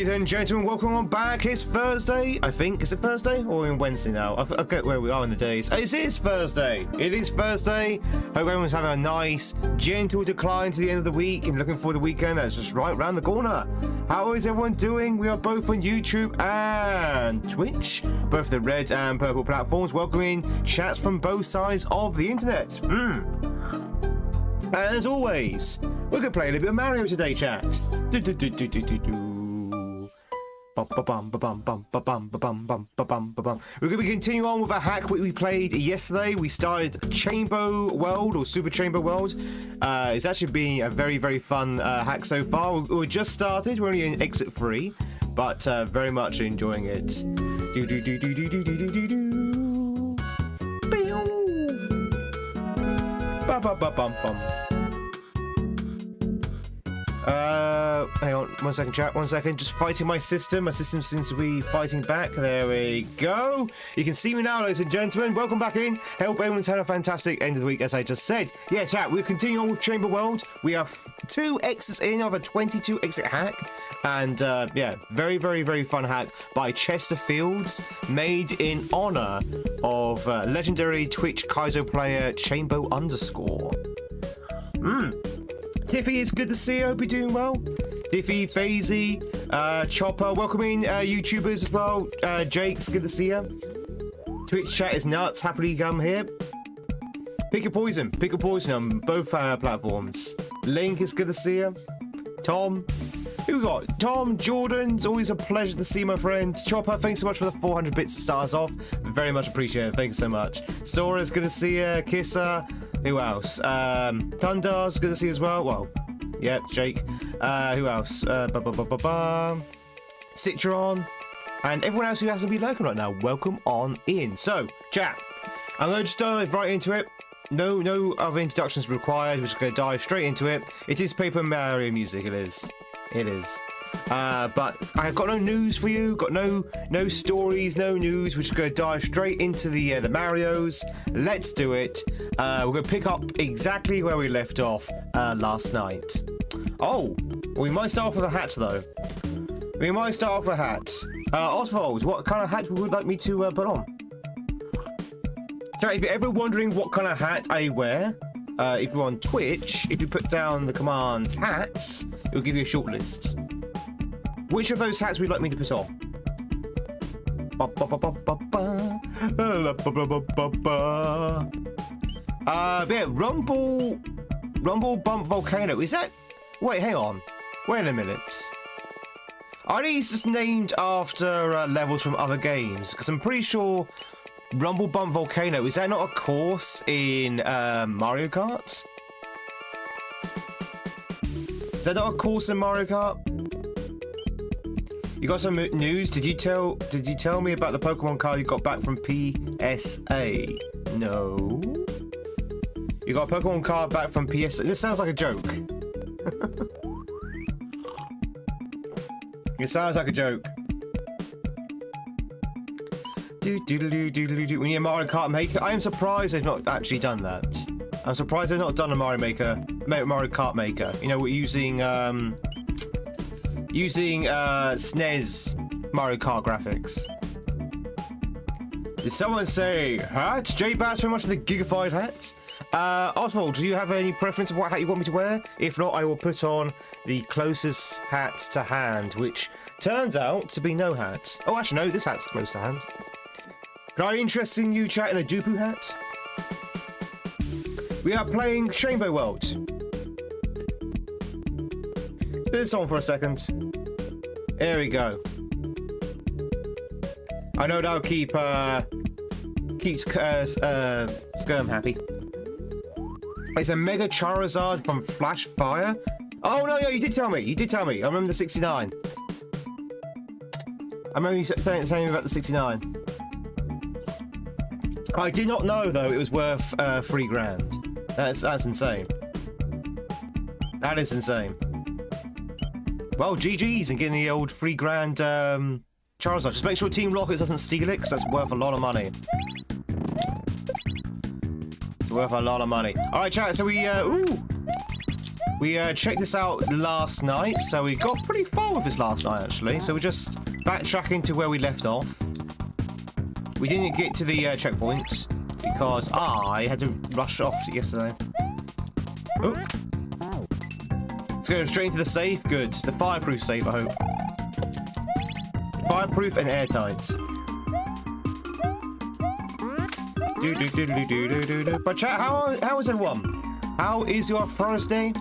Ladies and gentlemen, welcome on back. It's Thursday, I think. Is it Thursday or in Wednesday now? I forget where we are in the days. It is Thursday. It is Thursday. Hope everyone's having a nice, gentle decline to the end of the week and looking for the weekend that's just right around the corner. How is everyone doing? We are both on YouTube and Twitch, both the red and purple platforms, welcoming chats from both sides of the internet. And as always, we're going to play a little bit of Mario today, chat. We're going to be continuing on with a hack we played yesterday. We started Chamber World or Super Chamber World. It's actually been a very, very fun hack so far. We're just started. We're only in Exit 3, but very much enjoying it. Hang on, 1 second, chat, 1 second. Just fighting my system. My system seems to be fighting back. There we go. You can see me now, ladies and gentlemen. Welcome back in. I hope everyone's had a fantastic end of the week, as I just said. Yeah, chat, we're continuing on with Chamber World. We have 2 exits in of a 22 exit hack. And yeah, very, very, very fun hack by Chesterfields, made in honor of legendary Twitch kaizo player Chamber _. Tiffy, it's good to see you. Hope you're doing well. Diffy, Fazy, Chopper, welcoming YouTubers as well. Jake's good to see you. Twitch chat is nuts. Happily come here. Pick a poison on both platforms. Link, is good to see you. Tom, who we got? Tom, Jordan's always a pleasure to see, my friends. Chopper, thanks so much for the 400 bits to start us off. Very much appreciated. Thanks so much. Stora's good to see you. Kisser. Who else? Thundar's good to see you as well. Well, yeah, Jake. Who else? Citron. And everyone else who hasn't been lurking right now, welcome on in. So, chat, I'm going to just dive right into it. No other introductions required. We're just going to dive straight into it. It is Paper Mario music. It is. But I've got no news for you. Got no stories, no news. We're just going to dive straight into the Marios. Let's do it. We're going to pick up exactly where we left off last night. Oh, we might start off with a hat though. Oswald, what kind of hat would you like me to put on? So if you're ever wondering what kind of hat I wear, if you're on Twitch, if you put down the command hats, it will give you a short list. Which of those hats would you like me to put on? Yeah, Rumble Bump Volcano. Is that? Wait, hang on. Wait a minute. Are these just named after levels from other games? Because I'm pretty sure Rumble Bump Volcano, is that not a course in Mario Kart? Is that not a course in Mario Kart? You got some news? Did you tell me about the Pokemon card you got back from PSA? No. You got a Pokemon card back from PSA. This sounds like a joke. It sounds like a joke. We need a Mario Kart Maker. I am surprised they've not actually done that. I'm surprised they've not done a Mario Kart Maker. You know, we're using SNES Mario Kart graphics. Did someone say hat? J-Bats very much for the gigafied hat. Oswald, do you have any preference of what hat you want me to wear? If not, I will put on the closest hat to hand, which turns out to be no hat. Oh, actually, no, this hat's close to hand. Can I interest in you chat in a Dupu hat? We are playing Chamber World. Put this on for a second. There we go. I know that'll keep Skirm happy. It's a Mega Charizard from Flash Fire. Oh no, you did tell me. I remember the 69. I remember you saying about the 69. I did not know though it was worth $3,000. That's insane. That is insane. Well, GG's and getting the old $3,000 Charizard. Just make sure Team Rocket doesn't steal it, because that's worth a lot of money. It's worth a lot of money. All right, chat. So we ooh. We checked this out last night, so we got pretty far with this last night, actually. So we're just backtracking to where we left off. We didn't get to the checkpoints because I had to rush off yesterday. Oh. Let's go straight into the safe. Good. The fireproof safe, I hope. Fireproof and airtight. But chat, how is everyone? How is your Thursday?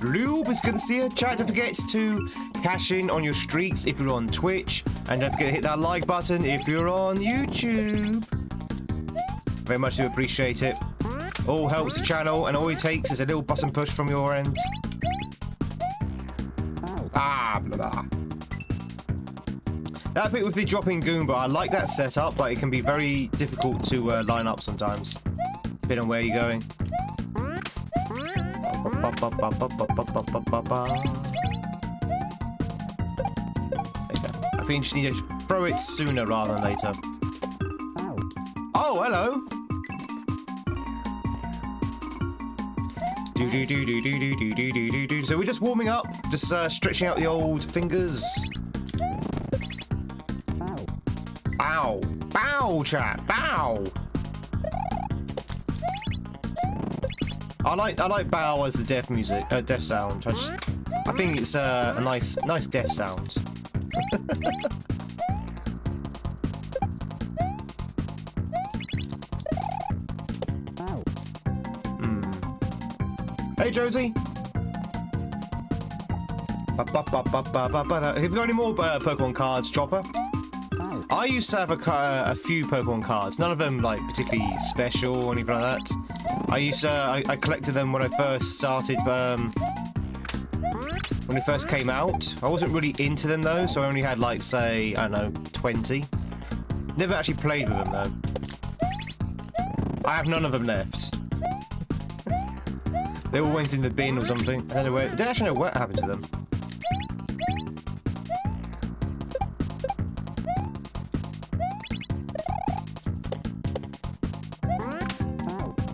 Lube, it's good to see you. Chat, don't forget to cash in on your streaks if you're on Twitch. And don't forget to hit that like button if you're on YouTube. Very much do appreciate it. All helps the channel, and all it takes is a little button push from your end. Ah, blah, blah. That bit with the dropping Goomba, I like that setup, but it can be very difficult to line up sometimes. Depending on where you're going. I think you just need to throw it sooner rather than later. Oh, hello! So we're just warming up, just stretching out the old fingers. Bow! Bow, chat! Bow! I like bow as the death music, death sound. I think it's a nice death sound. Hey, Josie. Have you got any more Pokemon cards, Chopper? I used to have a few Pokemon cards. None of them like particularly special or anything like that. I collected them when I first started. When they first came out, I wasn't really into them though, so I only had like, say, I don't know, 20. Never actually played with them though. I have none of them left. They all went in the bin or something. I don't know where. I don't actually know what happened to them.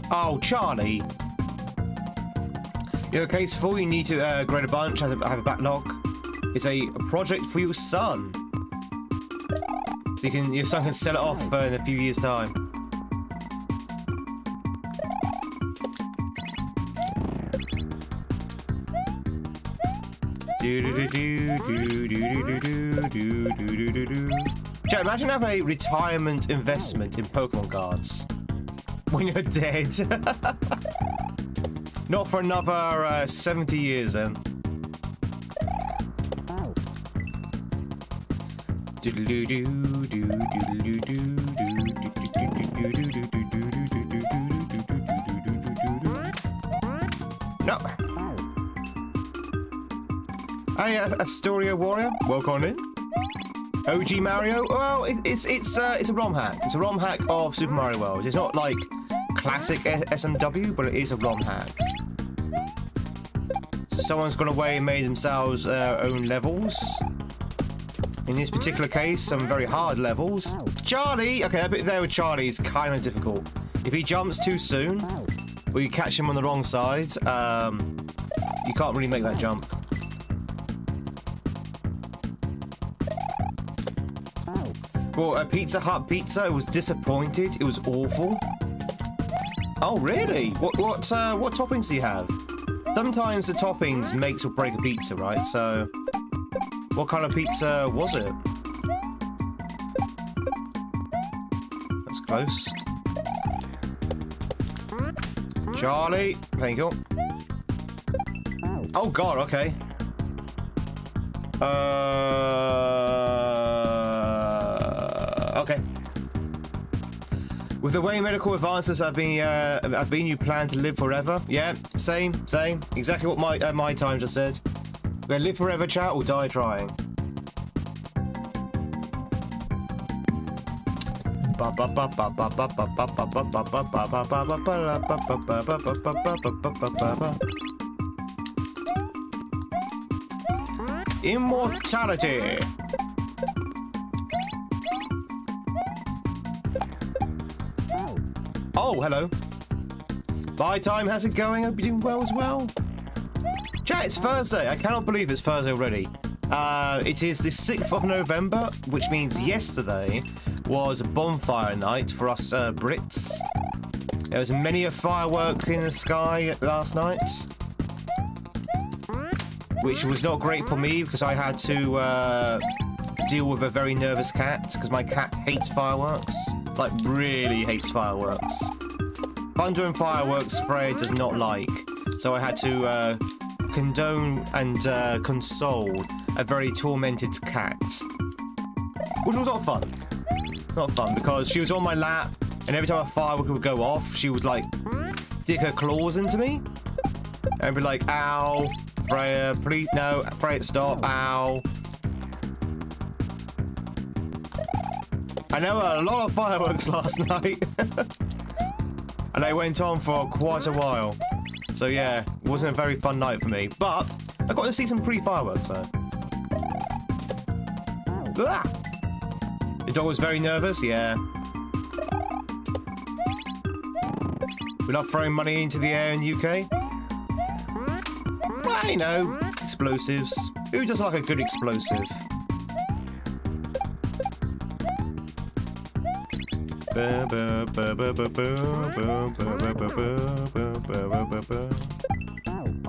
Oh, Charlie. You know, case 4, you need to grade a bunch, have a backlog. It's a project for your son. So your son can sell it off in a few years' time. Chat, imagine having a retirement investment in Pokemon cards. When you're dead. Not for another 70 years then. No. Hey, Astoria Warrior, welcome on in. OG Mario. Well, it's a ROM hack. It's a ROM hack of Super Mario World. It's not like classic SMW, but it is a ROM hack. So someone's gone away and made themselves their own levels. In this particular case, some very hard levels. Charlie! Okay, that bit there with Charlie is kind of difficult. If he jumps too soon, or you catch him on the wrong side, you can't really make that jump. For a Pizza Hut pizza, it was disappointed. It was awful. Oh, really? What toppings do you have? Sometimes the toppings makes or break a pizza, right? So, what kind of pizza was it? That's close. Charlie, thank you. Oh God, okay. Okay. With the way medical advances have been, you plan to live forever. Yeah, same. Exactly what my time just said. We're gonna live forever, chat, or die trying. Immortality. Oh, hello. My time, how's it going? Hope you're doing well as well. Chat, Yeah, it's Thursday. I cannot believe it's Thursday already. It is the 6th of November, which means yesterday was bonfire night for us Brits. There was many a firework in the sky last night, which was not great for me because I had to deal with a very nervous cat because my cat hates fireworks, like really hates fireworks. Thunder and fireworks Fred does not like, so I had to condone and console a very tormented cat, which was not fun. Not fun because she was on my lap, and every time a firework would go off, she would like dig her claws into me and be like, "Ow, Freya, please no, Freya, stop, ow." I know a lot of fireworks last night, and they went on for quite a while. So yeah, it wasn't a very fun night for me, but I got to see some pretty fireworks though. Ah! The dog was very nervous, yeah. We love throwing money into the air in the UK. Well, you know, explosives. Who doesn't like a good explosive?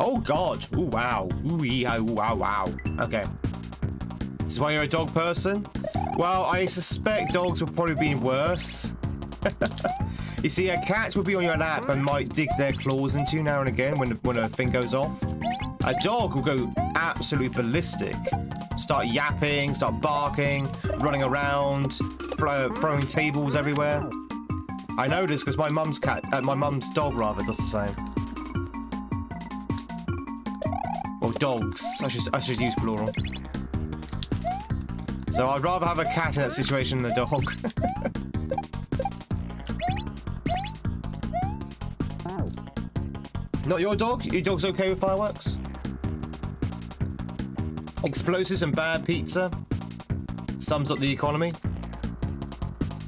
Oh God! Ooh, wow! Ooh, yeah, wow, wow. Okay. This is why you're a dog person? Well, I suspect dogs will probably be worse. You see, a cat will be on your lap and might dig their claws into you now and again when a thing goes off. A dog will go absolutely ballistic. Start yapping, start barking, running around, throwing tables everywhere. I know this because my mum's dog rather does the same. Or dogs. I should use plural. So I'd rather have a cat in that situation than a dog. Not your dog? Your dog's okay with fireworks? Explosives and bad pizza sums up the economy.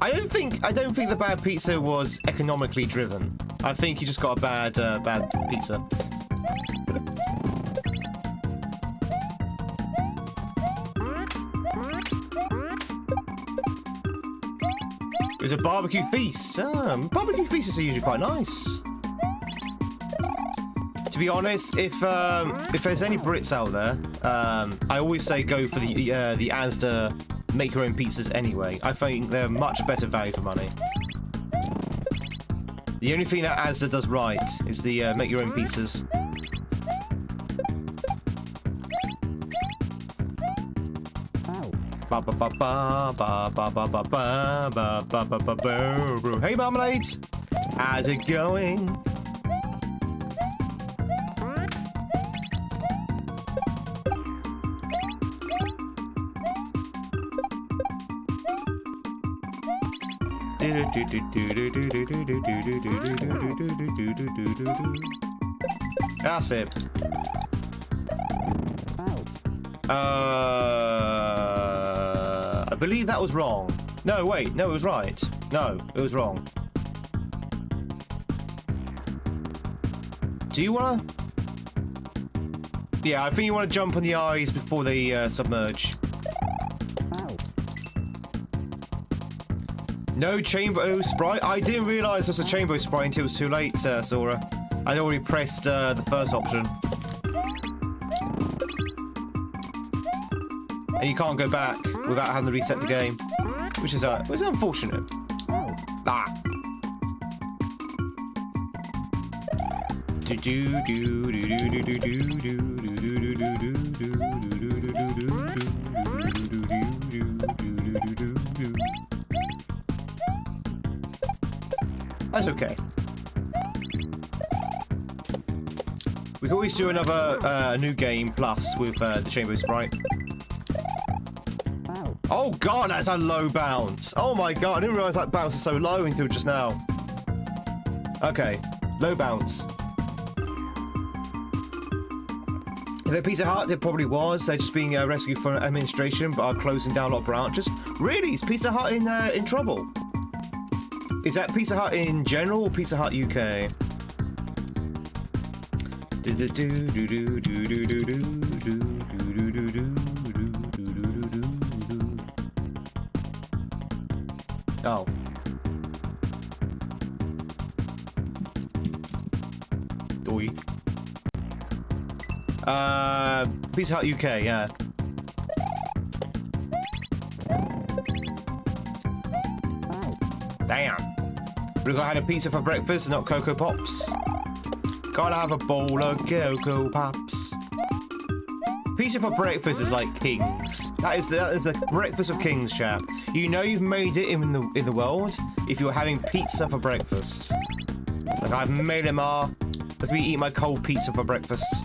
I don't think the bad pizza was economically driven. I think he just got a bad pizza. It was a barbecue feast. Barbecue feasts are usually quite nice. To be honest, if there's any Brits out there, I always say go for the Asda make your own pizzas anyway. I think they're much better value for money. The only thing that Asda does right is the make your own pizzas. Hey Marmalades! How's it going? That's it. I believe that was wrong. No, wait. No, it was right. No, it was wrong. Do you wanna? Yeah, I think you want to jump on the eyes before they submerge. No Chamber Sprite? I didn't realise there was a Chamber Sprite until it was too late, Sora. I'd already pressed the first option. And you can't go back without having to reset the game. Which is unfortunate. Ah. That's okay. We can always do another new game plus with the Chamber Sprite. Oh God, that's a low bounce. Oh my God, I didn't realize that bounce is so low until just now. Okay, low bounce. If they're Pizza Hut, it probably was. They're just being rescued from administration, but are closing down a lot of branches. Really? Is Pizza Hut in trouble? Is that Pizza Hut in general or Pizza Hut UK? Oh. Oi. Pizza Hut UK, yeah. Damn. We gotta have a pizza for breakfast, not Cocoa Pops. Gotta have a bowl of Cocoa Pops. Pizza for breakfast is like kings. That is the breakfast of kings, chap. You know you've made it in the world if you're having pizza for breakfast. Like, I've made it, Ma. Look at me eat my cold pizza for breakfast.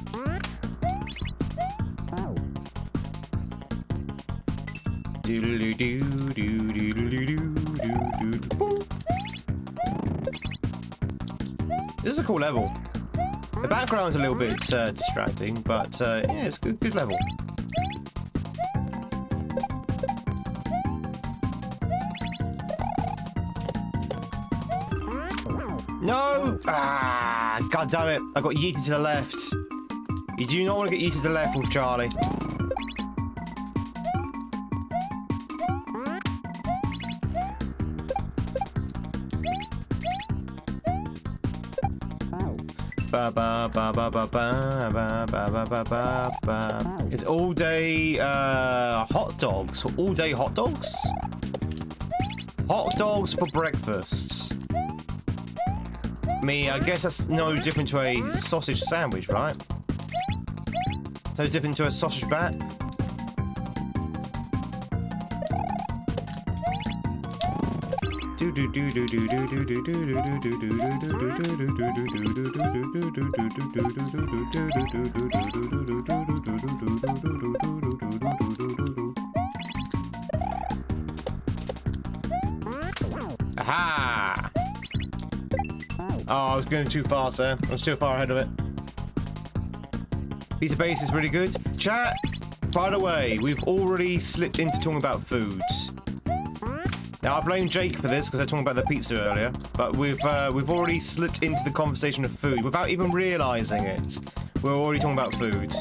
This is a cool level. The background's a little bit distracting, but yeah, it's a good level. No! Ah, God damn it! I got yeeted to the left. You do not want to get yeeted to the left with Charlie. It's all day hot dogs. All day hot dogs? Hot dogs for breakfast. I guess that's no different to a sausage sandwich, right? So different to a sausage bat. Aha! Oh, I was going too fast there. I was too far ahead of it. Pizza base is really good. Chat, by the way, we've already slipped into talking about foods. Now, I blame Jake for this because I was talking about the pizza earlier, but we've already slipped into the conversation of food without even realizing it. We're already talking about food.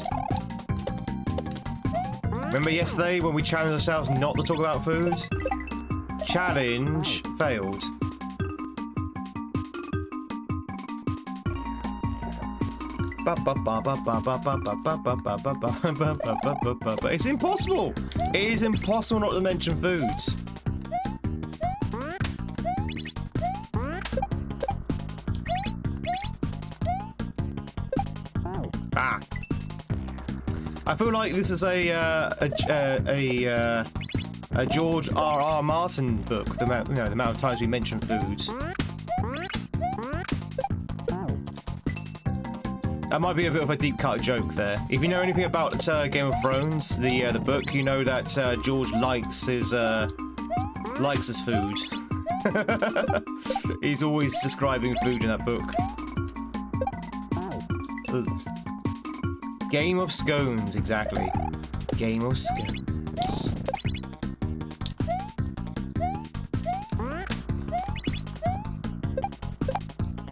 Remember yesterday when we challenged ourselves not to talk about food? Challenge failed. It's impossible! It is impossible not to mention food. Ah. I feel like this is a George R.R. Martin book. The amount of times we mention food. That might be a bit of a deep cut joke there. If you know anything about Game of Thrones, the book, you know that George likes his food. He's always describing food in that book. Game of Scones, exactly. Game of Scones.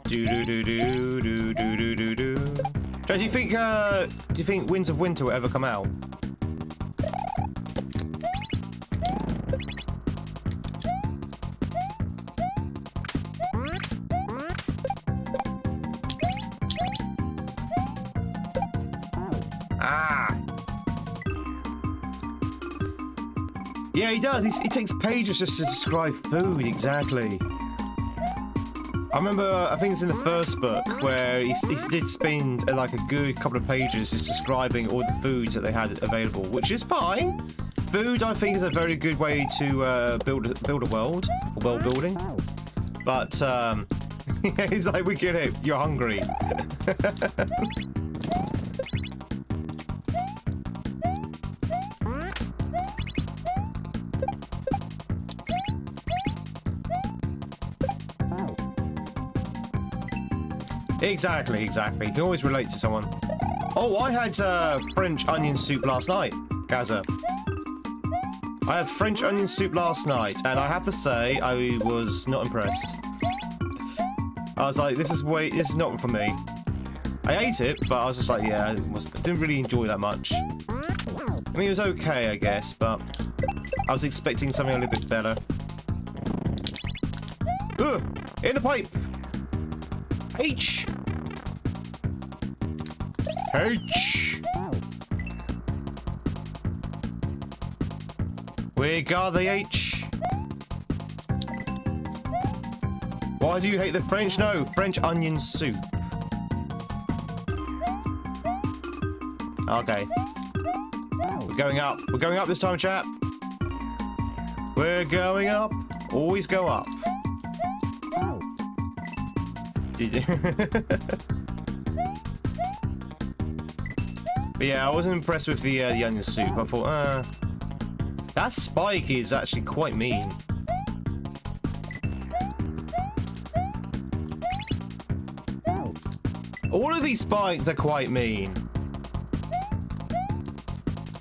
Do you think Winds of Winter will ever come out? Ah. Yeah, he does. He takes pages just to describe food, exactly. I remember, I think it's in the first book, where he did spend like a good couple of pages just describing all the foods that they had available, which is fine. Food, I think, is a very good way to build a world, world building. But he's like, we get it, you're hungry. Exactly. You can always relate to someone. Oh, I had French onion soup last night, Gaza. I had French onion soup last night, and I have to say, I was not impressed. I was like, this is not for me. I ate it, but I was just like, yeah, I didn't really enjoy that much. I mean, it was okay, I guess, but I was expecting something a little bit better. Ugh! In the pipe! H! H! We got the H! Why do you hate the French? No, French onion soup. Okay. We're going up. We're going up this time, chap. We're going up. Always go up. Did you? But yeah, I wasn't impressed with the onion soup. I thought, that spike is actually quite mean. All of these spikes are quite mean.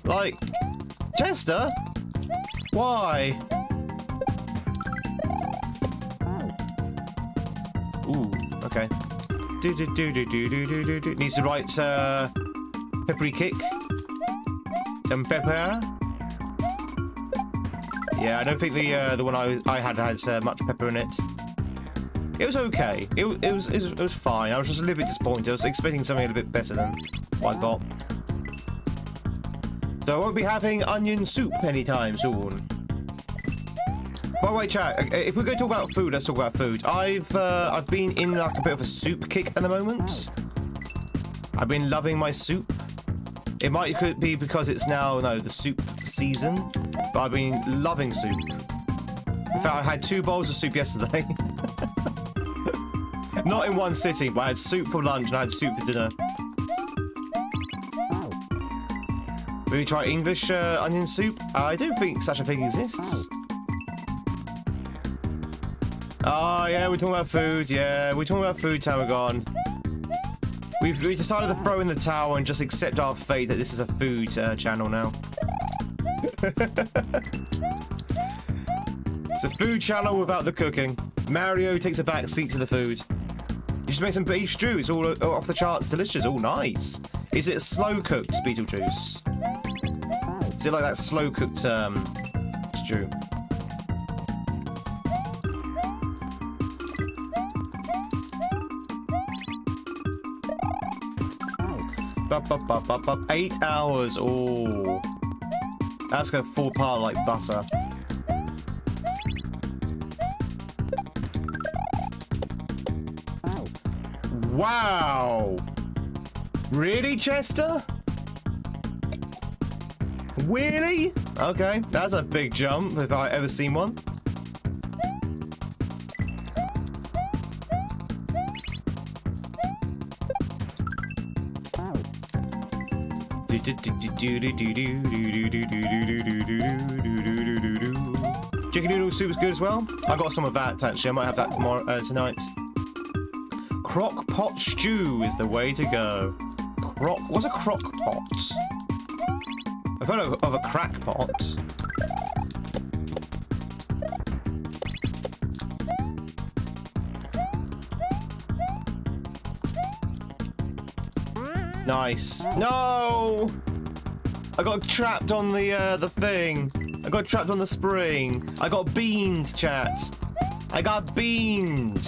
Like, Chester? Why? Ooh, okay. Needs the right peppery kick. Some pepper. Yeah, I don't think the one I had much pepper in it. It was okay. It was fine. I was just a little bit disappointed. I was expecting something a little bit better than what I got. So I won't be having onion soup anytime soon. By the way, chat, if we're going to talk about food, let's talk about food. I've been in like a bit of a soup kick at the moment. I've been loving my soup. It could be because it's now the soup season, but I've been loving soup. In fact, I had 2 bowls of soup yesterday. Not in one sitting, but I had soup for lunch and I had soup for dinner. Will you try English onion soup? I don't think such a thing exists. Oh, yeah, we're talking about food. Yeah, we're talking about food, Tamagon. We decided to throw in the towel and just accept our fate that this is a food channel now. It's a food channel without the cooking. Mario takes a back seat to the food. You just make some beef stew. It's all off the charts delicious. Oh, nice. Is it slow cooked, Beetlejuice? Is it like that slow cooked stew? Up. 8 hours. Oh, that's gonna fall apart like butter. Wow. Really, Chester? Really? Okay, that's a big jump if I ever seen one. Chicken noodle soup is good as well. I got some of that actually. I might have that tomorrow, tonight. Crock pot stew is the way to go. What's a crock pot? I've heard of a crack pot. Nice. No! I got trapped on the thing. I got trapped on the spring. I got beaned, chat. I got beaned.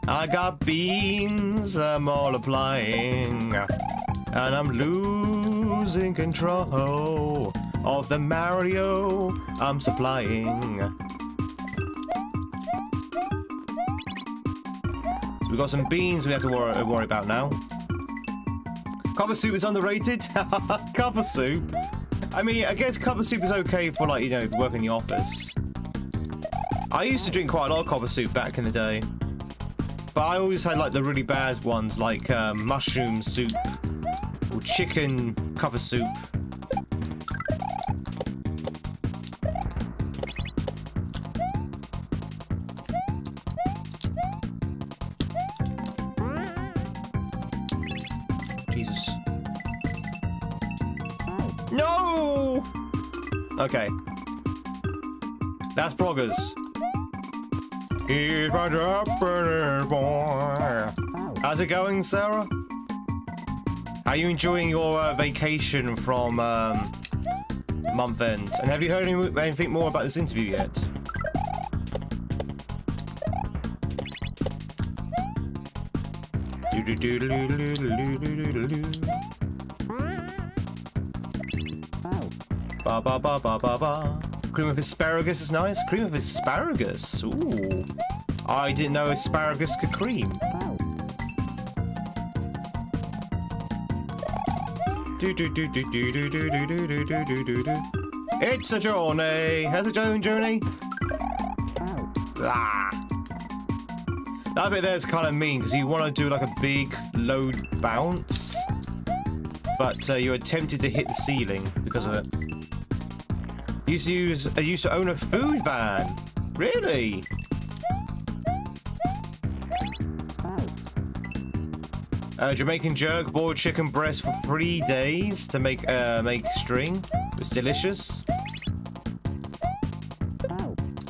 I got beans, I'm multiplying. And I'm losing control of the Mario I'm supplying. So we got some beans we have to worry about now. Copper soup is underrated. Copper soup? I mean, I guess copper soup is okay for, like, work in the office. I used to drink quite a lot of copper soup back in the day. But I always had, like, the really bad ones, like mushroom soup or chicken copper soup. Jesus. No! Okay. That's Proggers. Keep on dropping it, boy. How's it going, Sarah? Are you enjoying your vacation from month end? And have you heard anything more about this interview yet? Ba ba ba ba ba ba. Cream of asparagus is nice. Cream of asparagus. Ooh. I didn't know asparagus could cream. It's a journey. Has a journey. Ah. That bit there is kind of mean because you want to do like a big load bounce, but you're attempted to hit the ceiling because of it. I used to own a food van. Really? Jamaican jerk, boiled chicken breast for 3 days to make string. It's delicious.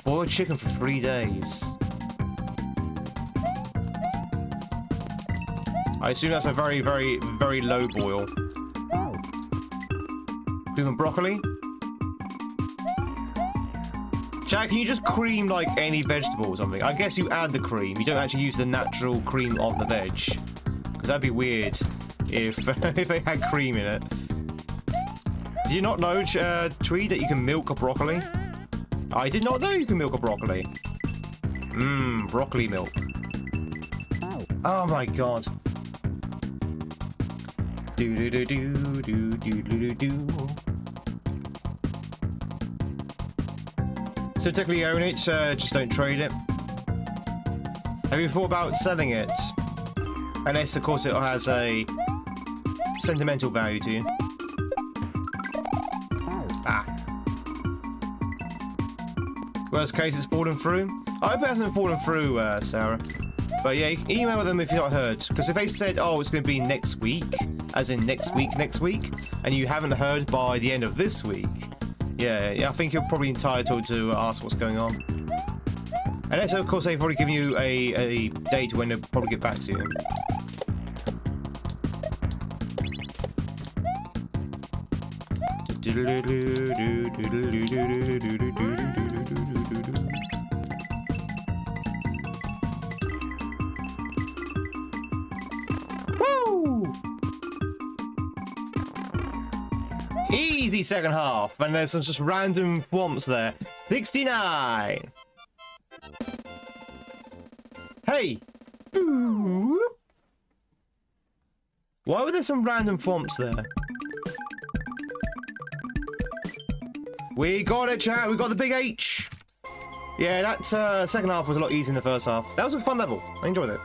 Boiled chicken for 3 days. I assume that's a very, very, very low boil. Cream and broccoli. Jack, can you just cream like any vegetable or something? I guess you add the cream. You don't actually use the natural cream of the veg. Because that'd be weird if if they had cream in it. Do you not know, Tweed, that you can milk a broccoli? I did not know you can milk a broccoli. Mmm, broccoli milk. Oh my god. Do do do do do do do do. So technically own it, just don't trade it. Have you thought about selling it? Unless, of course, it has a sentimental value to you. Ah. Worst case, it's fallen through. I hope it hasn't fallen through, Sarah. But yeah, you can email them if you've not heard. Because if they said, oh, it's going to be next week, as in next week, and you haven't heard by the end of this week, yeah, I think you're probably entitled to ask what's going on. And also, of course, they've probably given you a date when they'll probably get back to you. Woo! Easy second half, and there's some just random thwomps there. 69. Hey. Boop. Why were there some random thwomps there? We got it, chat. We got the big H. Yeah, that second half was a lot easier than the first half. That was a fun level. I enjoyed it.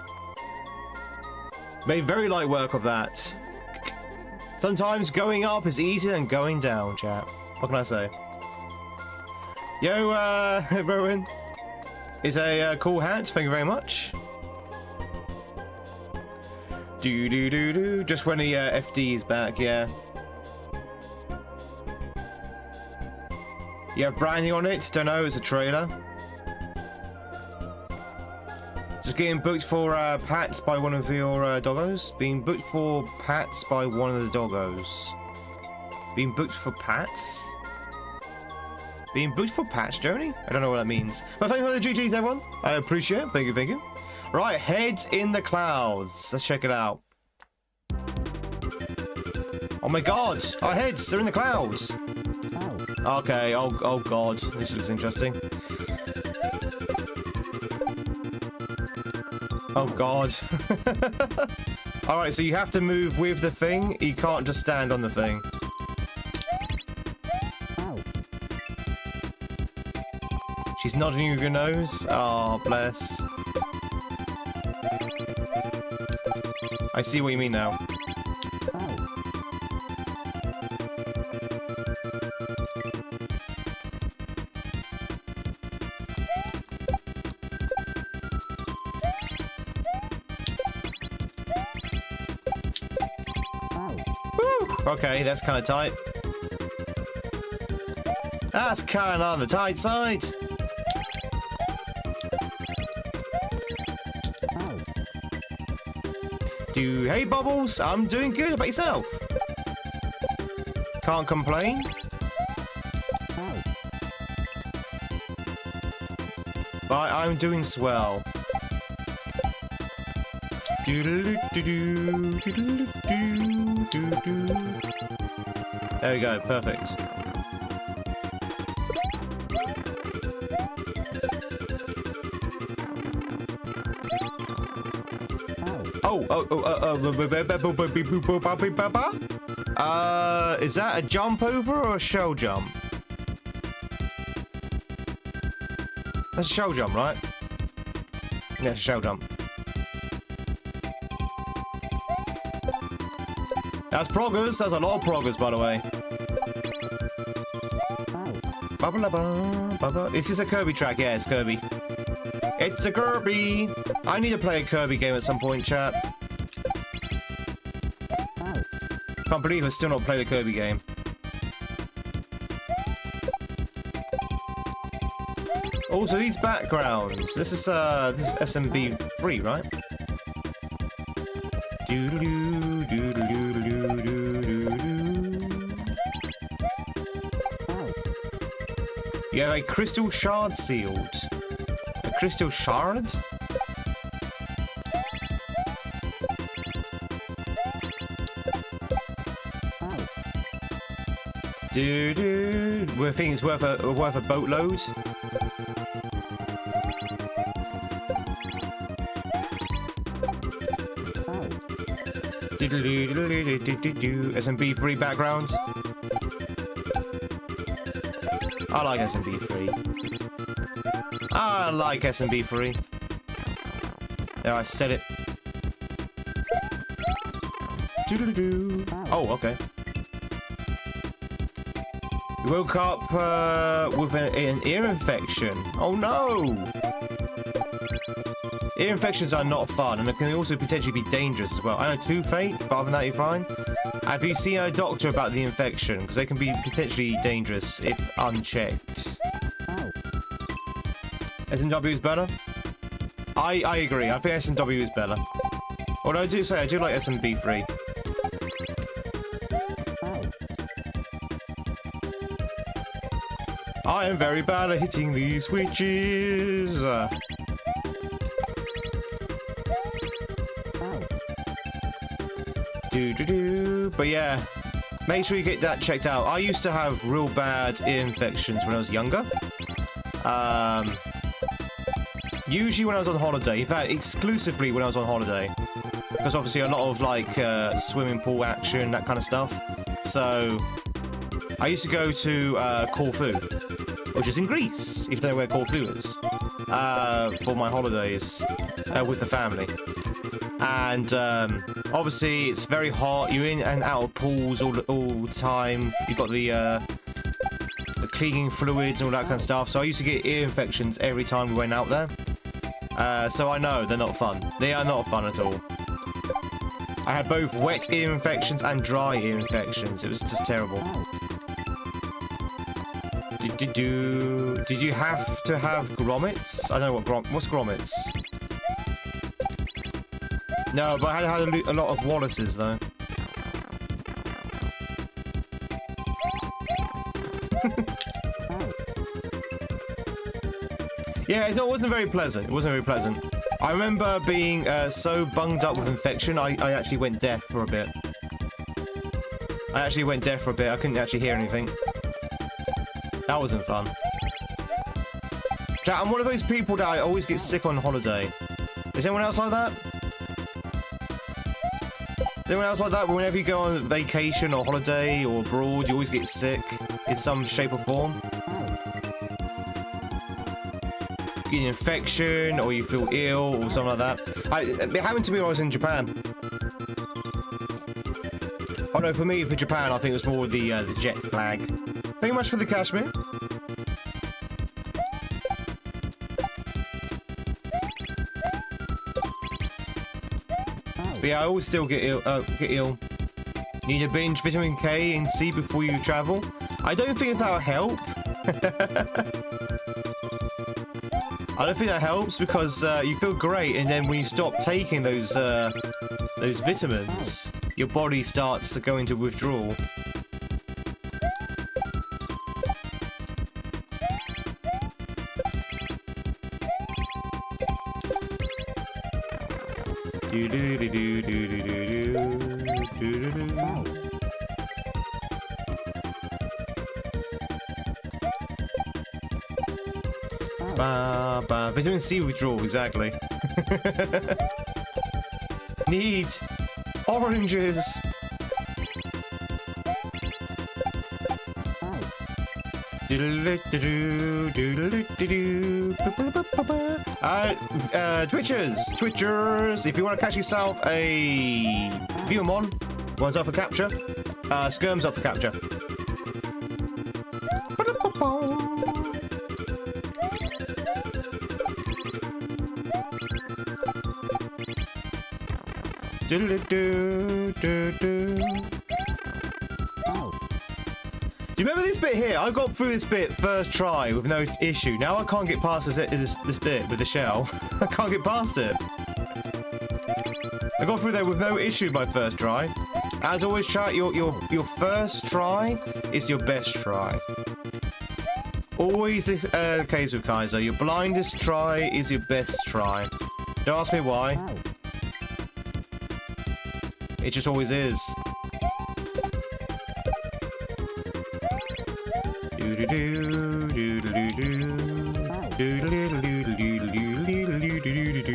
Made very light work of that. Sometimes going up is easier than going down, chat. What can I say? Yo, Rowan. Is a cool hat. Thank you very much. Do do do do. Just when the FD is back, yeah. You have branding on it? Don't know, it's a trailer. Just getting booked for pats by one of your doggos. Being booked for pats by one of the doggos. Being booked for pats? Being booked for pats, Joni? I don't know what that means. But thank you for the GGs, everyone. I appreciate it. Thank you, thank you. Right, heads in the clouds. Let's check it out. Oh my god, our heads, they're in the clouds. Okay, oh god, this looks interesting. Oh god. Alright, so you have to move with the thing, you can't just stand on the thing. She's nodding with your nose. Oh, bless. I see what you mean now. Okay, that's kind of tight. That's kind of on the tight side. Hey, Bubbles, I'm doing good. How about yourself? Can't complain. But I'm doing swell. There we go, perfect. Is that a jump over or a shell jump? That's a shell jump, right? Yeah, it's a shell jump. That's proggers. That's a lot of proggers, by the way. Is this a Kirby track? Yeah, it's Kirby. It's a Kirby. I need to play a Kirby game at some point, chat. Can't believe I still not played a Kirby game. Also, these backgrounds. This is SMB3, right? You have a crystal shard sealed. A crystal shard? We think it's worth a boatload. SMB3 background. I like SMB3. I like SMB3. There, I said it. Oh, okay. You woke up with an ear infection. Oh no! Ear infections are not fun, and it can also potentially be dangerous as well. I know toothache, but other than that, you're fine. Have you seen a doctor about the infection? Because they can be potentially dangerous if unchecked. S&W is better? I agree. I think S&W is better. Although I do say I do like SMB3. I am very bad at hitting these switches. But yeah, make sure you get that checked out. I used to have real bad ear infections when I was younger. Usually when I was on holiday. In fact, exclusively when I was on holiday. Because obviously a lot of like swimming pool action, that kind of stuff. So I used to go to Corfu, which is in Greece, if you don't know where Corfu is, for my holidays with the family. And obviously it's very hot. You're in and out of pools all the time. You've got the cleaning fluids and all that kind of stuff. So I used to get ear infections every time we went out there. So I know they're not fun. They are not fun at all. I had both wet ear infections and dry ear infections. It was just terrible. Did you have to have grommets? I don't know what's grommets. No, but I had a lot of Wallaces though. Yeah, it wasn't very pleasant. It wasn't very pleasant. I remember being so bunged up with infection, I actually went deaf for a bit. I couldn't actually hear anything. That wasn't fun. Chat, I'm one of those people that I always get sick on holiday. Is anyone else like that? Is anyone else like that? Whenever you go on vacation or holiday or abroad, you always get sick in some shape or form? You get an infection, or you feel ill, or something like that. It happened to me when I was in Japan. Oh no, for me, for Japan, I think it was more the jet lag. Thank you much for the cashmere. But yeah, I always still get ill. Need to binge vitamin K and C before you travel. I don't think that'll help. I don't think that helps because you feel great, and then when you stop taking those those vitamins, your body starts to go into withdrawal. Do do do do do do do do do do. Ba ba. Vitamin C withdrawal, exactly. Need oranges. Twitchers, if you want to catch yourself a Viewmon, one's up for capture. Skirm's up for capture. Do you remember this bit here? I got through this bit first try with no issue. Now I can't get past this bit with the shell. I can't get past it. I got through there with no issue my first try. As always, chat, your first try is your best try. Always the case with Kaizo. Your blindest try is your best try. Don't ask me why. It just always is.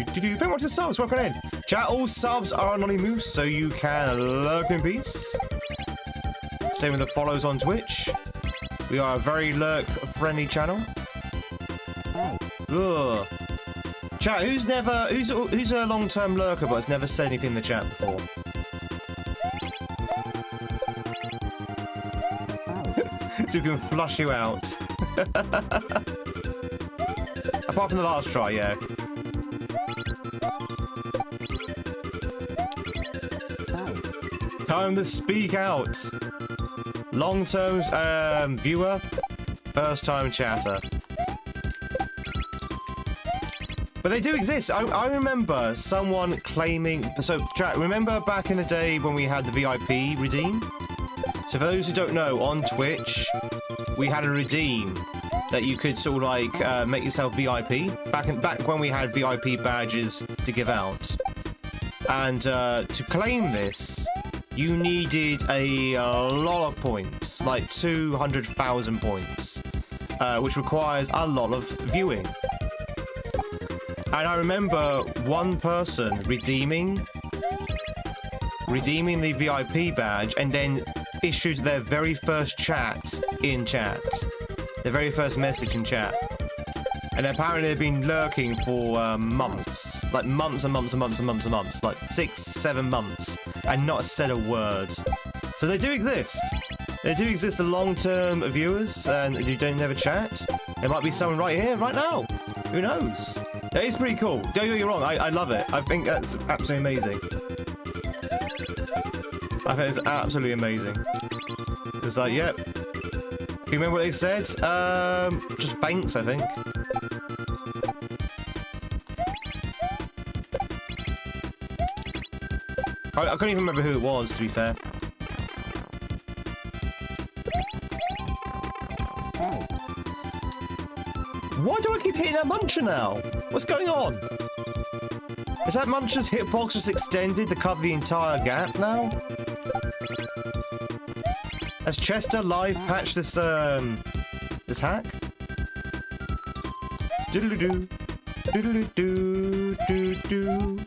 Thank you for subs, welcome in. Chat, all subs are anonymous, so you can lurk in peace. Same with the follows on Twitch. We are a very lurk-friendly channel. Ugh. Chat, who's a long-term lurker but has never said anything in the chat before? So we can flush you out. Apart from the last try, yeah. Time to speak out. Long-term viewer, first-time chatter. But they do exist. I remember someone claiming... So, chat, remember back in the day when we had the VIP redeem? So for those who don't know, on Twitch, we had a redeem that you could sort of like make yourself VIP. Back when we had VIP badges to give out. And to claim this, you needed a lot of points, like 200,000 points, which requires a lot of viewing. And I remember one person redeeming the VIP badge and then issued their very first chat in chat. Their very first message in chat. And apparently they've been lurking for months. Like months and months and months and months and months. Like 6-7 months. And not said a word. So they do exist. They do exist, the long-term viewers, and you don't never chat. There might be someone right here, right now. Who knows? That is pretty cool. Don't get me wrong, I love it. I think that's absolutely amazing. I think it's absolutely amazing. It's like, yep. You remember what they said? Just thanks, I think. I can't even remember who it was, to be fair. Why do I keep hitting that muncher now? What's going on? Is that muncher's hitbox just extended to cover the entire gap now? Has Chester live patched this this hack? Doodle-doo, doodle-doo, doo-doo.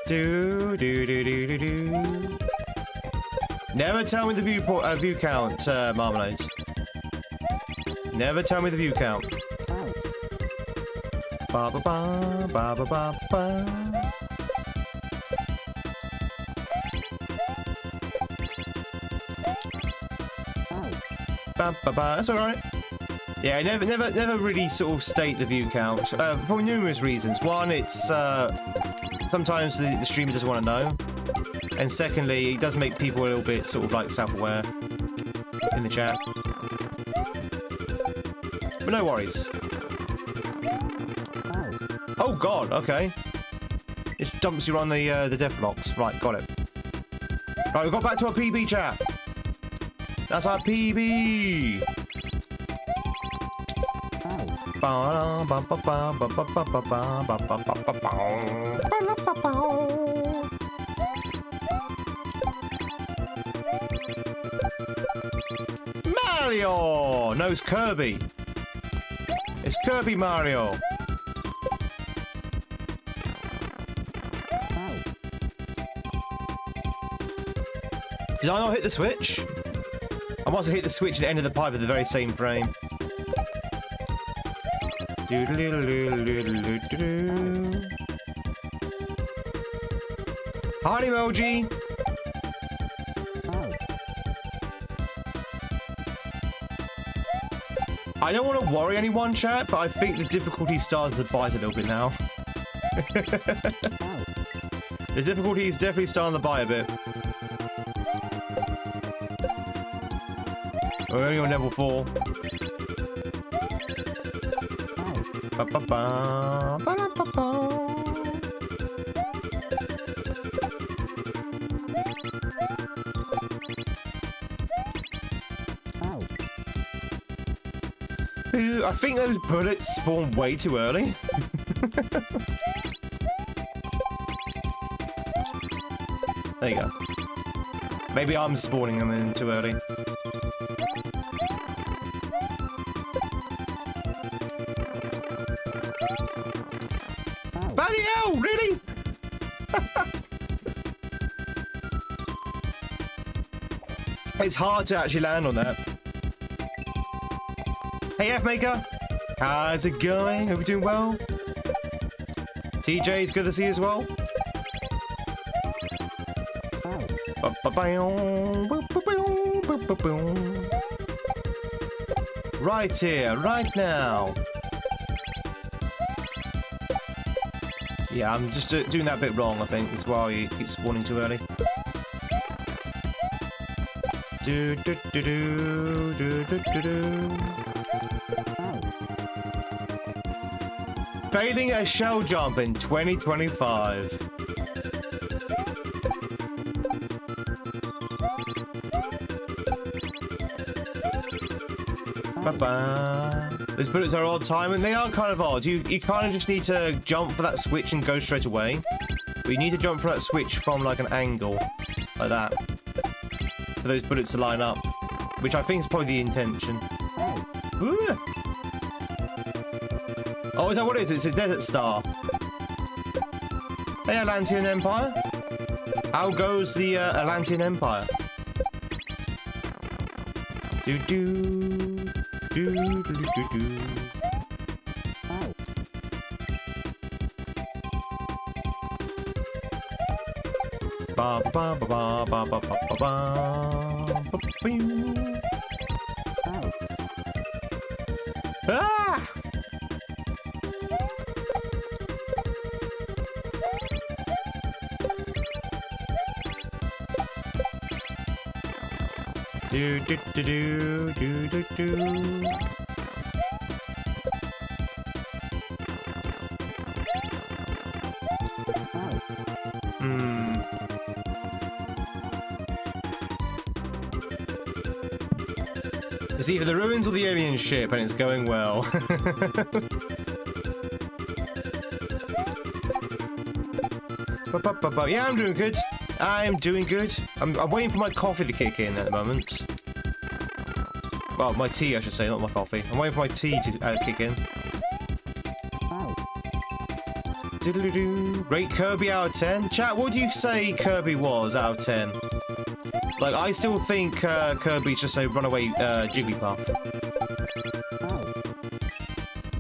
Do do do do do do. Never tell me the view count, Marmalade. Never tell me the view count. Ba ba ba ba ba ba ba. Ba ba ba. That's all right. Yeah, never really sort of state the view count for numerous reasons. One, it's sometimes the streamer doesn't want to know. And secondly, it does make people a little bit sort of like self-aware in the chat. But no worries. Oh god, okay. It dumps you on the death blocks. Right, got it. Right, we got back to our PB, chat. That's our PB. Mario! No, it's Kirby. It's Kirby Mario. Did I not hit the switch? I must have hit the switch and ended the pipe at the very same frame. Heart emoji. I don't want to worry anyone, chat, but I think the difficulty started to bite a little bit now. The difficulty is definitely starting to bite a bit. We're only on level 4. Ooh, I think those bullets spawn way too early. There you go. Maybe I'm spawning them in too early. Bloody hell, really? It's hard to actually land on that. Hey F-Maker, how's it going? Hope you're doing well. TJ, it's good to see you as well. Right here, right now. Yeah, I'm just doing that bit wrong, I think. That's why you keep spawning too early. Do do do do do do do do. Failing a shell jump in 2025. Those bullets are odd timing. They are kind of odd. You kind of just need to jump for that switch and go straight away. But you need to jump for that switch from like an angle, like that, for those bullets to line up, which I think is probably the intention. Ooh. Oh, is that what it is? It's a desert star. Hey, Atlantean Empire. How goes the Atlantean Empire? Do do. Do, do, do, do, do. Ba ba ba ba ba ba ba ba ba. Ah! Do do do do do do do. It's either the ruins or the alien ship, and it's going well. Yeah, I'm doing good. I'm doing good. I'm waiting for my coffee to kick in at the moment. Well, my tea, I should say, not my coffee. I'm waiting for my tea to kick in. Rate Kirby out of 10. Chat, what do you say Kirby was out of 10? Like, I still think Kirby's just a runaway Jigglypuff.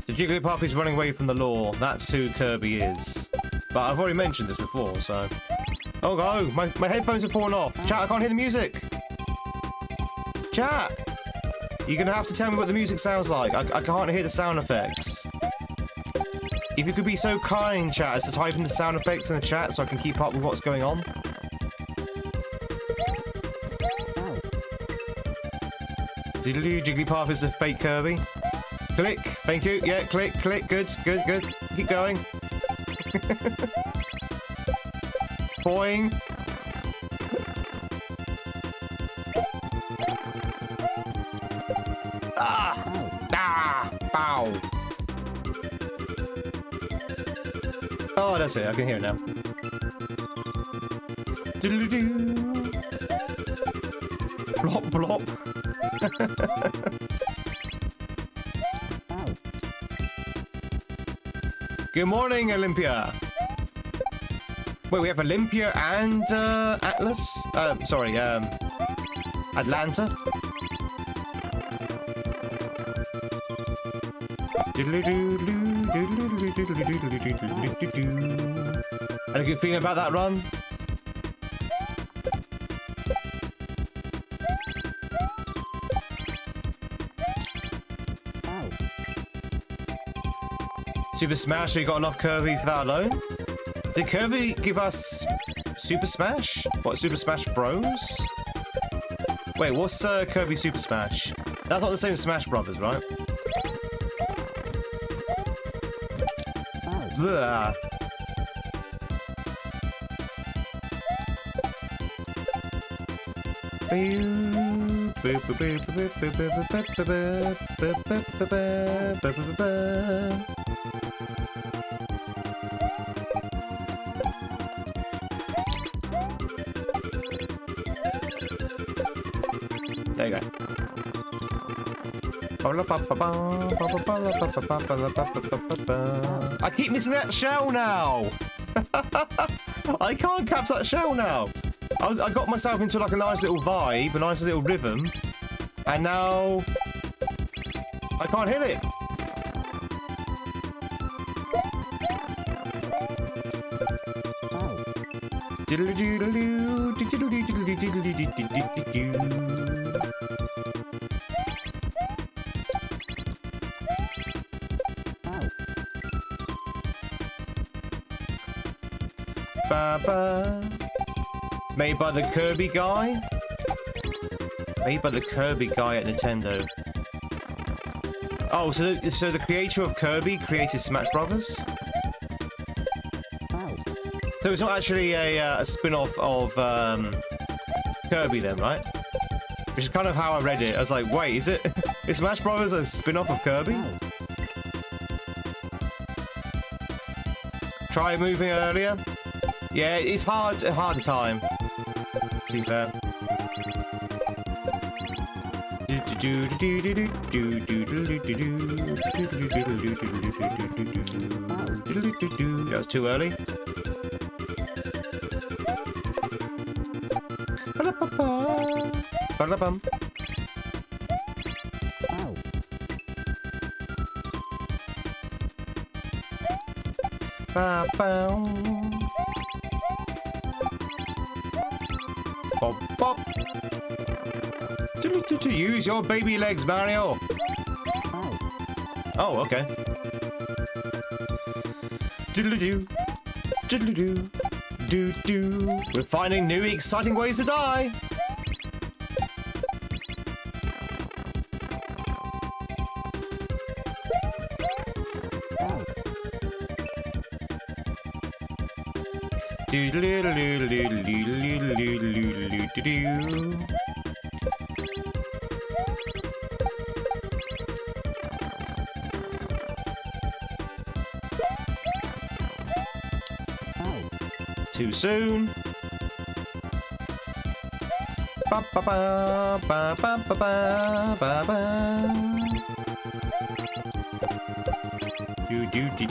The Jigglypuff is running away from the law. That's who Kirby is. But I've already mentioned this before, so... Oh, no, my headphones are falling off. Chat, I can't hear the music. Chat! You're gonna have to tell me what the music sounds like. I can't hear the sound effects. If you could be so kind, chat, as to type in the sound effects in the chat so I can keep up with what's going on. Diddly Jigglypuff is the fake Kirby. Click, thank you. Yeah, click, click, good, good, good. Keep going. Boing. Bow. Oh, that's it. I can hear it now. Doodle-doo. Blop, blop. Good morning, Olympia. Wait, we have Olympia and Atlas? Sorry, Atlanta. Had a good feeling about that run. Super Smash, so you got enough Kirby for that alone? Did Kirby give us Super Smash? What, Super Smash Bros? Wait, what's Kirby Super Smash? That's not the same as Smash Brothers, right? Blah. There you go. I keep missing that shell now. I can't capture that shell now. I got myself into like a nice little vibe, a nice little rhythm, and now I can't hit it. Made by the Kirby guy? Made by the Kirby guy at Nintendo. Oh, so the creator of Kirby created Smash Brothers? So it's not actually a spin-off of Kirby then, right? Which is kind of how I read it. I was like, wait, is Smash Brothers a spin-off of Kirby? Try moving earlier. Yeah, it's hard time. To be fair. That was too early. Ba-da-bum. Ba-bow. Bop, bop. To use your baby legs, Mario. Oh, okay. Diddle-doo, diddle-doo, doo-doo. We're finding new exciting ways to die. Do-do-do-do-do-do-do-do-do-do-do-do. Too soon. Ba ba ba ba ba ba ba ba ba. Do do do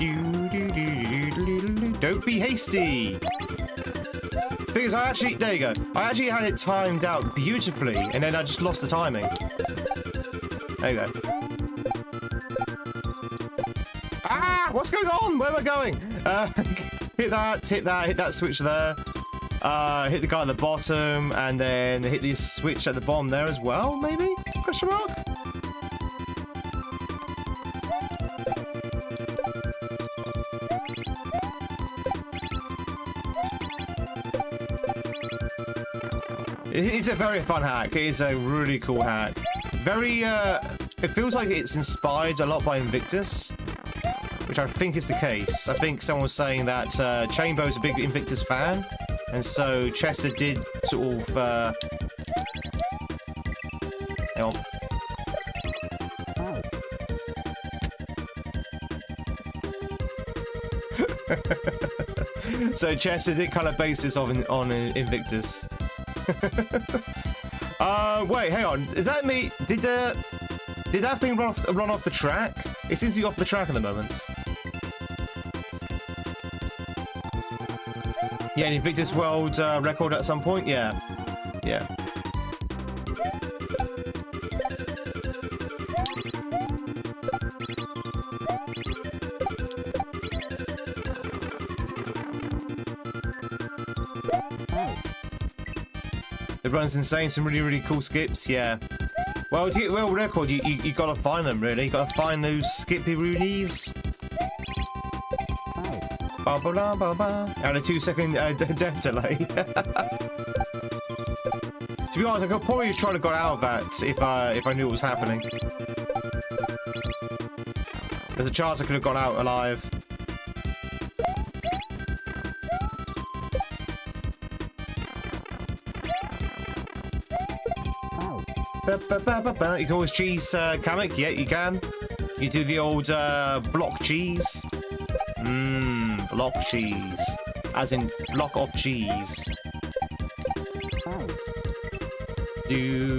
do do do do. Don't be hasty. Thing is, there you go. I actually had it timed out beautifully, and then I just lost the timing. There you go. Ah! What's going on? Where am I going? Hit that switch there. Hit the guy at the bottom, and then hit the switch at the bottom there as well, maybe? Question mark? It's a very fun hack. It is a really cool hack. Very, it feels like it's inspired a lot by Invictus. which I think is the case. I think someone was saying that Chambo's a big Invictus fan, and so Chester did sort of... hang on. So Chester did kind of base this on Invictus. Wait, hang on. Is that me? Did that thing run off the track? It seems to be off the track at the moment. Yeah, an Invictus World record at some point? Yeah. Yeah. It runs insane, some really, really cool skips, yeah. Well, to get a world record, you gotta find them, really. You gotta find those skippy roonies. Ba ba ba ba ba. And a 2-second death delay. To be honest, I could probably try to get out of that if I knew what was happening. There's a chance I could have got out alive. You can always cheese Kamek, yeah, you can. You do the old block cheese. Block cheese. As in block of cheese. Hey,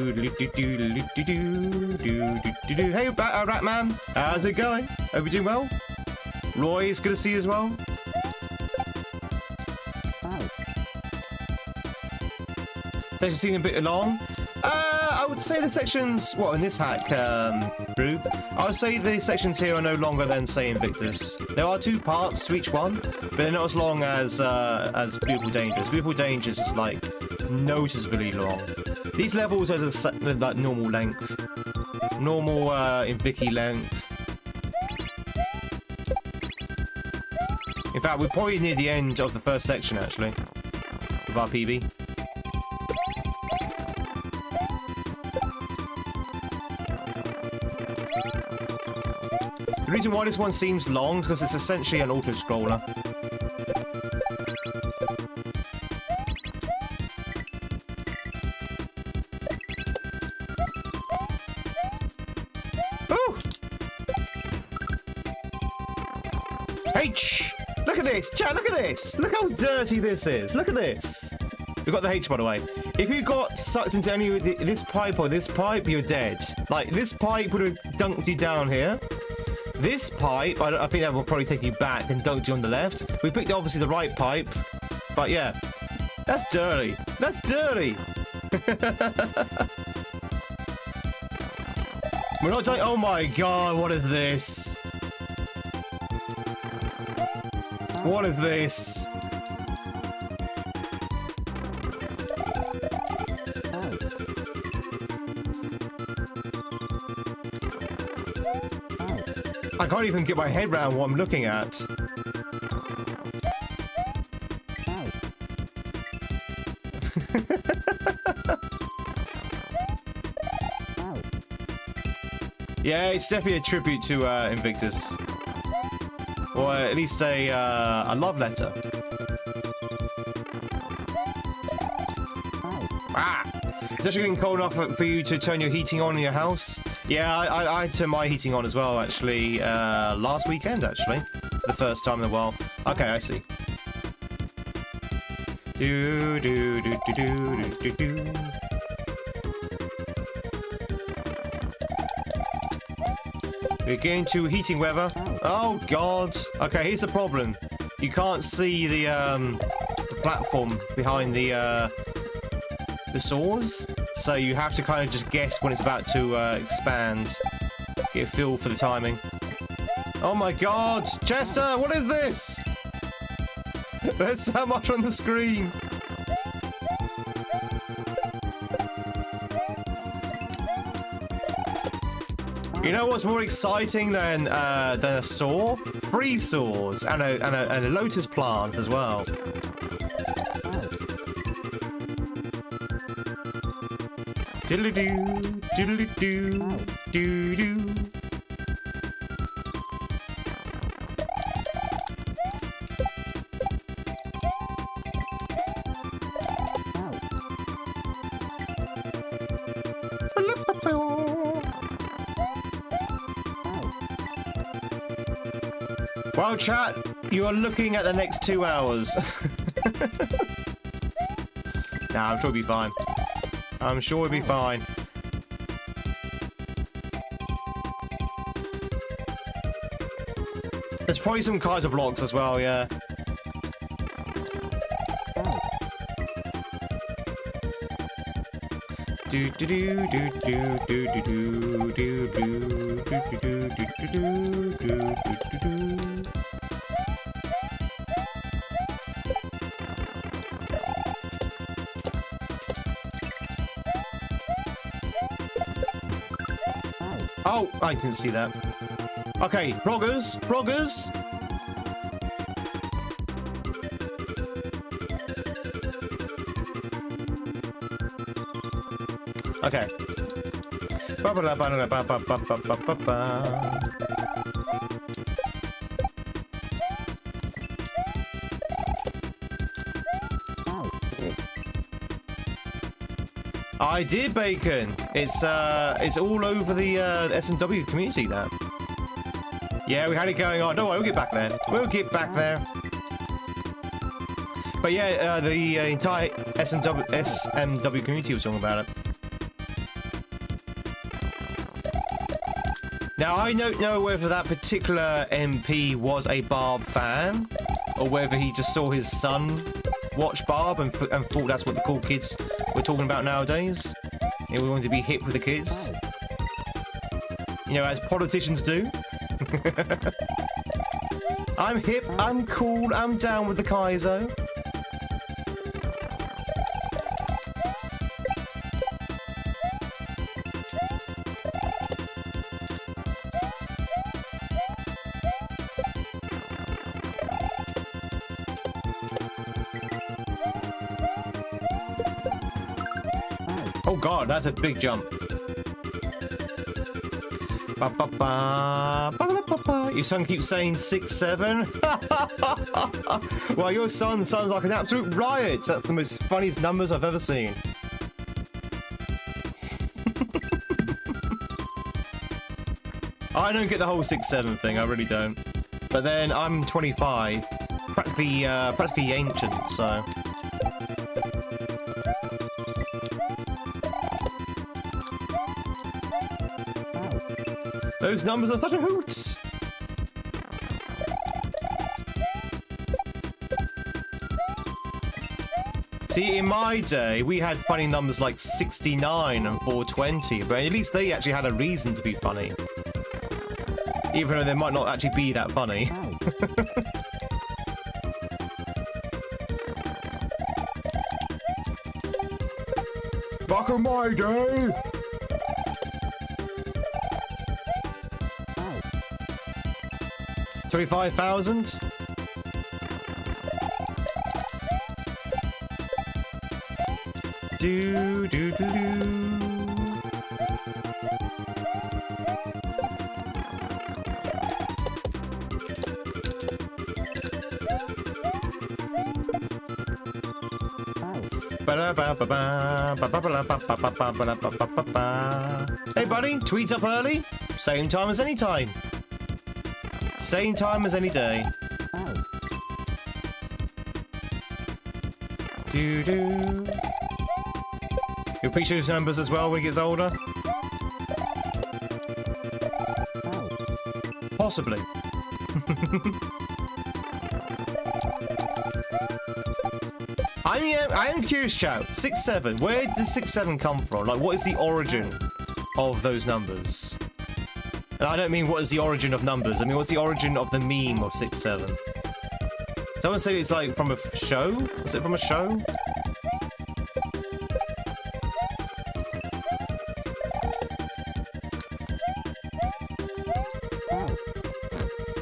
Ratman, how's it going? Hope you're doing well. Roy, it's good to see you as well. It's actually seemed a bit long. I would say the sections, what, in this hack group, I would say the sections here are no longer than, say, Invictus. There are 2 parts to each one, but they're not as long as Beautiful Dangerous. Beautiful Dangerous is, like, noticeably long. These levels are the like, normal length. Normal Invicky length. In fact, we're probably near the end of the first section, actually, with our PB. The reason why this one seems long is because it's essentially an auto-scroller. Ooh! H! Look at this! Chat, look at this! Look how dirty this is! Look at this! We've got the H, by the way. If you got sucked into any of this pipe or this pipe, you're dead. Like, this pipe would have dunked you down here. This pipe, I think that will probably take you back and dunk you on the left. We picked obviously the right pipe, but yeah, that's dirty. That's dirty. We're not dying. Oh my god, what is this? What is this? I can't even get my head around what I'm looking at. Yeah, it's definitely a tribute to Invictus. Or at least a love letter. Ah! It's actually getting cold enough for you to turn your heating on in your house. Yeah, I turned my heating on as well, actually, last weekend, actually. For the first time in a while. Okay, I see. We're getting to heating weather. Oh, God. Okay, here's the problem. You can't see the platform behind the saws. So you have to kind of just guess when it's about to expand. Get a feel for the timing. Oh my god! Chester, what is this? There's so much on the screen. You know what's more exciting than a saw? 3 saws and a lotus plant as well. Diddly-doo, diddly-doo, doo-doo. Well, chat, you are looking at the next 2 hours. Nah, I'm sure it'll be fine. I'm sure it'll be fine. There's probably some kaizo blocks as well, yeah. Do do do do do do do do do do do do do do. Oh, I can see that. Okay, proggers, proggers. Okay. I did, Bacon. It's all over the SMW community. That. Yeah, we had it going on. Don't worry, we'll get back there. We'll get back there. But yeah, the entire SMW community was talking about it. Now, I don't know whether that particular MP was a Barb fan, or whether he just saw his son watch Barb and thought that's what the cool kids were talking about nowadays. He wanted to be hip with the kids. You know, as politicians do. I'm hip, I'm cool, I'm down with the kaizo. Oh god, that's a big jump. Your son keeps saying 6'7". Well, your son sounds like an absolute riot. That's the most funniest numbers I've ever seen. I don't get the whole 6'7" thing, I really don't. But then I'm 25, practically ancient, so. Those numbers are such a hoot! See, in my day, we had funny numbers like 69 and 420, but at least they actually had a reason to be funny. Even though they might not actually be that funny. Back in my day! 25,000. Do do do do. Hey buddy, tweet's up early. Same time as any time. Same time as any day. Do do. You appreciate his numbers as well when he gets older? Possibly. I am curious, chat. 6'7". Where did 6'7" come from? Like, what is the origin of those numbers? And I don't mean what is the origin of numbers. I mean, what's the origin of the meme of 6'7"? Someone said it's like from a show? Was it from a show?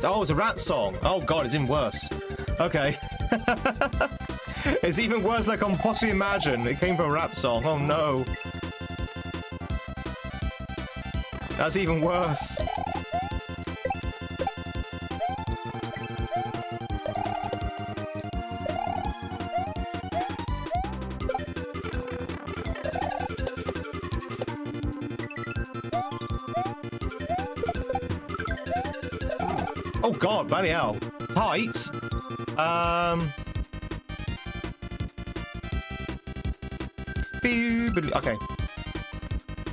Oh, it's a rap song. Oh god, it's even worse. Okay. It's even worse, like I can possibly imagine. It came from a rap song. Oh no. That's even worse. Oh god, bloody hell. height. Okay.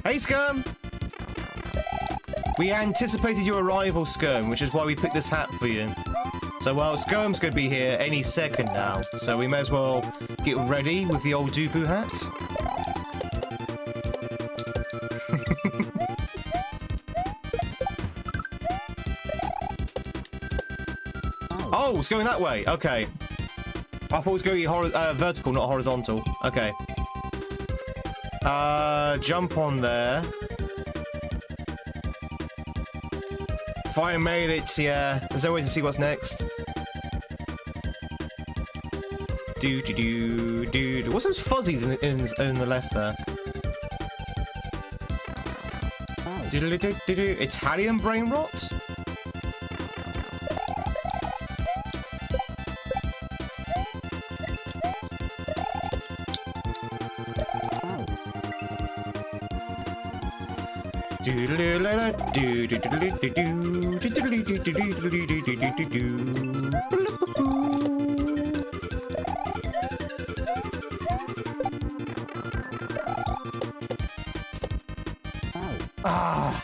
Hey, Skirm! We anticipated your arrival, Skirm, which is why we picked this hat for you. So, well, Skirm's going to be here any second now, so we may as well get ready with the old Dupu hat. Oh, it's going that way. Okay. I thought it was going vertical, not horizontal. Okay. Jump on there. If I made it, yeah. There's no way to see what's next. What's those fuzzies in the left there? Italian brain rot? Ah.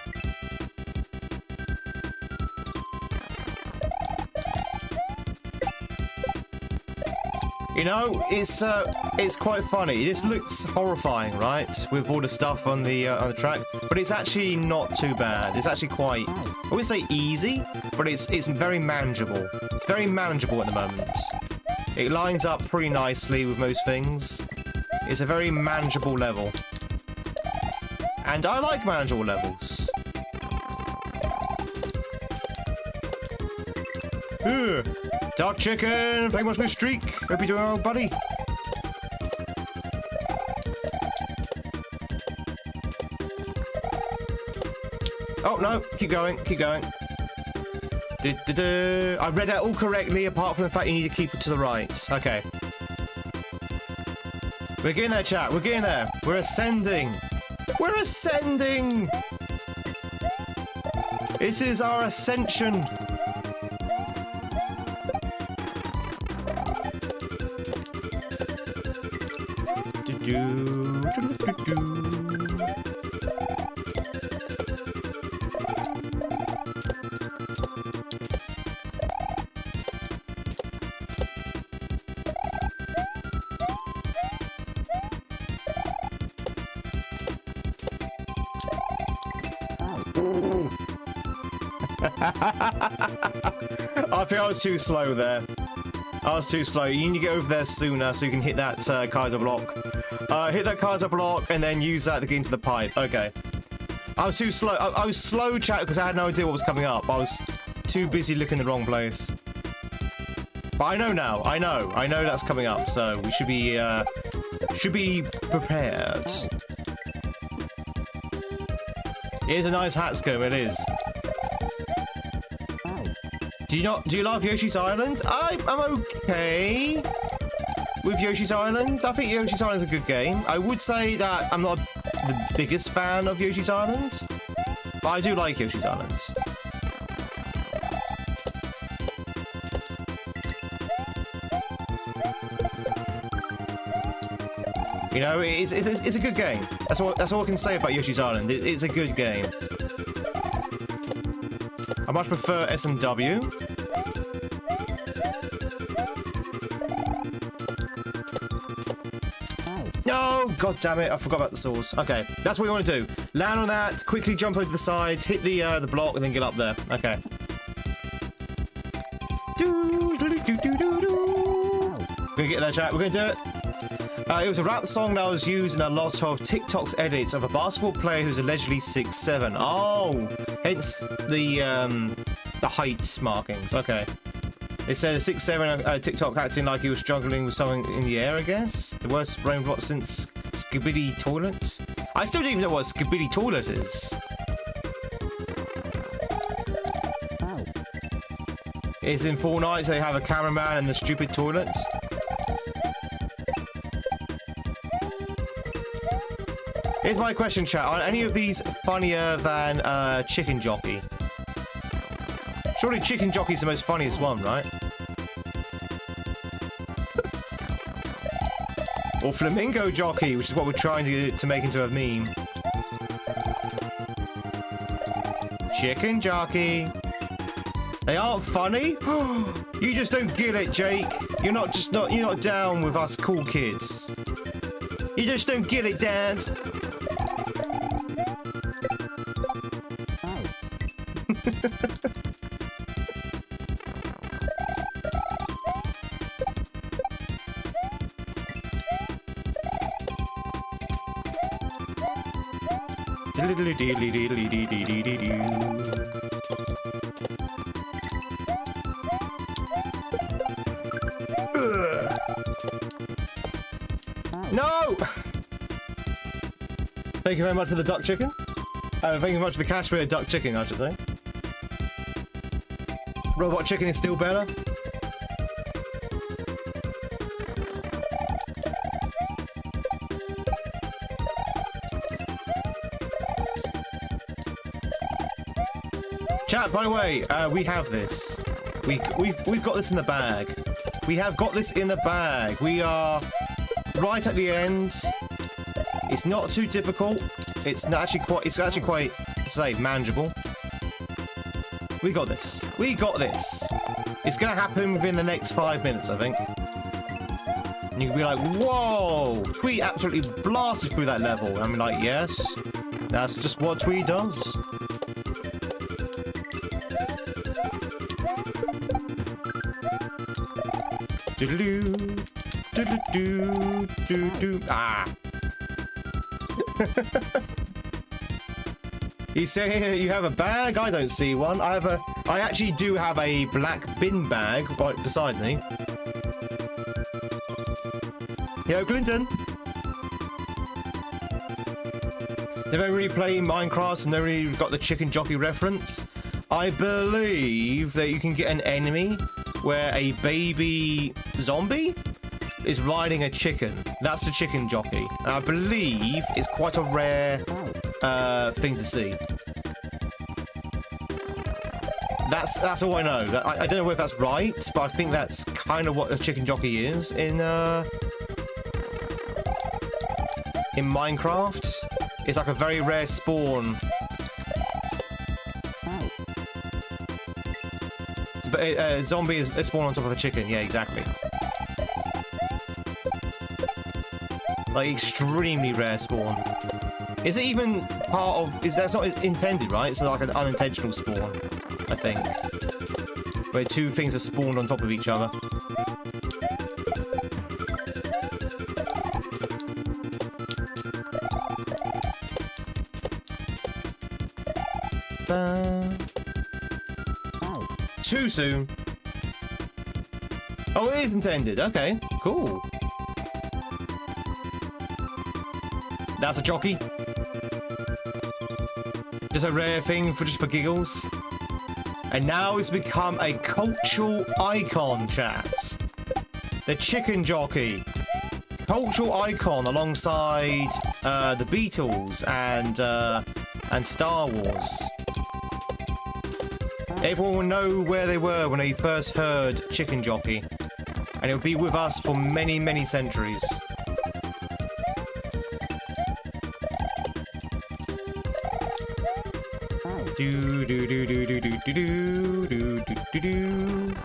You know, it's quite funny. This looks horrifying, right? With all the stuff on the track, but it's actually not too bad. It's actually quite, I wouldn't say easy, but it's very manageable. It's very manageable at the moment. It lines up pretty nicely with most things. It's a very manageable level. And I like manageable levels. Ugh. Dark Chicken, thank you much for your streak. Hope you're doing well, buddy. Oh, no. Keep going. Keep going. I read that all correctly, apart from the fact you need to keep it to the right. Okay. We're getting there, chat. We're getting there. We're ascending. We're ascending! This is our ascension. I think I was too slow there. I was too slow. You need to get over there sooner so you can hit that kaizo block. Hit that kaizo block and then use that to get into the pipe. Okay. I was too slow. I was slow, chat, because I had no idea what was coming up. I was too busy looking in the wrong place. But I know now. I know that's coming up. So we should be prepared. It is a nice hat scope. It is. Do you love Yoshi's Island? I'm okay with Yoshi's Island. I think Yoshi's Island is a good game. I would say that I'm not the biggest fan of Yoshi's Island, but I do like Yoshi's Island. You know, it's a good game. That's all I can say about Yoshi's Island. It's a good game. I much prefer SMW. No! God damn it, I forgot about the sauce. Okay, that's what we want to do. Land on that, quickly jump over the side, hit the block, and then get up there. Okay. We're gonna get there, chat. We're gonna do it. It was a rap song that was used in a lot of TikTok's edits of a basketball player who's allegedly 6'7". Oh, hence the height markings. Okay. It said 6'7" TikTok acting like he was struggling with something in the air, I guess. The worst brain rot since Skibidi Toilet. I still don't even know what Skibidi Toilet is. It's in Fortnite, so they have a cameraman and the stupid toilet. Here's my question, chat. Are any of these funnier than Chicken Jockey? Surely Chicken Jockey's the most funniest one, right? Or flamingo jockey, which is what we're trying to make into a meme. Chicken jockey. They aren't funny? You just don't get it, Jake. You're not down with us cool kids. You just don't get it, Dad. No! Thank you very much for the duck chicken. Thank you very much for the Kashmir duck chicken, I should say. Robot chicken is still better. Chat, by the way, we have this. We've got this in the bag. We have got this in the bag. We are right at the end. It's not too difficult. It's actually quite say manageable. We got this. We got this. It's gonna happen within the next 5 minutes, I think. And you can be like, whoa! Tweed absolutely blasted through that level. And I'm like, yes, that's just what Tweed does. Do-do-do, do-do-do, do-do. Ah. He's saying you have a bag? I don't see one. I actually do have a black bin bag right beside me. Yo, Clinton. Never really played Minecraft, so never really got the chicken jockey reference. I believe that you can get an enemy where a baby zombie is riding a chicken. That's the chicken jockey. And I believe it's quite a rare thing to see. That's all I know. I don't know if that's right, but I think that's kind of what a chicken jockey is in Minecraft. It's like a very rare spawn. A zombie is a spawn on top of a chicken. Yeah, exactly. Like extremely rare spawn. Is it even part of? That's not intended, right? It's like an unintentional spawn, I think, where two things are spawned on top of each other. Too soon. Oh, it is intended. Okay, cool. That's a jockey. Just a rare thing just for giggles. And now it's become a cultural icon, chat. The chicken jockey. Cultural icon alongside the Beatles and Star Wars. Everyone will know where they were when they first heard chicken jockey. And it'll be with us for many, many centuries. Do do do do do do do do do do do.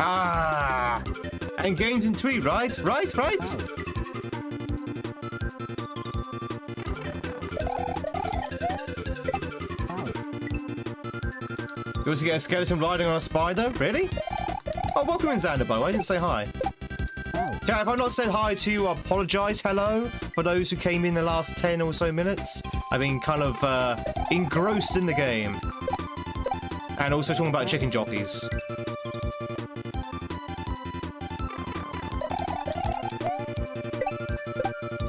Ah, and GamesInTweed, right? Right. You also get a skeleton riding on a spider? Really? Oh, welcome in, Xander, by the way. I didn't say hi. Chat, if I've not said hi to you, I apologise. Hello. For those who came in the last 10 or so minutes. I've been kind of engrossed in the game. And also talking about chicken jockeys.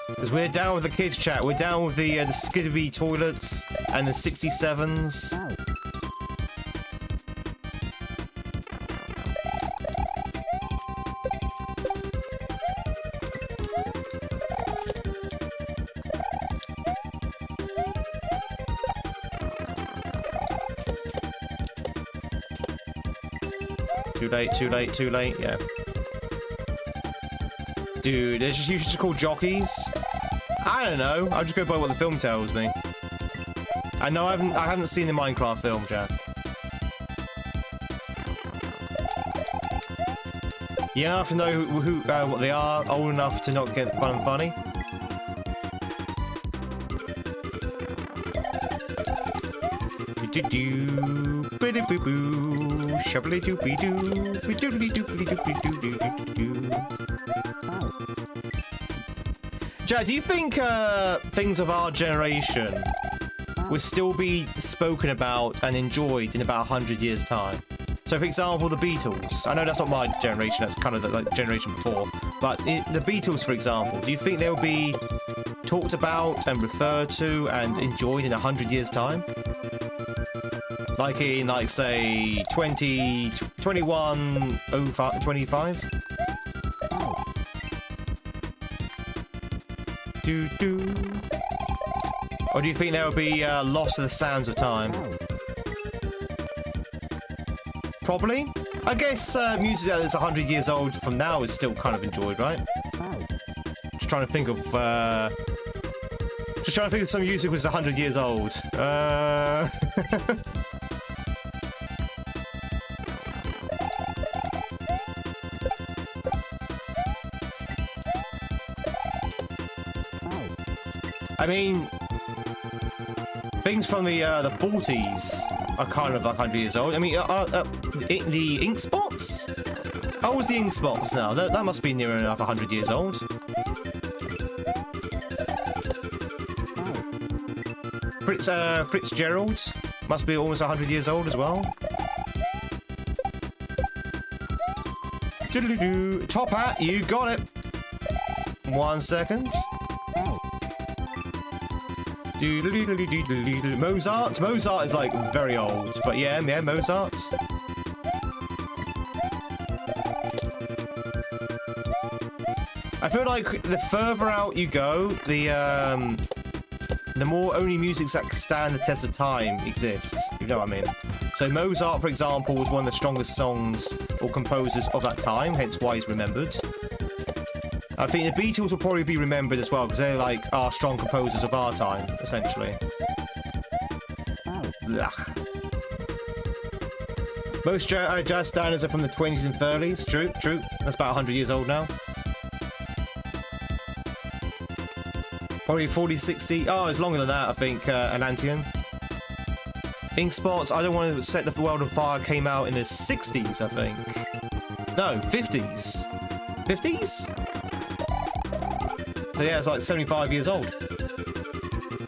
Because we're down with the kids, chat. We're down with the Skidby toilets and the 67s. Too late, too late, too late, yeah. Dude, you should just call jockeys. I don't know. I'll just go by what the film tells me. I know I haven't seen the Minecraft film, Jack. You have to know what they are, old enough to not get fun and funny. Jack, do you think things of our generation will still be spoken about and enjoyed in about 100 years' time? So, for example, the Beatles. I know that's not my generation, that's kind of the generation before. But the Beatles, for example, do you think they'll be talked about and referred to and enjoyed in 100 years' time? Like in, like, say, 25? Or do you think there will be lost to the sands of time? Probably. I guess music that's 100 years old from now is still kind of enjoyed, right? Just trying to think of some music was 100 years old. I mean, things from the 40s are kind of like 100 years old. I mean, the ink spots? How old is the ink spots now? That must be near enough 100 years old. Fitzgerald must be almost 100 years old as well. Doodle-doo. Top Hat, you got it. 1 second. Mozart? Mozart is like very old, but yeah, Mozart. I feel like the further out you go, the more only music that can stand the test of time exists, if you know what I mean. So Mozart, for example, was one of the strongest songs or composers of that time, hence why he's remembered. I think the Beatles will probably be remembered as well, because they're like our strong composers of our time, essentially. Ugh. Most jazz standards are from the 20s and 30s. True, true. That's about 100 years old now. Probably 40, 60. Oh, it's longer than that, I think, Atlantean. Ink Spots, I Don't Want to Set the World on Fire came out in the 60s, I think. No, 50s. 50s? So yeah, it's like 75 years old.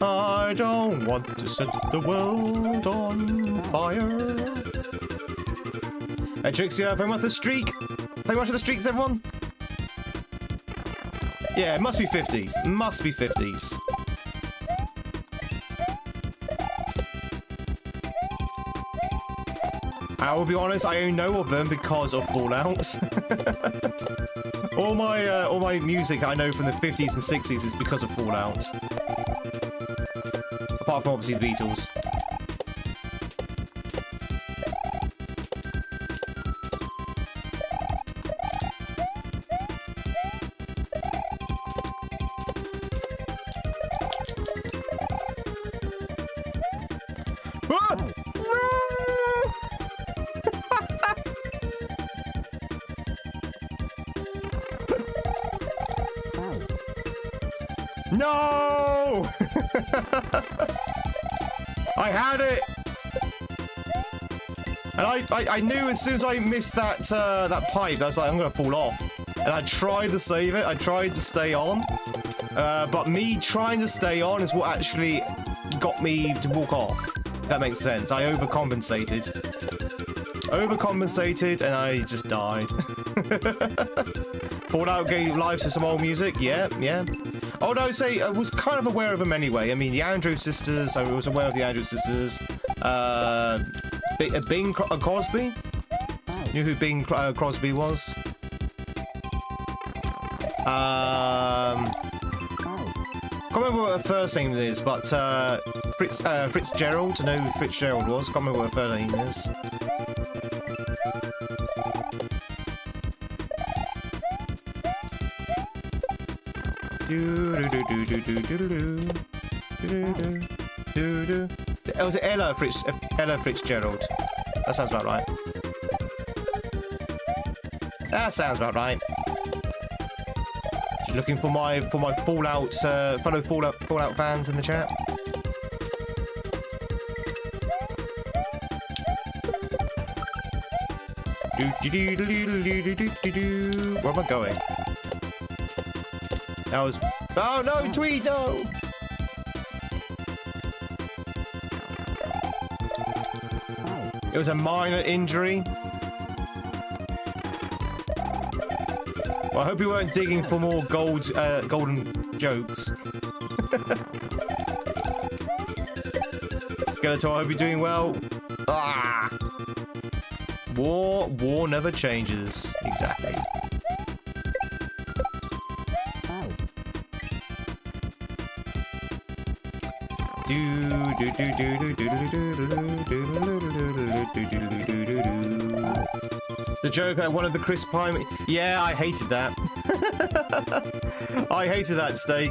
I don't want to set the world on fire. Hey, Trixie, play much of the streak. Play much of the streaks, everyone. Yeah, it must be 50s. Must be 50s. I will be honest, I only know of them because of Fallout. All my music I know from the 50s and 60s is because of Fallout. Apart from obviously the Beatles. No! I had it! And I knew as soon as I missed that that pipe, I was like, I'm gonna fall off. And I tried to save it, I tried to stay on. But me trying to stay on is what actually got me to walk off. If that makes sense. I overcompensated. Overcompensated and I just died. Fallout gave lives to some old music, yeah, yeah. Oh no, say I was kind of aware of them anyway. I mean, the Andrews Sisters. I was aware of the Andrews Sisters. Bing Crosby. Knew who Bing Crosby was. Can't remember what her first name is, but Fitzgerald. To know who Fitzgerald was. Can't remember what her first name is. Oh, was it Ella Fitzgerald? That sounds about right. That sounds about right. Just looking for my Fallout fellow Fallout fans in the chat. Where am I going? That was... Oh no, Tweed, no! It was a minor injury. Well, I hope you weren't digging for more golden jokes. Skeletor, I hope you're doing well. Ah! War never changes. Exactly. The joke at one of the Chris Pine. Yeah, I hated that. I hated that steak.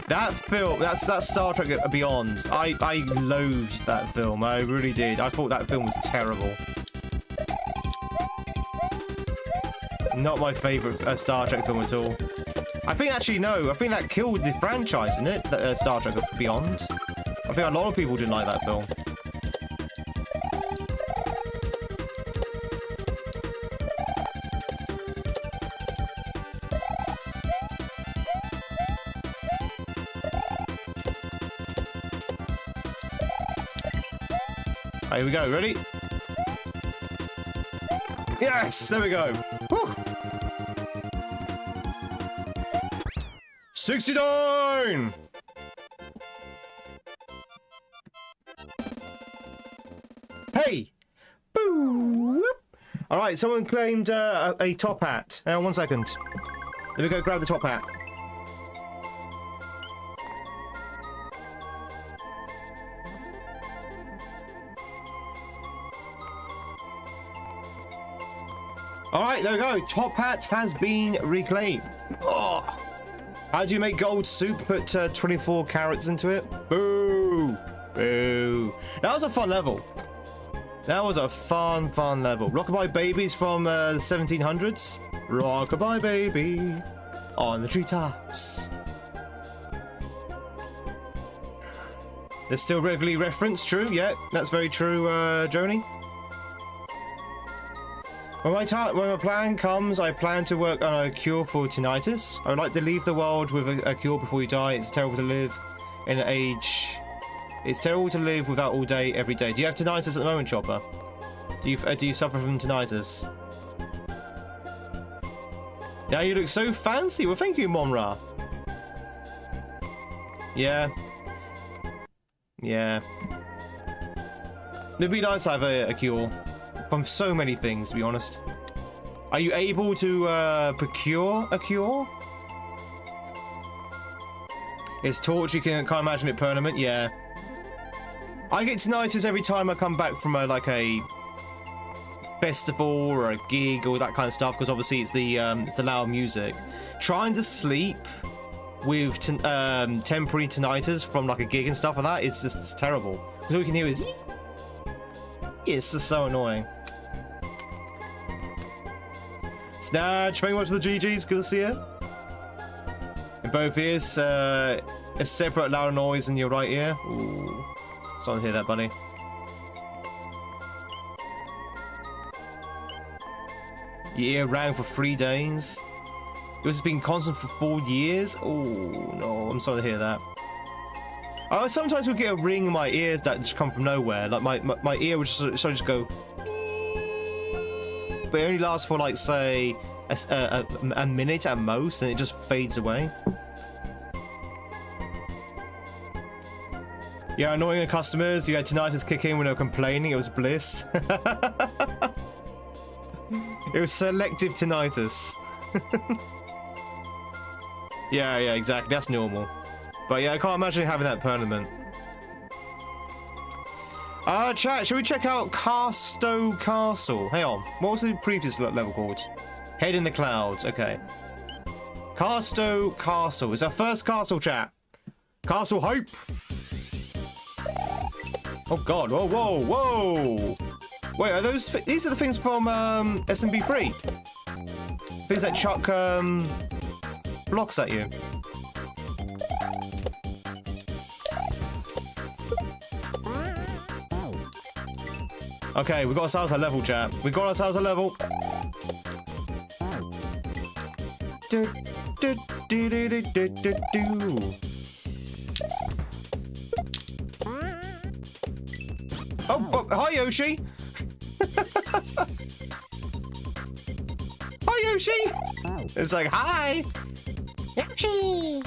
That film, that's Star Trek Beyond. I loathed that film. I really did. I thought that film was terrible. Not my favorite Star Trek film at all. I think actually no. I think that killed the franchise, isn't it? Star Trek Beyond. I think a lot of people didn't like that film. Here we go, ready? Yes, there we go. Whew. 69! Hey! Boo! Alright, someone claimed a top hat. 1 second. Let me go grab the top hat. Alright, there we go. Top hat has been reclaimed. Oh. How do you make gold soup? Put 24 carrots into it. Boo! Boo! That was a fun level. That was a fun level. Rockabye Babies from the 1700s. Rockabye Baby on the treetops. They're still regularly referenced. True, yeah, that's very true, Joni. When my plan comes, I plan to work on a cure for tinnitus. I would like to leave the world with a cure before you die. It's terrible to live in an age. It's terrible to live without all day, every day. Do you have tinnitus at the moment, Chopper? Do you suffer from tinnitus? Yeah, you look so fancy. Well, thank you, Monra. Yeah. Yeah. It'd be nice to have a cure. From so many things, to be honest. Are you able to procure a cure? It's torture. You can't imagine it permanent. Yeah. I get tinnitus every time I come back from like a festival or a gig or that kind of stuff, because obviously it's the loud music. Trying to sleep with temporary tinnitus from like a gig and stuff like that, it's terrible. Because all you can hear is. It's just so annoying. Snatch, thank you much for the GGs, good to see you. In both ears, a separate loud noise in your right ear. Ooh, sorry to hear that, buddy. Your ear rang for 3 days. It was been constant for 4 years. Oh no, I'm sorry to hear that. I sometimes would get a ring in my ear that just come from nowhere. Like my ear would just go, but it only lasts for like say a minute at most, and it just fades away. Yeah, annoying customers. You had tinnitus kick in when they were complaining. It was bliss. It was selective tinnitus. Yeah, exactly. That's normal. But yeah, I can't imagine having that permanent. Chat, shall we check out Carstow Castle? Hang on, what was the previous level called? Head in the Clouds, okay. Casto Castle. It's our first castle, chat. Castle Hope. Oh god, whoa, whoa, whoa! Wait, are those? These are the things from SMP3. Things that chuck blocks at you. Okay, we got ourselves a level, chat. We got ourselves a level. Do, do, do, do, do, do, do, do. Oh, hi Yoshi! Hi Yoshi! It's like, hi! Yoshi!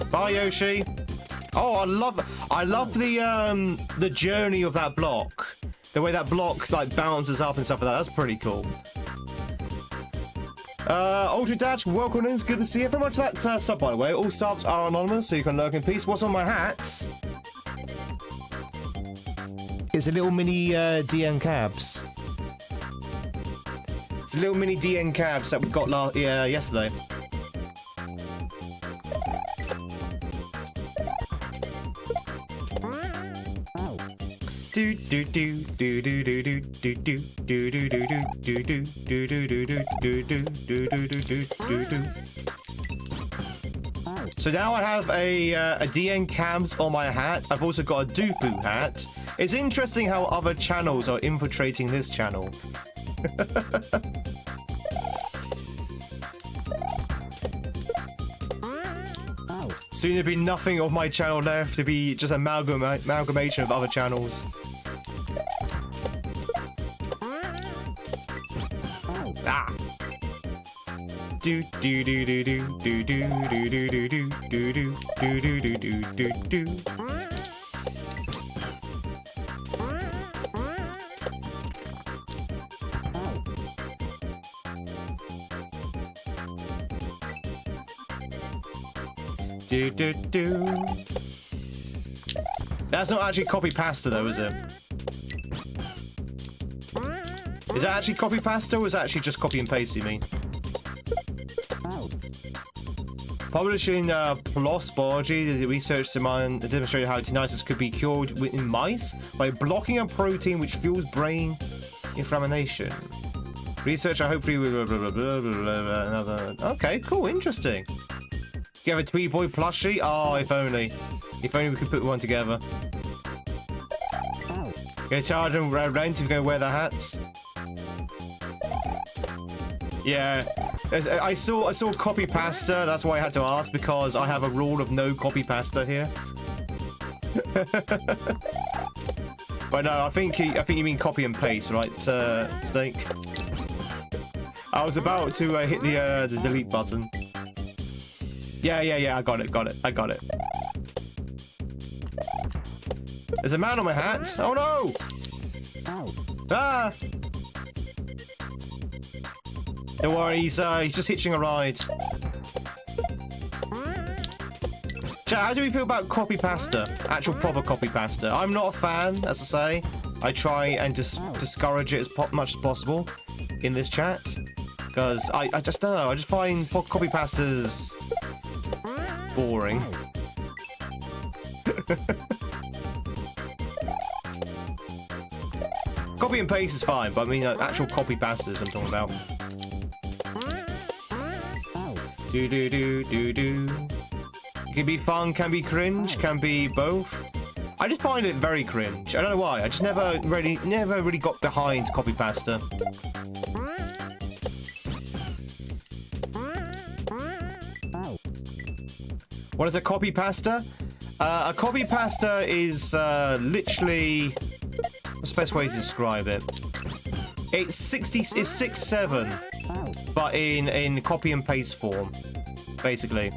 Bye Yoshi! Oh, I love the journey of that block. The way that block like bounces up and stuff like that. That's pretty cool. Ultra Dash, welcome in. It's good to see you. Very much that sub, by the way. All subs are anonymous, so you can lurk in peace. What's on my hat? It's a little mini DN cabs. It's a little mini DN cabs that we got yesterday. Do do do do do do do do do do do do do do do do do do do. So now I have a DN Cams on my hat. I've also got a Dupu hat. It's interesting how other channels are infiltrating this channel. Soon there'll be nothing of my channel left to be just amalgamation of other channels. Ah. Do do do do do do do do do do do do do do do do do. Do, do, do. That's not actually copy pasta though, is it? Is that actually copy pasta or is that actually just copy and paste, you mean? Publishing PLOS biology, the research demonstrated how tinnitus could be cured in mice by blocking a protein which fuels brain inflammation. Research, I hopefully okay, cool, interesting. You have a Tweed Boy plushie? Oh, if only. If only we could put one together. Gonna charge them rent if you're gonna wear the hats. Yeah. I saw copy pasta, that's why I had to ask, because I have a rule of no copy pasta here. But no, I think you mean copy and paste, right, Snake? I was about to hit the delete button. Yeah, I got it. There's a man on my hat. Oh no! Ah! Don't worry, he's just hitching a ride. Chat, how do we feel about copy pasta? Actual proper copy pasta. I'm not a fan, as I say. I try and discourage it as much as possible in this chat. Because I just don't know, I just find copy pastas boring. Copy and paste is fine, but I mean actual copy pastas I'm talking about. Do do do do do. It can be fun, can be cringe, can be both. I just find it very cringe. I don't know why. I just never really got behind copy pasta. What is a copy pasta? A copy pasta is literally, what's the best way to describe it? It's 6'7", but in copy and paste form, basically.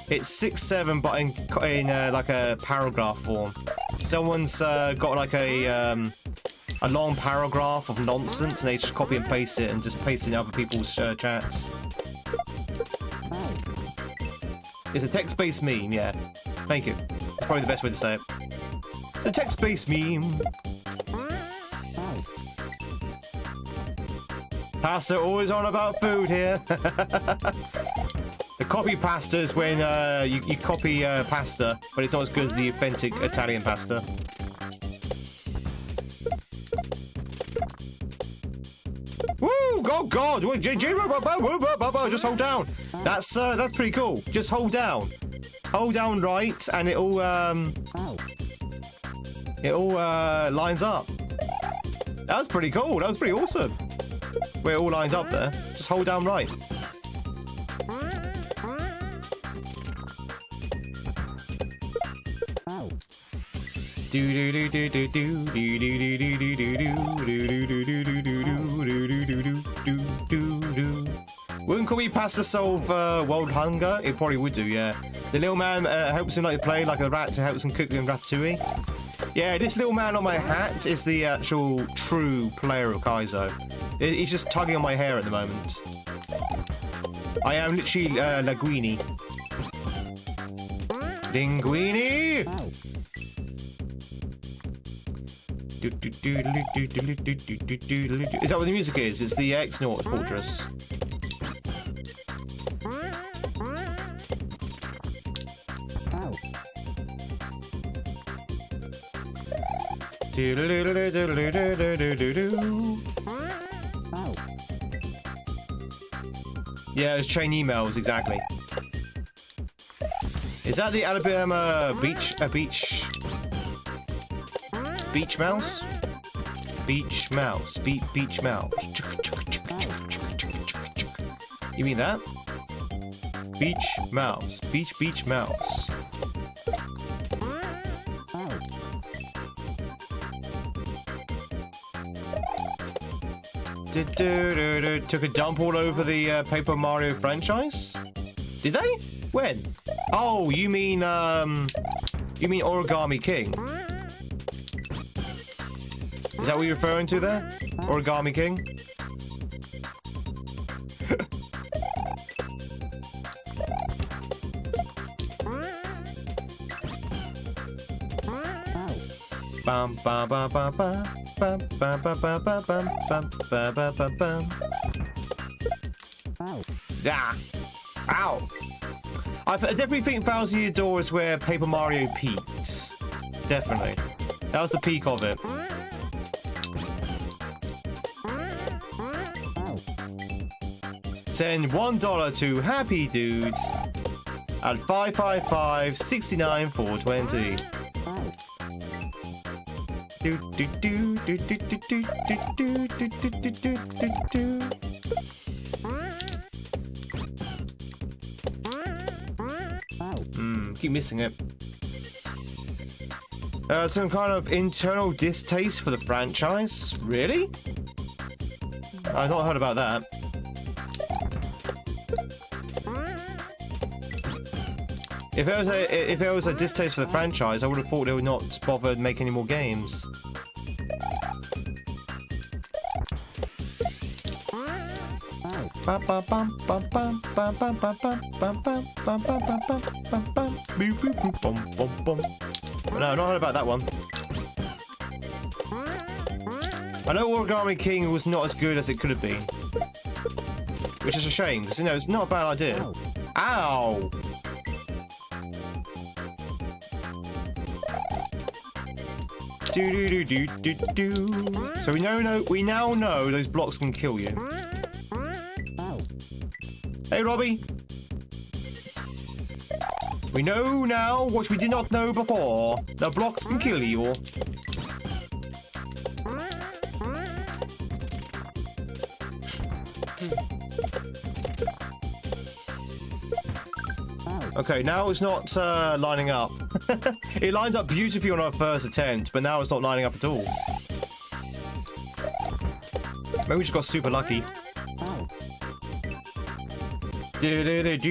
It's 6'7", but in like a paragraph form. Someone's got like a long paragraph of nonsense, and they just copy and paste it and just paste it in other people's chats. It's a text-based meme, yeah. Thank you. That's probably the best way to say it. It's a text-based meme. Pasta always on about food here. The copy pasta is when you copy pasta, but it's not as good as the authentic Italian pasta. Woo! Oh God! Wait, just hold down. That's pretty cool. Just hold down. Hold down right, and it all lines up. That was pretty cool. That was pretty awesome. Where it all lines up there. Just hold down right. Wouldn't call me pasta solve world hunger? It probably would do, yeah. The little man helps him like play like a rat to help him cook in ratatouille. Yeah, this little man on my hat is the actual true player of Kaizo. He's just tugging on my hair at the moment. I am literally Linguini. Linguini! Is that what the music is? It's the X-Naut Fortress. Yeah, it's chain emails, exactly. Is that the Alabama beach mouse? Beach mouse. Beach mouse. You mean that? Beach mouse. Beach mouse. Took a dump all over the Paper Mario franchise? Did they? When? Oh, you mean Origami King? Is that what you're referring to there? Origami King? Bum bum bum bum bum bum bum bum bum bum bum bum bum bum bum. Yeah. Ow. I definitely think Bowser the Door is where Paper Mario peaked. Definitely. That was the peak of it. Send $1 to Happy Dudes at 555-69-420. Keep missing it. Some kind of internal distaste for the franchise? Really? I've not heard about that. If there was a distaste for the franchise, I would have thought they would not bother making any more games. No, I've not heard about that one. I know Origami King was not as good as it could have been, which is a shame because it's not a bad idea. Ow! So we now know those blocks can kill you. Hey, Robbie. We know now what we did not know before. The blocks can kill you. Okay, now it's not lining up. It lined up beautifully on our first attempt, but now it's not lining up at all. Maybe we just got super lucky. There's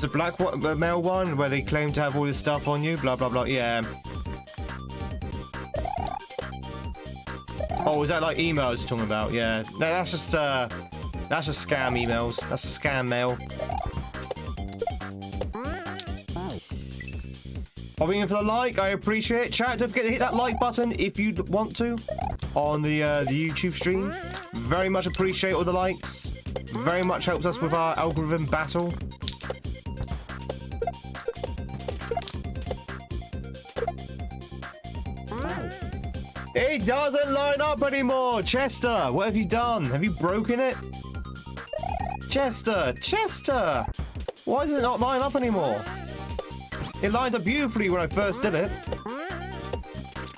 a blackmail one where they claim to have all this stuff on you, blah blah blah. Yeah. Oh, is that like emails you're talking about? Yeah. No, that's just scam emails. That's a scam mail. popping in for the like. I appreciate it. Chat, don't forget to hit that like button if you want to on the YouTube stream. Very much appreciate all the likes. Very much helps us with our algorithm battle. It doesn't line up anymore! Chester, what have you done? Have you broken it? Chester! Chester! Why does it not line up anymore? It lined up beautifully when I first did it.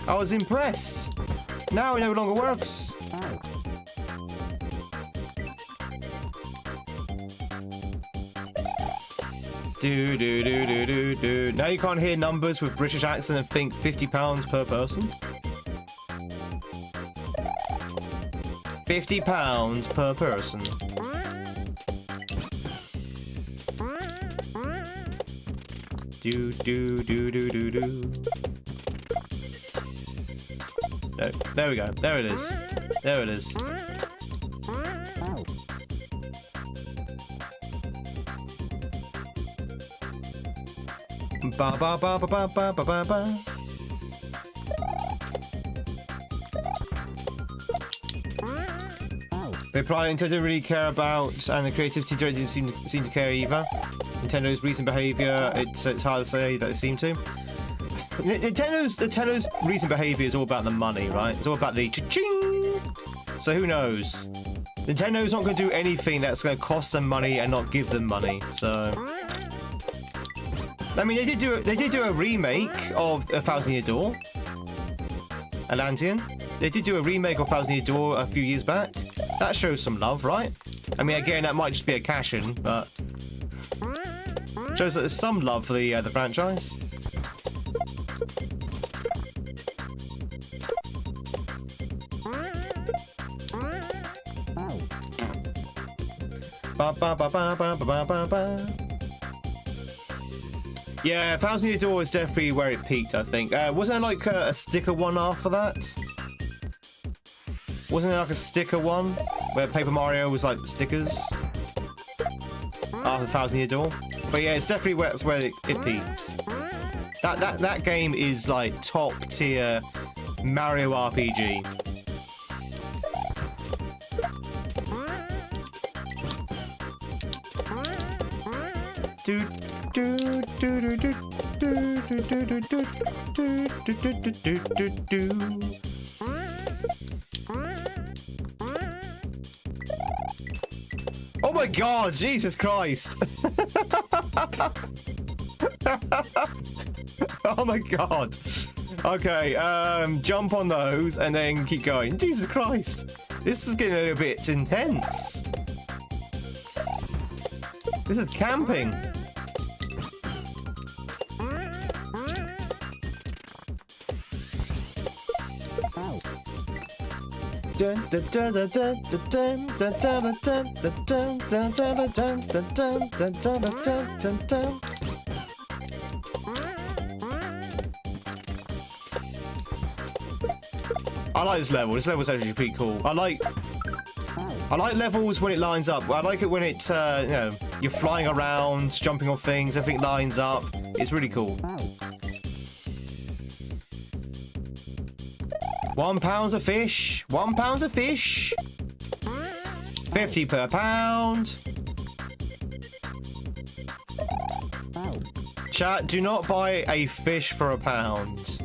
I was impressed. Now it no longer works. Do do do do do do. Now you can't hear numbers with British accent and think £50 per person. £50 per person. Do do do do do do. No, there we go. There it is. There it is. Ba ba ba ba ba ba ba ba ba. They probably Nintendo really care about, and the creativity didn't seem to care either. Nintendo's recent behavior, it's hard to say that they seem to. Nintendo's recent behavior is all about the money, right? It's all about the cha-ching. So who knows? Nintendo's not going to do anything that's going to cost them money and not give them money. So, I mean, they did do a remake of A Thousand Year Door. Atlantean. They did do a remake of Thousand Year Door a few years back. That shows some love, right? I mean, again, that might just be a cash-in, but shows that there's some love for the franchise. Ba ba ba ba ba ba ba ba. Yeah, Thousand Year Door is definitely where it peaked, I think. Wasn't there like a sticker one after that? Wasn't there like a sticker one where Paper Mario was like stickers after Thousand Year Door? But yeah, it's definitely where it peaked. That game is like top tier Mario RPG. Do do do do do do do do do do do do. Oh my god, Jesus Christ. Oh my god. Okay, jump on those and then keep going. Jesus Christ. This is getting a little bit intense. This is camping. I like this level. This level's actually pretty cool. I like levels when it lines up. I like it when it's you know, you're flying around, jumping on things, everything lines up. It's really cool. £1 a fish. £1 a fish. 50 per pound. Chat, do not buy a fish for £1.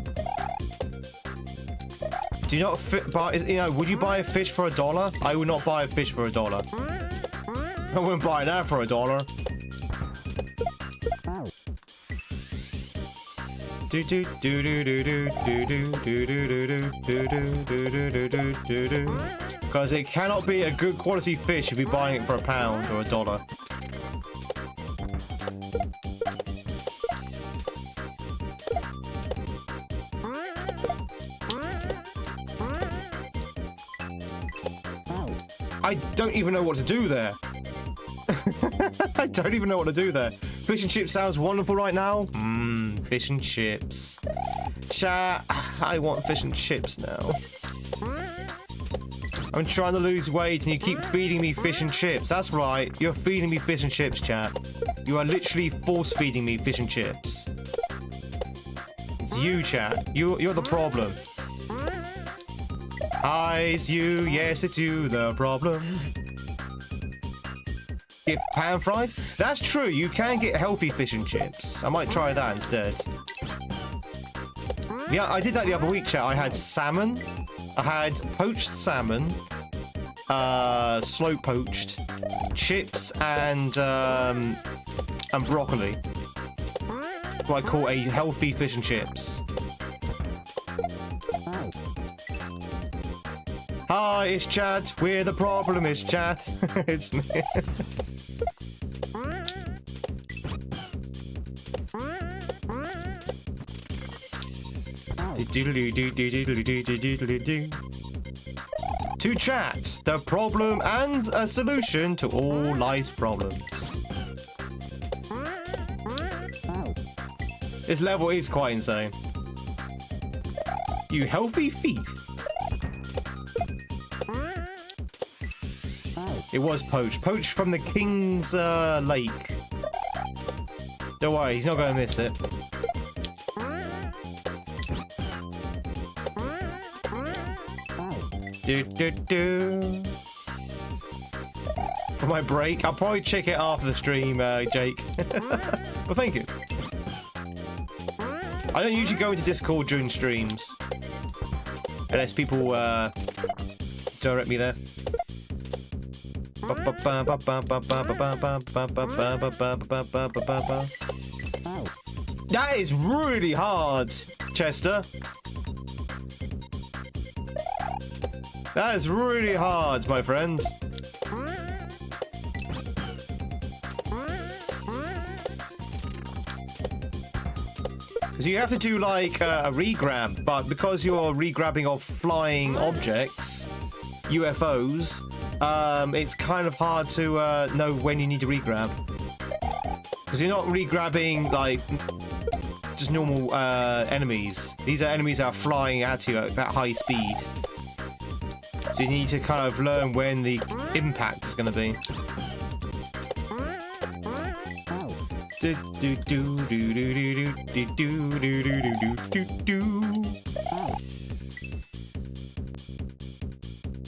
Do not buy, you know, would you buy a fish for $1? I would not buy a fish for $1. I wouldn't buy that for $1. Do do do do do do do do do do do do do do do do. Because it cannot be a good quality fish if you're buying it for £1 or $1. I don't even know what to do there. I don't even know what to do there. Fish and chips sounds wonderful right now. Mmm, fish and chips. Chat, I want fish and chips now. I'm trying to lose weight and you keep feeding me fish and chips. That's right, you're feeding me fish and chips, chat. You are literally force feeding me fish and chips. It's you, chat. You're the problem. Hi, it's you. Yes, it's you, the problem. Get pan-fried? That's true. You can get healthy fish and chips. I might try that instead. Yeah, I did that the other week, chat. I had salmon. I had poached salmon. Slow poached. Chips and broccoli. That's what I call a healthy fish and chips. Hi, it's chat. We're the problem, it's chat. It's me. To chat, the problem and a solution to all life's problems. This level is quite insane. You healthy thief. It was poached. Poached from the King's Lake. Don't worry, he's not going to miss it. For my break, I'll probably check it after the stream, Jake. But thank you. I don't usually go into Discord during streams. Unless people direct me there. That is really hard, Chester. That is really hard, my friend. Because you have to do like a regrab, but because you're regrabbing off flying objects, UFOs, it's kind of hard to know when you need to regrab. Because you're not regrabbing like just normal enemies. These are enemies that are flying at you at that high speed. So you need to kind of learn when the impact is going to be.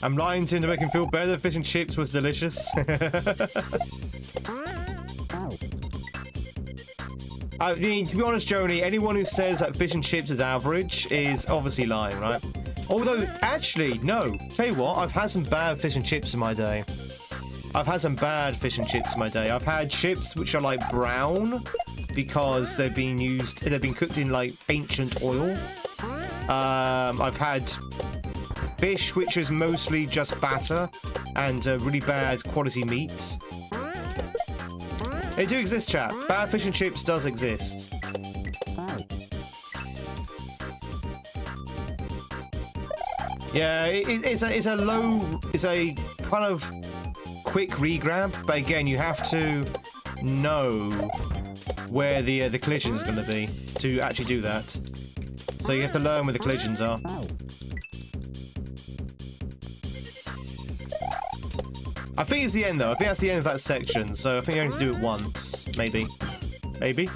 I'm lying to him to make him feel better. Fish and chips was delicious. I mean, to be honest, Joni, anyone who says that fish and chips is average is obviously lying, right? Although, actually, no. Tell you what, I've had some bad fish and chips in my day. I've had some bad fish and chips in my day. I've had chips which are like brown because they've been cooked in like ancient oil. I've had fish which is mostly just batter and really bad quality meat. They do exist, chat. Bad fish and chips does exist. Yeah, it's a kind of quick regrab, but again, you have to know where the collision is going to be to actually do that. So you have to learn where the collisions are. I think it's the end, though. I think that's the end of that section, so I think you only have to do it once. Maybe. Maybe?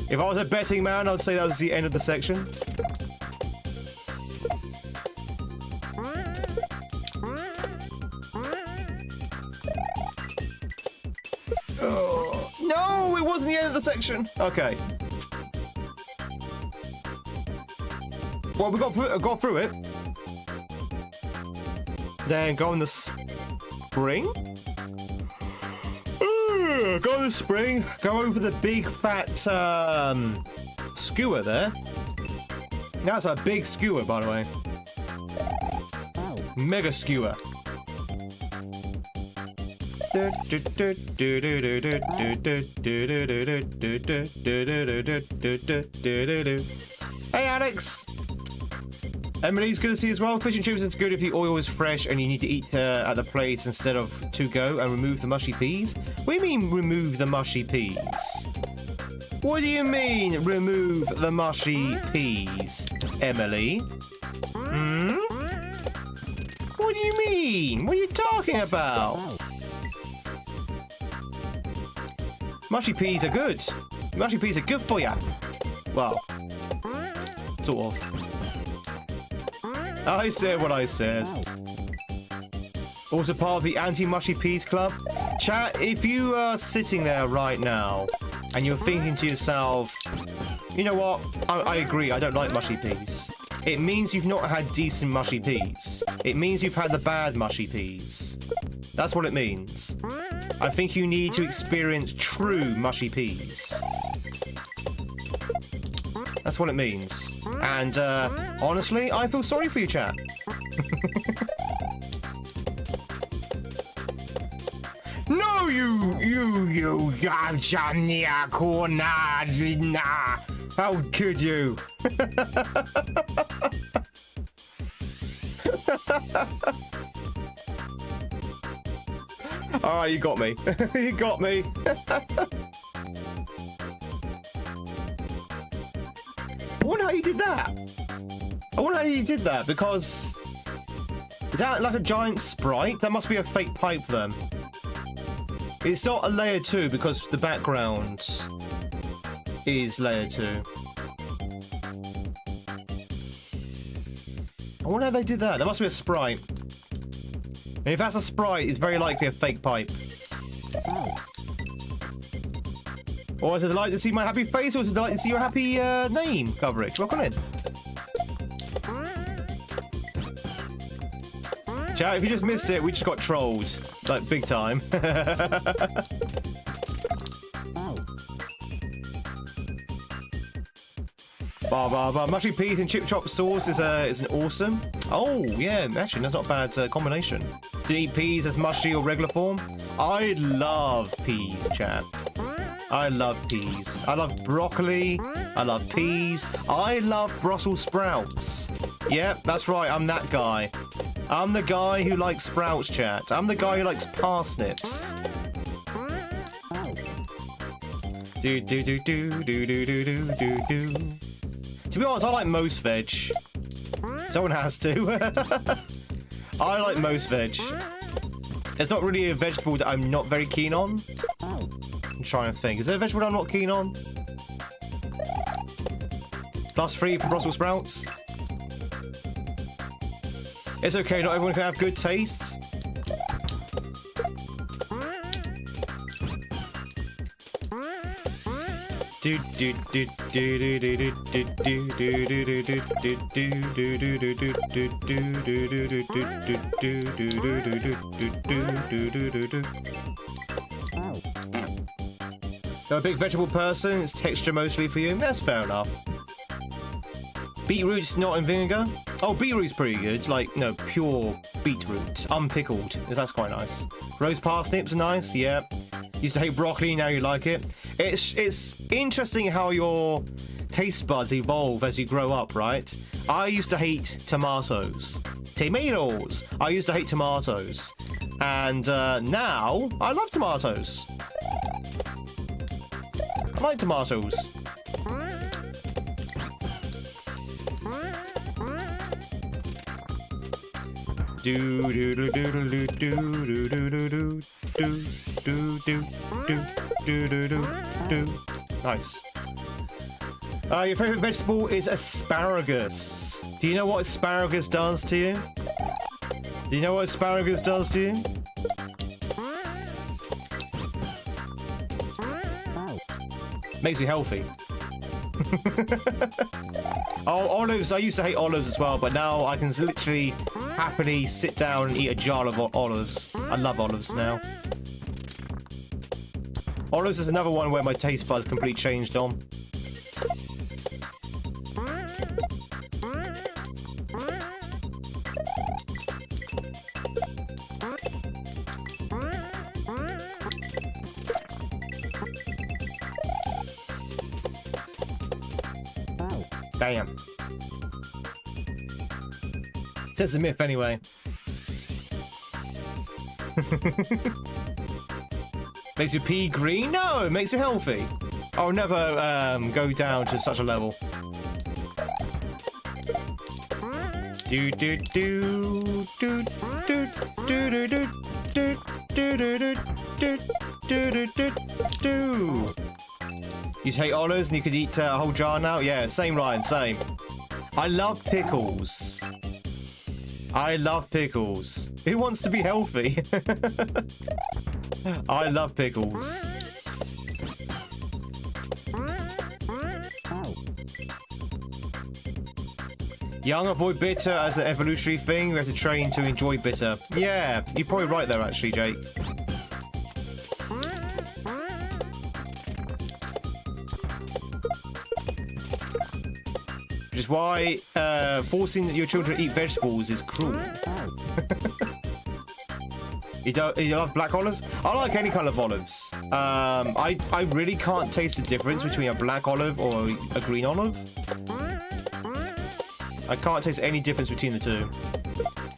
If I was a betting man, I'd say that was the end of the section. Oh, no, it wasn't the end of the section. Okay. Well, we got through it. Then go in the spring. Go in the spring. Go over the big fat skewer there. That's a big skewer, by the way. Mega skewer. Hey, Alex. Emily's good to see you as well. Fish and chips is good if the oil is fresh and you need to eat at the place instead of to go, and remove the mushy peas. What do you mean remove the mushy peas? What do you mean remove the mushy peas, Emily? Hmm? What do you mean? What are you talking about? Mushy peas are good. Mushy peas are good for you. Well, sort of. I said what I said. Also part of the anti-mushy peas club. Chat, if you are sitting there right now and you're thinking to yourself, you know what, I agree, I don't like mushy peas. It means you've not had decent mushy peas. It means you've had the bad mushy peas. That's what it means. I think you need to experience true mushy peas. That's what it means. And, honestly, I feel sorry for you, chat. No, you, how could you? Alright, you got me. You got me. I wonder how you did that. I wonder how you did that, because... Is that like a giant sprite? That must be a fake pipe then. It's not a layer 2 because the background is layer 2. I wonder how they did that. That must be a sprite. And if that's a sprite, it's very likely a fake pipe. Or is it like to see my happy face, or is it like to see your happy name coverage? Welcome in. Chat, if you just missed it, we just got trolled. Like, big time. Mushy peas and chip chop sauce is an awesome. Oh, yeah, actually, that's not a bad combination. Do you eat peas as mushy or regular form? I love peas, chat. I love peas. I love broccoli. I love peas. I love Brussels sprouts. Yep, that's right, I'm that guy. I'm the guy who likes sprouts, chat. I'm the guy who likes parsnips. Do do do do do do do do do do. To be honest, I like most veg. Someone has to. I like most veg. It's not really a vegetable that I'm not very keen on. I'm trying to think. Is there a vegetable I'm not keen on? +3 for Brussels sprouts. It's okay, not everyone can have good tastes. So a big vegetable person, it's texture mostly for you. That's fair enough. Beetroot's not in vinegar. Oh, beetroot's pretty good. Like, no, pure beetroot, unpickled. That's quite nice. Roast parsnips are nice. Yeah. Used to hate broccoli, now you like it. It's interesting how your taste buds evolve as you grow up, right? I used to hate tomatoes. Tomatoes! I used to hate tomatoes. And now, I love tomatoes. I like tomatoes. Nice. Your favorite vegetable is asparagus. Do you know what asparagus does to you? Do you know what asparagus does to you? Makes you healthy. Oh, olives. I used to hate olives as well, but now I can literally happily sit down and eat a jar of olives. I love olives now. Olives is another one where my taste buds completely changed on. Damn. Says a myth anyway. Makes you pee green? No, it makes you healthy. I'll never go down to such a level. Do do do do do do do do do do do do do do do do. You take olives and you could eat a whole jar now? Yeah, same, Ryan, same. I love pickles. I love pickles. Who wants to be healthy? I love pickles. Young, avoid bitter as an evolutionary thing. We have to train to enjoy bitter. Yeah, you're probably right there, actually, Jake. Which is why forcing your children to eat vegetables is cruel. You love black olives? I like any kind of olives. I really can't taste the difference between a black olive or a green olive. I can't taste any difference between the two.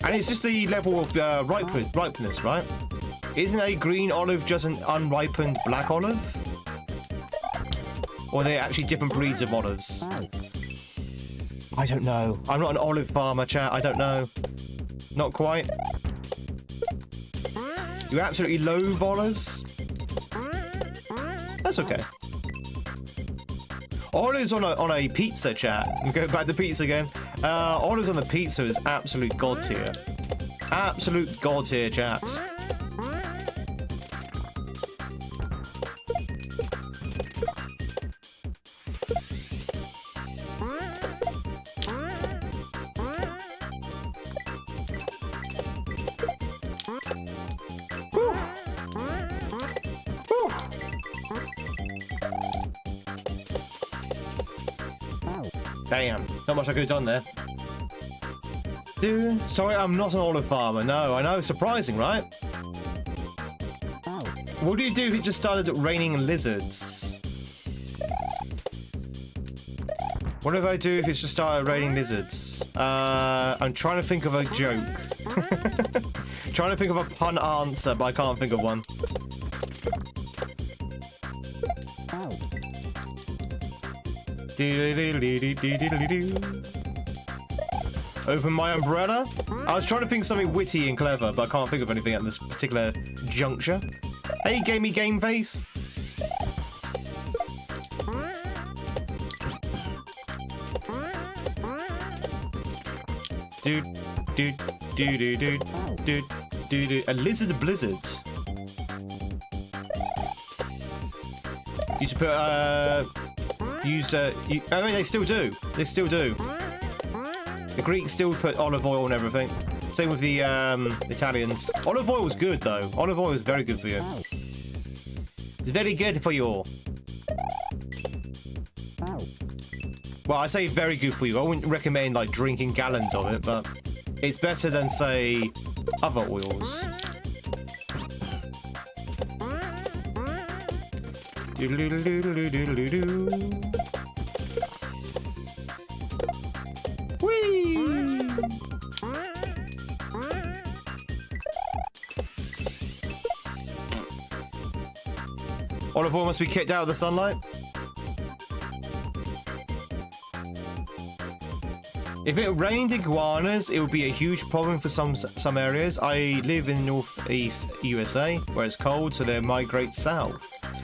And it's just the level of ripeness, right? Isn't a green olive just an unripened black olive? Or are they actually different breeds of olives? I don't know. I'm not an olive farmer, chat. I don't know. Not quite. You absolutely loathe olives? That's okay. Olives on a pizza, chat. You go back to pizza again. Olives on the pizza is absolute god tier. Absolute god tier, chat. Damn, not much I could have done there. Dude, sorry, I'm not an olive farmer. No, I know, surprising, right? What do you do if it just started raining lizards? What if I do if it's just started raining lizards? I'm trying to think of a joke. Trying to think of a pun answer, but I can't think of one. Open my umbrella. I was trying to think of something witty and clever, but I can't think of anything at this particular juncture. Hey, gamey game face. A lizard blizzard. You should put I mean, they still do. They still do. The Greeks still put olive oil on everything. Same with the Italians. Olive oil was good, though. Olive oil is very good for you. It's very good for you. Well, I say very good for you. I wouldn't recommend, like, drinking gallons of it, but it's better than, say, other oils. Whee! Olive oil must be kicked out of the sunlight. If it rained iguanas, it would be a huge problem for some areas. I live in northeast USA, where it's cold, so they migrate south.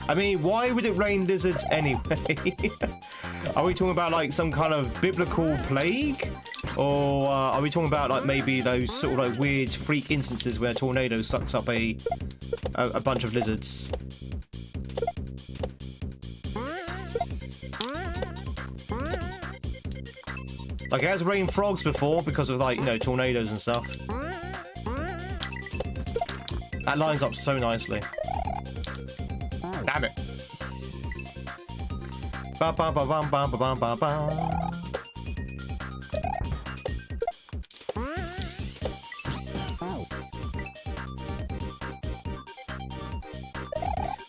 I mean, why would it rain lizards anyway? Are we talking about, like, some kind of biblical plague? Or are we talking about, like, maybe those sort of, like, weird freak instances where a tornado sucks up a bunch of lizards? Like, it has rained frogs before because of, like, you know, tornadoes and stuff. That lines up so nicely. Damn it. Ba ba ba ba ba ba ba ba.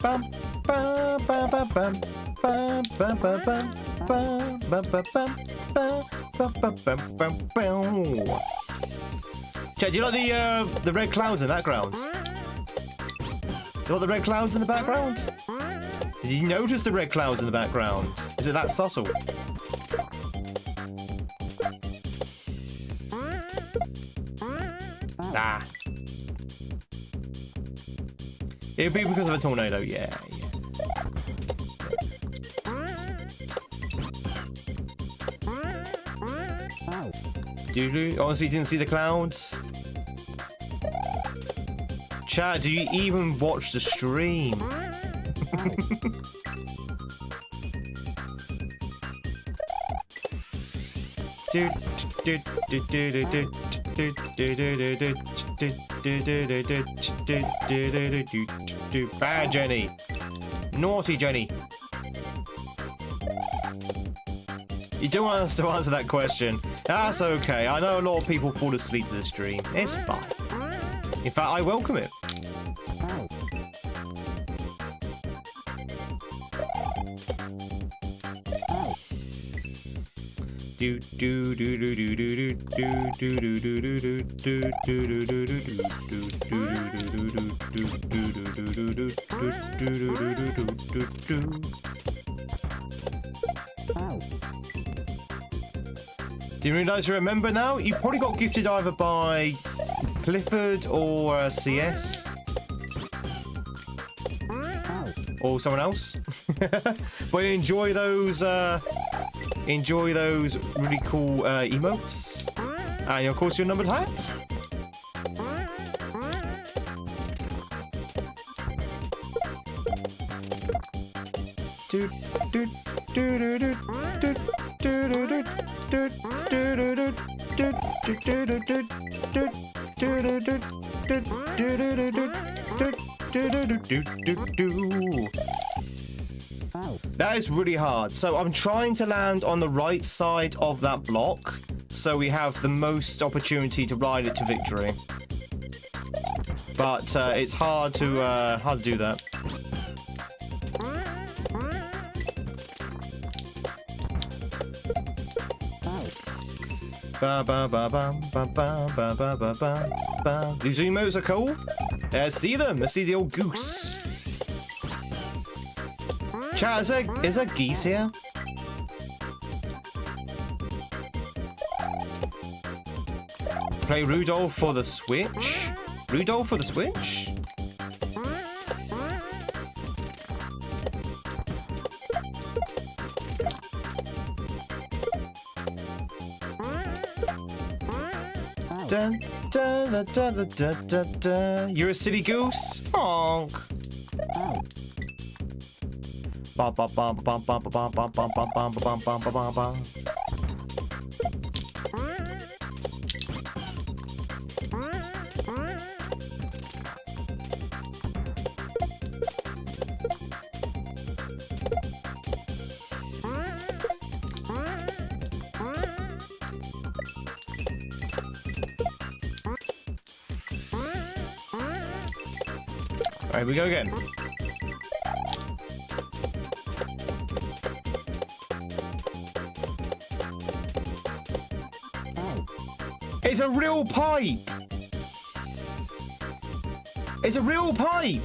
Bum ba ba ba bum ba ba ba bum ba ba ba bum ba. Chad, do you like the red clouds in the background? Do you like the red clouds in the background? Did you notice the red clouds in the background? Is it that subtle? Ah. It would be because of a tornado, yeah. Honestly, didn't see the clouds. Chat, do you even watch the stream? Bad Jenny. Naughty Jenny. You don't want us to answer that question. That's okay. I know a lot of people fall asleep to the stream. It's fine. In fact, I welcome it. Do you realize you remember now? You probably got gifted either by Clifford or CS. Or someone else. But enjoy those really cool emotes. And of course your numbered hat. That is really hard. So I'm trying to land on the right side of that block so we have the most opportunity to ride it to victory. But it's hard to do that. Ba ba ba ba ba ba ba ba ba ba. These emotes are cool. Let's see them. Let's see the old goose. Chat, is there geese here? Play Rudolph for the Switch? Rudolph for the Switch? Dun, dun, dun, dun, dun, dun, dun. You're a silly goose? Honk. Ba ba ba ba ba ba ba ba ba ba ba ba ba ba ba. Here we go again. It's a real pipe! It's a real pipe!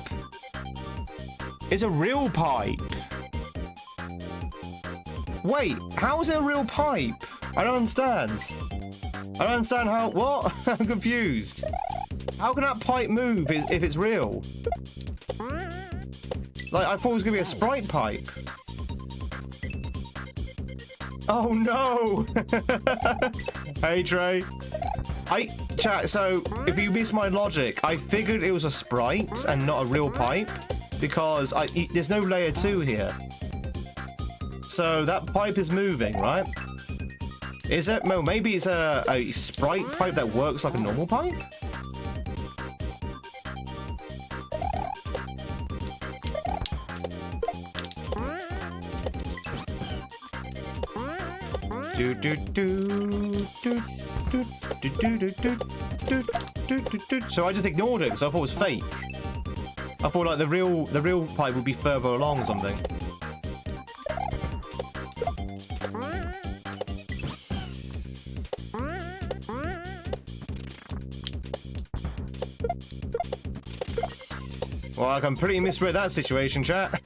It's a real pipe! Wait, how is it a real pipe? I don't understand. I don't understand how... What? I'm confused. How can that pipe move if it's real? Like, I thought it was going to be a Sprite pipe. Oh, no! Hey, Trey. Chat, so, if you miss my logic, I figured it was a Sprite and not a real pipe, because there's no layer 2 here. So, that pipe is moving, right? Is it? No, maybe it's a Sprite pipe that works like a normal pipe? So I just ignored it because I thought it was fake. I thought like the real pipe would be further along or something. Well, I completely misread that situation, chat.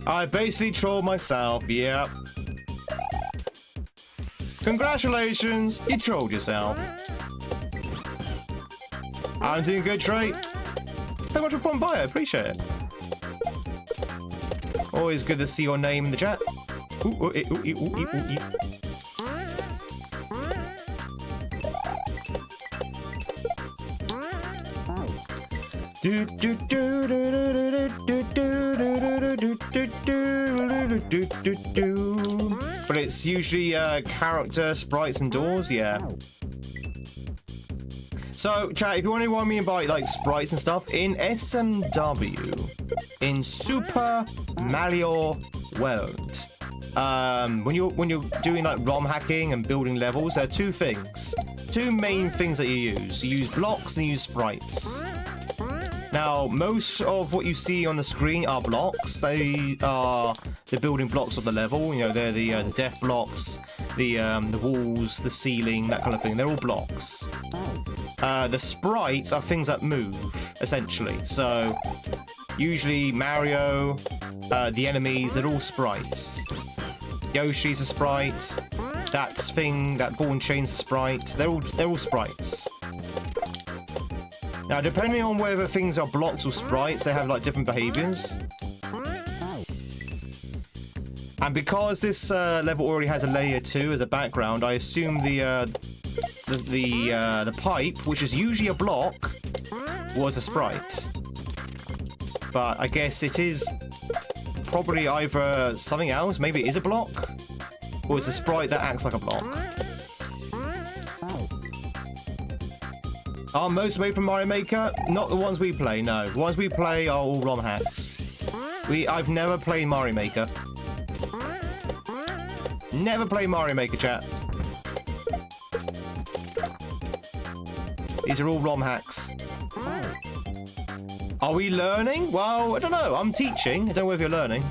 I basically trolled myself, yep. Congratulations, you trolled yourself. I'm doing good, Trey. Thank you much for popping by. I appreciate it. Always good to see your name in the chat. But it's usually character, sprites, and doors, yeah. So, chat, if you want to remind me about like sprites and stuff, in SMW, in Super Mario World, when you're doing like ROM hacking and building levels, there are two main things that you use. You use blocks and you use sprites. Now, most of what you see on the screen are blocks. They are the building blocks of the level. You know, they're the death blocks, the walls, the ceiling, that kind of thing. They're all blocks. The sprites are things that move, essentially. So, usually Mario, the enemies, they're all sprites. Yoshi's a sprite. That ball and chain's a sprite. They're all sprites. Now, depending on whether things are blocks or sprites, they have like different behaviors. And because this level already has a layer 2 as a background, I assume the pipe, which is usually a block, was a sprite. But I guess it is probably either something else. Maybe it is a block, or it's a sprite that acts like a block. Are most made from Mario Maker? Not the ones we play, no. The ones we play are all ROM hacks. I've never played Mario Maker. Never played Mario Maker, chat. These are all ROM hacks. Are we learning? Well, I don't know. I'm teaching. I don't know if you're learning.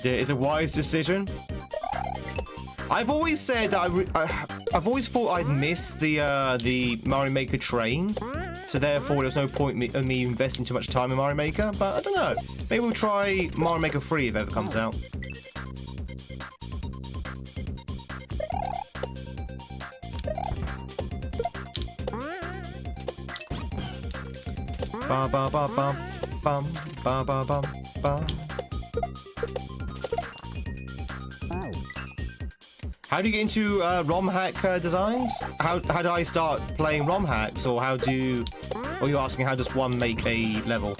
It's a wise decision. I've always said that I've always thought I'd miss the Mario Maker train, so therefore there's no point in me investing too much time in Mario Maker. But I don't know. Maybe we'll try Mario Maker 3 if it ever comes out. Ba ba ba bum bum ba ba bum bum. How do you get into ROM hack designs? How do I start playing ROM hacks, or how do? Or are you asking how does one make a level?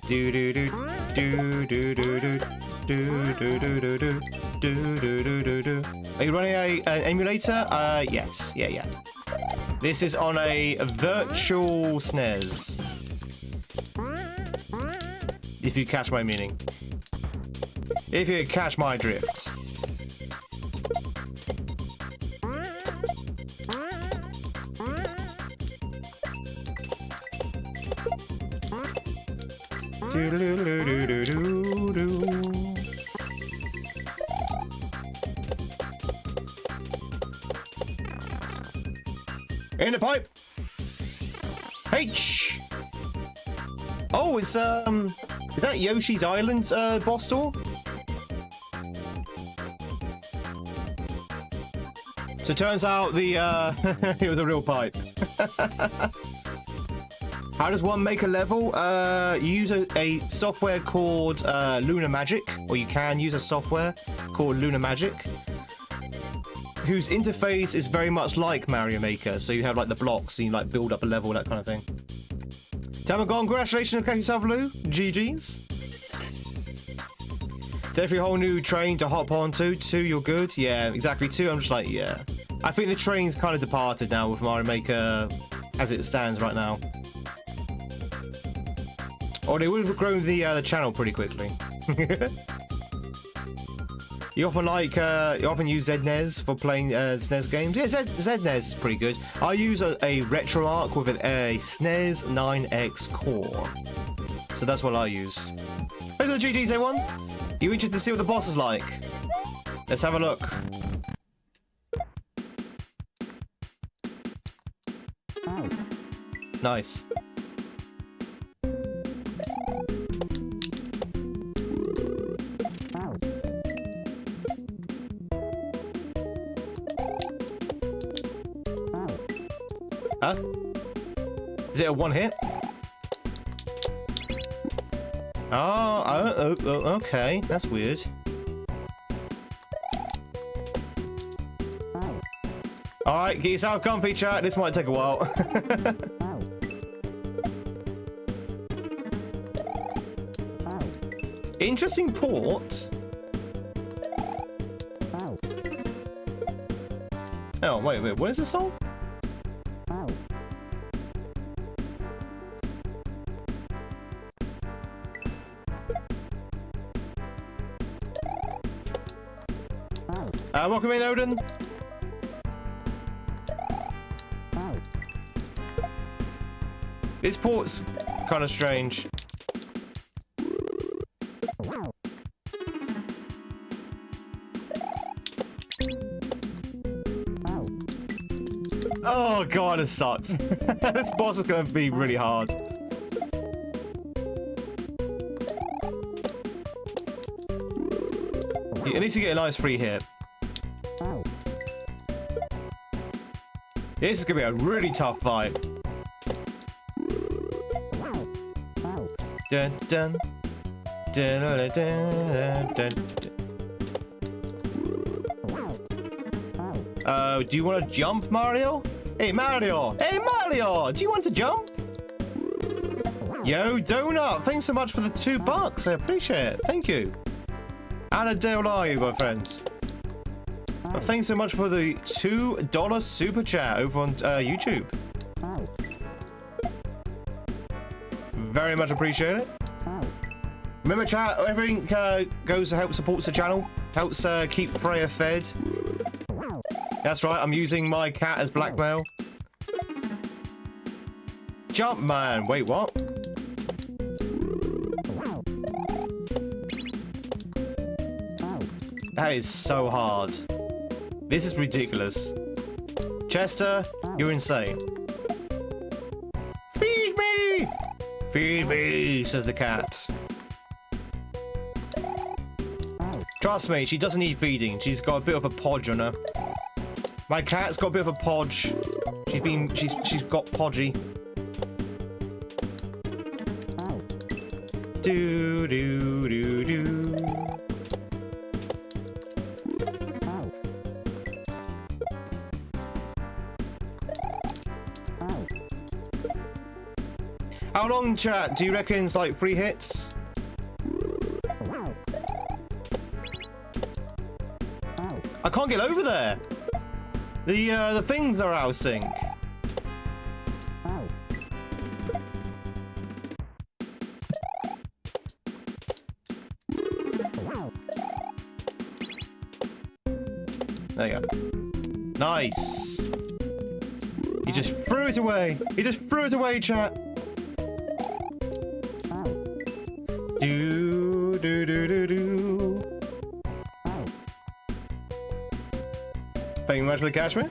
Do do do do do do do do do do do do do do. Are you running an emulator? Yes. Yeah. This is on a virtual SNES. If you catch my meaning. If you catch my drift. In the pipe. H. Oh, it's is that Yoshi's Island boss door? So it turns out the it was a real pipe. How does one make a level? You use a software called Lunar Magic, or you can use a software called Lunar Magic, whose interface is very much like Mario Maker. So you have like the blocks and you like build up a level, that kind of thing. Tamagon, congratulations on catching yourself, Lou. GG's. Definitely a whole new train to hop onto. 2, you're good. Yeah, exactly. 2, I'm just like, yeah. I think the train's kind of departed now with Mario Maker as it stands right now. Or they would have grown the channel pretty quickly. You often use ZNES for playing SNES games. Yeah, ZNES is pretty good. I use a RetroArch with a SNES 9X core. So that's what I use. Hey, the GG's A1. You interested to see what the boss is like? Let's have a look. Nice. Huh? Is it a one hit? Oh, okay. That's weird. Alright, get yourself comfy, chat. This might take a while. Interesting port. Oh, wait, what is this song? Welcome in, Odin. This port's kind of strange. Oh god, it sucks. This boss is going to be really hard. At least you get a nice free hit. This is going to be a really tough fight. Dun, dun. Dun, dun, dun, dun, dun. Do you want to jump, Mario? Hey, Mario! Hey, Mario! Do you want to jump? Yo, Donut! Thanks so much for the $2. I appreciate it. Thank you. And a day are you, my friends? Thanks so much for the $2 super chat over on YouTube. Very much appreciate it. Remember, chat, everything goes to help supports the channel, helps keep Freya fed. That's right, I'm using my cat as blackmail. Jump, man. Wait, what? That is so hard. This is ridiculous. Chester, you're insane. Feed me! Feed me, says the cat. Trust me, she doesn't need feeding. She's got a bit of a podge on her. My cat's got a bit of a podge. She's got podgy. Do do do do. How long, chat? Do you reckon it's like 3 hits? I can't get over there. The things are out of sync. There you go. Nice. He just threw it away. He just threw it away, chat. Do do do do do. Thank you very much for the cash, man.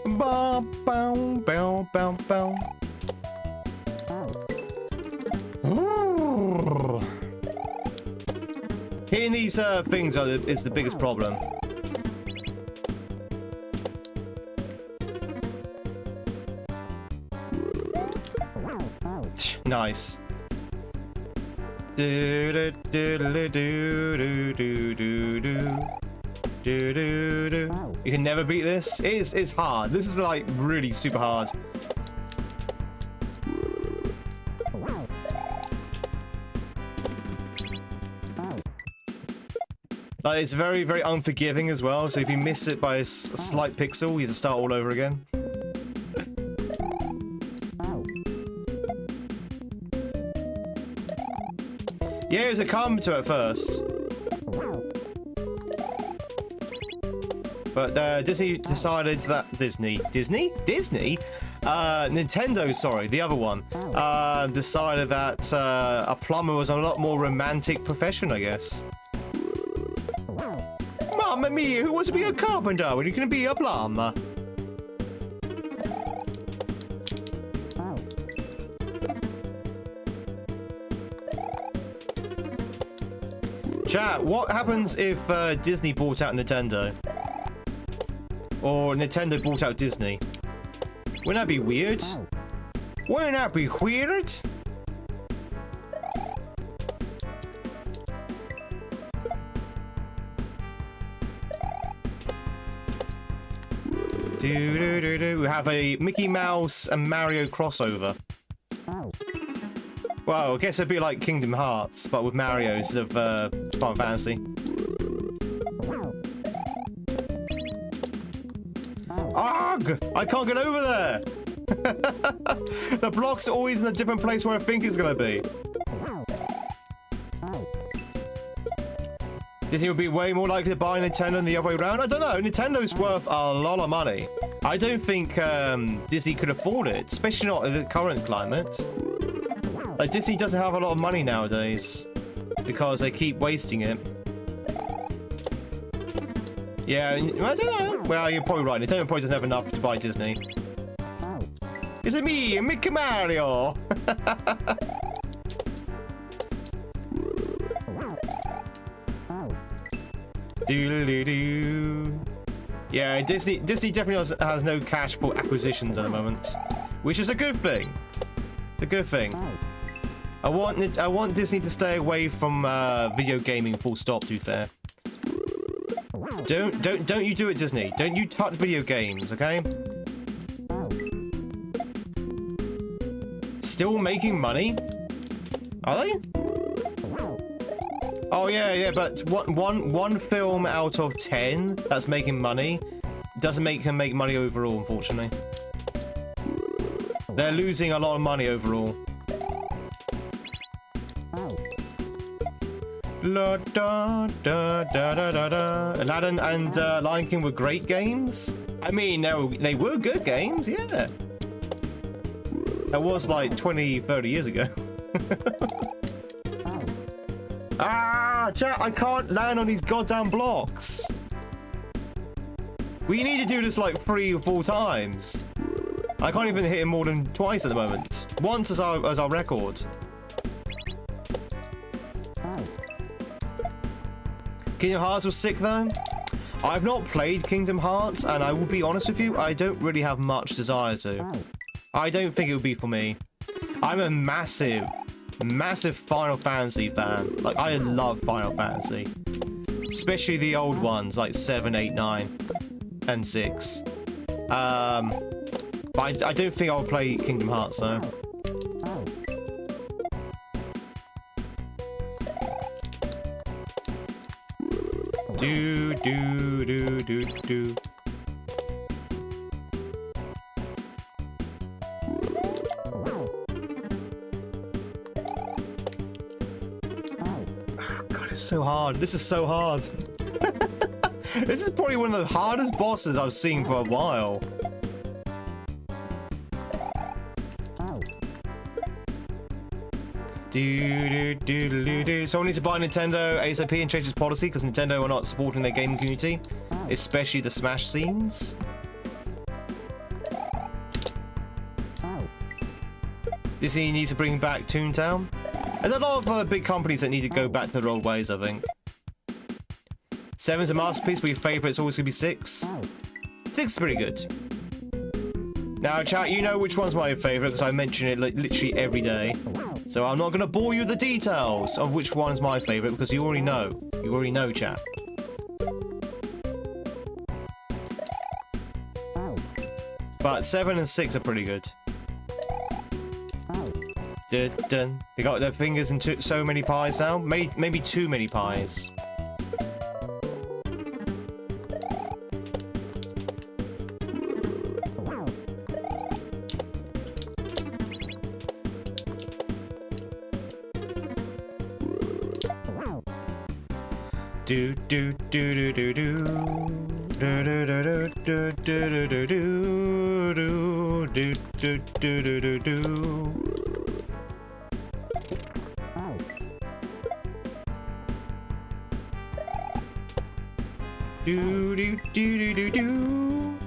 Bow, bow, bow, bow, bow. Hitting these things is the biggest problem. Nice. Do do do do do do do do do do. You can never beat this. It's hard. This is like really super hard. Like, it's very, very unforgiving as well. So if you miss it by a slight pixel, you have to start all over again. Yeah, it was a calm to at first. But Disney decided that Nintendo, sorry, the other one, decided that a plumber was a lot more romantic profession, I guess. Mamma mia, who wants to be a carpenter when you can be a plumber? Chat, what happens if Disney bought out Nintendo? Or Nintendo bought out Disney. Wouldn't that be weird? Wouldn't that be weird? We have a Mickey Mouse and Mario crossover. Well, I guess it'd be like Kingdom Hearts, but with Mario instead of Final Fantasy. Ugh! I can't get over there! The block's always in a different place where I think it's gonna be. Disney would be way more likely to buy Nintendo than the other way around. I don't know. Nintendo's worth a lot of money. I don't think Disney could afford it, especially not in the current climate. Like, Disney doesn't have a lot of money nowadays because they keep wasting it. Yeah, I don't know. Well, you're probably right. Nintendo probably doesn't have enough to buy Disney. Is it me, Mickey Mario? Doo-doo-doo-doo. Yeah, Disney definitely has no cash for acquisitions at the moment, which is a good thing. It's a good thing. I want Disney to stay away from video gaming. Full stop. To be fair. Don't you do it, Disney. Don't you touch video games, okay? Still making money? Are they? Oh yeah, but one film out of 10 that's making money doesn't make him make money overall, unfortunately. They're losing a lot of money overall. La, da, da, da, da, da, da. Aladdin and Lion King were great games. I mean, they were good games, yeah. That was like 20, 30 years ago. Ah, chat, I can't land on these goddamn blocks. We need to do this like 3 or 4 times. I can't even hit him more than twice at the moment. Once as our record. Kingdom Hearts was sick though. I've not played Kingdom Hearts, and I will be honest with you, I don't really have much desire to. I don't think it would be for me. I'm a massive Final Fantasy fan. Like, I love Final Fantasy. Especially the old ones, like 7, 8, 9, and 6. But I don't think I'll play Kingdom Hearts though. Do do do do do. Oh God, it's so hard. This is so hard. This is probably one of the hardest bosses I've seen for a while. Someone needs to buy Nintendo ASAP and change its policy because Nintendo are not supporting their gaming community, especially the Smash scenes. Disney needs to bring back Toontown. There's a lot of big companies that need to go back to their old ways, I think. 7's a masterpiece, but your favourite's always going to be 6. 6 is pretty good. Now, chat, you know which one's my favourite because I mention it like, literally every day. So I'm not going to bore you with the details of which one is my favourite because you already know. You already know, chat. But 7 and 6 are pretty good. Dun, dun. They got their fingers in so many pies now. Maybe too many pies. Do do do do do do do do do do do do do do do do do do do. Do do do do do.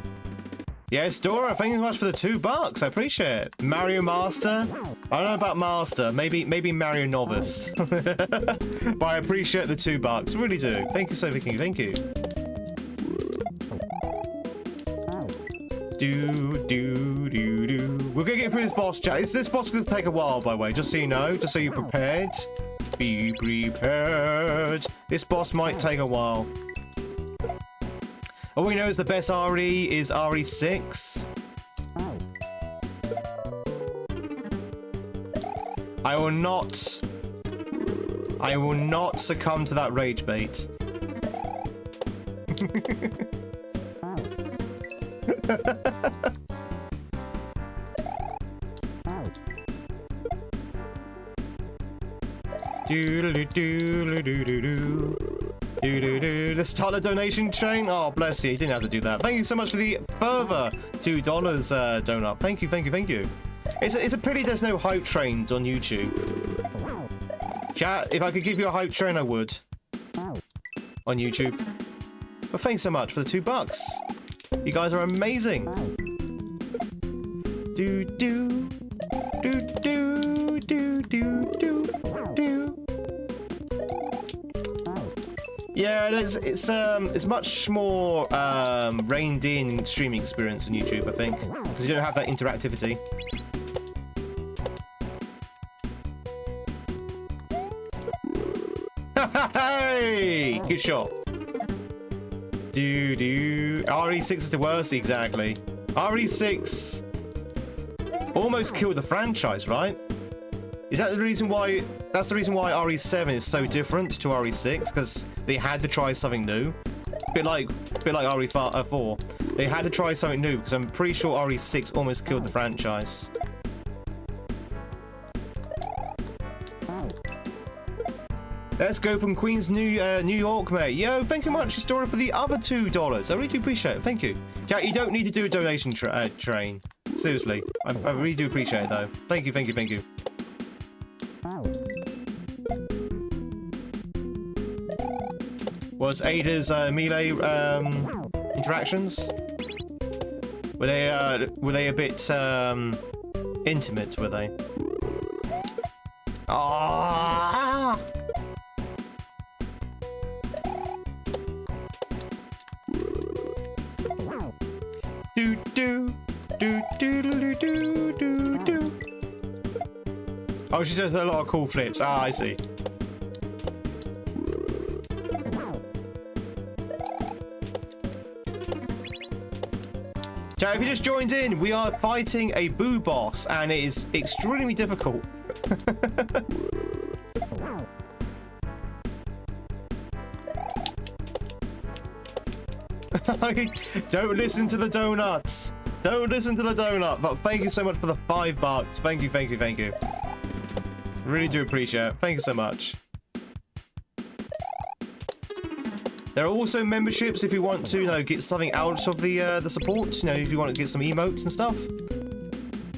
Yes, Dora, thank you so much for the $2. I appreciate it. Mario Master. I don't know about Master. Maybe Mario Novice. But I appreciate the $2. Really do. Thank you so much. Thank you. We're gonna get through this boss, chat. This boss is gonna take a while, by the way, just so you know, just so you're prepared. Be prepared. This boss might take a while. All we know is the best RE is RE6. I will not succumb to that rage bait. Let's start the donation chain. Oh, bless you. You didn't have to do that. Thank you so much for the further $2 donut. Thank you, thank you, thank you. It's a pity there's no hype trains on YouTube. Chat, if I could give you a hype train, I would. On YouTube. But thanks so much for the $2. You guys are amazing. Do do do do do do do do. Yeah, it's much more reined in streaming experience on YouTube, I think, because you don't have that interactivity. Hey, good shot. RE6 is the worst, exactly. RE6 almost killed the franchise, right? Is that the reason why? That's the reason why RE7 is so different to RE6, because they had to try something new. Bit like RE4. They had to try something new, because I'm pretty sure RE6 almost killed the franchise. Let's go from Queens, New York, mate. Yo, thank you much, Story, for the other $2. I really do appreciate it. Thank you. Jack, you don't need to do a donation train. Seriously. I really do appreciate it, though. Thank you, thank you, thank you. Was Ada's melee interactions? Were they a bit intimate? Were they? Ah! Do do do do do do do do. Oh, she says a lot of cool flips. Ah, I see. Chat, if you just joined in, we are fighting a boo boss, and it is extremely difficult. Don't listen to the donuts. Don't listen to the donut. But thank you so much for the $5. Thank you, thank you, thank you. Really do appreciate it. Thank you so much. There are also memberships if you want to, get something out of the support. If you want to get some emotes and stuff.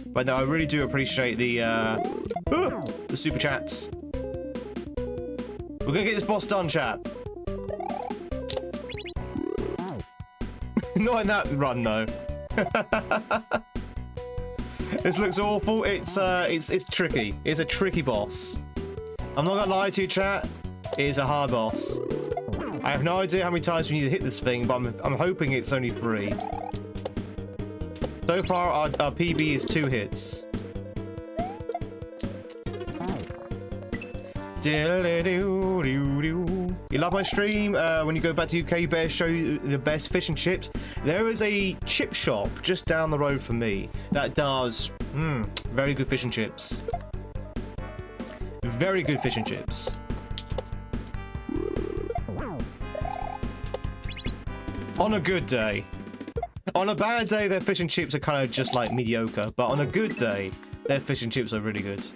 But no, I really do appreciate the super chats. We're gonna get this boss done, chat. Not in that run, though. This looks awful. It's tricky. It's a tricky boss. I'm not gonna lie to you, chat. It is a hard boss. I have no idea how many times we need to hit this thing, but I'm hoping it's only 3. So far, our PB is 2 hits. You love my stream? When you go back to UK, you better show you the best fish and chips. There is a chip shop just down the road from me that does very good fish and chips. Very good fish and chips. On a good day. On a bad day, their fish and chips are kind of just like mediocre. But on a good day, their fish and chips are really good.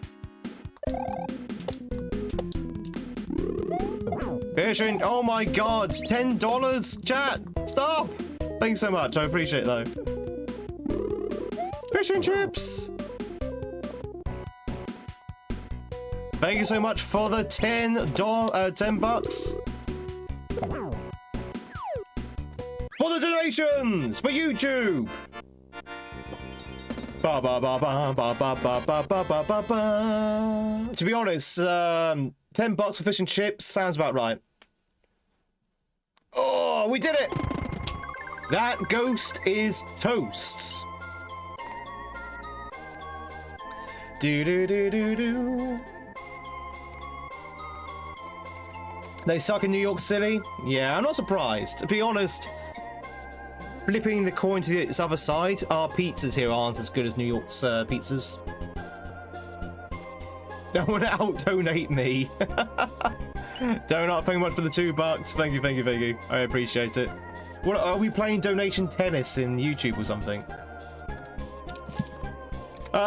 Fishing, oh my god, $10, chat, stop! Thanks so much, I appreciate it though. Fish and chips! Thank you so much for the $10. For the donations for YouTube. Ba ba ba ba ba ba ba ba ba ba ba ba. To be honest, $10 for fish and chips sounds about right. Oh, we did it! That ghost is toast. Do do do do do. They suck in New York City? Yeah, I'm not surprised. To be honest, flipping the coin to its other side, our pizzas here aren't as good as New York's pizzas. No one out donate me. Donut, thank you much for the $2. Thank you, thank you, thank you. I appreciate it. What are we playing donation tennis in YouTube or something?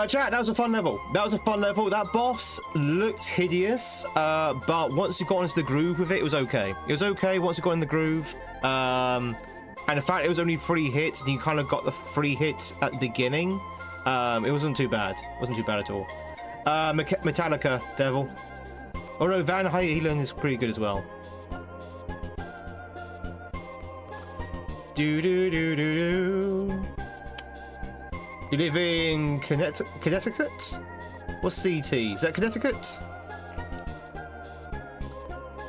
Chat, that was a fun level. That was a fun level. That boss looked hideous, but once you got into the groove with it, it was okay. It was okay once you got in the groove. And in fact, it was only 3 hits, and you kind of got the 3 hits at the beginning. It wasn't too bad. It wasn't too bad at all. Metallica, Devil. Although Van Halen is pretty good as well. Do do do do do. You live in Connecticut? What's CT? Is that Connecticut?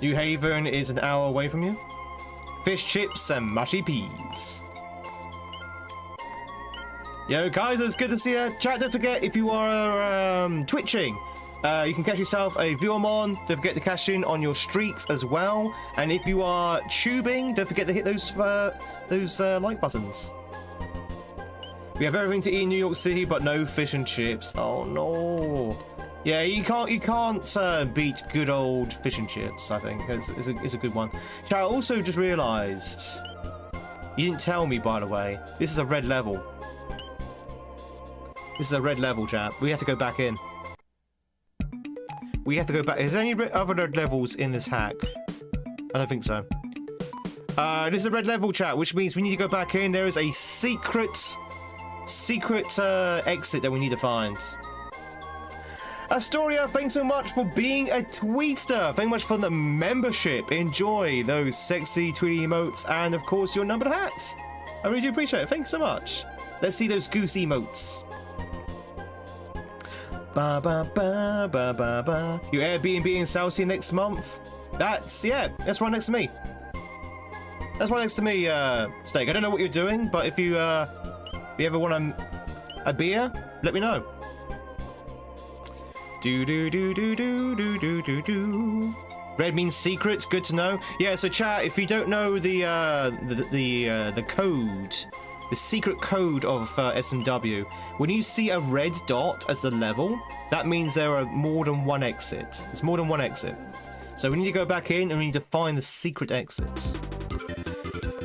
New Haven is an hour away from you. Fish chips and mushy peas. Yo, Kaizo, it's good to see you. Chat, don't forget, if you are twitching, you can catch yourself a Viewamon. Don't forget to cash in on your streaks as well. And if you are tubing, don't forget to hit those like buttons. We have everything to eat in New York City, but no fish and chips. Oh no. Yeah, you can't beat good old fish and chips. I think it's a good one. Chat, I also just realised you didn't tell me, by the way. This is a red level. This is a red level, chat. We have to go back in. We have to go back. Is there any other red levels in this hack? I don't think so. This is a red level, chat, which means we need to go back in. There is a secret exit that we need to find. Astoria, thanks so much for being a tweetster. Thank you much for the membership. Enjoy those sexy Tweety emotes and, of course, your numbered hat. I really do appreciate it. Thanks so much. Let's see those goose emotes. Ba ba ba ba ba ba. Your Airbnb in Southsea next month? That's right next to me. That's right next to me, Steak. I don't know what you're doing, but if you ever want a beer, let me know. Do do do do do do do do do. Red means secret. Good to know. Yeah. So chat, if you don't know the code, the secret code of SMW, when you see a red dot as the level, that means there are more than one exit. There's more than one exit. So we need to go back in and we need to find the secret exits.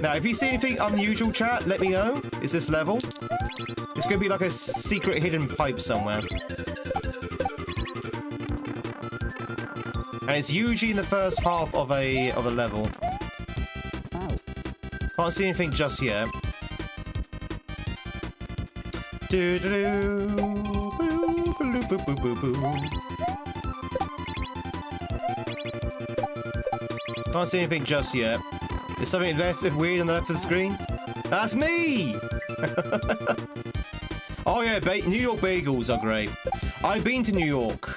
Now, if you see anything unusual, chat, let me know. Is this level? It's going to be like a secret hidden pipe somewhere. And it's usually in the first half of a level. Can't see anything just yet. Do do do, boo, boo, boo, boo, boo, boo. Can't see anything just yet. There's something weird on the left of the screen. That's me! Oh yeah, New York bagels are great. I've been to New York,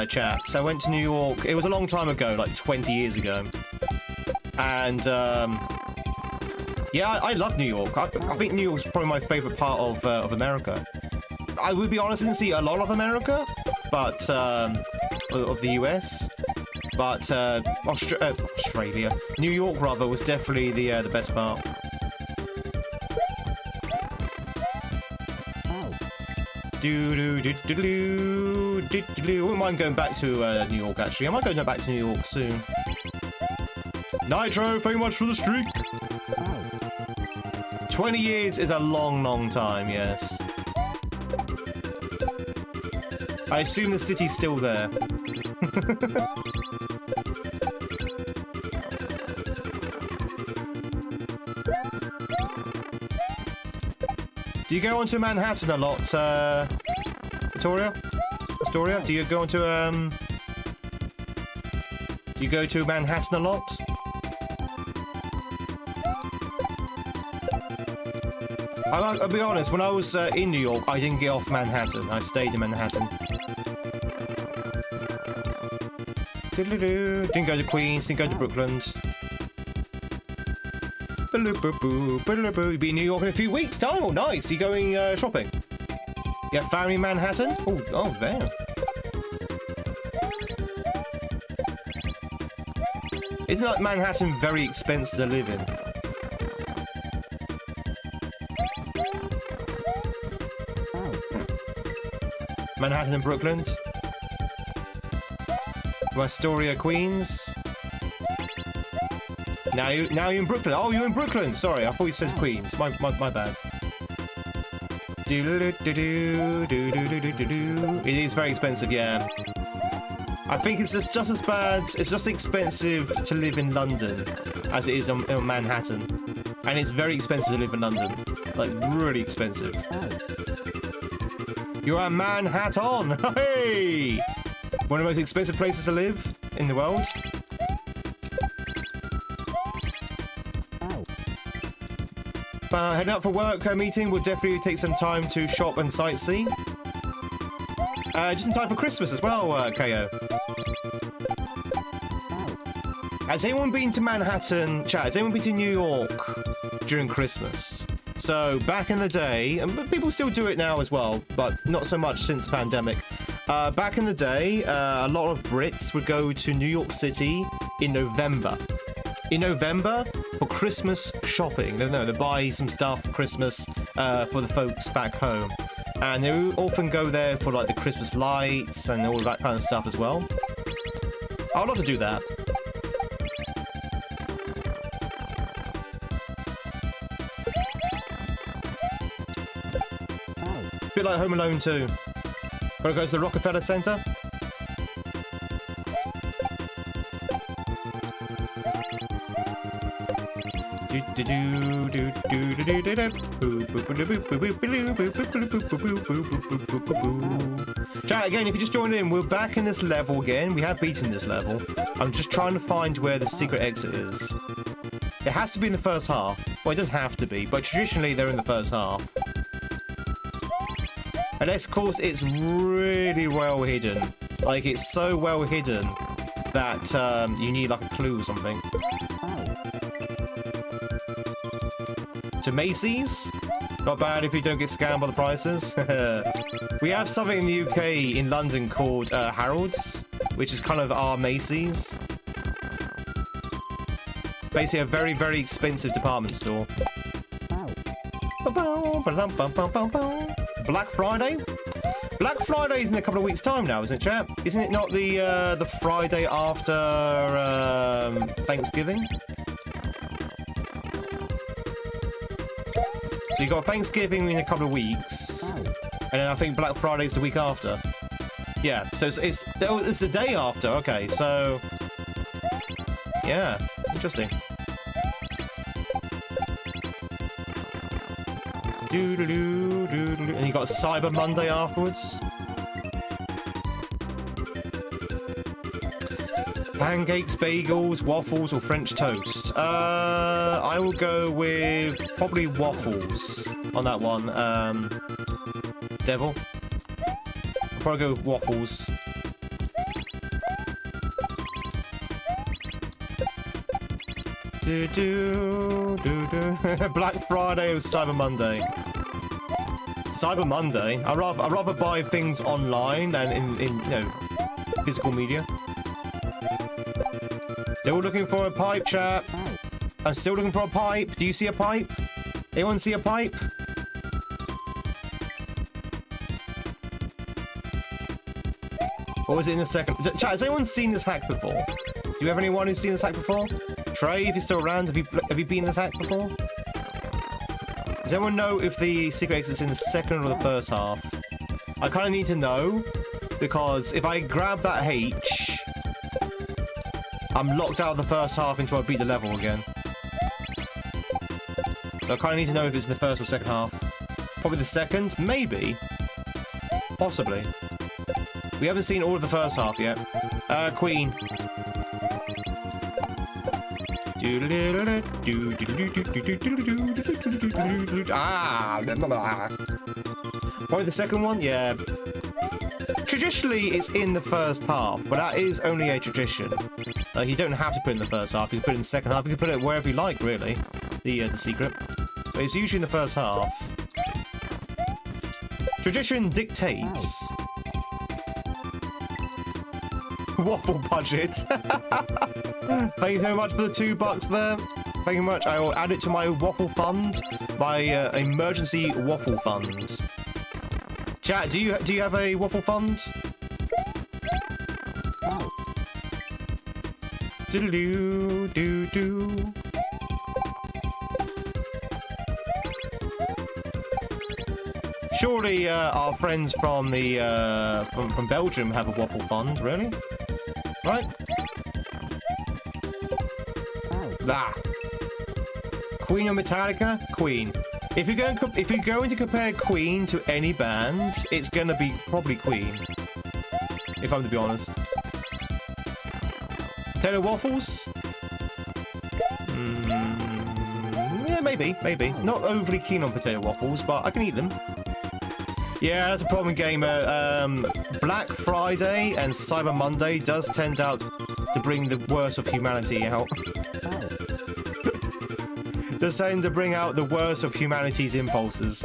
chat. So I went to New York. It was a long time ago, like 20 years ago. And yeah, I love New York. I think New York's probably my favorite part of America. I would be honest, I didn't see a lot of America, but of the US. But Australia, New York rather, was definitely the best part. Do do do do do do do. I wouldn't mind going back to New York. Actually, I might go back to New York soon. Nitro, thank you much for the streak. 20 years is a long, long time. Yes. I assume the city's still there. Do you go onto Manhattan a lot, Astoria? Do you go onto Do you go to Manhattan a lot? I'll be honest, when I was in New York, I didn't get off Manhattan. I stayed in Manhattan. Didn't go to Queens, didn't go to Brooklyn. You'll be in New York in a few weeks' time. Oh, nice. You going shopping? Yeah, family in Manhattan? Oh, there. Isn't like Manhattan very expensive to live in? Manhattan and Brooklyn. Astoria, Queens. Now you're in Brooklyn. Oh, you're in Brooklyn. Sorry, I thought you said Queens. My bad. It is very expensive, yeah. I think it's just as bad. It's just expensive to live in London as it is in Manhattan, and it's very expensive to live in London. Like really expensive. You're at Manhattan. Hey, one of the most expensive places to live in the world. Heading up for work meeting. We'll definitely take some time to shop and sightsee. Just in time for Christmas as well, KO. Has anyone been to Manhattan, chat? Has anyone been to New York during Christmas? So back in the day, and people still do it now as well, but not so much since the pandemic. Back in the day, a lot of Brits would go to New York City in November. In November for Christmas shopping. They buy some stuff for Christmas for the folks back home. And they often go there for like the Christmas lights and all that kind of stuff as well. I'd love to do that. A bit like Home Alone 2. Gotta go to the Rockefeller Center. Chat, again, if you just joined in, we're back in this level again. We have beaten this level. I'm just trying to find where the secret exit is. It has to be in the first half. Well, it doesn't have to be, but traditionally they're in the first half. Unless, of course, it's really well hidden. Like, it's so well hidden that you need, like, a clue or something. To Macy's? Not bad if you don't get scammed by the prices. We have something in the UK, in London, called Harrods, which is kind of our Macy's. Basically a very, very expensive department store. Black Friday? Black Friday is in a couple of weeks' time now, isn't it, chap? Isn't it not the Friday after Thanksgiving? So you got Thanksgiving in a couple of weeks, and then I think Black Friday's the week after. Yeah, so it's the day after. Okay, so yeah, interesting. And you got Cyber Monday afterwards. Pancakes, bagels, waffles, or French toast? I will go with probably waffles on that one. Devil. I'll probably go with waffles. Black Friday or Cyber Monday? Cyber Monday. I'd rather buy things online and in you know, physical media. Still looking for a pipe, chat. I'm still looking for a pipe. Do you see a pipe? Anyone see a pipe? Or was it in the second? Chat, has anyone seen this hack before? Do you have anyone who's seen this hack before? Trey, if you're still around, have you been in this hack before? Does anyone know if the secret exit's in the second or the first half? I kind of need to know, because if I grab that H, I'm locked out of the first half until I beat the level again. So I kind of need to know if it's in the first or second half. Probably the second, maybe. Possibly. We haven't seen all of the first half yet. Queen. Ah! Probably the second one? Yeah. Traditionally, it's in the first half, but that is only a tradition. You don't have to put it in the first half. You can put it in the second half. You can put it wherever you like, really. the secret. But it's usually in the first half. Tradition dictates. Waffle budget. Thank you very much for the $2 there. Thank you very much. I will add it to my waffle fund, my emergency waffle fund. Chat, do you have a waffle fund? Doodaloo, doo doo. Surely our friends from the from Belgium have a waffle fund, really? Right? Ah. Queen or Metallica? Queen. If you're going to compare Queen to any band, it's gonna be probably Queen. If I'm to be honest. Potato waffles? Yeah, maybe. Not overly keen on potato waffles, but I can eat them. Yeah, that's a problem, gamer. Black Friday and Cyber Monday does tend out to bring the worst of humanity out. Does tend to bring out the worst of humanity's impulses.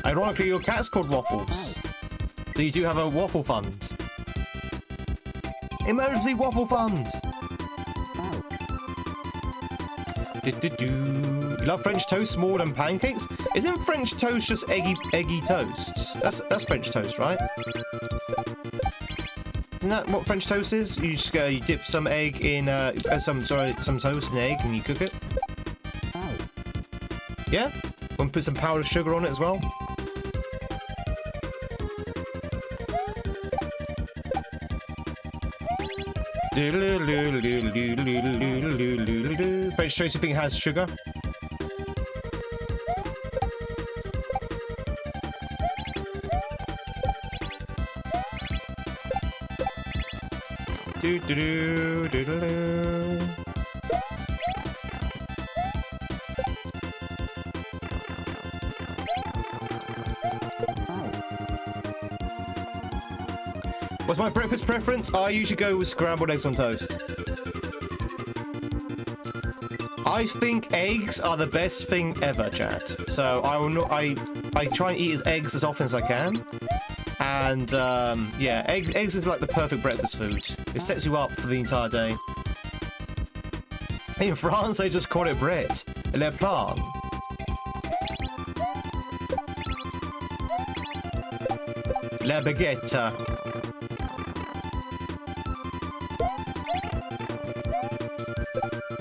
Ironically, your cat's called Waffles. So you do have a waffle fund. Emergency waffle fund! You love French toast more than pancakes? Isn't French toast just eggy toast? That's French toast, right? Isn't that what French toast is? You just you dip some egg in some toast in egg and you cook it. Yeah? And put some powdered sugar on it as well. French toast, you think it has sugar? What's my breakfast preference? I usually go with scrambled eggs on toast. I think eggs are the best thing ever, chat. So I will not. I try and eat eggs as often as I can. And yeah, eggs is like the perfect breakfast food. It sets you up for the entire day. In France, they just call it bread. Le pain. La baguette.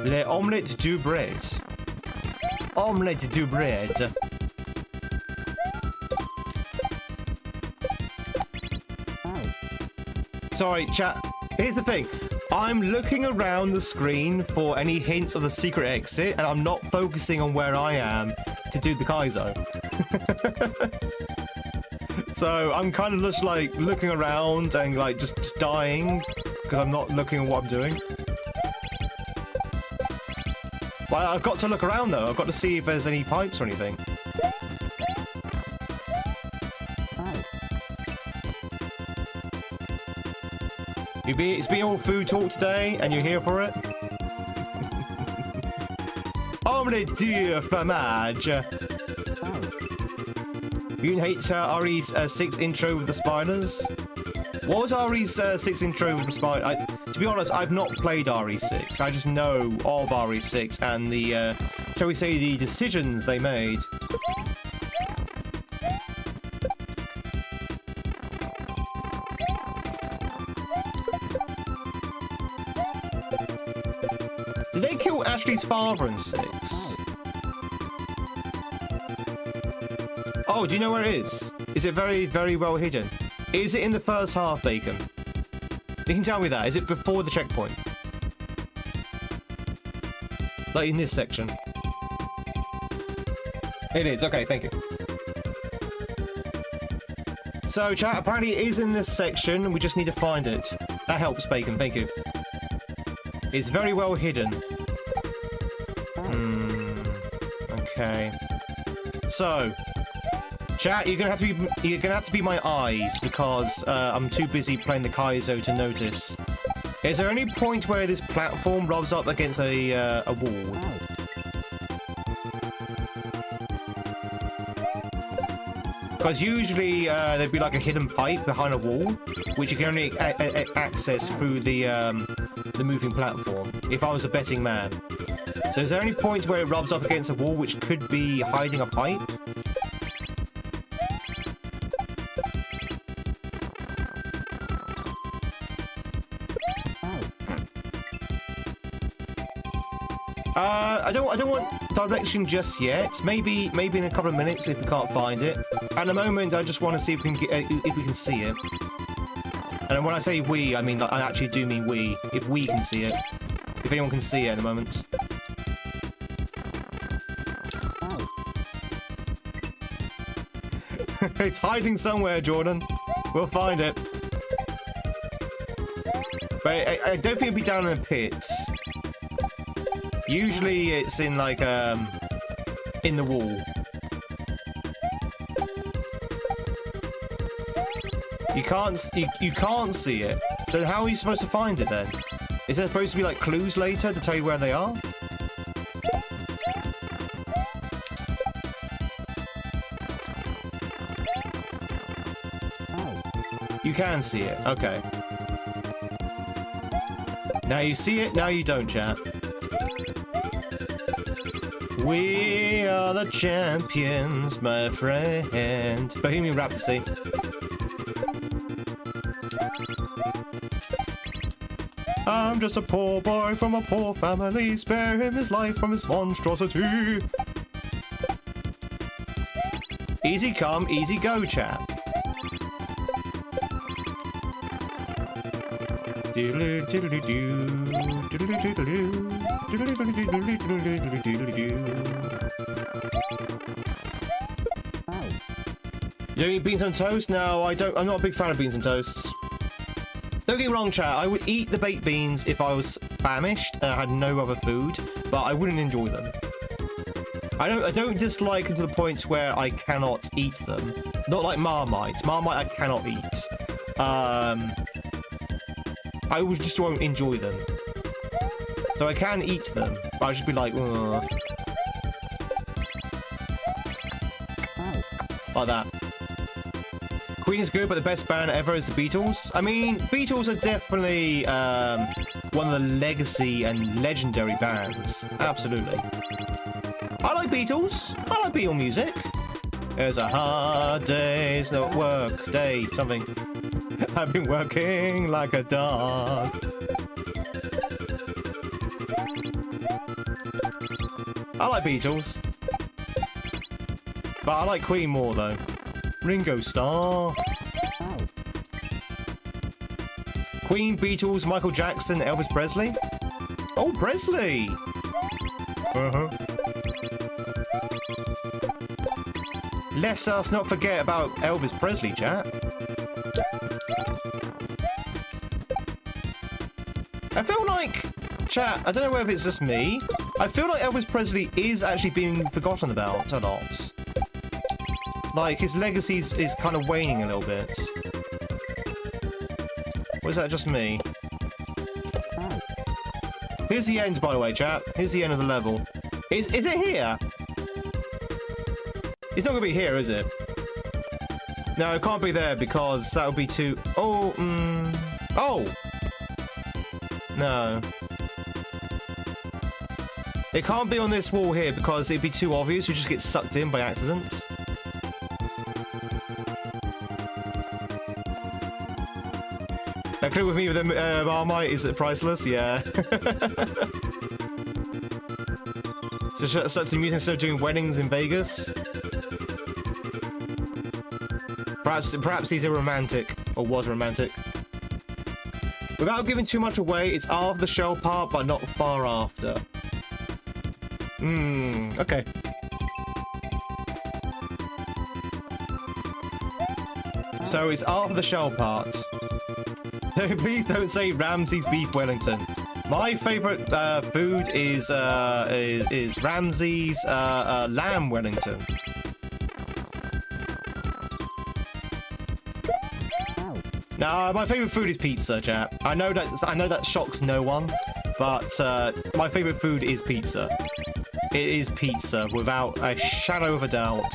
Le omelette du bread. Omelette du bread. Sorry, chat. Here's the thing. I'm looking around the screen for any hints of the secret exit, and I'm not focusing on where I am to do the kaizo. So I'm kind of just like looking around and like just dying because I'm not looking at what I'm doing. But I've got to look around though. I've got to see if there's any pipes or anything. It's been all food talk today, and you're here for it. Omelette du fromage. You didn't hate Ari's 6 intro with the spiders? What was Ari's 6 intro with the spider? To be honest, I've not played RE6. I just know of RE6 and the, shall we say, the decisions they made. Did they kill Ashley's father in 6? Oh, do you know where it is? Is it very, very well hidden? Is it in the first half, Bacon? You can tell me that. Is it before the checkpoint? Like in this section? It is. Okay, thank you. So, chat, apparently it is in this section. We just need to find it. That helps, Bacon. Thank you. It's very well hidden. Okay. So, chat, you're gonna have to be my eyes because I'm too busy playing the kaizo to notice Is there any point where this platform rubs up against a wall? Because usually there'd be like a hidden pipe behind a wall, which you can only access through the moving platform, if I was a betting man. So is there any point where it rubs up against a wall which could be hiding a pipe? I don't want direction just yet. Maybe in a couple of minutes if we can't find it. At the moment, I just want to see if we can if we can see it. And when I say we, I mean I actually do mean we. If we can see it, if anyone can see it at the moment. It's hiding somewhere, Jordan. We'll find it. But I don't think it'll be down in the pits. Usually it's in like in the wall. You can't see it. So how are you supposed to find it then? Is there supposed to be like clues later to tell you where they are? You can see it. Okay. Now you see it, now you don't, chat. We are the champions, my friend. Bohemian Rhapsody. I'm just a poor boy from a poor family. Spare him his life from his monstrosity. Easy come, easy go, chap. You don't eat beans on toast? No, I don't. I'm not a big fan of beans on toast. Don't get me wrong, chat. I would eat the baked beans if I was famished and I had no other food, but I wouldn't enjoy them. I don't dislike them to the point where I cannot eat them. Not like Marmite. Marmite I cannot eat. I just won't enjoy them. So I can eat them, but I'll just be like, ugh. Like that. Queen is good, but the best band ever is the Beatles. I mean, Beatles are definitely one of the legacy and legendary bands. Absolutely. I like Beatles. I like Beatle music. There's a hard day's no work day, something. I've been working like a dog. I like Beatles. But I like Queen more, though. Ringo Starr. Queen, Beatles, Michael Jackson, Elvis Presley. Oh, Presley! Let us not forget about Elvis Presley, chat. I feel like, chat, I don't know whether it's just me. I feel like Elvis Presley is actually being forgotten about a lot. Like, his legacy is kind of waning a little bit. Or is that just me? Here's the end, by the way, chat. Here's the end of the level. Is it here? It's not going to be here, is it? No, it can't be there because that would be too... Oh, Oh! No. It can't be on this wall here because it'd be too obvious. You just get sucked in by accident. A clue with me with the Marmite is it priceless? Yeah. So start the music instead of doing weddings in Vegas. Perhaps he's a romantic or was romantic. Without giving too much away, it's after the shell part, but not far after. Okay. So it's after the shell part. Please don't say Ramsay's beef Wellington. My favourite food is Ramsay's lamb Wellington. Nah, my favorite food is pizza, chat. I know that shocks no one, but my favorite food is pizza. It is pizza without a shadow of a doubt.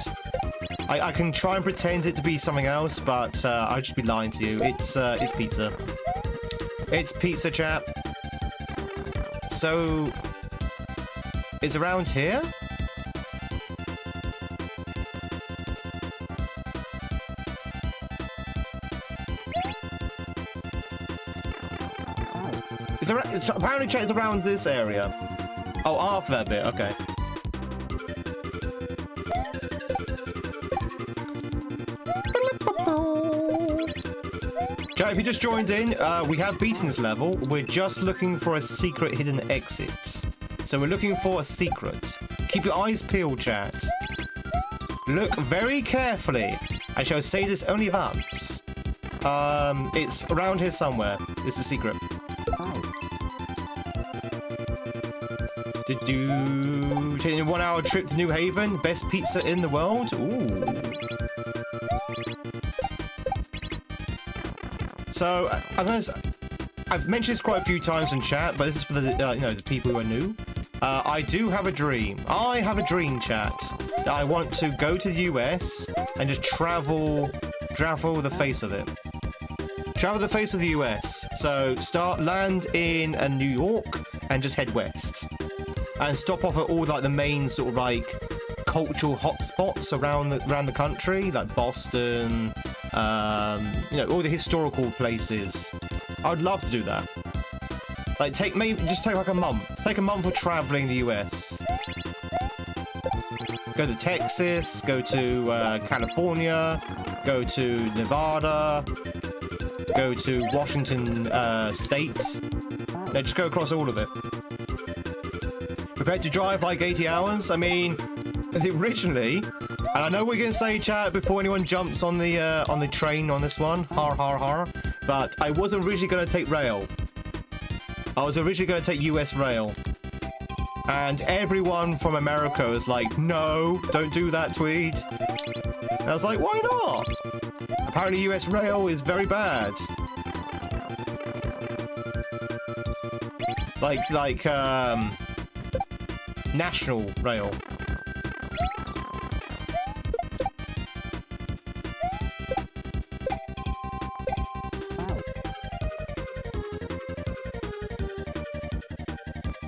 I can try and pretend it to be something else, but I'd just be lying to you. It's pizza. It's pizza, chat. So, it's around here? Apparently chat is around this area. Oh, after that bit, okay. Chat, if you just joined in, we have beaten this level. We're just looking for a secret hidden exit. So we're looking for a secret. Keep your eyes peeled, chat. Look very carefully. I shall say this only once. It's around here somewhere. It's the secret. Taking a 1 hour trip to New Haven. Best pizza in the world. Ooh. So, I've mentioned this quite a few times in chat, but this is for the the people who are new. I do have a dream. I have a dream, chat, that I want to go to the US and just travel the face of it. Travel the face of the US. So land in New York and just head west. And stop off at all like the main sort of like cultural hotspots around the country, like Boston, all the historical places. I would love to do that. Like take like a month. Take a month of traveling the US. Go to Texas, go to California, go to Nevada, go to Washington State. Just go across all of it. Prepared to drive like 80 hours? I mean, originally, and I know we're going to say chat before anyone jumps on the train on this one, har har har, but I was originally going to take rail. I was originally going to take US rail. And everyone from America was like, no, don't do that, Tweed. And I was like, why not? Apparently US rail is very bad. Like national rail.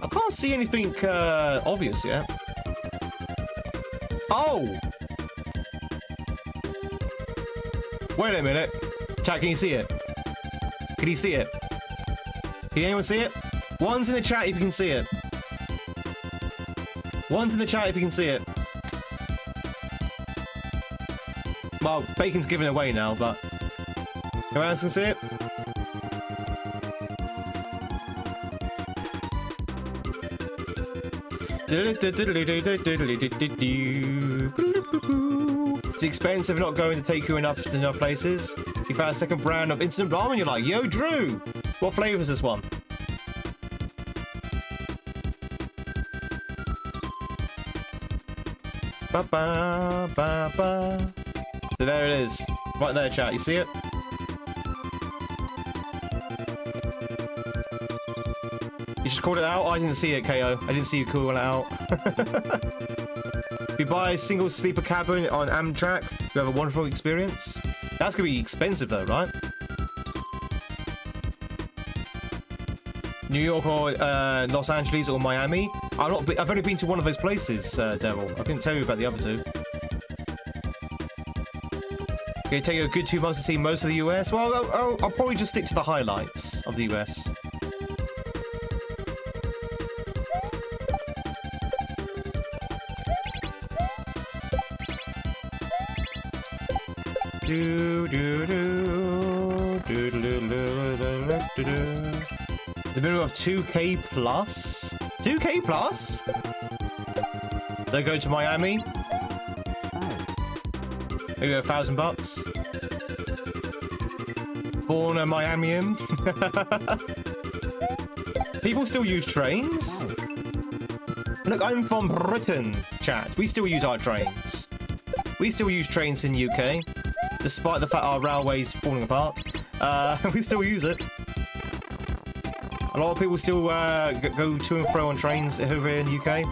I can't see anything obvious yet. Oh! Wait a minute. Chat, can you see it? Can you see it? Can anyone see it? One's in the chat if you can see it. One's in the chat if you can see it. Well, bacon's given away now, but anyone else can see it? It's expensive, not going to take you enough places. You found a second brand of instant ramen, you're like, yo, Drew! What flavor is this one? Ba ba ba ba. So there it is. Right there, chat. You see it? You just called it out? I didn't see it, KO. I didn't see you call it out. If you buy a single sleeper cabin on Amtrak, you have a wonderful experience. That's going to be expensive though, right? New York or Los Angeles or Miami. I've only been to one of those places, Devil. I couldn't tell you about the other two. It'll take you a good 2 months to see most of the US. Well, I'll probably just stick to the highlights of the US. The minimum of 2K plus? 2K plus? They go to Miami. Maybe $1,000. Born a Miamian. People still use trains? Look, I'm from Britain, chat. We still use our trains. We still use trains in UK. despite the fact our railway's falling apart. We still use it. A lot of people still go to and fro on trains over here in the UK.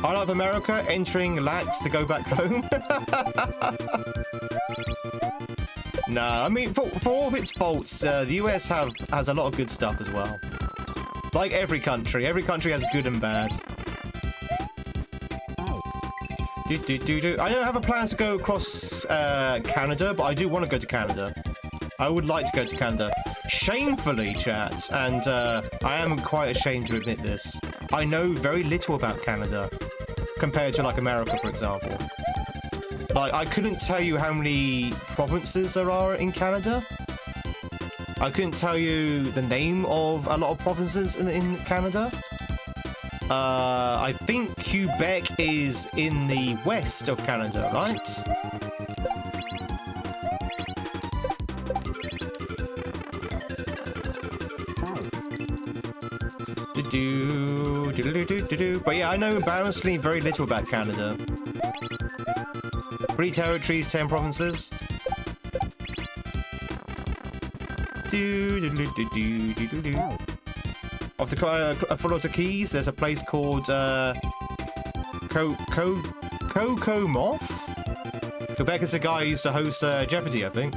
I love America entering lax to go back home. No, I mean, for all of its faults, the US has a lot of good stuff as well. Like every country has good and bad. I don't have a plan to go across Canada, but I do want to go to Canada. I would like to go to Canada. Shamefully, chat, and I am quite ashamed to admit this, I know very little about Canada compared to, like, America, for example. Like, I couldn't tell you how many provinces there are in Canada. I couldn't tell you the name of a lot of provinces in Canada. I think Quebec is in the west of Canada, right? But yeah, I know embarrassingly very little about Canada. 3 territories, 10 provinces. Off the full of the keys, there's a place called Kokomoff. Quebec is the guy who used to host Jeopardy, I think.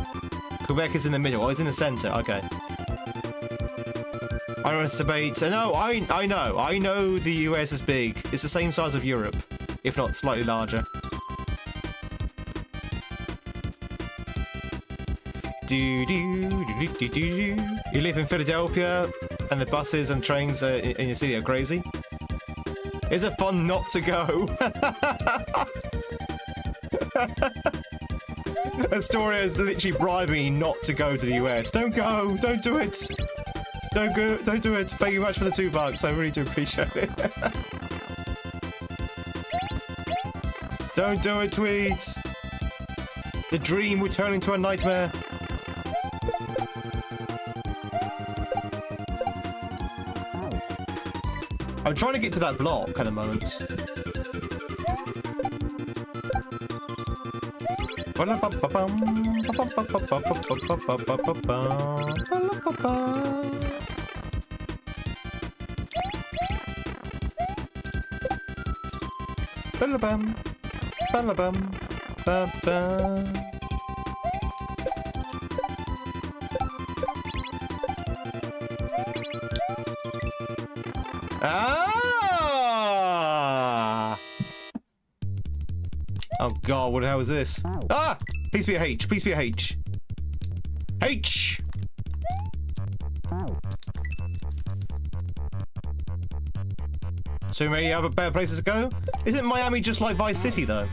Quebec is in the middle. Oh, it's in the center. Okay. I don't want to debate. No, I know the US is big. It's the same size of Europe, if not slightly larger. You live in Philadelphia, and the buses and trains in your city are crazy. Is it fun not to go? Astoria is literally bribing me not to go to the US. Don't go! Don't do it! Don't go! Don't do it! Thank you much for the $2. I really do appreciate it. Don't do it, Tweed! The dream will turn into a nightmare. I'm trying to get to that block at the moment. Ah! Oh god, what the hell is this? Ah! Please be a H. Please be a H. H! So many other better places to go? Isn't Miami just like Vice City, though?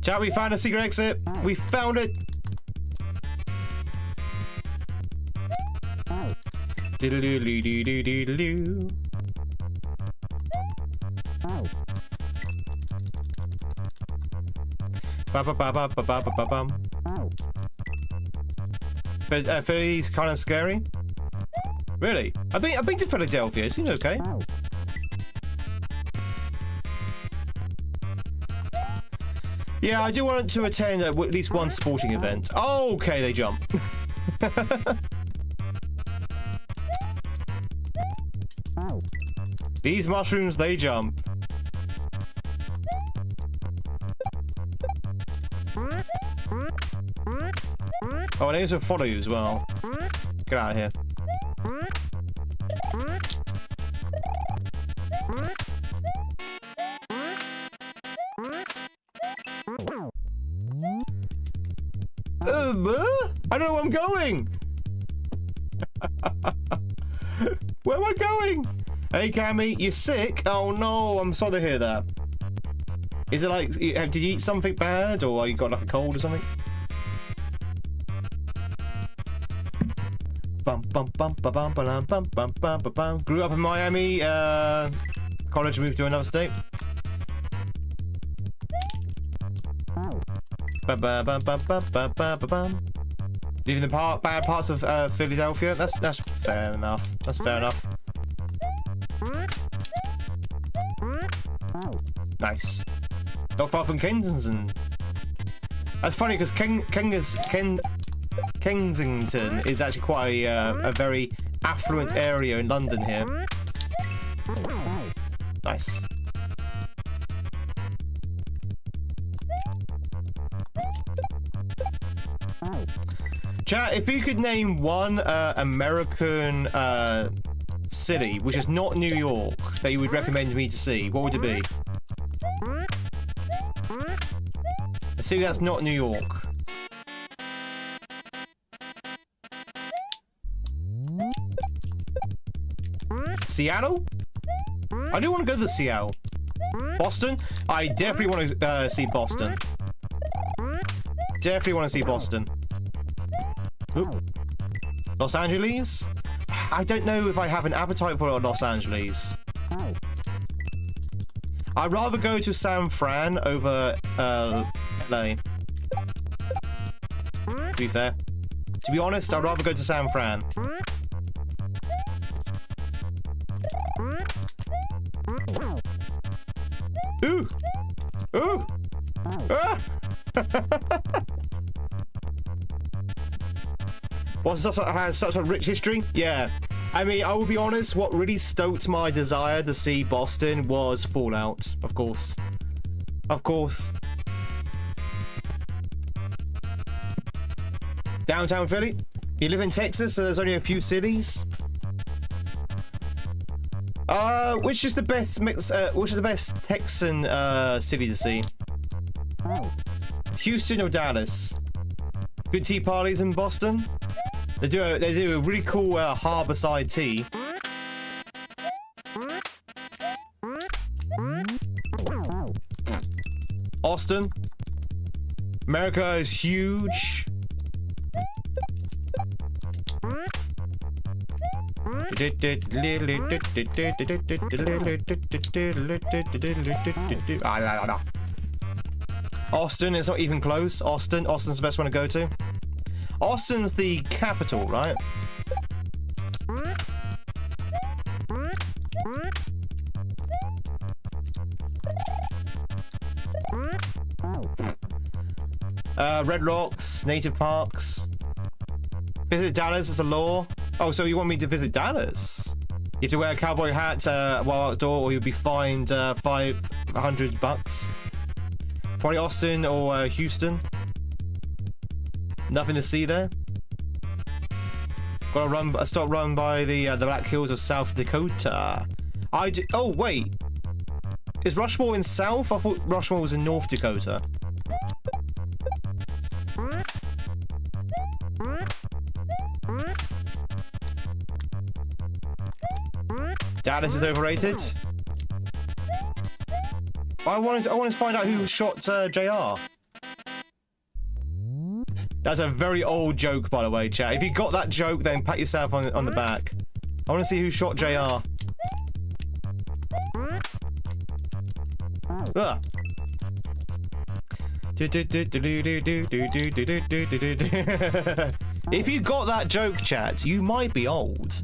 Chat, we found a secret exit. We found it. Diddle-doo-doo-doo-doo-doo-doo. Ba-ba-ba-ba-ba-ba-ba-bum. But Philly's kind of scary. Really? I've been to Philadelphia. It seems okay. Yeah, I do want to attend at least one sporting event. Oh, okay, they jump. These mushrooms, they jump. Oh, and they also follow you as well. Get out of here. I don't know where I'm going. Where am I going? Hey, Cammy, you sick? Oh no, I'm sorry to hear that. Is it like, did you eat something bad, or you got like a cold or something? Bum bum bum bum bum bum bum bum bum bum. Grew up in Miami. College, moved to another state. Leaving the bad parts of Philadelphia. That's fair enough. That's fair enough. Nice. Not far from Kensington. That's funny because Kensington is actually quite a very affluent area in London here. Nice. Chat, if you could name one American city which is not New York that you would recommend me to see, what would it be? A city that's not New York. Seattle? I do want to go to Seattle. Boston? I definitely want to see Boston. Definitely want to see Boston. Oop. Los Angeles? I don't know if I have an appetite for Los Angeles. I'd rather go to San Fran over LA. To be fair. To be honest, I'd rather go to San Fran. Ooh! Ooh! Ah! Boston has such a rich history? Yeah. I mean, I will be honest, what really stoked my desire to see Boston was Fallout, of course. Of course. Downtown Philly? You live in Texas, so there's only a few cities? Which is the best which is the best Texan city to see? Houston or Dallas? Good tea parties in Boston? They do a really cool harborside tea. Austin. America is huge. Austin is not even close. Austin's the best one to go to. Austin's the capital, right? Red Rocks, native parks. Visit Dallas as a law. Oh, so you want me to visit Dallas? You have to wear a cowboy hat while outdoor, or you'll be fined $500. Probably Austin or Houston. Nothing to see there. Gotta stop run by the Black Hills of South Dakota. Oh wait, is Rushmore in South? I thought Rushmore was in North Dakota. Dallas is overrated. I wanted to find out who shot JR. That's a very old joke, by the way, chat. If you got that joke, then pat yourself on the back. I want to see who shot JR. Ugh. If you got that joke, chat, you might be old.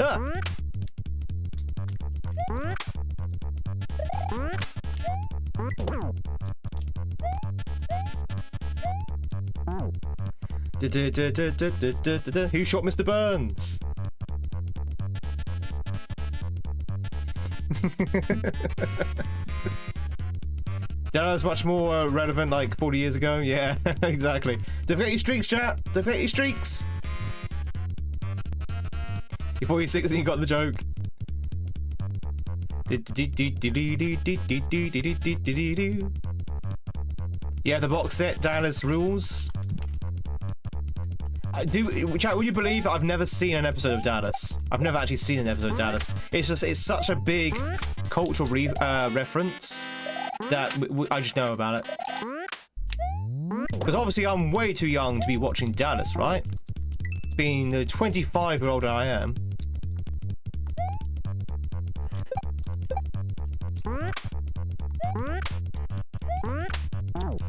Ugh. Who shot Mr. Burns? That was much more relevant like 40 years ago. Yeah, exactly. Don't forget your streaks, chat. Don't forget your streaks. You're 46 and you got the joke. Yeah, the box set, Dallas rules. Chat, would you believe I've never seen an episode of Dallas? I've never actually seen an episode of Dallas. It's such a big cultural reference that I just know about it. Because obviously I'm way too young to be watching Dallas, right? Being the 25-year-old I am.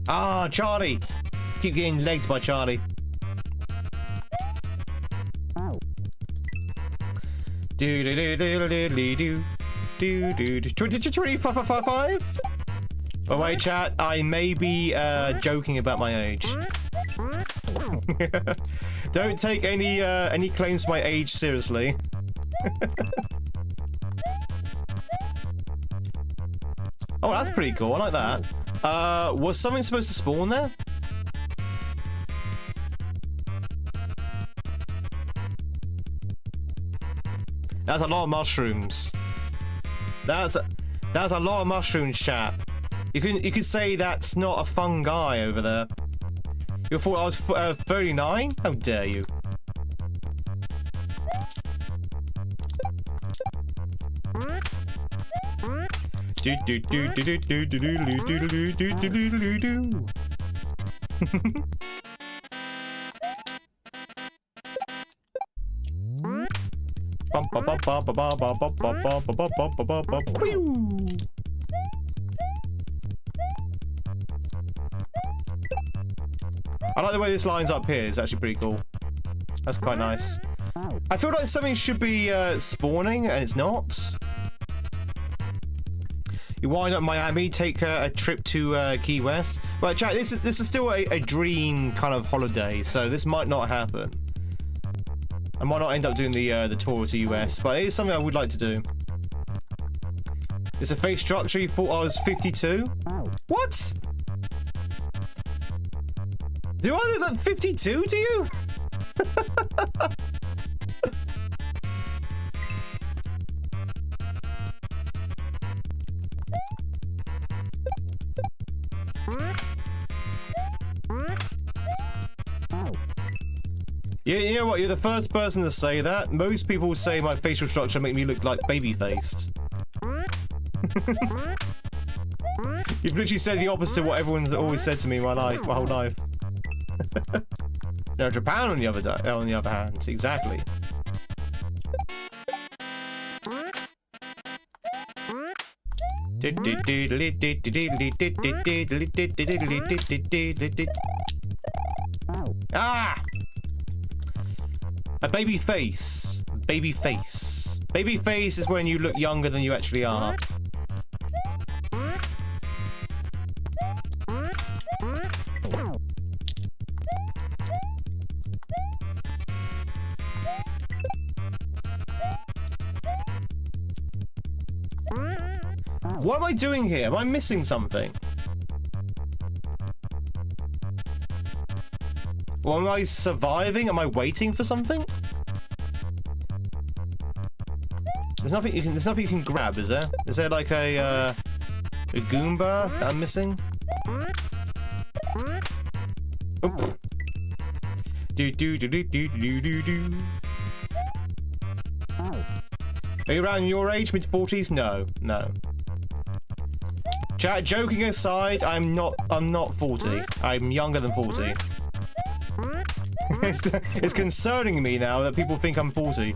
Ah, Charlie! Keep getting legged by Charlie. Do do do do do do do do do 2025. But wait, chat, I may be joking about my age. Don't take any claims to my age seriously. Oh, that's pretty cool. I like that. Was something supposed to spawn there? That's a lot of mushrooms. That's a lot of mushrooms, chap. You could say that's not a fun guy over there. You thought I was 39? How dare you? Do do do do do do do do do do do do do do. I like the way this lines up here. It's actually pretty cool. That's quite nice. I feel like something should be spawning and it's not. You wind up Miami, take a trip to Key West. Well, chat, this is still a dream kind of holiday, so this might not happen. I might not end up doing the tour to US, but it is something I would like to do. It's a face structure. You thought I was 52? What? Do I look like 52 to you? Yeah, you know what? You're the first person to say that. Most people say my facial structure make me look like baby-faced. You've literally said the opposite of what everyone's always said to me my whole life. No, Japan on the other hand, exactly. Ah! A baby face. Baby face. Baby face is when you look younger than you actually are. What am I doing here? Am I missing something? Or am I surviving? Am I waiting for something? There's nothing you can grab, is there? Is there like a Goomba that I'm missing? Oop. Do do do do do do do do. Are you around your age, mid-40s? No, no. Chat, joking aside, I'm not 40. I'm younger than 40. It's concerning me now that people think I'm 40.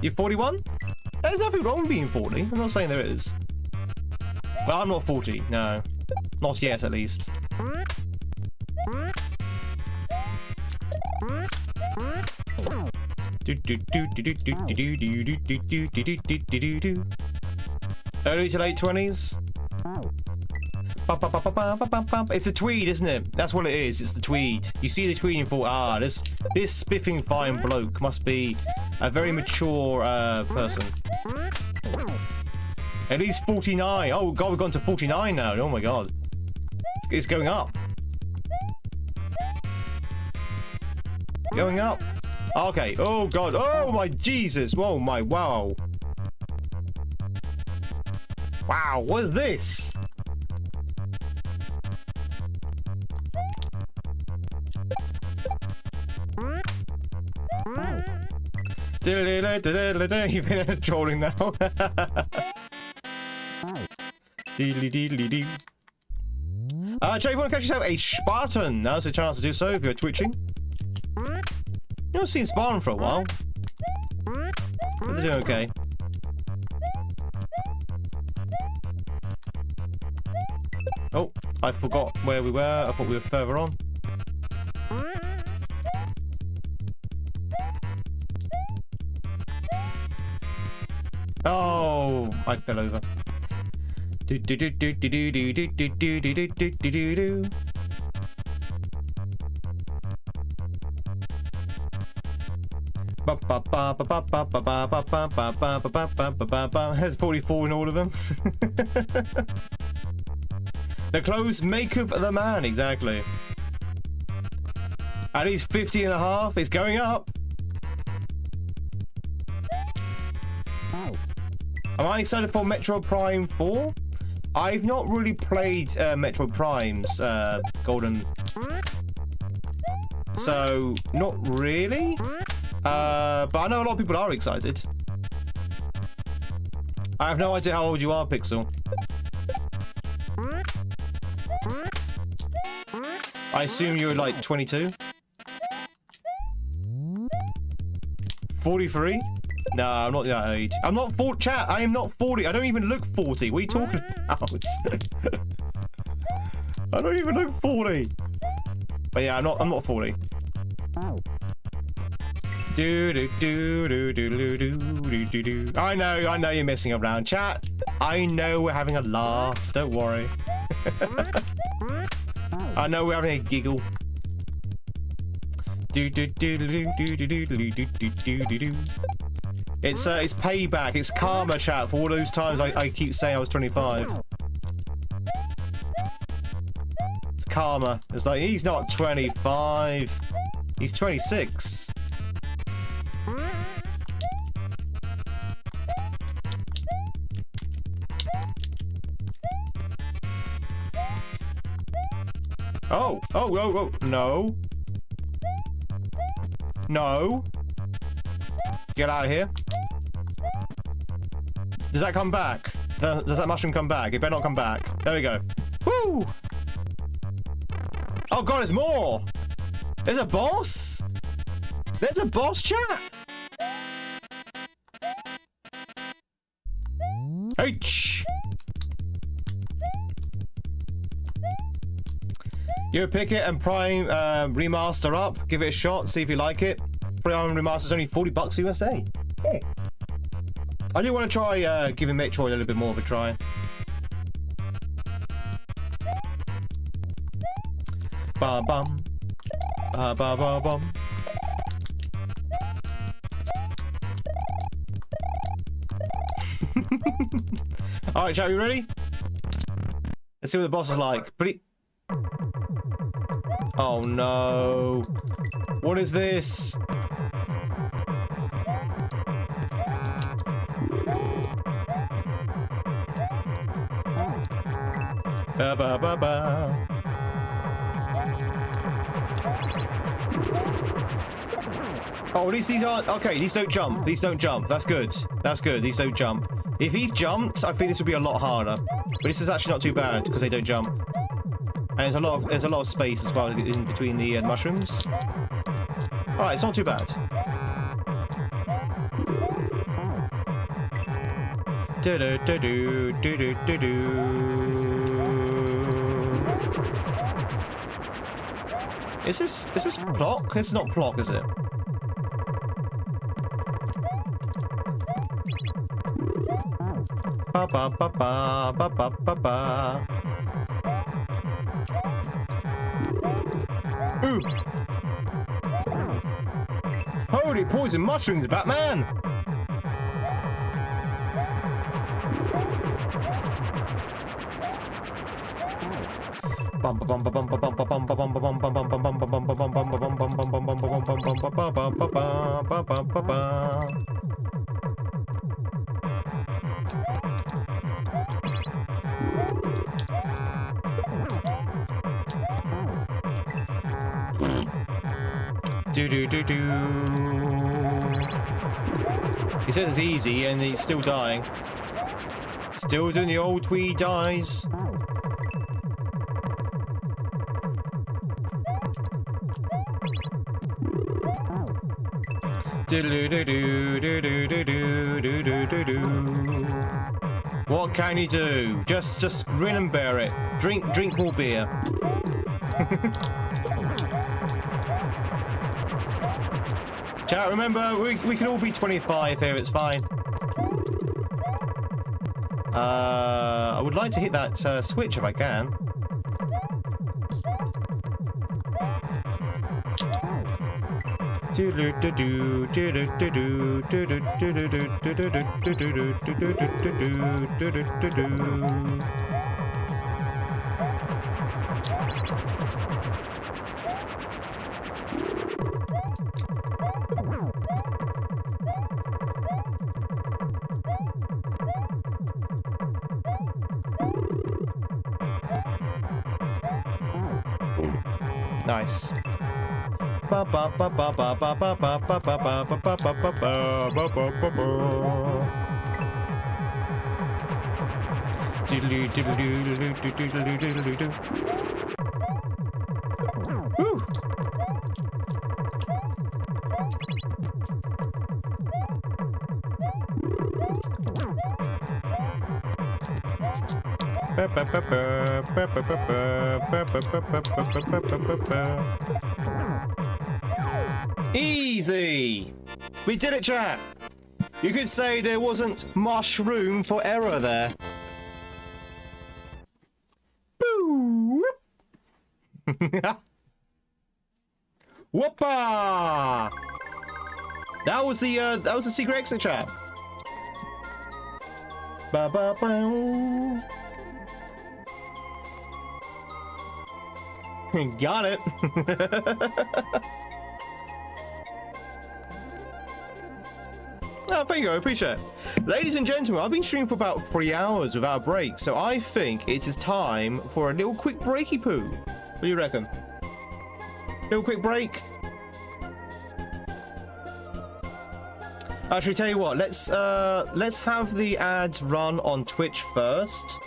You're 41? There's nothing wrong with being 40. I'm not saying there is. But I'm not 40, no. Not yet, at least. Early to late 20s? It's a tweed, isn't it? That's what it is. It's the tweed. You see the tweed and you thought, ah, this spiffing fine bloke must be a very mature person. At least 49. Oh god, we've gone to 49 now. Oh my god. It's going up. Going up. Okay. Oh god. Oh my Jesus. Whoa, my wow. Wow, what is this? You've been trolling now. Jay, if you want to catch yourself a Spartan, now's the chance to do so if you're twitching. You haven't seen Spartan for a while. But they're doing okay. Oh, I forgot where we were. I thought we were further on. Oh, I fell over. Do do do do do do do do do do do do do do. There's 44 in all of them. The clothes maketh the man, exactly. At least 50 and a half, it's going up. Am I excited for Metroid Prime 4? I've not really played Metroid Prime's Golden. So, not really. But I know a lot of people are excited. I have no idea how old you are, Pixel. I assume you're like 22? 43? No, I'm not that age. I'm not 40, chat. I am not 40. I don't even look 40. What are you talking about? I don't even look 40. But yeah, I'm not 40. Do do do do do do do do do. I know you're messing around, chat. I know we're having a laugh. Don't worry. I know we're having a giggle. Do do do do do do do do do do do do. It's payback. It's karma, chat, for all those times I keep saying I was 25. It's karma. It's like, he's not 25. He's 26. Oh, no. No. Get out of here. Does that come back? Does that mushroom come back? It better not come back. There we go. Woo! Oh god, there's more! There's a boss? There's a boss, chat? H! You pick it and Prime Remaster up. Give it a shot, see if you like it. Prime Remaster's only $40 USD. Oh. I do want to try giving Metroid a little bit more of a try. Ba bum. Ba ba ba bum. Alright, chat, you ready? Let's see what the boss is like. Pretty. Oh no. What is this? Ba ba ba ba. Oh, at least these aren't. Okay, these don't jump. These don't jump. That's good. That's good. These don't jump. If he's jumped, I think this would be a lot harder. But this is actually not too bad because they don't jump. And there's a lot of space as well in between the mushrooms. All right, it's not too bad. Do do do do do do do do. Is this Plock? It's not Plock, is it? Ba ba ba ba ba ba ba ba. Ooh! Holy poison mushrooms, Batman! Do do do do. He says it's easy, and he's still dying. Still doing the old Tweed dies. What can you do? Just grin and bear it. Drink more beer. Chat, remember, we can all be 25 here, it's fine. I would like to hit that switch if I can. Nice. Woo. Easy! We did it, chat! You could say there wasn't much room for error there. Boo! Whoopa! That was the secret exit, chat. Ba ba ba. Got it. Oh, thank you, I appreciate it. Ladies and gentlemen, I've been streaming for about 3 hours without a break, so I think it is time for a little quick breaky poo. What do you reckon? Little quick break? Actually, tell you what, let's have the ads run on Twitch first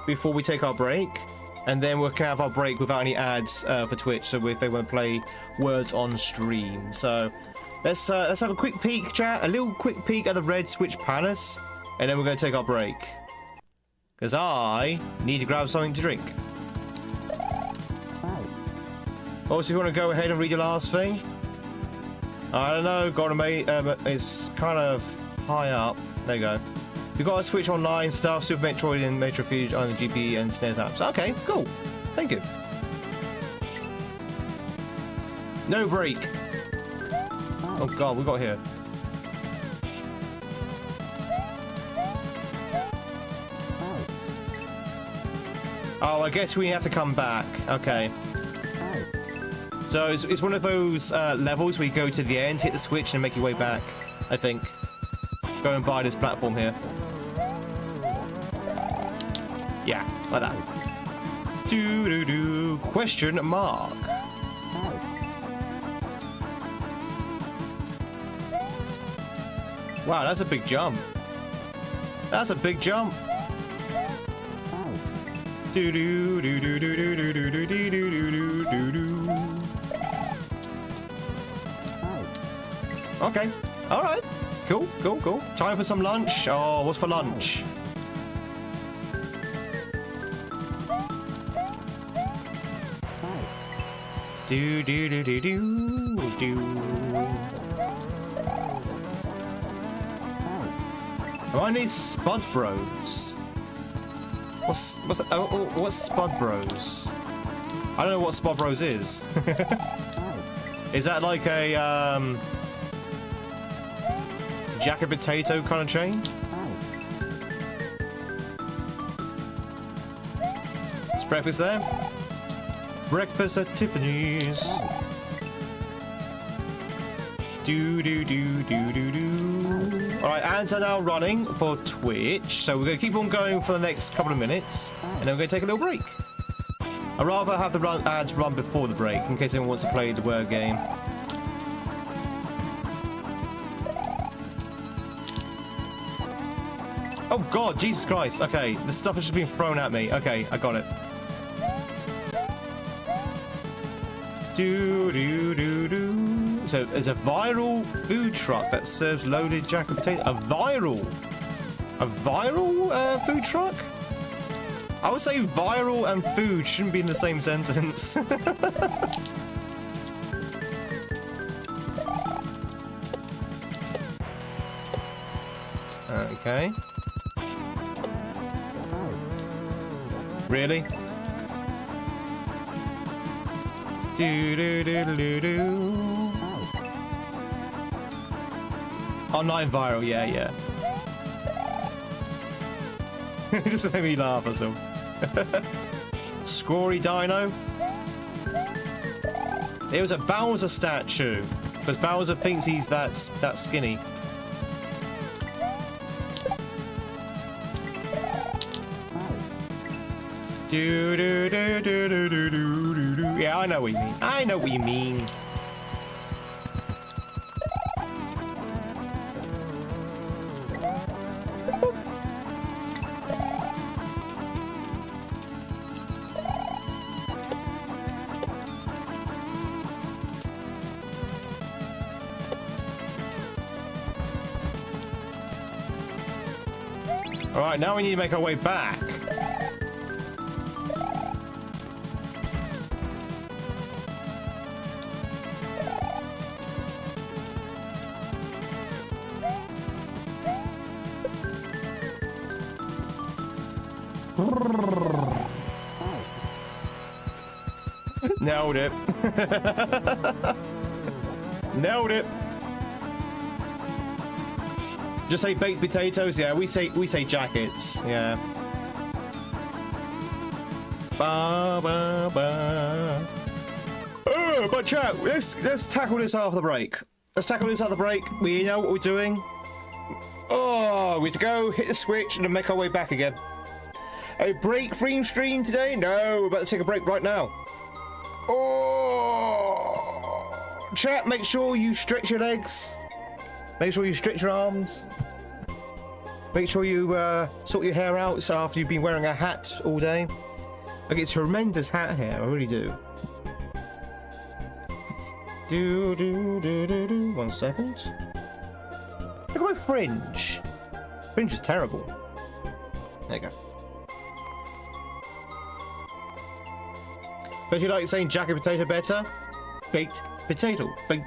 before we take our break, and then we can have our break without any ads for Twitch, so if they want to play words on stream. So let's have a quick peek, chat, a little quick peek at the Red Switch Palace, and then we're going to take our break. Because I need to grab something to drink. Also, if you want to go ahead and read your last thing. I don't know, Gordon, mate, it's kind of high up. There you go. You've got to Switch Online stuff, Super Metroid and Metro Fusion on the GP and SNES apps. Okay, cool. Thank you. No break. Oh god, we got here. Oh, I guess we have to come back. Okay. So it's one of those levels where you go to the end, hit the switch, and make your way back, I think. Go and buy this platform here. Yeah, like that. Do-do-do, question mark. Wow, that's a big jump. That's a big jump. Do-do-do-do-do-do-do-do-do-do-do-do. Okay, all right, cool, cool, cool. Time for some lunch. Oh, what's for lunch? Do do do do do do. I need Spud Bros. What's Spud Bros? I don't know what Spud Bros is. Is that like a Jack and Potato kind of chain? Is breakfast there? Breakfast at Tiffany's. Do do do do do do. All right, ads are now running for Twitch, so we're gonna keep on going for the next couple of minutes, and then we're gonna take a little break. I'd rather have the ads run before the break, in case anyone wants to play the word game. Oh god, Jesus Christ. Okay, this stuff has just been thrown at me. Okay, I got it. Do do do do. Is there's a viral food truck that serves loaded jacket potato. A viral food truck? I would say viral and food shouldn't be in the same sentence. Okay. Really? Oh, not viral, yeah. It just made me laugh or something. Scory Dino. It was a Bowser statue, because Bowser thinks he's that skinny. Yeah, I know what you mean. I know what you mean. All right, now we need to make our way back. Nailed it. Nailed it. Just say baked potatoes. Yeah, we say jackets. Yeah. Ba ba ba. Oh, but chat, let's tackle this after the break. Let's tackle this after the break. We know what we're doing. Oh, we have to go hit the switch and then make our way back again. A break-free stream today? No, we're about to take a break right now. Oh, chat, make sure you stretch your legs. Make sure you stretch your arms. Make sure you sort your hair out after you've been wearing a hat all day. Like, it's tremendous hat hair, I really do. Do. 1 second. Look at my fringe. Fringe is terrible. There you go. But you like saying jacket potato better? Baked potato, baked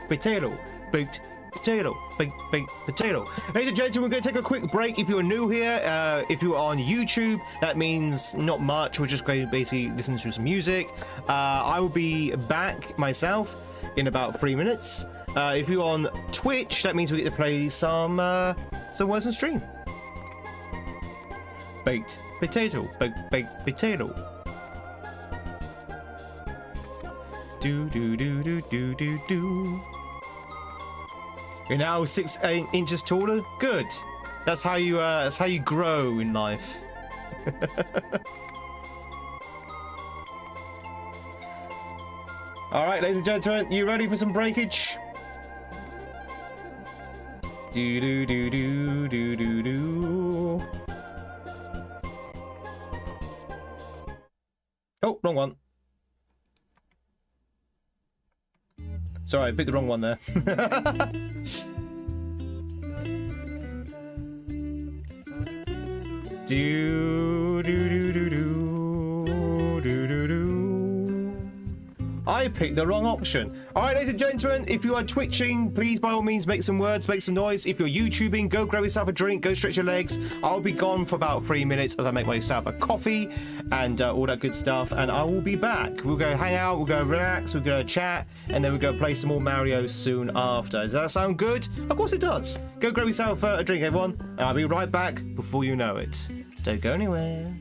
potato, baked potato, baked potato. Ladies and gentlemen, we're going to take a quick break. If you're new here, if you're on YouTube, that means not much. We're just going to basically listen to some music. I will be back myself in about 3 minutes. If you're on Twitch, that means we get to play some words on stream. Baked potato, baked potato. Do. You're now 6 inches taller. Good. That's how you grow in life. All right, ladies and gentlemen, you ready for some breakage? Do. Oh, wrong one. Sorry, I picked the wrong one there. Do. I picked the wrong option. All right, ladies and gentlemen, if you are twitching, please by all means make some words, make some noise. If you're YouTubing, go grab yourself a drink, go stretch your legs. I'll be gone for about 3 minutes as I make myself a coffee and all that good stuff, and I will be back. We'll go hang out, we'll go relax, we'll go chat, and then we'll go play some more Mario soon after. Does that sound good? Of course it does. Go grab yourself a drink, everyone, and I'll be right back before you know it. Don't go anywhere.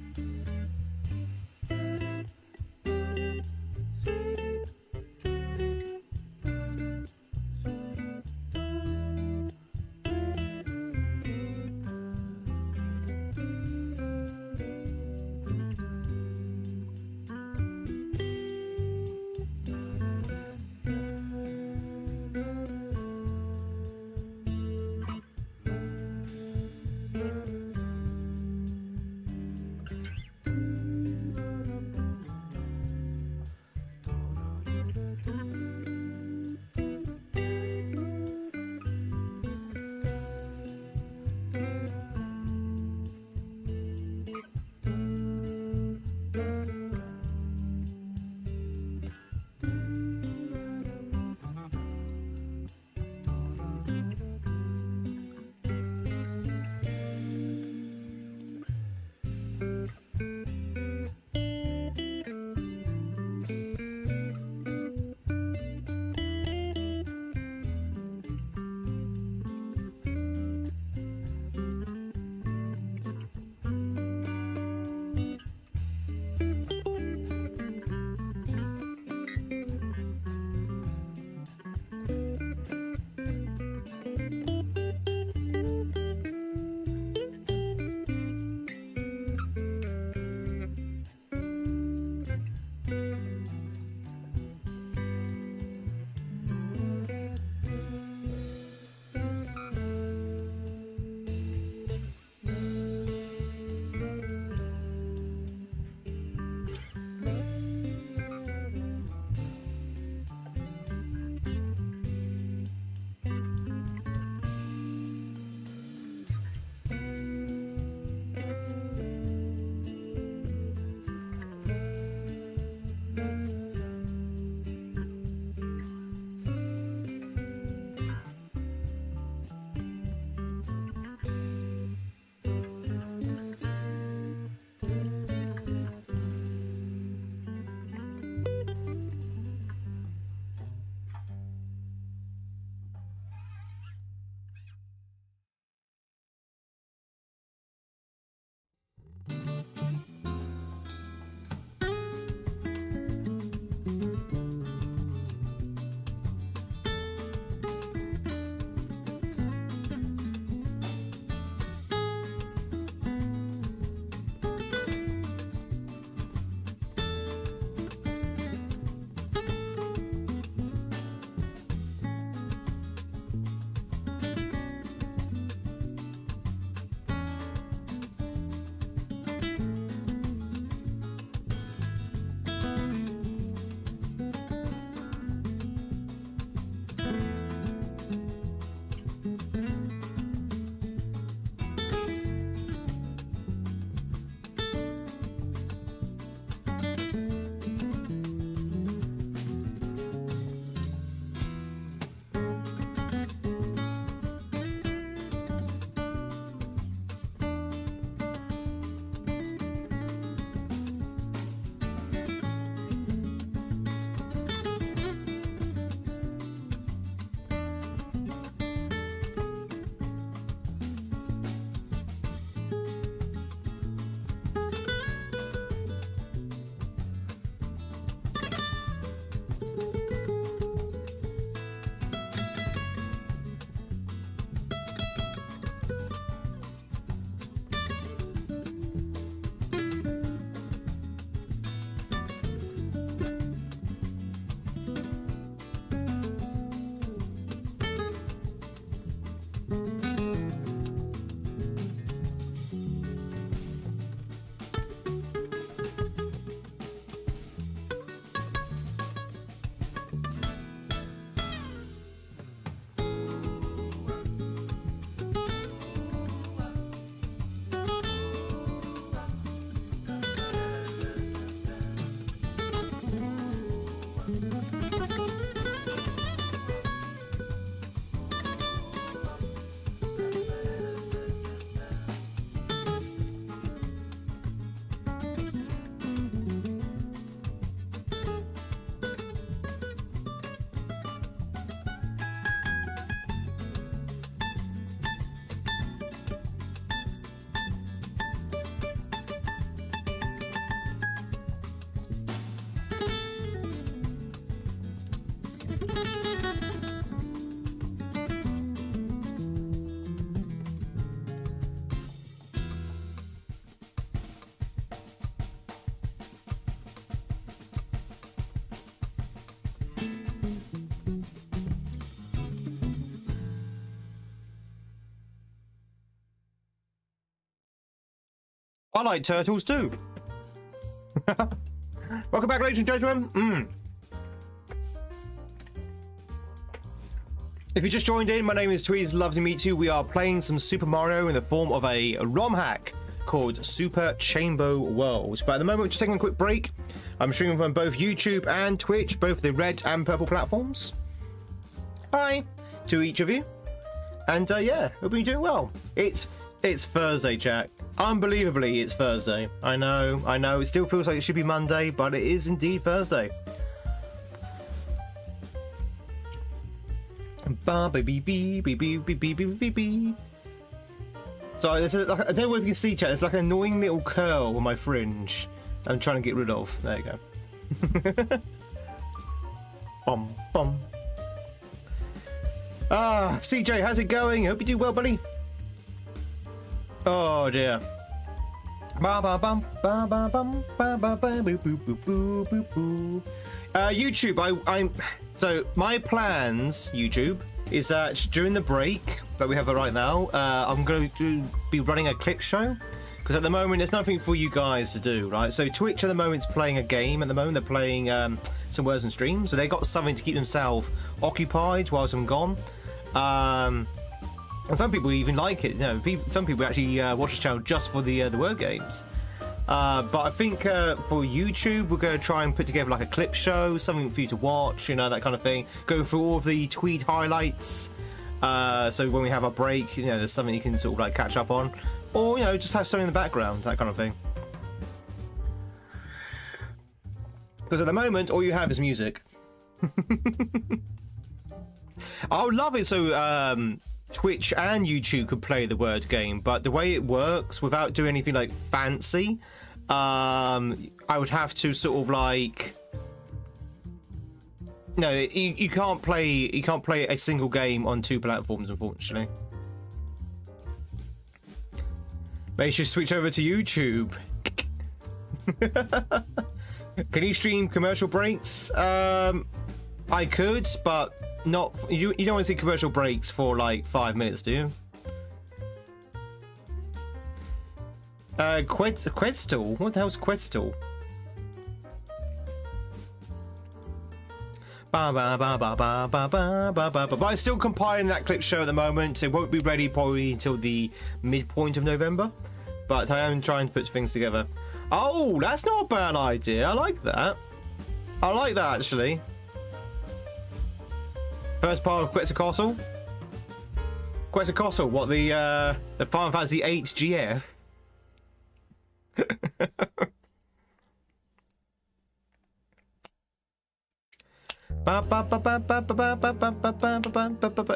I like turtles too. Welcome back, ladies and gentlemen. If you just joined in, my name is Tweed. It's lovely to meet you. We are playing some Super Mario in the form of a ROM hack called Super Chamber World. But at the moment, we're just taking a quick break. I'm streaming from both YouTube and Twitch, both the red and purple platforms. Hi to each of you. And yeah, hope you're doing well. It's Thursday, Jack. Unbelievably, it's Thursday. I know. It still feels like it should be Monday, but it is indeed Thursday. So I don't know if you can see, chat. There's like an annoying little curl on my fringe I'm trying to get rid of. There you go. Bum bum. Ah, CJ, how's it going? Hope you do well, buddy. Oh dear. YouTube, so my plans, YouTube, is that during the break that we have right now, I'm going to be running a clip show, because at the moment there's nothing for you guys to do, right? So Twitch at the moment is playing a game. At the moment they're playing some words and streams, so they got something to keep themselves occupied whilst I'm gone. And some people even like it. You know, some people actually watch the channel just for the word games. But I think for YouTube, we're going to try and put together like a clip show, something for you to watch, you know, that kind of thing. Go through all of the Tweed highlights. So when we have our break, you know, there's something you can sort of like catch up on, or you know, just have something in the background, that kind of thing. Because at the moment, all you have is music. I would love it so Twitch and YouTube could play the word game, but the way it works, without doing anything like fancy, I would have to sort of like, no, you can't play a single game on two platforms, unfortunately. Maybe you should switch over to YouTube. Can you stream commercial breaks? I could, but not. You don't want to see commercial breaks for like 5 minutes, do you? Quetzal? What the hell's Quetzal? But I'm still compiling that clip show at the moment. It won't be ready probably until the midpoint of November, but I am trying to put things together. Oh, that's not a bad idea. I like that. I like that, actually. First part of Quetzalcoatl. Quetzalcoatl, what, the Final Fantasy VIII GF?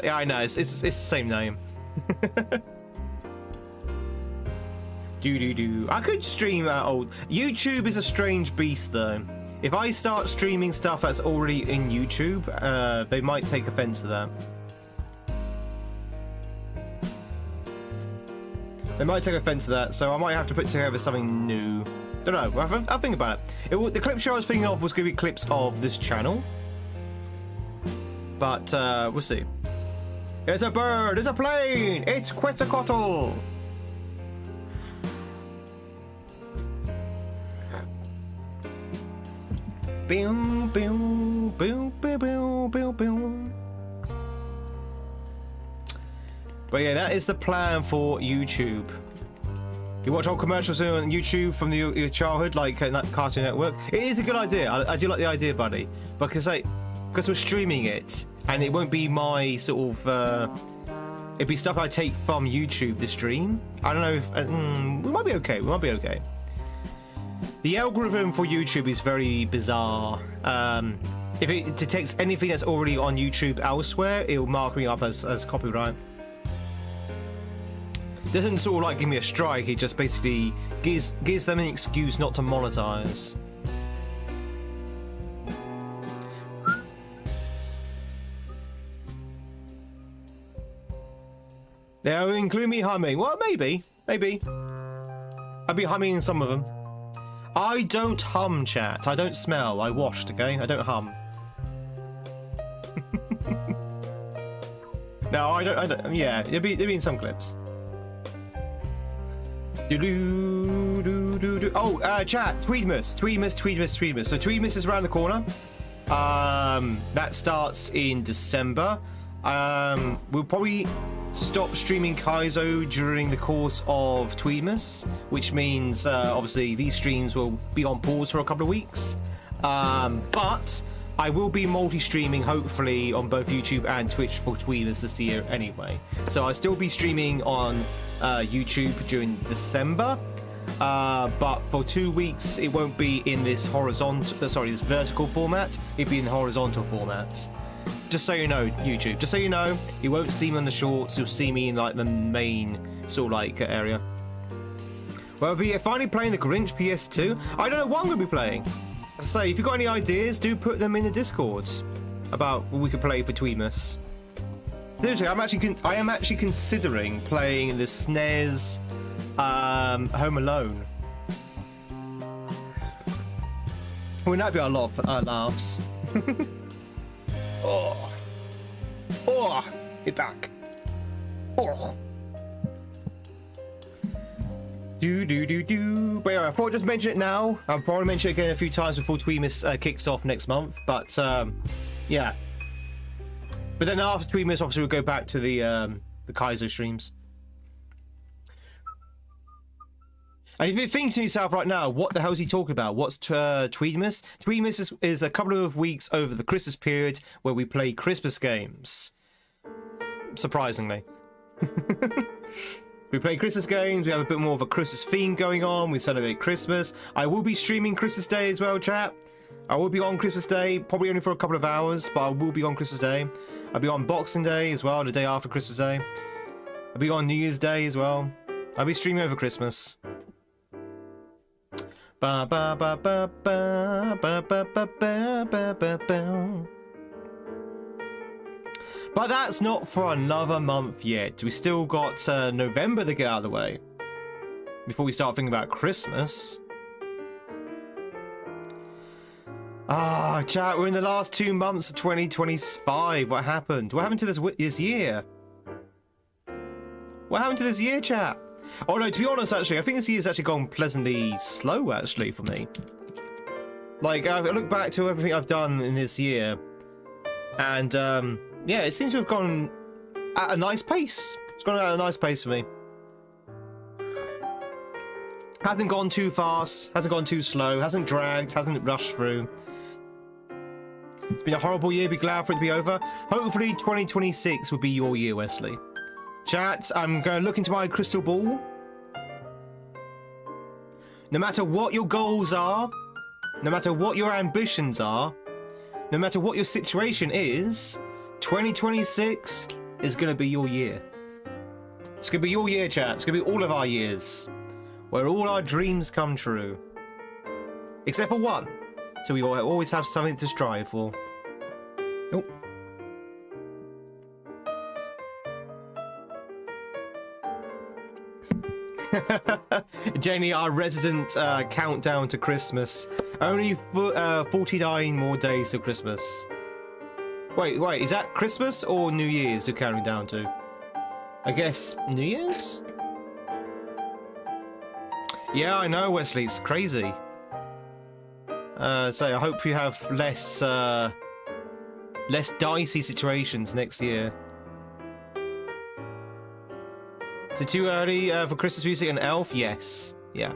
Yeah, I know, it's the same name. I could stream old. YouTube is a strange beast, though. If I start streaming stuff that's already in YouTube, they might take offense to that. They might take offense to that, so I might have to put together something new. Don't know. I'll think about it. The clip show I was thinking of was going to be clips of this channel, but we'll see. It's a bird. It's a plane. It's Quetzalcoatl. Boom, boom, boom, boom, boom, boom, boom. But yeah, that is the plan for YouTube. You watch old commercials on YouTube from your childhood, like that Cartoon Network. It is a good idea. I do like the idea, buddy. Because we're streaming it, and it won't be my sort of. It'd be stuff I take from YouTube to stream. I don't know if we might be okay. We might be okay. The algorithm for YouTube is very bizarre. If it detects anything that's already on YouTube elsewhere, it will mark me up as copyright. Doesn't sort of like give me a strike, it just basically gives them an excuse not to monetize. They'll include me humming. Well, maybe. I'll be humming in some of them. I don't hum, chat. I don't smell. I washed, okay? I don't hum. No, I don't. Yeah, there'll be in some clips. Do do do Oh, chat, Tweedmas. So Tweedmas is around the corner. That starts in December. We'll probably stop streaming Kaizo during the course of Tweedmas, which means obviously these streams will be on pause for a couple of weeks. But I will be multi-streaming hopefully on both YouTube and Twitch for Tweedmas this year anyway. So I'll still be streaming on YouTube during December. But for 2 weeks it won't be in this this vertical format. It'll be in horizontal format. Just so you know, YouTube. Just so you know, you won't see me on the shorts. You'll see me in like the main sort of like area. Well, I'll be finally playing the Grinch PS2. I don't know what I'm gonna be playing. So if you've got any ideas, do put them in the Discord about what we could play for Tweedmas. Seriously, I am actually considering playing the SNES Home Alone. Wouldn't that be a lot of laughs? Oh, hit back. Oh. But yeah, I thought I'd just mention it now. I'll probably mention it again a few times before Tweedmas kicks off next month. But yeah. But then after Tweedmas, obviously we'll go back to the Kaizo streams. And if you're thinking to yourself right now, what the hell is he talking about? What's Tweedmas? Tweedmas is a couple of weeks over the Christmas period where we play Christmas games. Surprisingly. We play Christmas games, we have a bit more of a Christmas theme going on, we celebrate Christmas. I will be streaming Christmas Day as well, chat. I will be on Christmas Day, probably only for a couple of hours, but I will be on Christmas Day. I'll be on Boxing Day as well, the day after Christmas Day. I'll be on New Year's Day as well. I'll be streaming over Christmas. Ba ba ba ba ba ba ba ba ba ba ba. But that's not for another month yet. We still got November to get out of the way before we start thinking about Christmas. Ah, chat, we're in the last 2 months of 2025. What happened? What happened to this year? What happened to this year, chat? Oh no, to be honest, actually, I think this year's actually gone pleasantly slow, actually, for me. Like, I look back to everything I've done in this year, and yeah, it seems to have gone at a nice pace. It's gone at a nice pace for me. Hasn't gone too fast, hasn't gone too slow, hasn't dragged, hasn't rushed through. It's been a horrible year, be glad for it to be over. Hopefully 2026 will be your year, Wesley. Chat, I'm going to look into my crystal ball. No matter what your goals are, no matter what your ambitions are, no matter what your situation is, 2026 is going to be your year. It's going to be your year, chat. It's going to be all of our years, where all our dreams come true. Except for one. So we always have something to strive for. Oh. Jenny, our resident countdown to Christmas. Only 49 more days to Christmas. Wait, is that Christmas or New Year's you're counting down to? I guess New Year's? Yeah, I know, Wesley, it's crazy. So I hope you have less dicey situations next year. Is it too early for Christmas music and Elf? Yes. Yeah.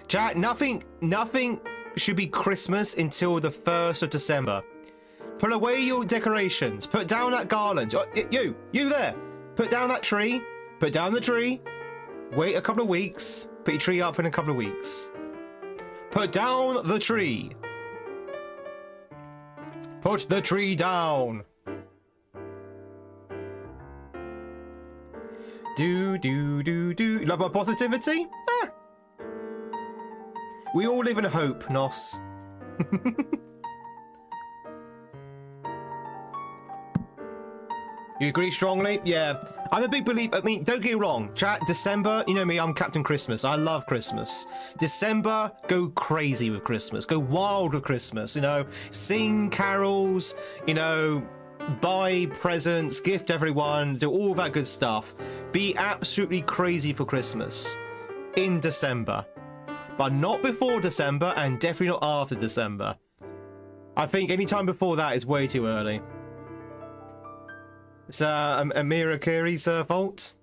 Chat, nothing should be Christmas until the 1st of December. Put away your decorations. Put down that garland. You there. Put down that tree. Put down the tree. Wait a couple of weeks. Put your tree up in a couple of weeks. Put down the tree. Put the tree down. Do. Love my positivity? Ah. We all live in hope, Nos. You agree strongly? Yeah. I'm a big believer. I mean, don't get me wrong. Chat, December, you know me, I'm Captain Christmas. I love Christmas. December, go crazy with Christmas. Go wild with Christmas, you know. Sing carols, you know, buy presents, gift everyone, do all that good stuff. Be absolutely crazy for Christmas. in December. But not before December, and definitely not after December. I think any time before that is way too early. It's Amira Kiri's fault.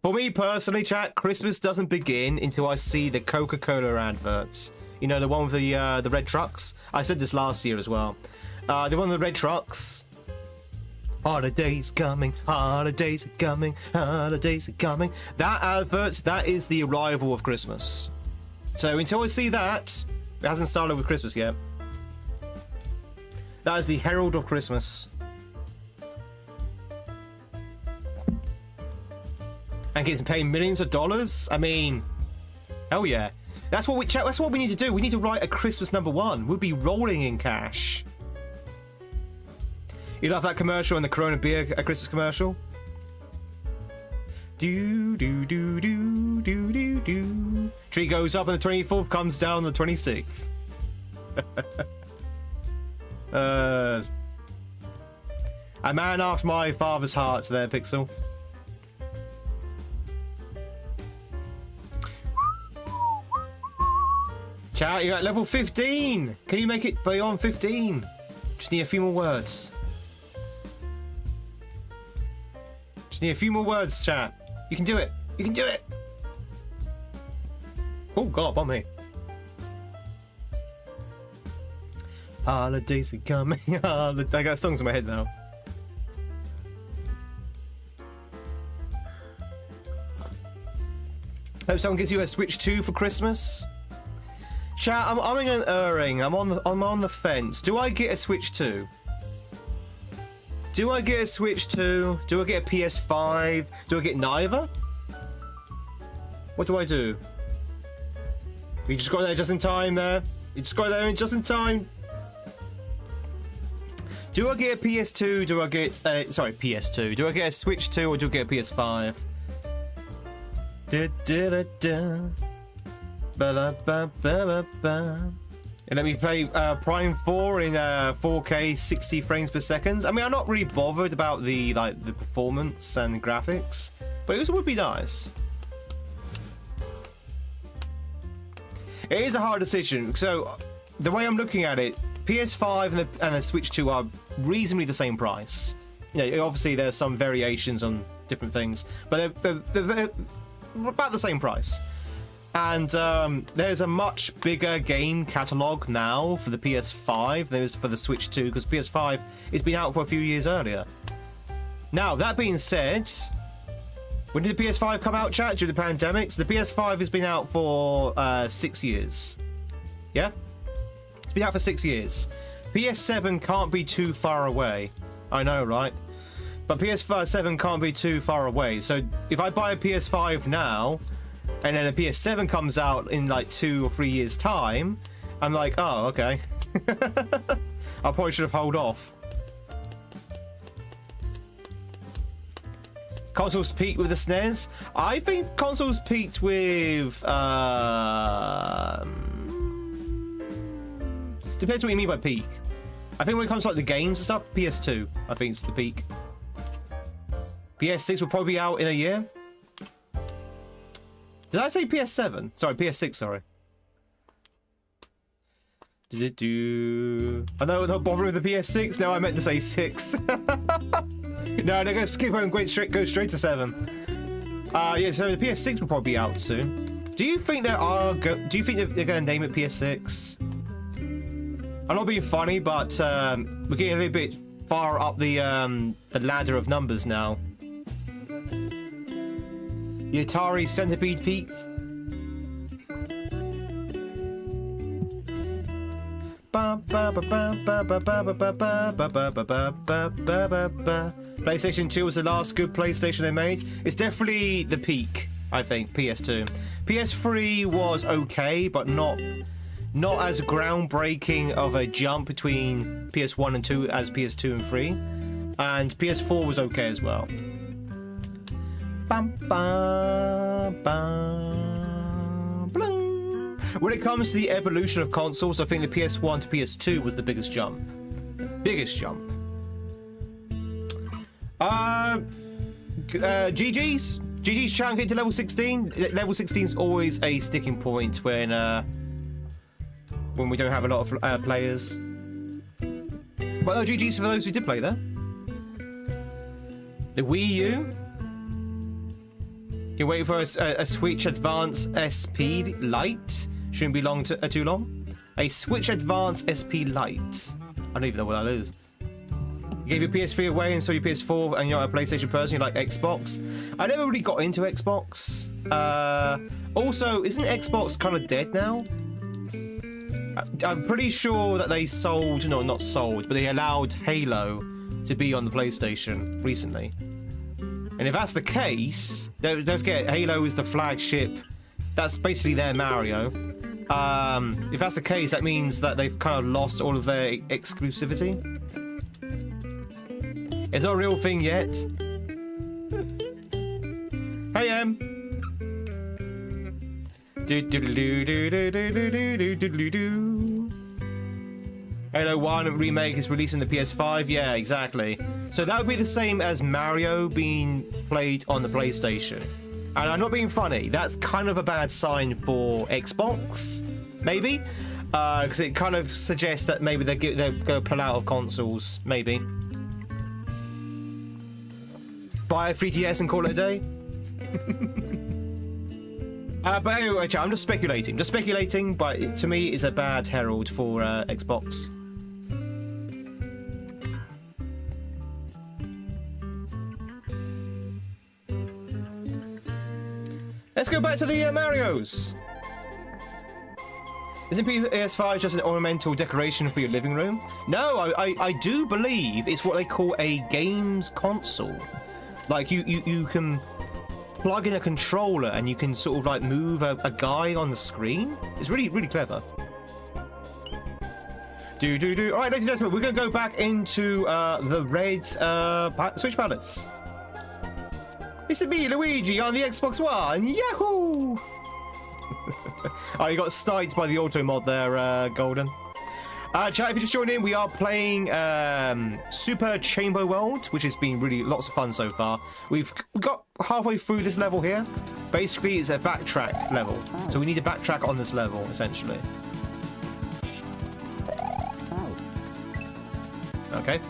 For me personally, chat, Christmas doesn't begin until I see the Coca-Cola adverts. You know, the one with the red trucks? I said this last year as well. The one with the red trucks. Holidays coming, holidays are coming, holidays are coming. That advert, that is the arrival of Christmas. So until I see that, it hasn't started with Christmas yet. That is the herald of Christmas. And getting paid millions of dollars? I mean, hell yeah. That's what we need to do. We need to write a Christmas #1. We'll be rolling in cash. You love that commercial and the Corona beer Christmas commercial? Do do do do do do do. Tree goes up on the 24th, comes down on the 26th. A man after my father's heart there, Pixel. Chat, you're at level 15. Can you make it beyond 15? Just need a few more words. Just need a few more words, chat. You can do it. You can do it. Oh, God, bomb me. Holidays are coming. I got songs in my head now. Hope someone gives you a Switch 2 for Christmas. Chat, I'm an erring. I'm on the fence. Do I get a Switch 2? Do I get a Switch 2? Do I get a PS5? Do I get neither? What do I do? You just got there just in time there. You just got there just in time. Do I get a PS2? Do I get sorry, PS2? Do I get a Switch 2 or do I get a PS5? Da da da da. Ba -ba -ba -ba -ba. And let me play Prime 4 in 4K 60 frames per second. I mean, I'm not really bothered about the performance and the graphics, but it would be nice. It is a hard decision. So the way I'm looking at it, PS5 and the Switch 2 are reasonably the same price. You know, obviously there's some variations on different things, but they're about the same price. And there's a much bigger game catalogue now for the PS5 than there is for the Switch 2, because PS5 has been out for a few years earlier. Now, that being said, when did the PS5 come out, chat? During the pandemic? So the PS5 has been out for 6 years. Yeah? It's been out for 6 years. PS7 can't be too far away. I know, right? But PS7 can't be too far away. So if I buy a PS5 now, and then a PS7 comes out in like 2 or 3 years' time, I'm like, oh, okay. I probably should have held off. Consoles peaked with the SNES. I think consoles peaked with... depends what you mean by peak. I think when it comes to like the games and stuff, PS2, I think it's the peak. PS6 will probably be out in a year. Did I say PS7? Sorry, PS6, sorry. Does it do... I know, not bothering with the PS6. No, I meant to say 6. No, they're going to skip and go straight to 7. Yeah, so the PS6 will probably be out soon. Do you think they're going to name it PS6? I'm not being funny, but we're getting a little bit far up the ladder of numbers now. The Atari Centipede peaked. PlayStation 2 was the last good PlayStation they made. It's definitely the peak, I think, PS2. PS3 was okay, but not as groundbreaking of a jump between PS1 and 2 as PS2 and 3. And PS4 was okay as well. Bum, bum, bum, bling. When it comes to the evolution of consoles, I think the PS1 to PS2 was the biggest jump. Biggest jump. GG's GG's chat and get to level 16. Level 16 is always a sticking point when we don't have a lot of players. Well, GG's for those who did play there. The Wii U. You wait for a Switch Advance SP Lite. Shouldn't be too long. A Switch Advance SP Lite. I don't even know what that is. You gave your PS3 away and saw your PS4 and you're a PlayStation person, you like Xbox. I never really got into Xbox. Also, isn't Xbox kind of dead now? I'm pretty sure that they sold, no, not sold, but they allowed Halo to be on the PlayStation recently. And if that's the case, don't forget, Halo is the flagship. That's basically their Mario. If that's the case, that means that they've kind of lost all of their exclusivity. It's not a real thing yet. Hey, Halo 1 remake is releasing the PS5. Yeah, exactly. So that would be the same as Mario being played on the PlayStation. And I'm not being funny. That's kind of a bad sign for Xbox, maybe, because it kind of suggests that maybe they're going to pull out of consoles, maybe. Buy a 3DS and call it a day. But anyway, I'm just speculating. But to me, it's a bad herald for Xbox. Let's go back to the Marios. Isn't PS5 just an ornamental decoration for your living room? No, I do believe it's what they call a games console. Like you can plug in a controller and you can sort of like move a guy on the screen. It's really, really clever. All right, ladies and gentlemen, we're gonna go back into the red Switch palettes. It's me, Luigi, on the Xbox One. Yahoo! Oh, you got sniped by the auto mod there, Golden. Chat, if you just joined in, we are playing Super Chamber World, which has been really lots of fun so far. We've got halfway through this level here. Basically, it's a backtrack level. So we need to backtrack on this level, essentially. Okay.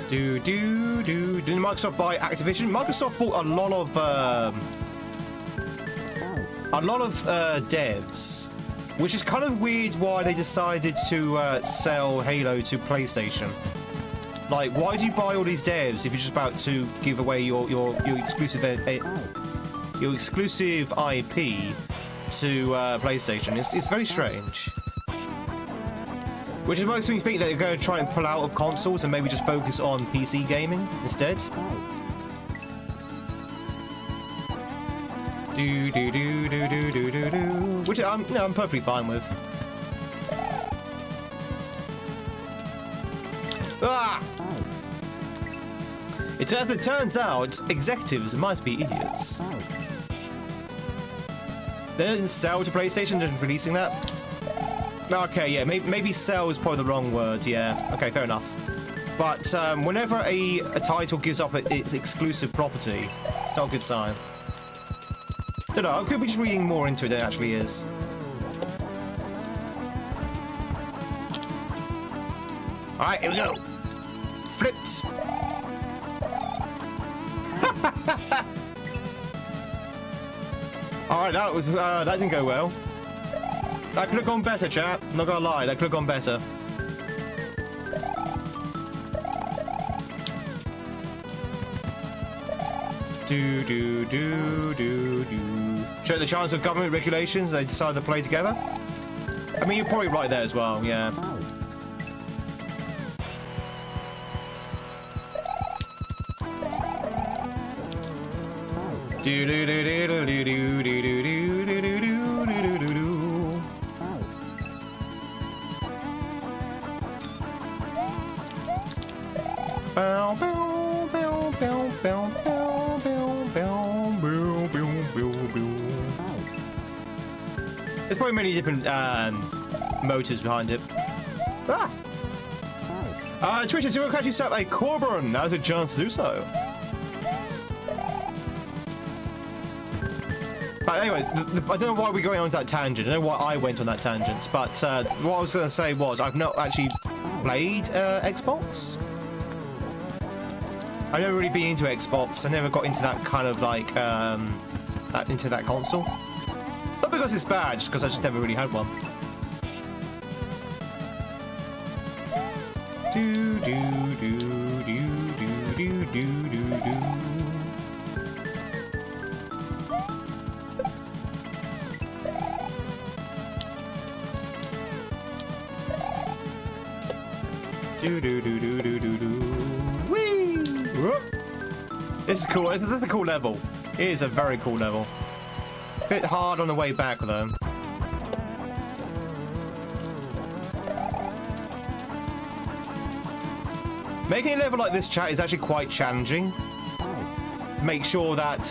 Didn't Microsoft buy Activision? Microsoft bought a lot of devs, which is kind of weird why they decided to sell Halo to PlayStation. Like, why do you buy all these devs if you're just about to give away your exclusive IP to PlayStation? It's very strange. Which makes me think that they're going to try and pull out of consoles and maybe just focus on PC gaming instead. Which I'm perfectly fine with. Ah! As it turns out, executives might be idiots. They didn't sell to PlayStation, just releasing that. Okay, yeah, maybe sell is probably the wrong word, yeah. Okay, fair enough. But whenever a title gives up its exclusive property, it's not a good sign. Don't know, I could be just reading more into it than it actually is. Alright, here we go. Flipped. Alright, that didn't go well. That could have gone better, chat. Not gonna lie, that could have gone better. Check the chance of government regulations. They decided to play together. I mean, you're probably right there as well. Yeah. There's probably many different motors behind it. Ah! Twitch, if you want to catch yourself a Corbin, now's a chance to do so. But anyway, I don't know why we're going on that tangent. I don't know why I went on that tangent. But what I was going to say was I've not actually played Xbox. I've never really been into Xbox. I never got into that kind of like into that console. Not because it's bad, just because I just never really had one. Do do do do do do do do. Do do do do do do do. Whee! This is cool. This is a cool level. It is a very cool level. Bit hard on the way back though. Making a level like this, chat, is actually quite challenging. Make sure that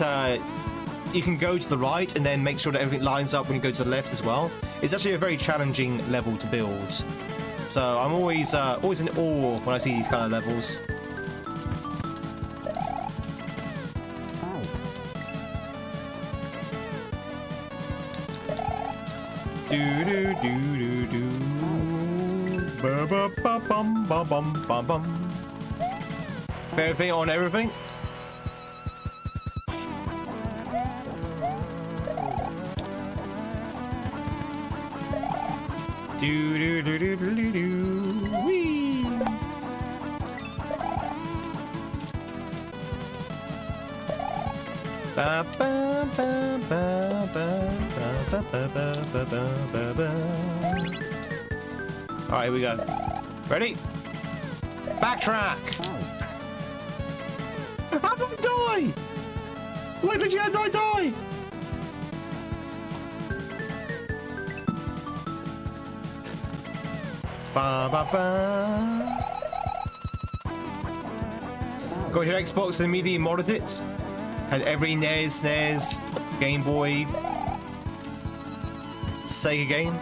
you can go to the right and then make sure that everything lines up when you go to the left as well. It's actually a very challenging level to build. So I'm always in awe when I see these kind of levels. Do do do do do. Ba ba ba bum ba bum ba bum. Everything on everything. Do do do do do do do. Wee. Ba ba ba ba ba ba ba ba ba ba ba. All right, here we go. Ready? Backtrack. How did I die? Like legit, how did I die? Ba ba ba. Got your Xbox and immediately modded it. Had every NES, SNES, Game Boy, Sega game.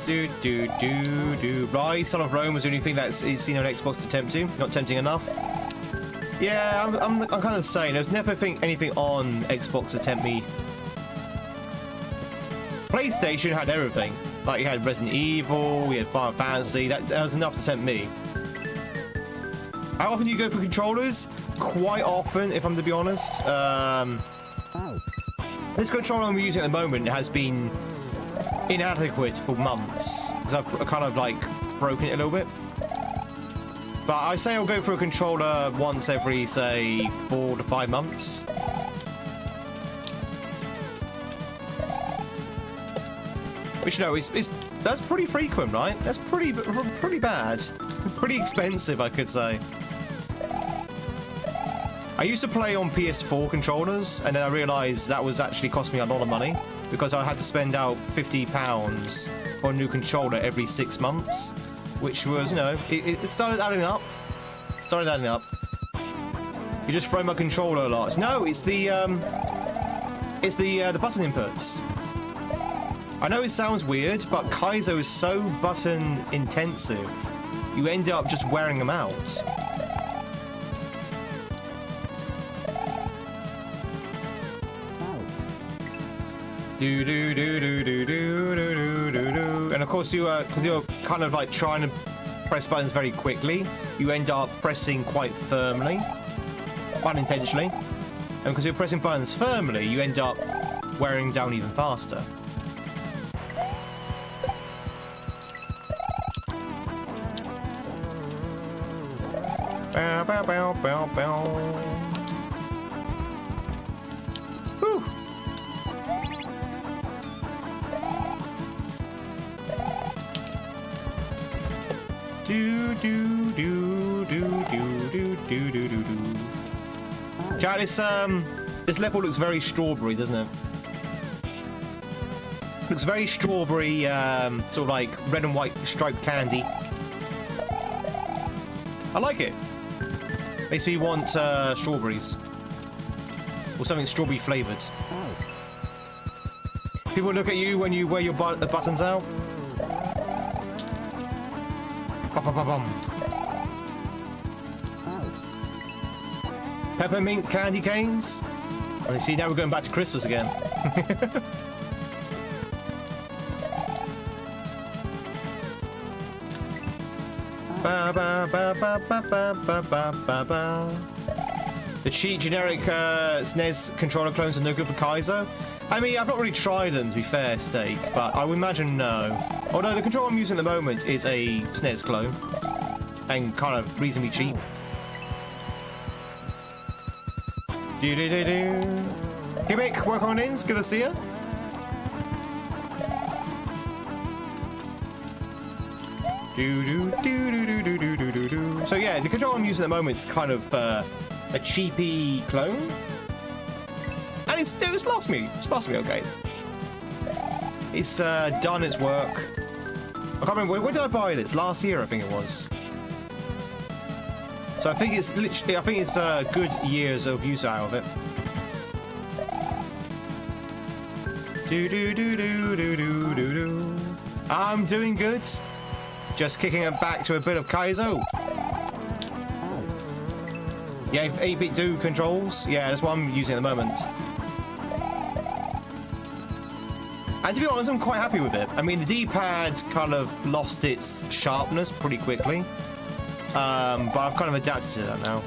Do do do do. Rise, Son of Rome was the only thing that's seen on Xbox to tempt you. Not tempting enough. Yeah, I'm kind of the same. There's never anything on Xbox to tempt me. PlayStation had everything. Like, you had Resident Evil, we had Final Fantasy. That was enough to tempt me. How often do you go for controllers? Quite often, if I'm to be honest. This controller I'm using at the moment has been inadequate for months because I've kind of like broken it a little bit. But I say I'll go for a controller once every, say, 4 to 5 months. Which, you know, that's pretty frequent, right? That's pretty bad. Pretty expensive, I could say. I used to play on PS4 controllers, and then I realised that was actually cost me a lot of money because I had to spend out £50 for a new controller every 6 months, which was, you know, it started adding up. You just throw my controller a lot. No, it's the button inputs. I know it sounds weird, but kaizo is so button intensive, you end up just wearing them out. Do do do do do do do do do. And of course, because you're kind of like trying to press buttons very quickly, you end up pressing quite firmly, unintentionally. And because you're pressing buttons firmly, you end up wearing down even faster. Bow, bow, bow, bow, bow. Whew. Do do do do do do do do do do. Chat, this level looks very strawberry, doesn't it? Looks very strawberry, sort of like red and white striped candy. I like it. Makes me want strawberries. Or something strawberry flavoured. People look at you when you wear your buttons out. Ba-ba-ba-bum. Peppermint candy canes. And you see, now we're going back to Christmas again. Ba, ba, ba, ba, ba, ba, ba, ba, ba. The cheap generic SNES controller clones are no good for Kaizo. I mean, I've not really tried them, to be fair, Steak, but I would imagine no. Although the controller I'm using at the moment is a SNES clone, and kind of reasonably cheap. Do-do-do-do. Gimmick, work on ins, good to see ya. Do-do-do-do-do-do-do-do-do. So yeah, the controller I'm using at the moment is kind of a cheapy clone. And it's lasted me okay. It's done its work. I can't remember, when did I buy this? Last year, I think it was. So I think it's literally, I think it's good years of use out of it. Do-do-do-do-do-do-do-do. I'm doing good. Just kicking it back to a bit of kaizo. Yeah, 8-bit do controls. Yeah, that's what I'm using at the moment. And to be honest, I'm quite happy with it. I mean, the D-pad kind of lost its sharpness pretty quickly. But I've kind of adapted to that now.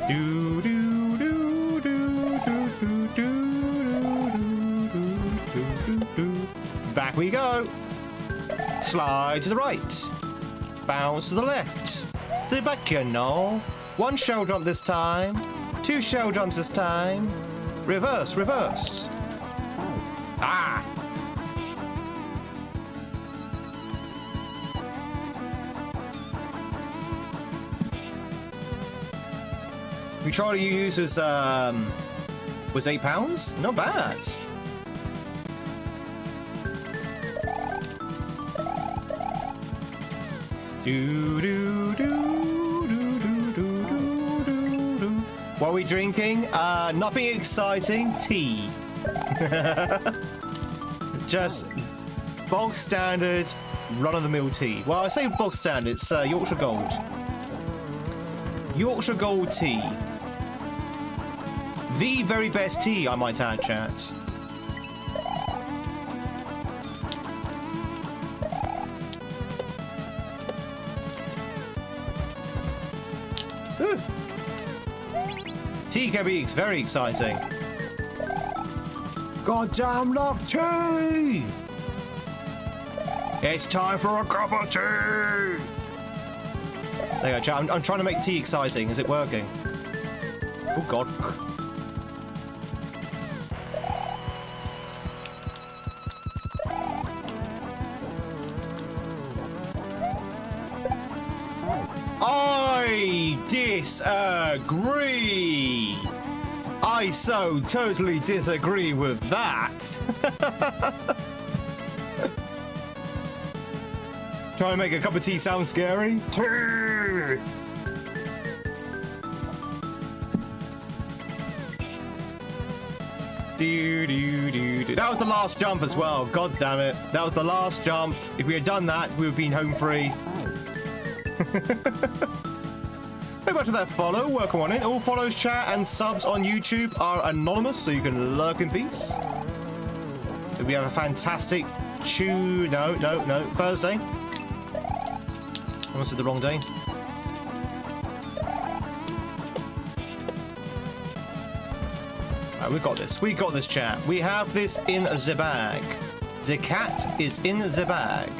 Do do do do do do do do. Back we go. Slide to the right. Bounce to the left. To the back, you know. 1 shell jump this time. 2 shell jumps this time. Reverse, reverse. Ah! The controller you use was £8. Not bad. Do do do do do do do do. What are we drinking? Nothing exciting. Tea. Just bog standard, run-of-the-mill tea. Well, I say bog standard. It's Yorkshire Gold. Yorkshire Gold tea. The very best tea, I might add, chat. Ooh. Tea can be very exciting. Goddamn love tea! It's time for a cup of tea! There you go, chat. I'm trying to make tea exciting. Is it working? Oh, God. I disagree! I so totally disagree with that! Trying to make a cup of tea sound scary? Tea! Do, do, do, do. That was the last jump as well. God damn it. That was the last jump. If we had done that, we would have been home free. Very much of that follow. Welcome on in. All follows, chat, and subs on YouTube are anonymous, so you can lurk in peace. So we have a fantastic Thursday. I almost did the wrong day. Right, we got this. We got this, chat. We have this in the bag. The cat is in the bag.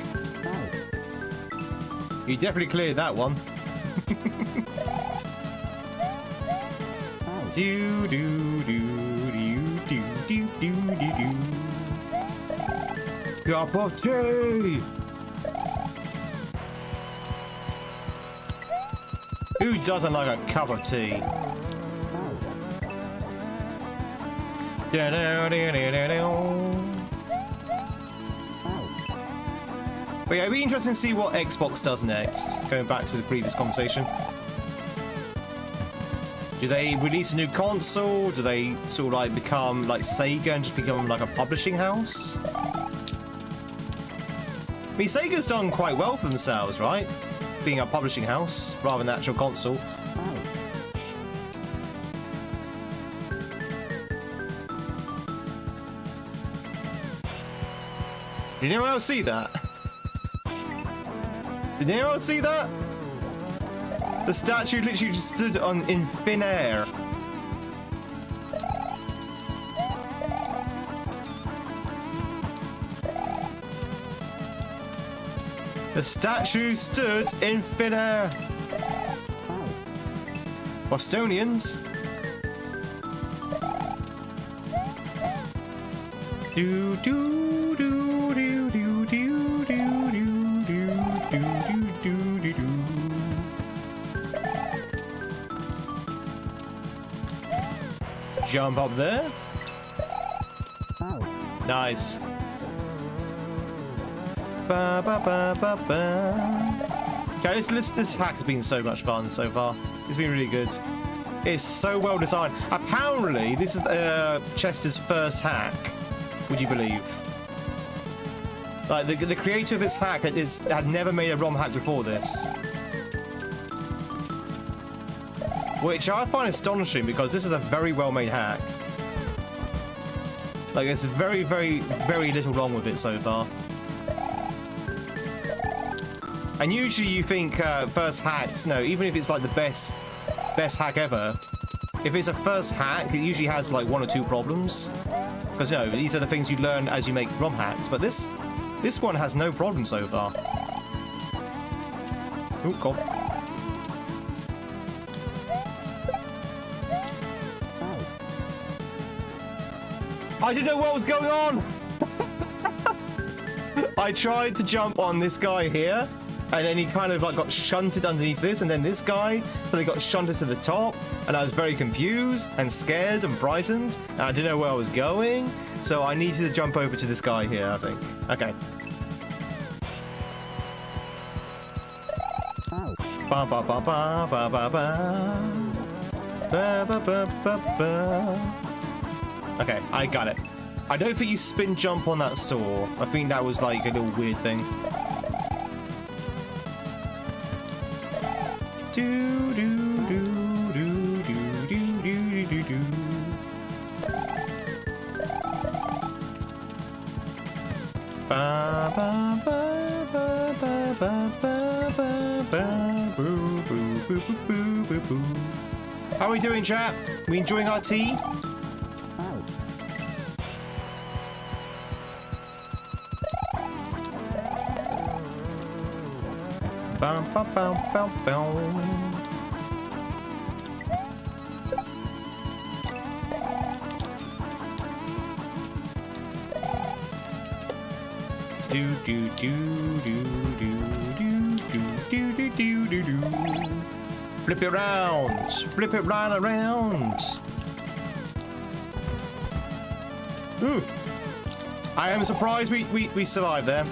You definitely cleared that one. Do do do do do do do do do. Cup of tea. Who doesn't like a cup of tea? But yeah, it'd be interesting to see what Xbox does next. Going back to the previous conversation. Do they release a new console? Do they sort of like become like Sega and just become like a publishing house? I mean, Sega's done quite well for themselves, right? Being a publishing house rather than the actual console. Did anyone else see that? Did anyone else see that? The statue literally just stood in thin air. The statue stood in thin air. Bostonians. Do do do do do do do do do do do do. Jump up there. Nice. Ba, ba, ba, ba, ba. Okay, this hack has been so much fun so far. It's been really good. It's so well designed. Apparently, this is Chester's first hack. Would you believe? Like the creator of this hack had never made a ROM hack before this. Which I find astonishing because this is a very well-made hack. Like, there's very, very, very little wrong with it so far. And usually you think first hacks, no, even if it's like the best hack ever, if it's a first hack, it usually has like 1 or 2 problems. Because, you know, these are the things you learn as you make ROM hacks. But this one has no problem so far. Oh, God. I didn't know what was going on! I tried to jump on this guy here, and then he kind of like got shunted underneath this, and then this guy suddenly got shunted to the top, and I was very confused and scared and frightened, and I didn't know where I was going, so I needed to jump over to this guy here, I think. Okay. Ba ba ba ba ba ba ba. Ba ba ba ba ba. Okay, I got it. I don't think you spin jump on that saw. I think that was like a little weird thing. Do do do do do do do do do. Ba ba ba ba ba ba ba ba ba boo boo boo boo boo boo. How are we doing, chat? We enjoying our tea? Bum, bum, bum, bum, bum. Do do do do do do do do do do do. Flip it around, flip it right around. Ooh, I am surprised we survived there.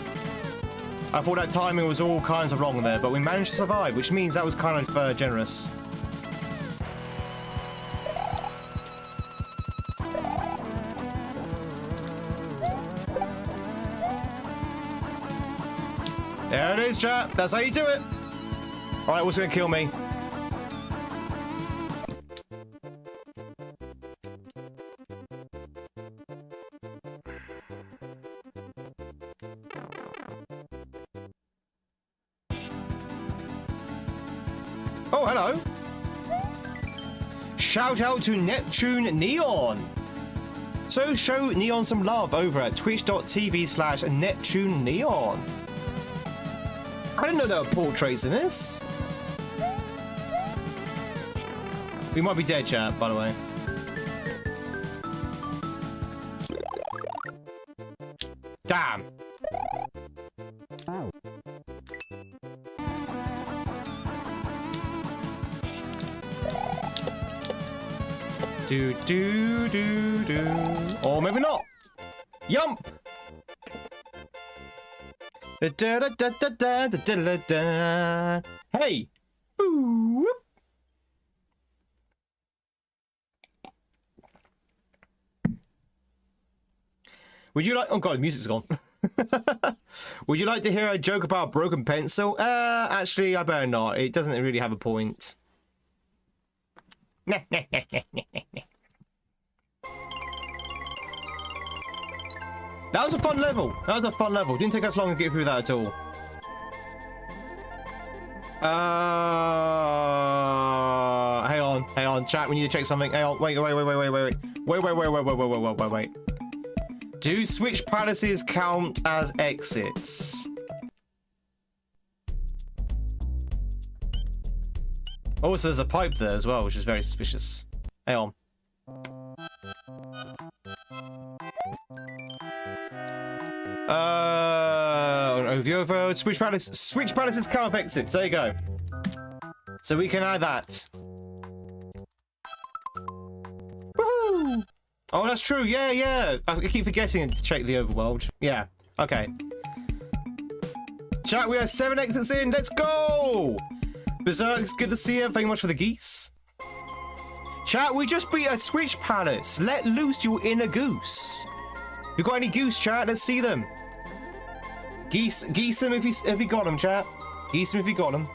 I thought that timing was all kinds of wrong there, but we managed to survive, which means that was kind of generous. There it is, chat. That's how you do it. All right, what's gonna kill me? Oh, hello. Shout out to Neptune Neon. So show Neon some love over at twitch.tv/Neptune Neon. I didn't know there were portraits in this. We might be dead, chat, by the way. Damn. Do do do do, or maybe not. Yump. Da da da da da da da da. Hey. Ooh. Would you like... Oh, God, the music's gone. Would you like to hear a joke about a broken pencil? Actually, I better not. It doesn't really have a point. That was a fun level. That was a fun level. Didn't take us long to get through that at all. Hang on, chat. We need to check something. Hang on. Wait. Do switch palaces count as exits? Also, there's a pipe there as well, which is very suspicious. Hang on. Over switch palaces count as exits. There you go. So we can add that. Woohoo! Oh, that's true. Yeah. I keep forgetting to check the overworld. Yeah. Okay. Chat, we have 7 exits in. Let's go! Berserk's good to see you. Thank you much for the geese. Chat, we just beat a switch palace. Let loose your inner goose. You got any goose, chat? Let's see them. Geese them if you got them, chat. Geese them if you got them.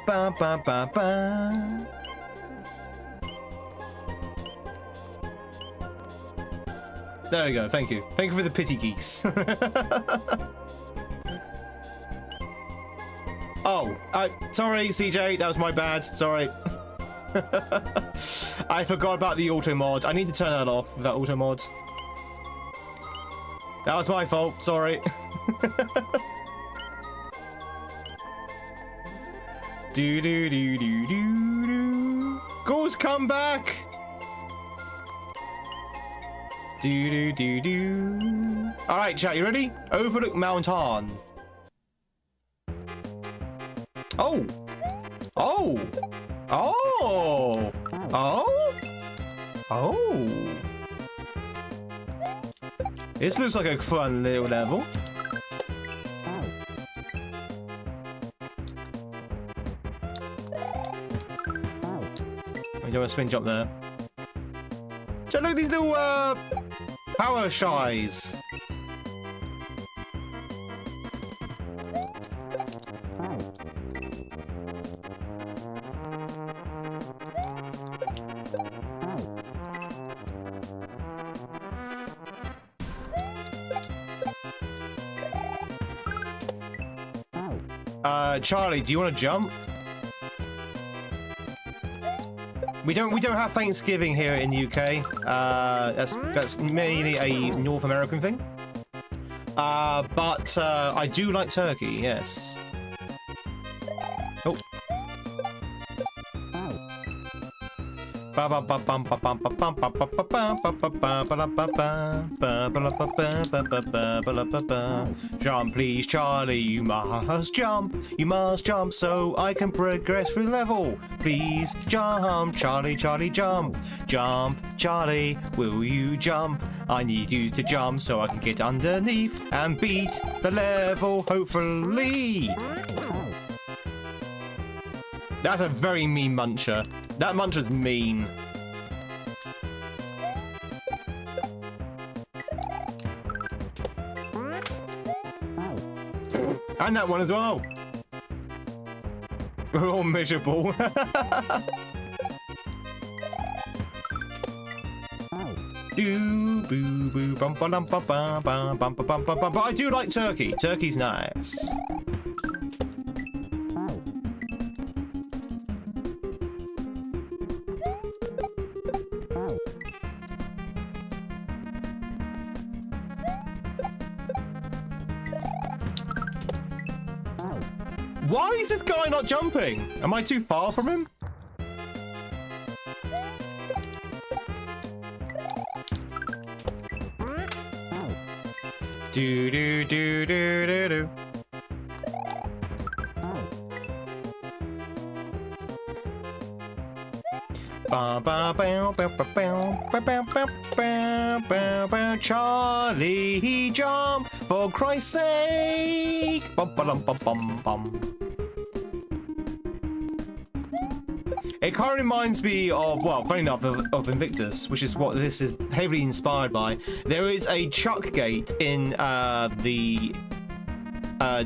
Ba ba ba ba. There we go. Thank you. Thank you for the pity geese. Oh, sorry, CJ. That was my bad. Sorry. I forgot about the auto mod. I need to turn that off. That auto mod. That was my fault. Sorry. Do. Ghouls, come back. Do. All right, chat. You ready? Overlook Mountain. Oh. This looks like a fun little level. I do a spin jump there. Check out these little power shies. Charlie, do you want to jump? We don't have Thanksgiving here in the UK. That's mainly a North American thing. But I do like turkey, yes. Oh. Jump, please, Charlie. You must jump. You must jump so I can progress through the level. Please jump, Charlie, Charlie, jump. Jump, Charlie. Will you jump? I need you to jump so I can get underneath and beat the level, hopefully. That's a very mean muncher. That muncher's mean. And that one as well. We're all miserable. Do boo boo bum ba dum ba ba ba bum ba bum ba bum. But I do like turkey. Turkey's nice. Why is this guy not jumping? Am I too far from him? Do do do do do do. Charlie, jump for Christ's sake! Bum, ba, dum, bum, bum, bum. It kind of reminds me of, well, funny enough, of Invictus, which is what this is heavily inspired by. There is a chuck gate in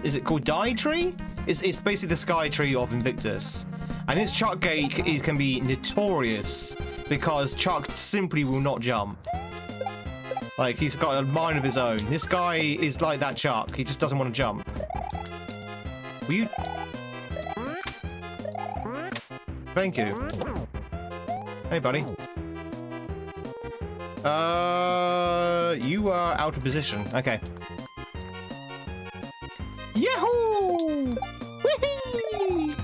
is it called Die Tree? It's basically the Sky Tree of Invictus. And his chuck gate can be notorious because Chuck simply will not jump. Like, he's got a mind of his own. This guy is like that Chuck. He just doesn't want to jump. Will you... Thank you. Hey, buddy. You are out of position. Okay. Yahoo! Whee!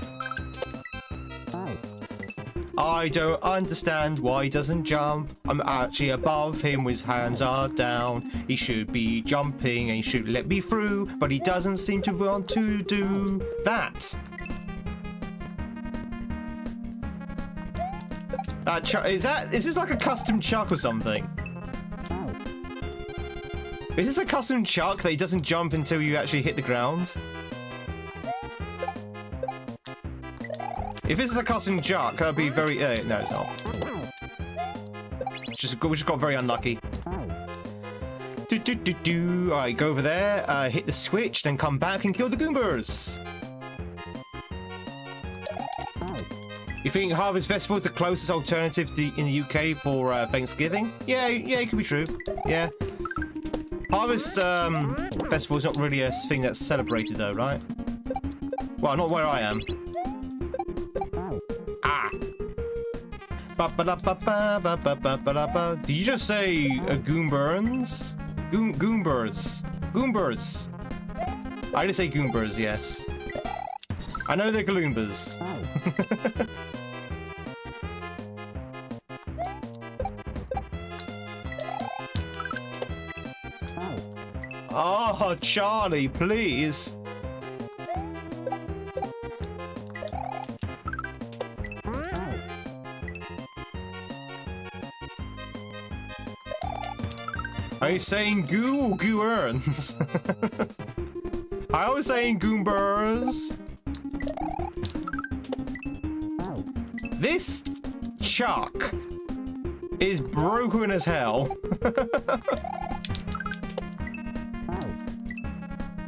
I don't understand why he doesn't jump. I'm actually above him, his hands are down. He should be jumping and he should let me through, but he doesn't seem to want to do that. Is this like a custom chuck or something? Is this a custom chuck that he doesn't jump until you actually hit the ground? If this is a custom chuck, that'd be very... no, it's not. We just got very unlucky. Alright, go over there, hit the switch, then come back and kill the Goombas. You think Harvest Festival is the closest alternative in the UK for Thanksgiving? Yeah, it could be true. Yeah. Harvest Festival is not really a thing that's celebrated though, right? Well, not where I am. Ah. Did you just say Goombers? Goombers. I didn't say Goombers, yes. I know they're Galoombas. Oh, Charlie, please. Are you saying goo or goo-earns? I was saying Goombers. This Chuck is broken as hell.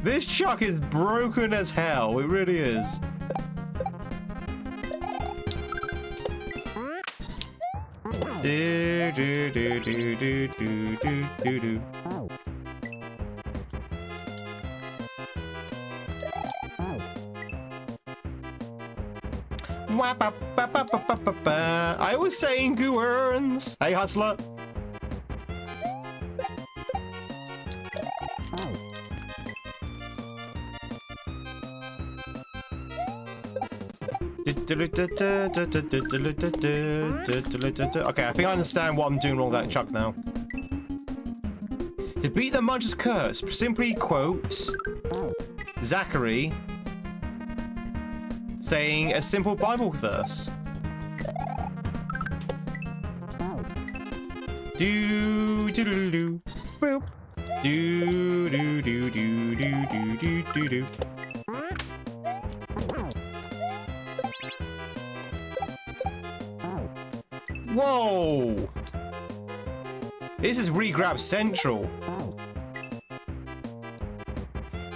This Chuck is broken as hell. It really is. Do do do do do do do do do. I was saying goo-earns. Hey, hustler. Okay, I think I understand what I'm doing wrong with that Chuck now. To beat the Muncher's curse, simply quote Zachary saying a simple Bible verse. Do do do do boop. Do do do do do do do do do. Whoa! This is regrab central.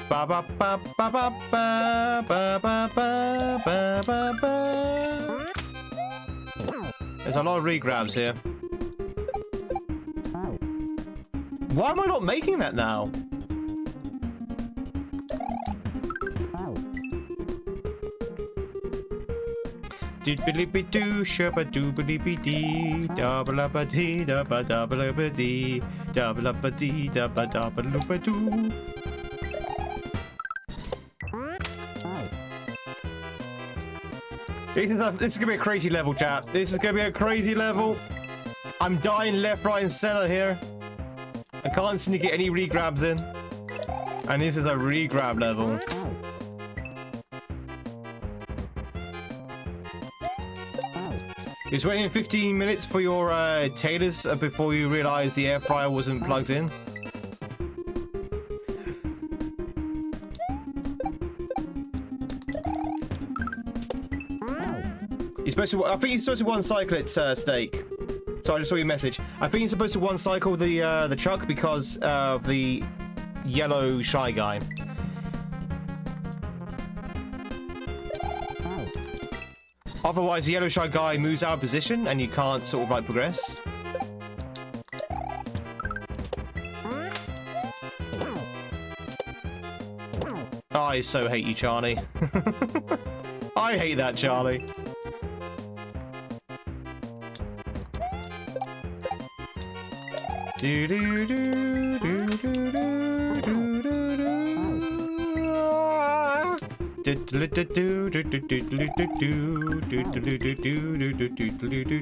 Ba ba ba ba ba ba ba ba ba ba ba ba. There's a lot of regrabs here. Why am I not making that now? Doobly-be-doo, shabba-doobly-be-dee, dabba-labba-dee, dabba-dabba-labba-dee, dabba-labba-dee, dabba-dabba-looba-doo. This is gonna be a crazy level, chat. This is gonna be a crazy level. I'm dying left, right, and center here. I can't seem to get any regrabs in. And this is a regrab level. It's waiting 15 minutes for your taters before you realise the air fryer wasn't plugged in. You're supposed to. I think you're supposed to one cycle it, Steak. So I just saw your message. I think you're supposed to one cycle the truck because of the yellow shy guy. Otherwise, the yellow shy guy moves out of position and you can't sort of like progress. I so hate you, Charlie. I hate that, Charlie. Do do do do do do do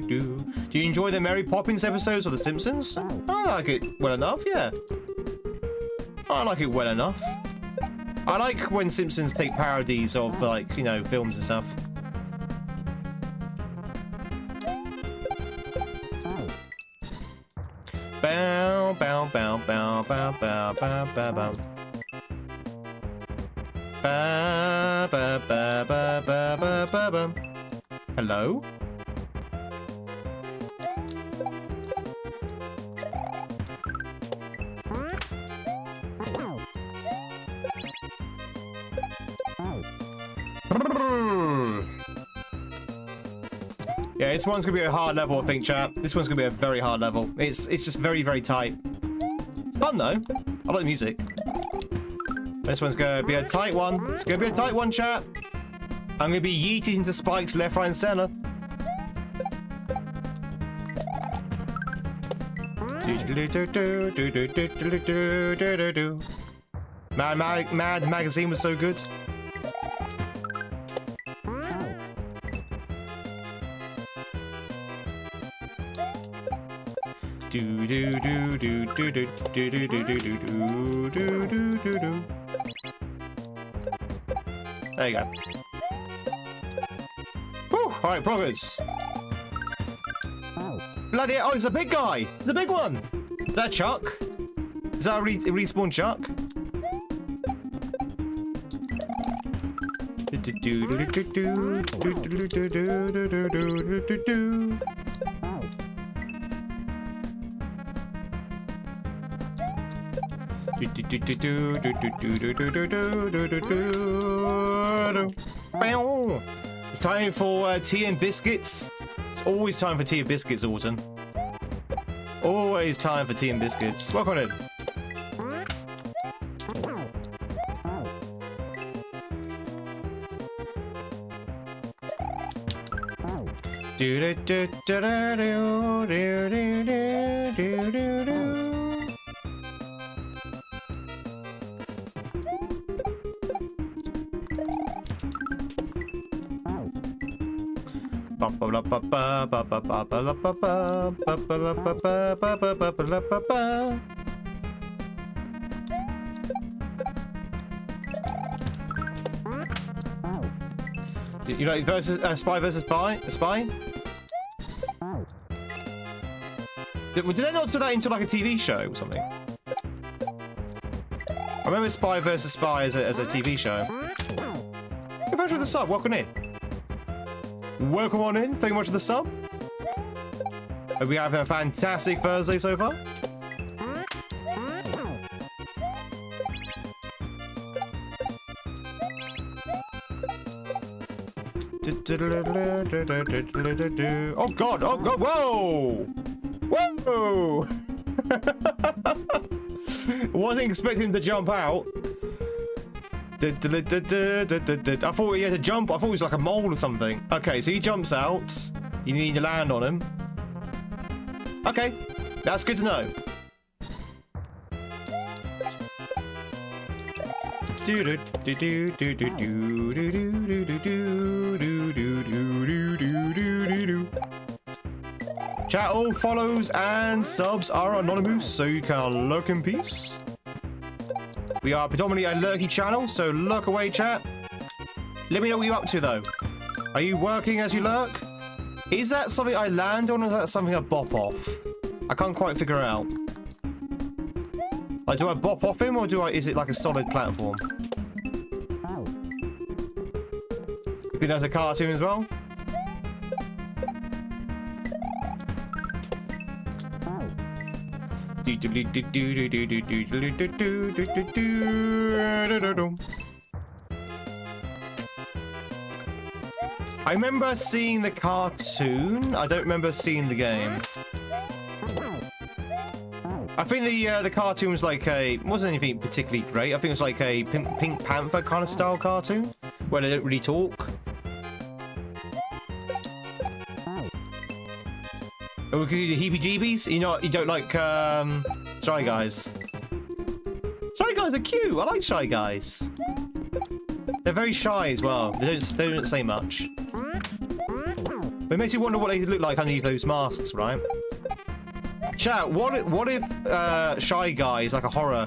do. Do you enjoy the Mary Poppins episodes of The Simpsons? I like it well enough, yeah. I like it well enough. I like when Simpsons take parodies of, like, you know, films and stuff. Bow, bow, bow, bow, bow, bow, bow, bow, bow. Ba, ba, ba, ba, ba, ba, ba, ba. Hello? Yeah, this one's gonna be a hard level, I think, chat. This one's gonna be a very hard level. It's just very, very tight. It's fun though. I like the music. This one's gonna be a tight one. It's gonna be a tight one, chat. I'm gonna be yeeted into spikes left, right, and center. Mad Magazine was so good. Do do do do do do do do do do do do do do do. There you go. Whew, all right, progress. Bloody hell, oh, it's a big guy. The big one. Is that Chuck? Is that a respawn Chuck? It's time for tea and biscuits. It's always time for tea and biscuits, Autumn. Always time for tea and biscuits. Welcome in. Do do do do do do do do do do. You know, versus spy versus spy. Did they not turn that into like a TV show or something? I remember Spy versus Spy as a TV show. Hey, thanks for the sub. Welcome in. Welcome on in. Thank you much for the sub. Hope we have a fantastic Thursday so far. Oh god! Oh god! Whoa! Whoa! Wasn't expecting him to jump out. I thought he had to jump. I thought he was like a mole or something. Okay, so he jumps out. You need to land on him. Okay, that's good to know. Chat, all follows and subs are anonymous, so you can lurk in peace. We are predominantly a lurky channel, so lurk away, chat. Let me know what you're up to, though. Are you working as you lurk? Is that something I land on, or is that something I bop off? I can't quite figure it out. Like, do I bop off him, or is it like a solid platform? If he does a cartoon as well? I remember seeing the cartoon. I don't remember seeing the game. I think the cartoon was like wasn't anything particularly great. I think it was like a Pink Panther kind of style cartoon where they don't really talk. Oh, we could do the heebie-jeebies? You don't like Shy Guys? Shy Guys are cute. I like Shy Guys. They're very shy as well. They don't say much. But it makes you wonder what they look like underneath those masks, right? Chat, what if Shy Guy is like a horror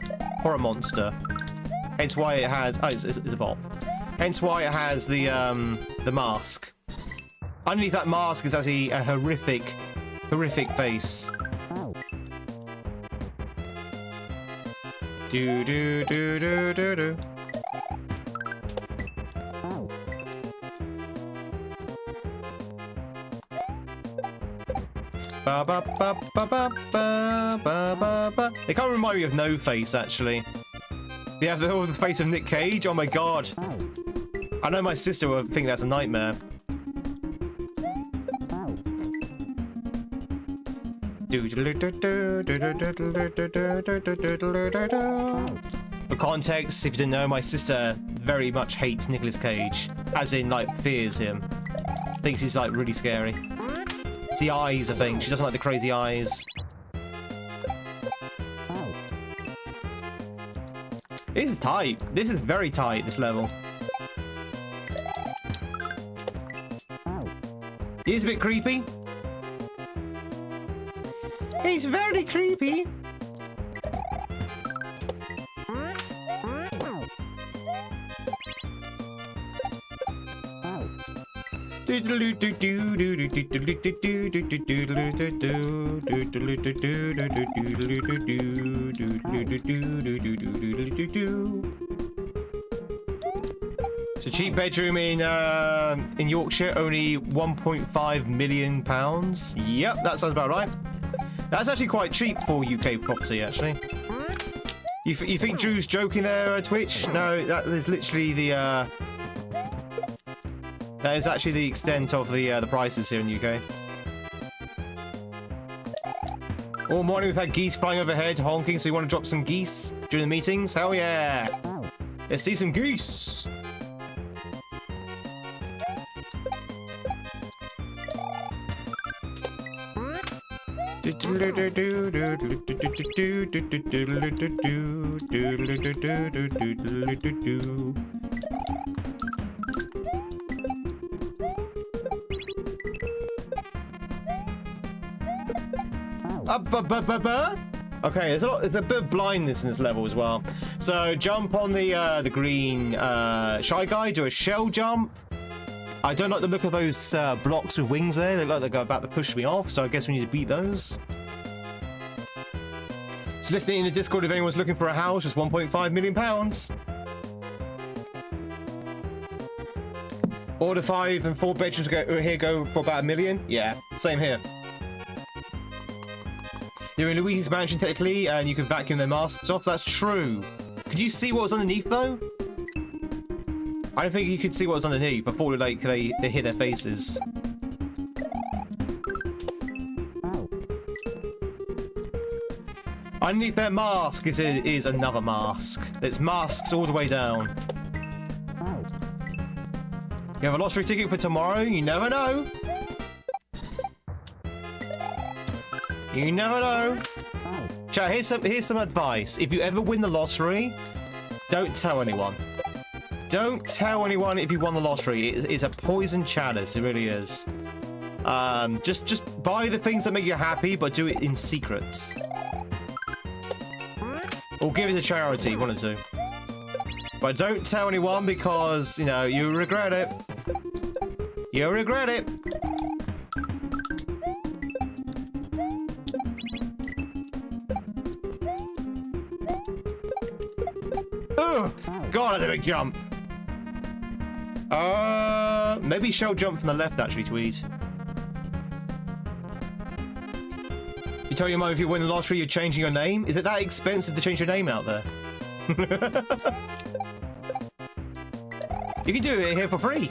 monster? Hence why it has it's a bot. Hence why it has the mask. Underneath that mask is actually a horrific face. Do do do do do do. Ba ba ba ba ba ba ba ba. They kind of remind me of No Face, actually. They have the face of Nick Cage. Oh my god! I know my sister would think that's a nightmare. For context, if you didn't know, my sister very much hates Nicolas Cage, as in like fears him. Thinks he's like really scary. It's the eyes, I think. She doesn't like the crazy eyes. This is tight. This is very tight, this level. It is a bit creepy. He's very creepy. It's a cheap bedroom in Yorkshire, only £1.5 million. Yep, that sounds about right. That's actually quite cheap for UK property, actually. You think Drew's joking there, Twitch? No, that is literally the that is actually the extent of the prices here in the UK. All morning we've had geese flying overhead, honking, so you want to drop some geese during the meetings? Hell yeah! Let's see some geese! Okay, there's a bit of blindness in this level as well. So jump on the green Shy Guy, do a shell jump. I don't like the look of those blocks with wings there. They look like they're about to push me off, so I guess we need to beat those. So listening in the Discord, if anyone's looking for a house, just £1.5 million. Order 5 and 4 bedrooms go for about $1 million. Yeah, same here. They're in Louise's mansion technically, and you can vacuum their masks off. That's true. Could you see what was underneath though? I don't think you could see what was underneath before like they hit their faces. Underneath their mask is another mask. It's masks all the way down. You have a lottery ticket for tomorrow? You never know. You never know. Chat, here's some advice. If you ever win the lottery, don't tell anyone. Don't tell anyone if you won the lottery. It's a poison chalice. It really is. Just buy the things that make you happy, but do it in secret. Or give it to charity, one or two. But don't tell anyone because, you know, you'll regret it. You'll regret it. Oh, God, that's a big jump. Maybe shell jump from the left, actually, Tweed. tell your mum if you win the lottery, you're changing your name? Is it that expensive to change your name out there? You can do it here for free.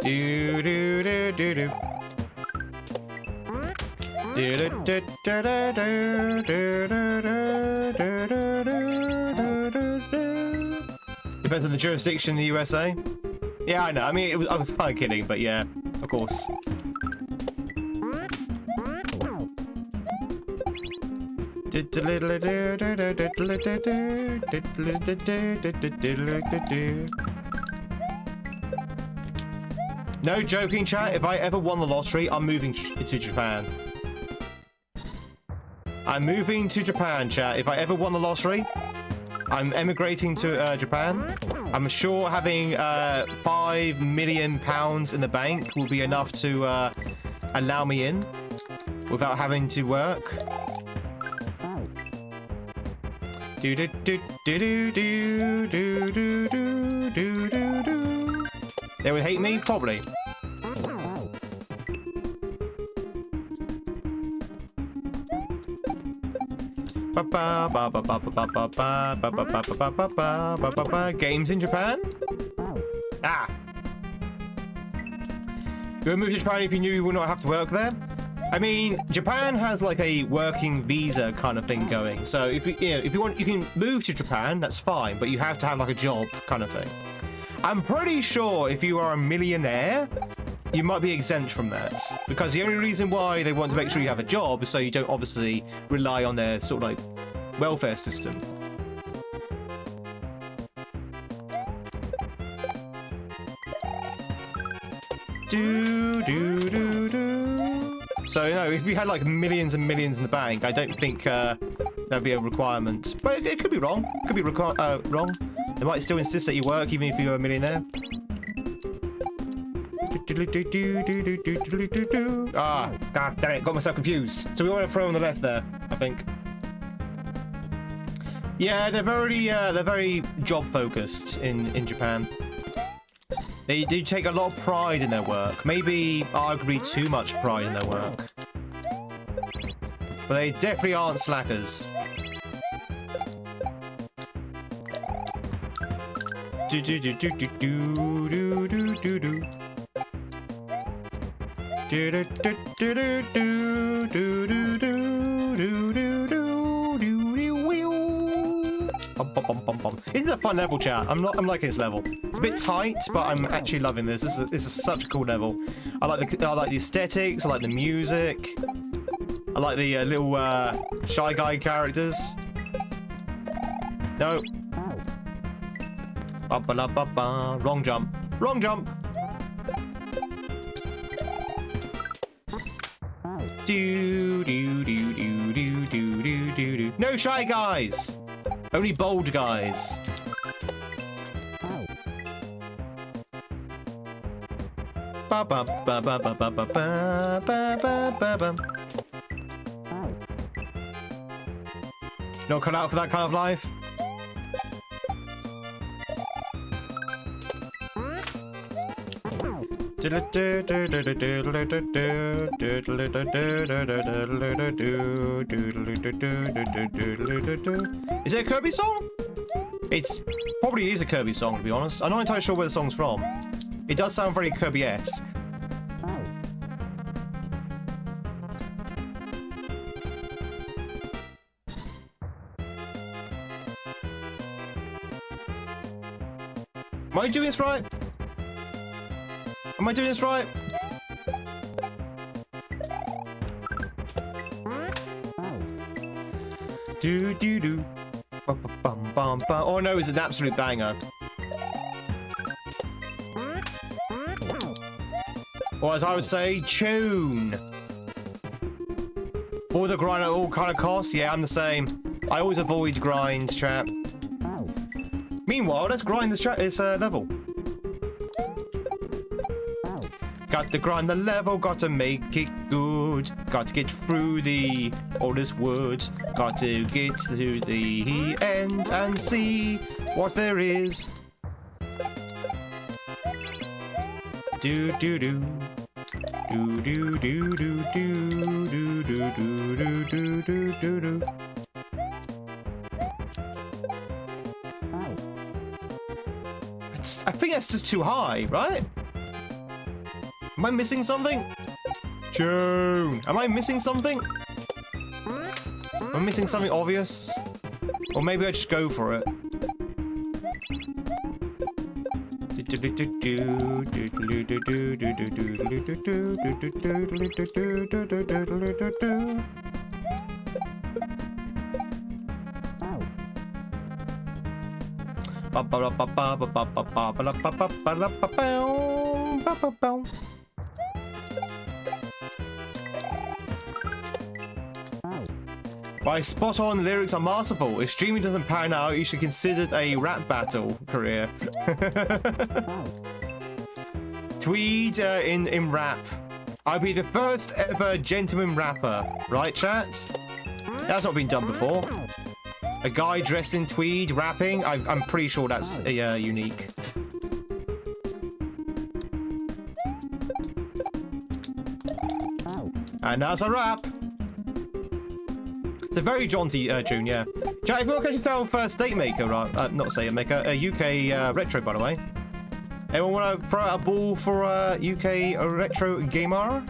Do do do do do. Depends on the jurisdiction in the USA. Yeah, I know. I mean, I was kind of kidding, but yeah, of course. No joking, chat. If I ever won the lottery, I'm moving to Japan. I'm moving to Japan, chat. If I ever won the lottery, I'm emigrating to Japan. I'm sure having £5 million in the bank will be enough to allow me in without having to work. Do do do do do do do do do do do. They would hate me, probably. Games in Japan? Ah. You would move to Japan if you knew you would not have to work there? I mean, Japan has like a working visa kind of thing going. So if you want, you can move to Japan. That's fine, but you have to have like a job kind of thing. I'm pretty sure if you are a millionaire, you might be exempt from that, because the only reason why they want to make sure you have a job is so you don't obviously rely on their sort of like welfare system. Do do do do. So you know, if you had like millions and millions in the bank, I don't think that'd be a requirement. But it could be wrong. Could be wrong. They might still insist that you work even if you're a millionaire. Ah, god damn it, got myself confused. So we want to throw on the left there, I think. Yeah, they're very job focused in Japan. They do take a lot of pride in their work. Maybe arguably too much pride in their work. But they definitely aren't slackers. Do do do do do do do do do do. Do do do do do do do do do do do. This is a fun level, chat. I'm liking this level. It's a bit tight, but I'm actually loving this. This is such a cool level. I like the aesthetics. I like the music. I like the little Shy Guy characters. No. Wrong jump. Wrong jump. Do do do do do do do do do. No shy guys. Only bold guys. Ba ba ba ba ba ba ba ba ba ba ba. Not cut out for that kind of life. Is it a Kirby song? It's probably is a Kirby song, to be honest. I'm not entirely sure where the song's from. It does sound very Kirby-esque. Am I doing this right? Am I doing this right? Do do do. Bum, bum, bum, bum. Oh no, it's an absolute banger. Or as I would say, tune. For the grind at all kind of costs. Yeah, I'm the same. I always avoid grinds, chat. Meanwhile, let's grind this level. Got to grind the level, got to make it good. Got to get through all this wood. Got to get to the end and see what there is. Do do do. Do do do do do do do do do do do do. I think that's just too high, right? Am I missing something? June, am I missing something? Am I missing something obvious? Or maybe I just go for it. My spot-on lyrics are masterful. If streaming doesn't pan out, you should consider it a rap battle career. Tweed in rap. I'll be the first ever gentleman rapper. Right, chat? That's not been done before. A guy dressed in tweed rapping. I'm pretty sure that's unique. And that's a rap. It's a very jaunty tune, yeah. Chat, if you want to catch yourself State Maker, right? Not State Maker, a UK retro, by the way. Anyone want to throw out a ball for a UK retro gamer?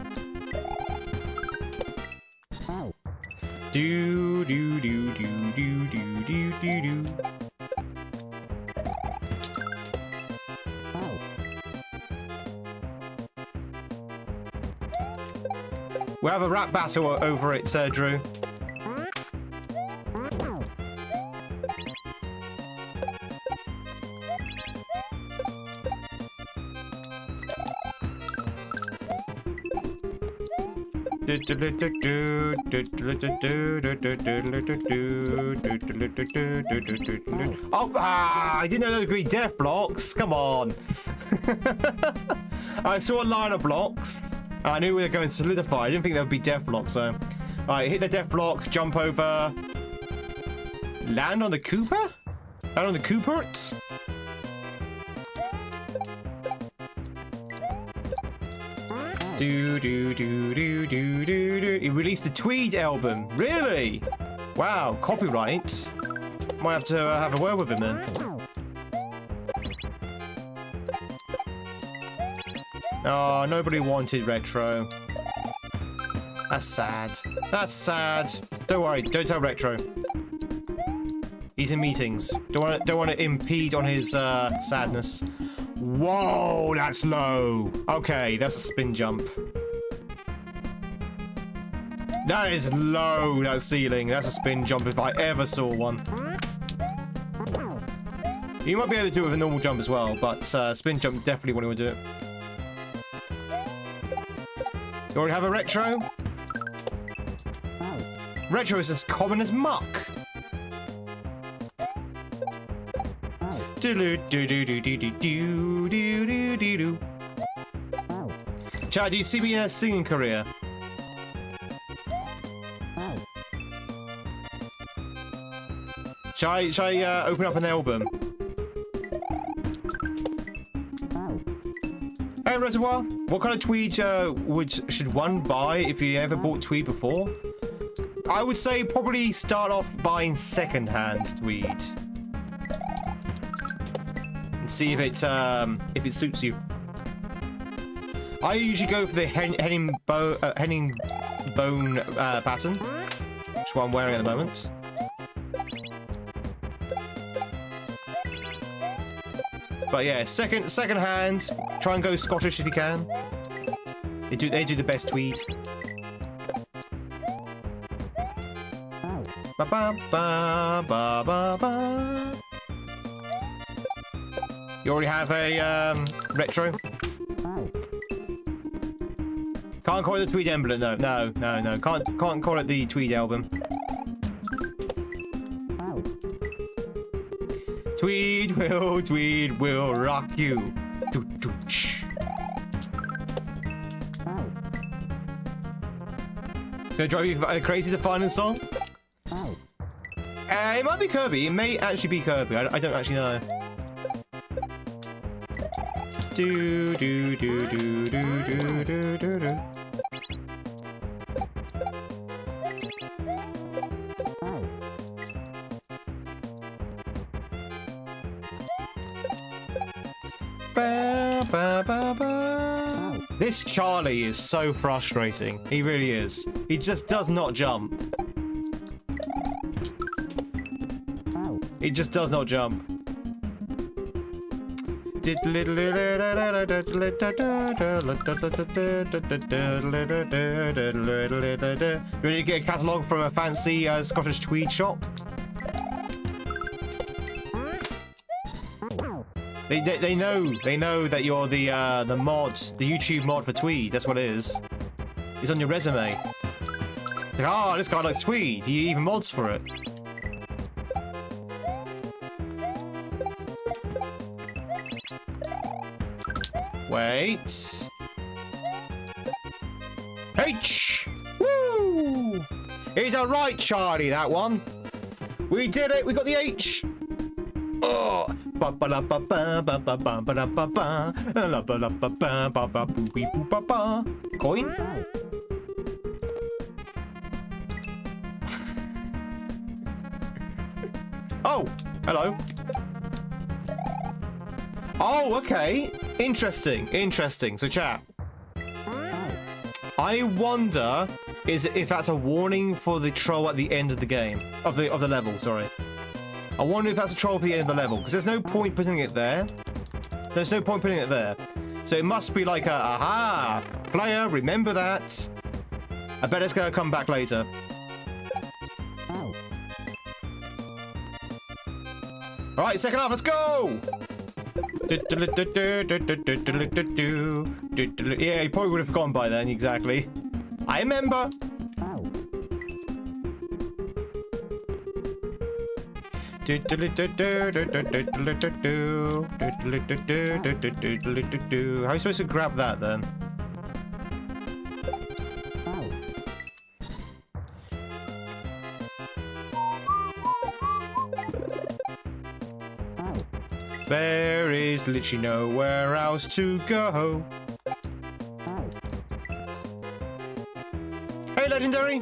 Do do do do do do do do do. We'll have a rap battle over it, Drew. Oh, I didn't know there would be death blocks. Come on. I saw a line of blocks. I knew we were going to solidify. I didn't think there would be death blocks, so. Alright, hit the death block, jump over. Land on the Cooper? Land on the Coopert? Do do do do do do do. He released the Tweed album. Really? Wow, copyright. Might have to have a word with him then. Oh, nobody wanted retro. That's sad. That's sad. Don't worry, don't tell retro. He's in meetings. Don't want to impede on his sadness. Whoa, that's low. Okay, that's a spin jump. That is low, that ceiling. That's a spin jump if I ever saw one. You might be able to do it with a normal jump as well, but spin jump definitely when you would do it. You already have a retro? Retro is as common as muck. Chad, do you see me in a singing career? Shall I open up an album? Hey, Reservoir, what kind of tweed should one buy if you ever bought tweed before? I would say probably start off buying second-hand tweed. See if it suits you. I usually go for the henning bone pattern, which is what I'm wearing at the moment. But yeah, second hand. Try and go Scottish if you can. They do the best tweed. Ba ba ba ba ba ba. You already have a retro? Can't call it the Tweed emblem, no. Can't call it the Tweed album. Tweed will rock you. Gonna drive you crazy to find a song? It might be Kirby. It may actually be Kirby. I don't actually know. Do do do do do do do do do. Ba, ba, ba, ba. This Charlie is so frustrating. He really is. He just does not jump. He just does not jump. Do you need to get a catalogue from a fancy Scottish Tweed shop? They know that you're the mod, the YouTube mod for Tweed. That's what it is. It's on your resume. It's like, ah, this guy likes Tweed. He even mods for it. Wait. H. Woo! He's a right, Charlie. That one. We did it. We got the H. Oh. Coin. Oh, hello. Oh, okay. Interesting. So, chat. I wonder if that's a warning for the troll at the end of the game, of the level. Sorry. I wonder if that's a troll at the end of the level, because there's no point putting it there. There's no point putting it there. So it must be like a, aha, player, remember that. I bet it's gonna come back later. All right, second half, let's go. Yeah, you probably would have forgotten by then, exactly. I remember. How are you supposed to grab that then? There is literally nowhere else to go. Hey, Legendary!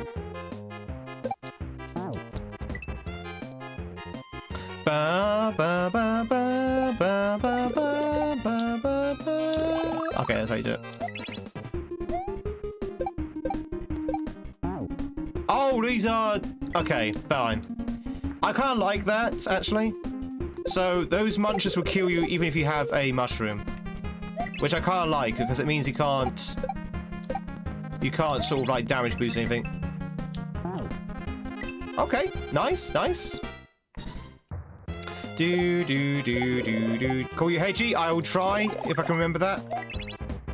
Ba, ba, ba, ba, ba, ba, ba, ba, ba, ba. Okay, that's how you do it. Oh, these are... Okay, fine. I kind of like that, actually. So, those munchers will kill you even if you have a mushroom. Which I kind of like, because it means you can't sort of, like, damage boost anything. Okay, nice. Do. Call you Hedgie. I will try if I can remember that.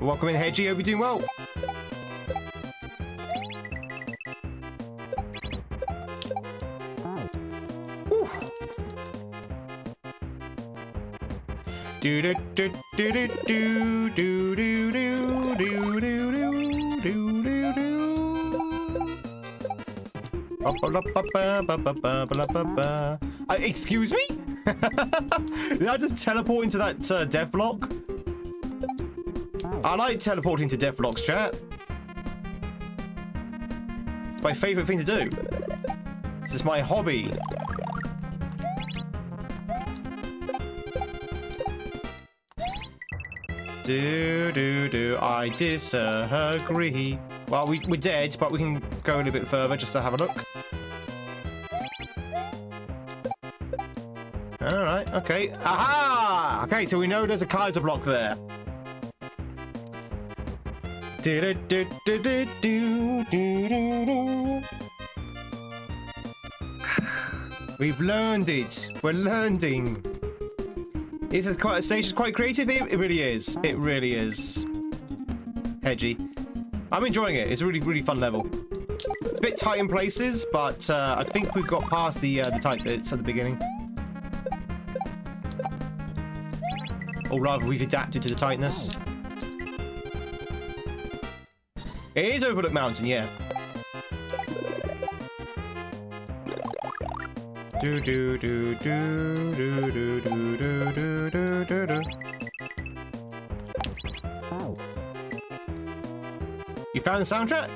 Welcome in, Hedgie. Hope you're doing well. Woo. Do. Excuse me? Did I just teleport into that death block? I like teleporting to death blocks, chat. It's my favourite thing to do. This is my hobby. Do. I disagree. Well, we're dead, but we can go a little bit further just to have a look. Alright, okay. Aha! Okay, so we know there's a kaizo block there. We've learned it. We're learning. This is quite a stage is quite creative. It really is. It really is. Hedgie. I'm enjoying it. It's a really fun level. It's a bit tight in places, but I think we've got past the tight bits at the beginning. Or rather, we've adapted to the tightness. It is Overlook Mountain, yeah. Do. You found the soundtrack?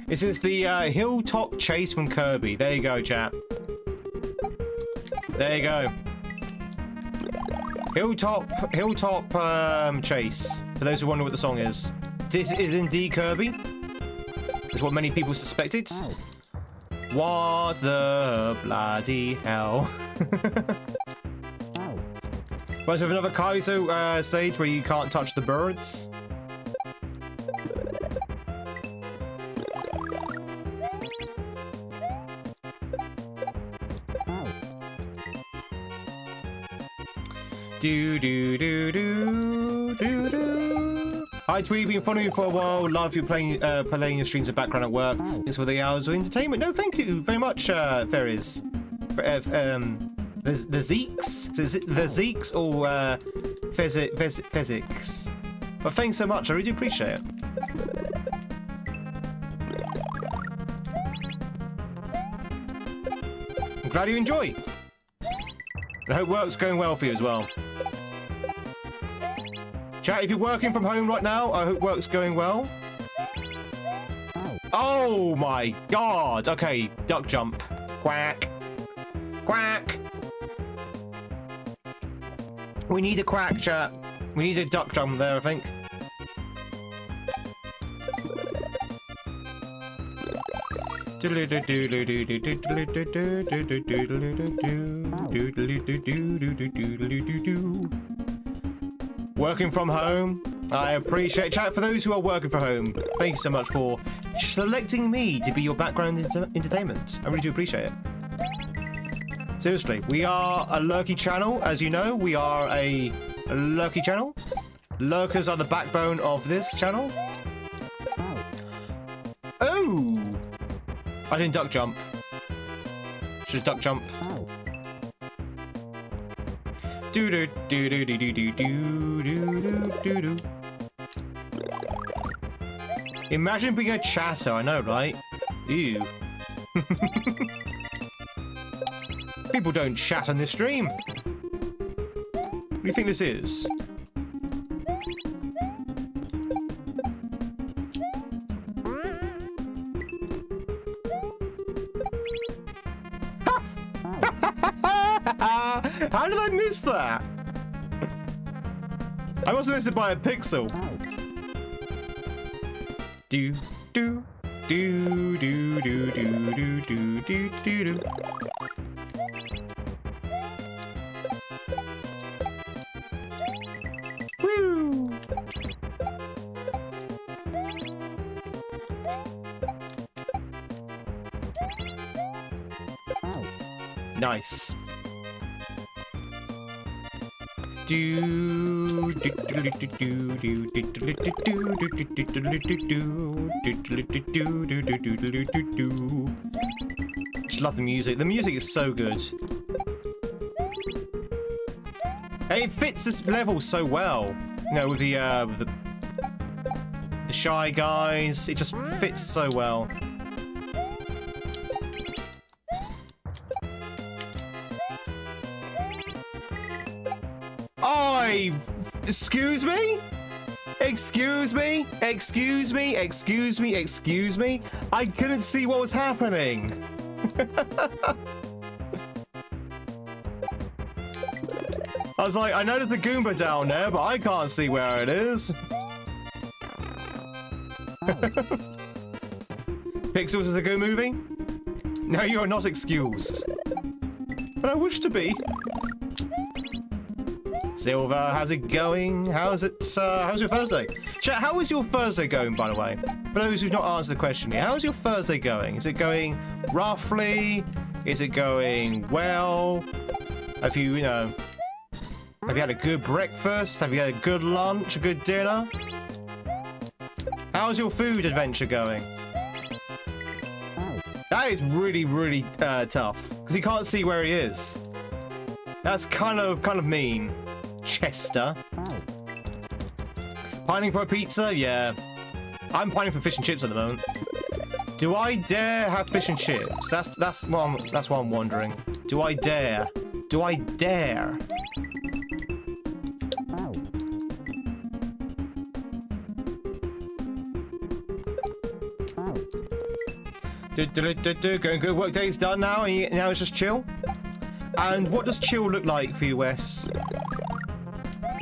This is the hilltop chase from Kirby. There you go, chat. There you go. Hilltop chase. For those who wonder what the song is, this is indeed Kirby. It's what many people suspected. What the bloody hell? But we have another kaizo stage where you can't touch the birds. Hi Tweed, been following you for a while. Love you playing your streams in background at work. Thanks for the hours of entertainment. No, thank you very much, Ferries. The Zeeks? Is it the Zeeks or physics? But thanks so much, I really appreciate it. I'm glad you enjoy. I hope work's going well for you as well. Chat, if you're working from home right now, I hope work's going well. Oh my god! Okay, duck jump. Quack. Quack. We need a quack, chat. We need a duck jump there, I think. Working from home. I appreciate chat. For those who are working from home, thank you so much for selecting me to be your background entertainment. I really do appreciate it. Seriously, we are a lurky channel, as you know. We are a lurky channel. Lurkers are the backbone of this channel. Oh! I didn't duck jump. Should have duck jump. Do do do do do do do do do do. Imagine being a chatter, I know, right? Ew. People don't chat on this stream. What do you think this is? How did I miss that? I must have missed it by a pixel. Do do do do do do do do do do. Woo! Nice. Just love the music. The music is so good. And it fits this level so well. You know, with the Shy Guys. It just fits so well. Excuse me? Excuse me? Excuse me? Excuse me? Excuse me? I couldn't see what was happening. I was like, I know there's a Goomba down there, but I can't see where it is. Pixels is a good movie? No, you are not excused. But I wish to be. Silver, how's it going? How's your Thursday? Chat, how is your Thursday going, by the way? For those who've not answered the question here, how's your Thursday going? Is it going roughly? Is it going well? Have you had a good breakfast? Have you had a good lunch, a good dinner? How's your food adventure going? That is really, really tough, because you can't see where he is. That's kind of mean. Chester. Pining for a pizza? Yeah. I'm pining for fish and chips at the moment. Do I dare have fish and chips? That's what I'm wondering. Do I dare? Do I dare? Going good. Work day's done now, and now it's just chill. And what does chill look like for you, Wes?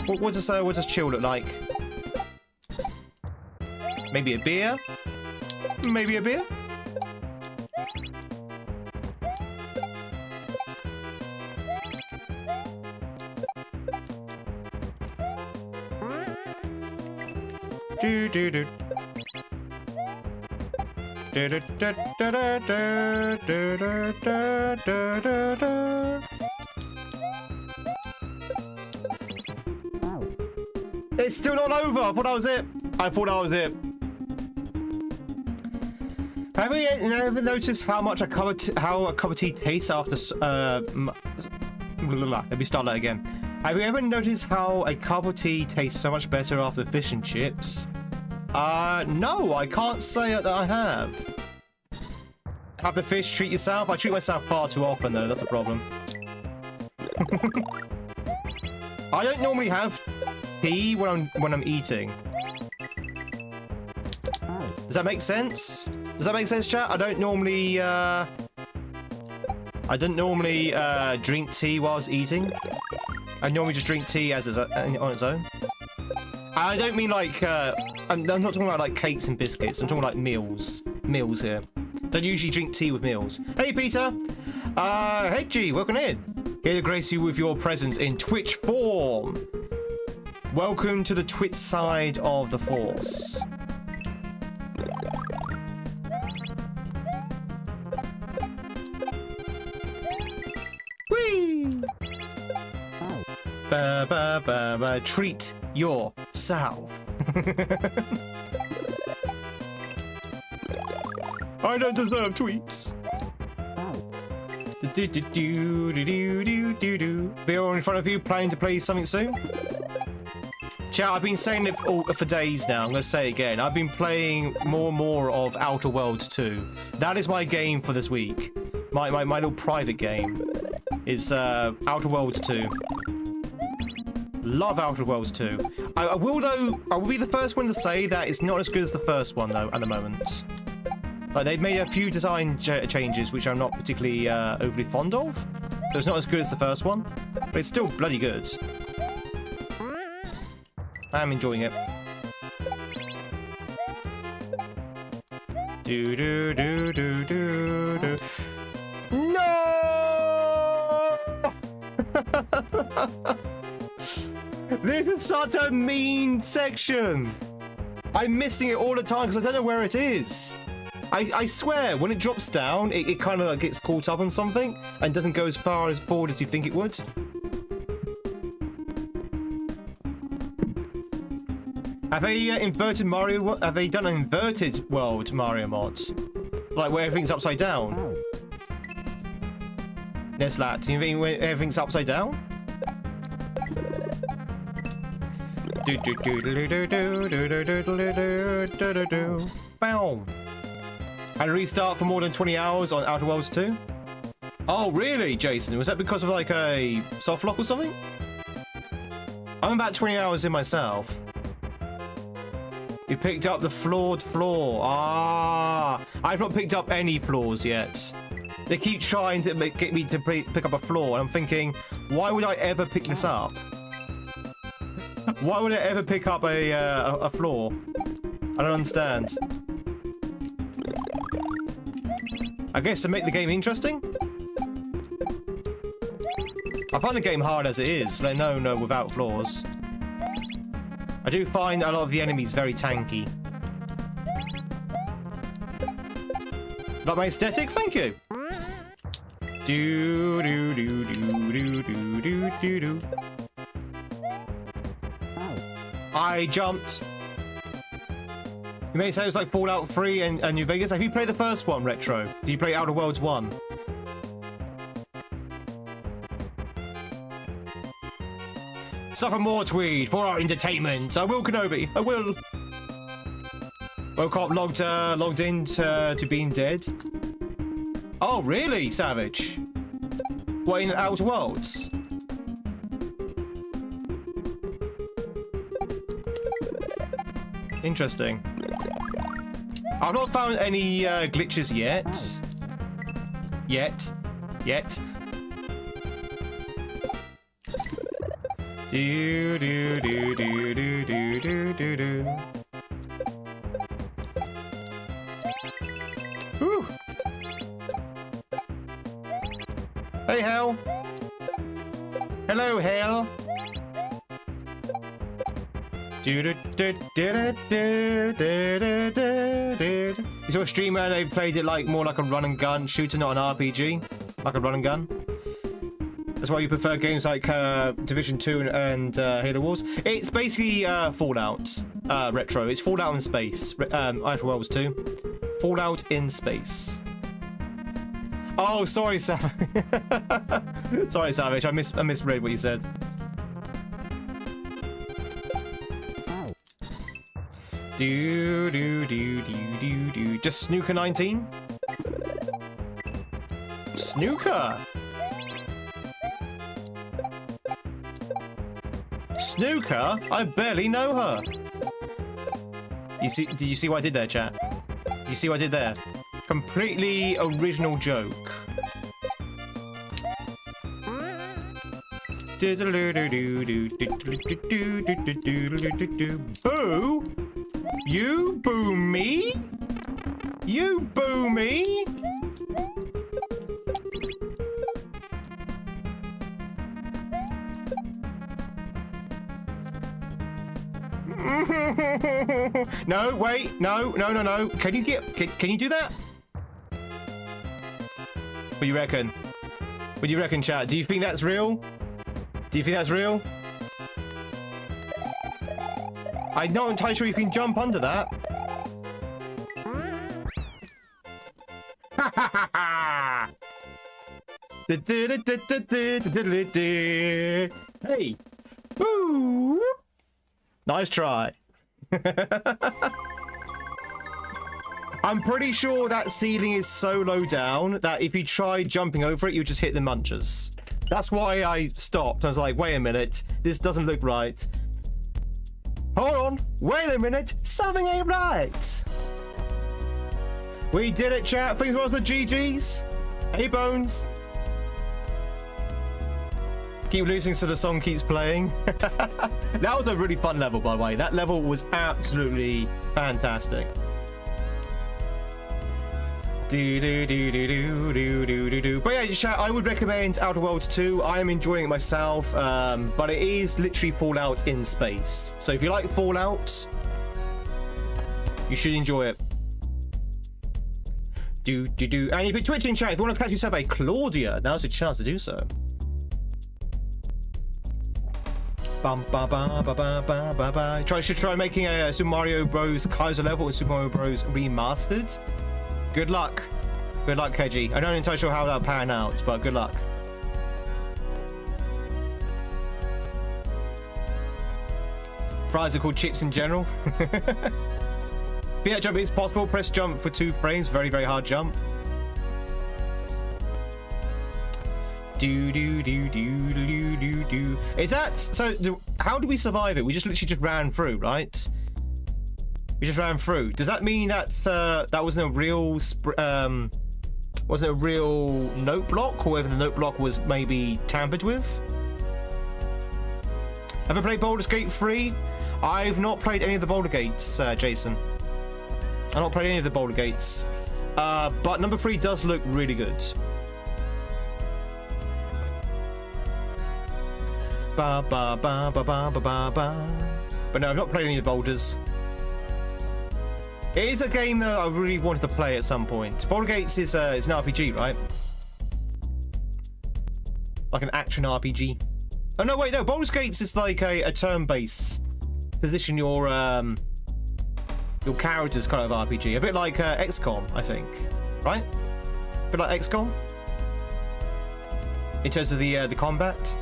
What does chill look like? Maybe a beer? Maybe a beer? Do do do. Do do do do do do do do do do. It's still not over. I thought that was it. I thought that was it. Have you ever noticed how much a cup of tea tastes after? Let me start that again. Have you ever noticed how a cup of tea tastes so much better after fish and chips? No, I can't say that I have. Have the fish, treat yourself. I treat myself far too often, though. That's a problem. I don't normally have tea when I'm eating. Does that make sense? Does that make sense, chat? I don't normally drink tea whilst eating. I normally just drink tea on its own. I don't mean like I'm not talking about like cakes and biscuits. I'm talking like meals here. Don't usually drink tea with meals. Hey Peter, hey G, welcome in. Here to grace you with your presence in Twitch form. Welcome to the Twitch side of the Force. Whee! Treat yourself. I don't deserve tweets. Beer in front of you, planning to play something soon? Chat, I've been saying it for days now. I'm going to say it again. I've been playing more and more of Outer Worlds 2. That is my game for this week. My little private game is Outer Worlds 2. Love Outer Worlds 2. I will be the first one to say that it's not as good as the first one, though, at the moment. Like, they've made a few design changes, which I'm not particularly overly fond of. So it's not as good as the first one, but it's still bloody good. I'm enjoying it. Do do do do do do. No! This is such a mean section. I'm missing it all the time because I don't know where it is. I swear, when it drops down, it kind of like gets caught up on something and doesn't go as far as forward as you think it would. Have they inverted Mario? Have they done an inverted world Mario mods? Like where everything's upside down? There's that. Do you think where everything's upside down? Bow. Had a restart for more than 20 hours on Outer Worlds 2. Oh, really, Jason? Was that because of like a soft lock or something? I'm about 20 hours in myself. You picked up the flawed floor. Ah, I've not picked up any floors yet. They keep trying to get me to pick up a floor, and I'm thinking, why would I ever pick this up? Why would I ever pick up a floor? I don't understand. I guess to make the game interesting? I find the game hard as it is, like no, without flaws. I do find a lot of the enemies very tanky. Like my aesthetic? Thank you! Do do do do do do do do do. I jumped. You may say it was like Fallout 3 and New Vegas. Have you played the first one, Retro? Did you play Outer Worlds 1? Suffer more, Tweed, for our entertainment. I will, Kenobi. I will. Woke up logged in to being dead. Oh, really, Savage? What, in Outer Worlds? Interesting. I've not found any glitches yet. Yet. Do do do do do do do do do. Whew. Hey, Hell. Hello, Hell. You saw a streamer and they played it like more like a run and gun shooter, not an RPG, like a run and gun. That's why you prefer games like Division 2 and Halo Wars. It's basically Fallout retro. It's Fallout in space. Outer Worlds 2. Fallout in space. Oh, sorry, Savage. Sorry, Savage. I misread what you said. Do do do do do do. Just Snooker 19. Snooker. Snooker? I barely know her. You see? Did you see what I did there, chat? Did you see what I did there? Completely original joke. Boo? You boo me? You boo me? No, wait, no. Can you can you do that? What do you reckon? What do you reckon, chat? Do you think that's real? Do you think that's real? I'm not entirely sure you can jump under that. Ha ha ha ha! Hey! Boo! Nice try. I'm pretty sure that ceiling is so low down that if you try jumping over it, you just hit the munchers. That's why I stopped. I was like, wait a minute, this doesn't look right. Hold on, wait a minute, something ain't right. We did it, chat. Thanks for the GGs. Hey, Bones. Keep losing so the song keeps playing. That was a really fun level, by the way. That level was absolutely fantastic. Do do do do do do do do do. But yeah, chat, I would recommend Outer Worlds 2. I am enjoying it myself, but it is literally Fallout in space. So if you like Fallout, you should enjoy it. Do do do. And if you're Twitching, chat, if you want to catch yourself a Claudia, now's a chance to do so. Bum ba ba ba ba ba ba ba. Should try making a Super Mario Bros. Kaizo level with Super Mario Bros. Remastered. Good luck. Good luck, Keji. I'm not entirely sure how that'll pan out, but good luck. Fries are called chips in general. If that jump is possible, press jump for 2 frames. Very, very hard jump. Do do do do do do do. Is that so? How do we survive it? We just literally just ran through, right? We just ran through. Does that mean that that wasn't a real wasn't a real note block, or whether the note block was maybe tampered with? Have I played Baldur's Gate 3? I've not played any of the Boulder Gates, Jason. I've not played any of the Boulder Gates, but number 3 does look really good. Ba ba ba ba ba ba ba ba. But no, I've not played any of the boulders. It is a game that I really wanted to play at some point. Boulder Gates is it's an RPG, right? Like an action RPG. Oh no, wait, no. Baldur's Gates is like a turn-based position your characters kind of RPG, a bit like XCOM, I think, right? A bit like XCOM in terms of the combat.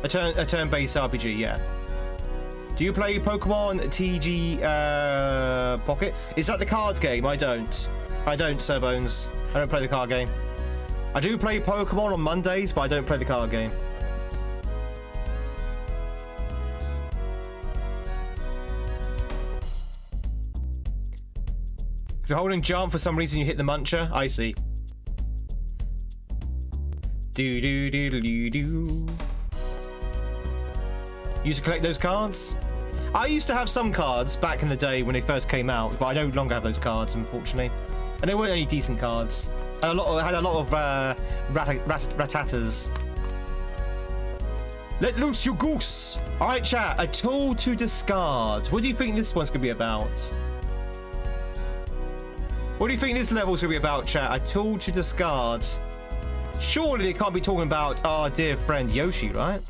A turn-based RPG, yeah. Do you play Pokemon TG Pocket? Is that the cards game? I don't. I don't, Sir Bones. I don't play the card game. I do play Pokemon on Mondays, but I don't play the card game. If you're holding jump for some reason, you hit the muncher. I see. Do do do do do do. Used to collect those cards. I used to have some cards back in the day when they first came out, but I no longer have those cards, unfortunately. And they weren't any decent cards. I had a lot of ratatas. Let loose your goose. All right, chat. A tool to discard. What do you think this one's gonna be about? What do you think this level's gonna be about, chat? A tool to discard. Surely they can't be talking about our dear friend Yoshi, right?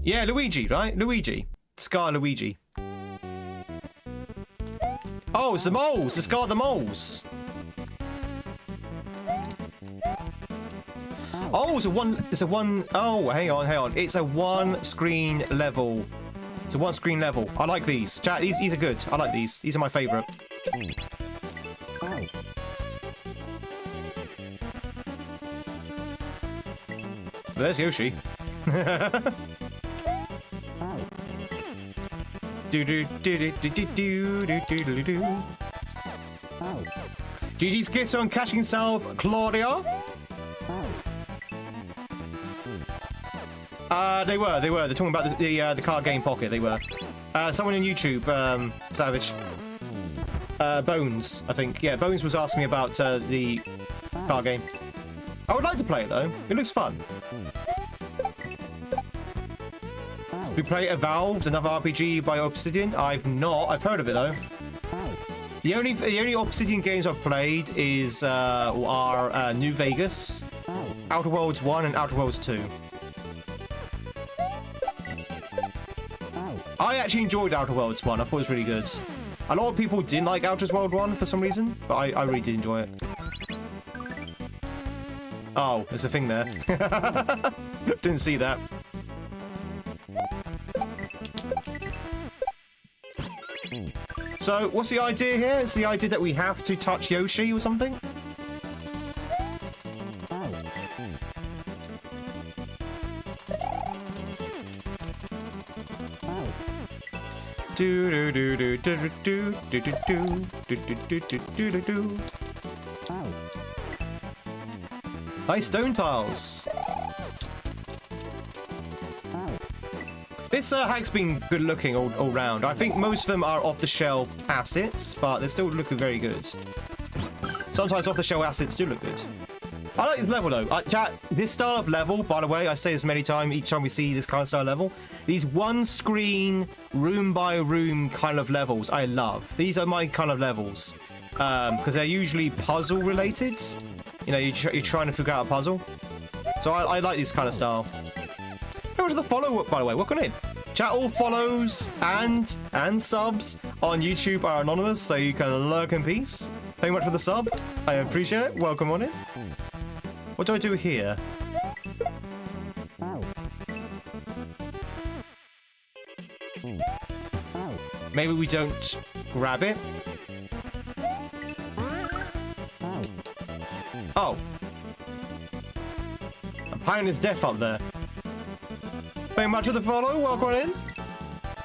Yeah, Luigi, right? Luigi. Discard Luigi. Oh, it's the moles. Discard the moles. Oh, it's a one. Oh, hang on. It's a one screen level. It's a one screen level. I like these. Chat, these are good. I like these. These are my favorite. There's Yoshi. GG's kiss on catching himself, Claudia. They were. They're talking about the card game Pocket. They were. Someone on YouTube, Savage. Bones, I think. Yeah, Bones was asking me about the card game. I would like to play it though. It looks fun. We play Evolved, another RPG by Obsidian. I've not. I've heard of it though. The only Obsidian games I've played is are New Vegas, Outer Worlds 1 and Outer Worlds 2. I actually enjoyed Outer Worlds 1. I thought it was really good. A lot of people didn't like Outer Worlds 1 for some reason, but I really did enjoy it. Oh, there's a thing there. Didn't see that. So, what's the idea here? It's the idea that we have to touch Yoshi or something? Nice stone tiles. This hack's been good looking all round. I think most of them are off-the-shelf assets, but they're still looking very good. Sometimes off-the-shelf assets do look good. I like this level though. Chat, this style of level, by the way, I say this many times, each time we see this kind of style of level, these one screen, room by room kind of levels, I love. These are my kind of levels. Because they're usually puzzle related. You know, you're trying to figure out a puzzle. So I like this kind of style. How much of the follow, by the way? Welcome in. Chat, all follows and subs on YouTube are anonymous, so you can lurk in peace. Thank you much for the sub. I appreciate it. Welcome on in. What do I do here? Maybe we don't grab it. Oh. I'm piling his death up there. Thank you much for the follow. Welcome on in.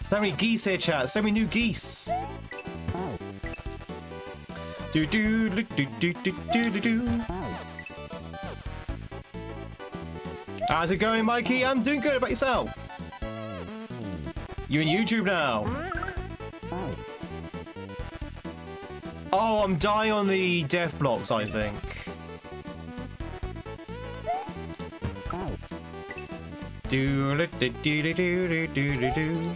So many geese here, chat. So many new geese. Do do do do do do do do. How's it going, Mikey? I'm doing good. About yourself? You in YouTube now? Oh, I'm dying on the death blocks, I think. Do do do do do do do do.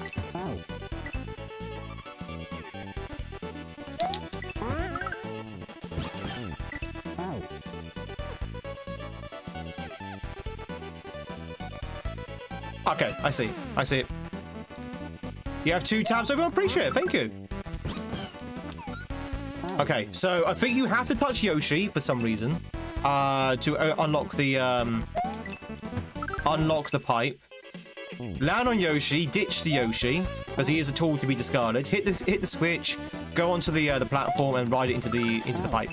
Okay, I see. I see it. You have 2 tabs open. I appreciate it. Thank you. Okay, so I think you have to touch Yoshi for some reason to unlock the pipe. Land on Yoshi, ditch the Yoshi because he is a tool to be discarded. Hit the switch, go onto the platform and ride it into the pipe.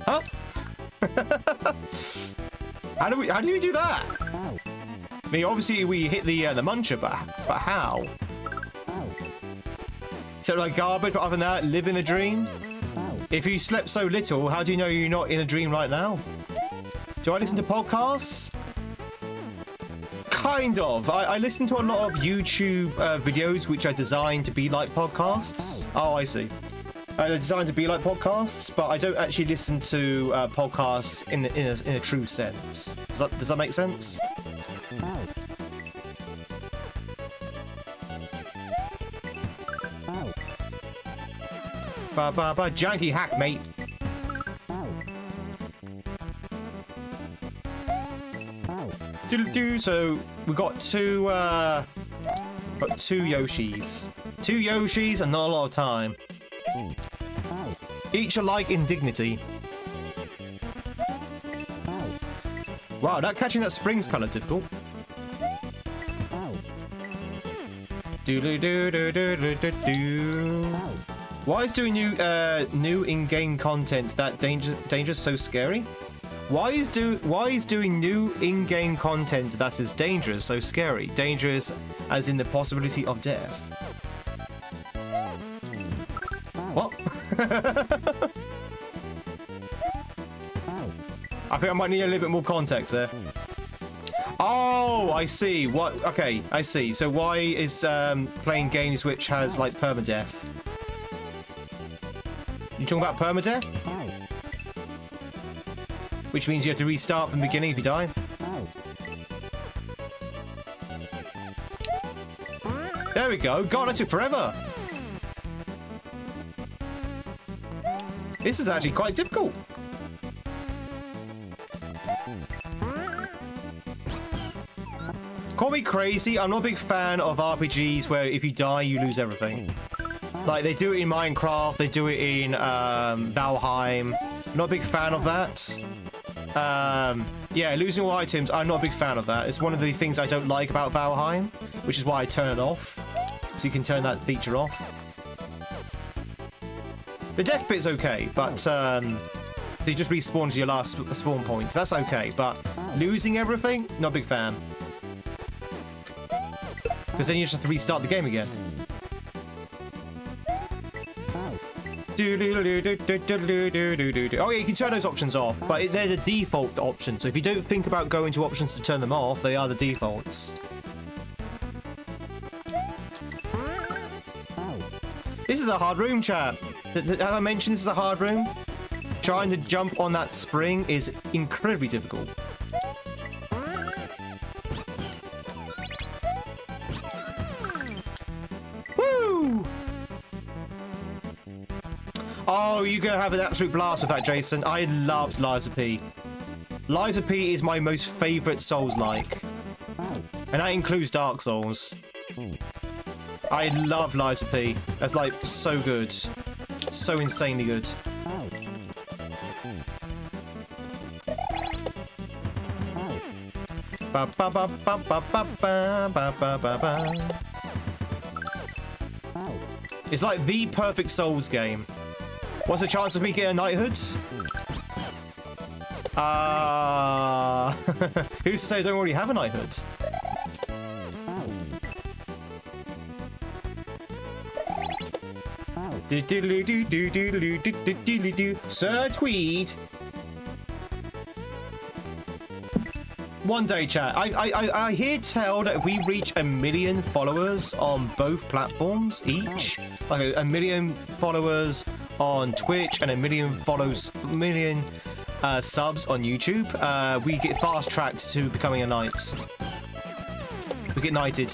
Huh? How do we do that? I mean, obviously we hit the muncher, but how? So like garbage, but other than that, live in the dream. If you slept so little, how do you know you're not in a dream right now? Do I listen to podcasts? Kind of. I listen to a lot of YouTube videos which are designed to be like podcasts. Oh, I see. They're designed to be like podcasts, but I don't actually listen to podcasts in a true sense. Does that make sense? Janky hack, mate. So we got two Yoshis. Two Yoshis and not a lot of time. Each alike in dignity. Wow, catching that spring's kind of difficult. Why is doing new in-game content that dangerous so scary? Why is doing new in-game content that is dangerous so scary? Dangerous as in the possibility of death. What? I think I might need a little bit more context there. Oh, I see. What? Okay, I see. So why is playing games which has like permadeath? You talking about permadeath? Which means you have to restart from the beginning if you die. There we go. God, that took forever. This is actually quite difficult. Call me crazy. I'm not a big fan of RPGs where if you die, you lose everything. Like, they do it in Minecraft, they do it in Valheim. Not a big fan of that. Yeah, losing all items, I'm not a big fan of that. It's one of the things I don't like about Valheim, which is why I turn it off. So you can turn that feature off. The death bit's okay, but so you just respawn to your last spawn point. That's okay, but losing everything, not a big fan. Because then you just have to restart the game again. Oh yeah, you can turn those options off, but they're the default options. So if you don't think about going to options to turn them off, they are the defaults. This is a hard room, chat. Have I mentioned this is a hard room? Trying to jump on that spring is incredibly difficult. Woo! Oh, you're going to have an absolute blast with that, Jason. I loved Liza P. Liza P is my most favourite Souls-like. And that includes Dark Souls. I love Liza P. That's like so good. So insanely good. Ba ba ba ba ba ba ba ba ba ba. It's like the perfect Souls game. What's the chance of me getting a knighthood? Who's to say I don't already have a knighthood? Sir Tweed. One day, chat. I hear tell that if we reach 1 million followers on both platforms each, like a million followers on Twitch and 1 million subs on YouTube, we get fast tracked to becoming a knight. We get knighted.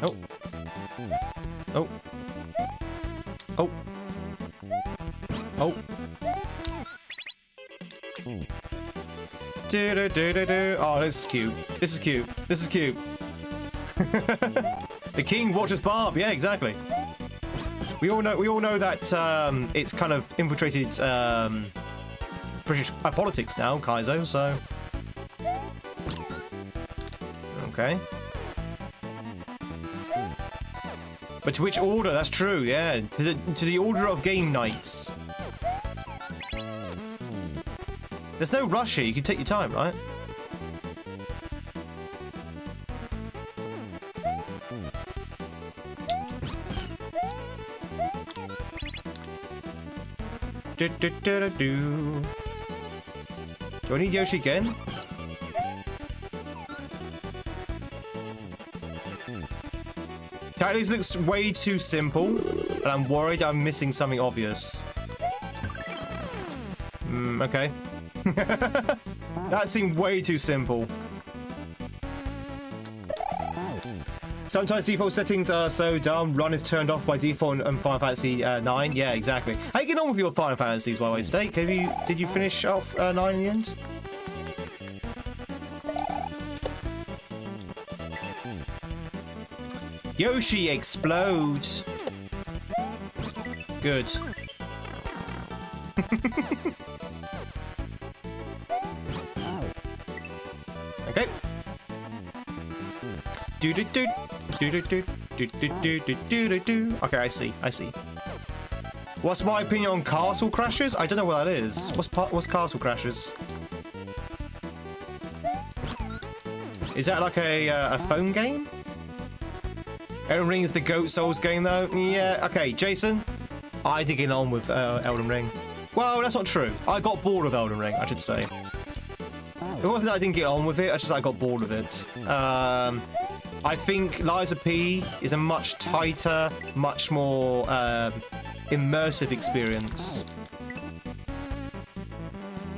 Oh. Oh. Oh. Oh. Oh, this is cute. This is cute. This is cute. The king watches Barb. Yeah, exactly. We all know that it's kind of infiltrated British politics now, Kaizo. So okay. But to which order? That's true. Yeah, to the order of game nights. There's no rush here. You can take your time, right? Do I need Yoshi again? This looks way too simple, and I'm worried I'm missing something obvious. Okay. That seemed way too simple. Sometimes default settings are so dumb. Run is turned off by default on Final Fantasy 9. Yeah, exactly. How you getting on with your Final Fantasies, by the way, Steak? Did you finish off 9 in the end? Yoshi explodes. Good. Okay. Okay, I see. What's my opinion on Castle Crashers? I don't know what that is. What's Castle Crashers? Is that like a phone game? Elden Ring is the Goat Souls game, though. Yeah. Okay, Jason. I did get on with Elden Ring. Well, that's not true. I got bored of Elden Ring, I should say. It wasn't that I didn't get on with it, it's just I got bored of it. I think Lies of P is a much tighter, much more immersive experience.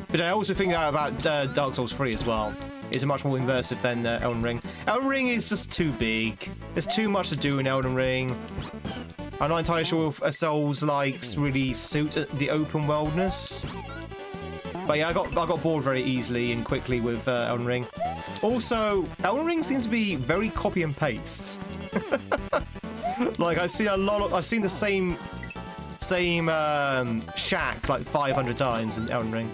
But I also think that about Dark Souls 3 as well. It's much more immersive than Elden Ring. Elden Ring is just too big. There's too much to do in Elden Ring. I'm not entirely sure if Souls-likes really suit the open worldness. But yeah, I got bored very easily and quickly with Elden Ring. Also, Elden Ring seems to be very copy and paste. Like I've seen the same shack like 500 times in Elden Ring.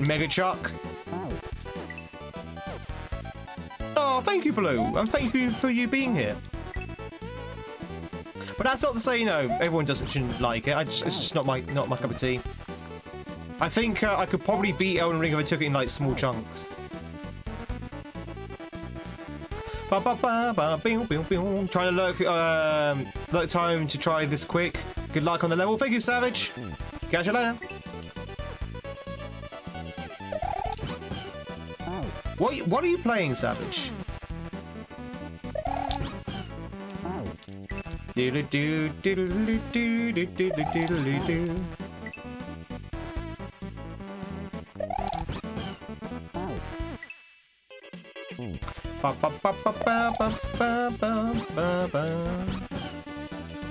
Mega Chuck. Oh, thank you, Blue, and thank you for you being here. But that's not to say, you know, everyone shouldn't like it. It's just not my cup of tea. I think I could probably beat Elden Ring if I took it in like small chunks. Trying to lurk time to try this quick. Good luck on the level. Thank you, Savage. Catch you later. What are you playing, Savage?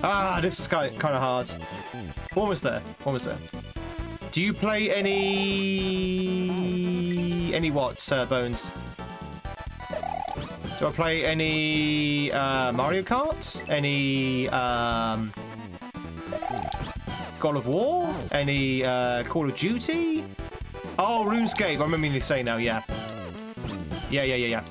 Ah, this is kind of hard. Almost there. Almost there. Do you play any what, Bones? Do I play any Mario Kart? Any God of War? Any Call of Duty? Oh, RuneScape. I remember you saying now. Yeah. Yeah.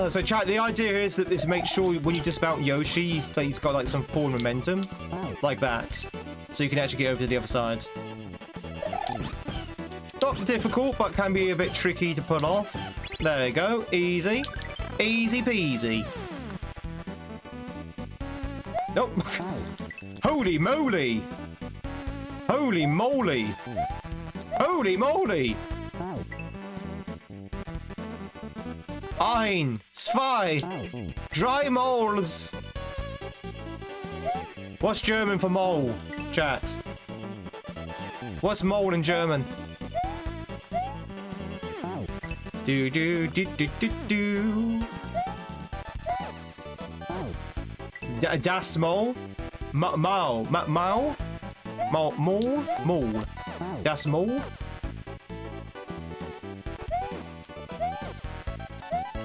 So chat, the idea is that this makes sure when you dismount Yoshi, he's got like some forward momentum, like that, so you can actually get over to the other side. Not difficult, but can be a bit tricky to pull off. There you go, easy, easy peasy. Nope. Holy moly! Holy moly! Holy moly! Ein, zwei, drei moles. What's German for mole, chat? What's mole in German? Do do do do do do. Das Mole? Mole. Mole? Mole. Das Mole?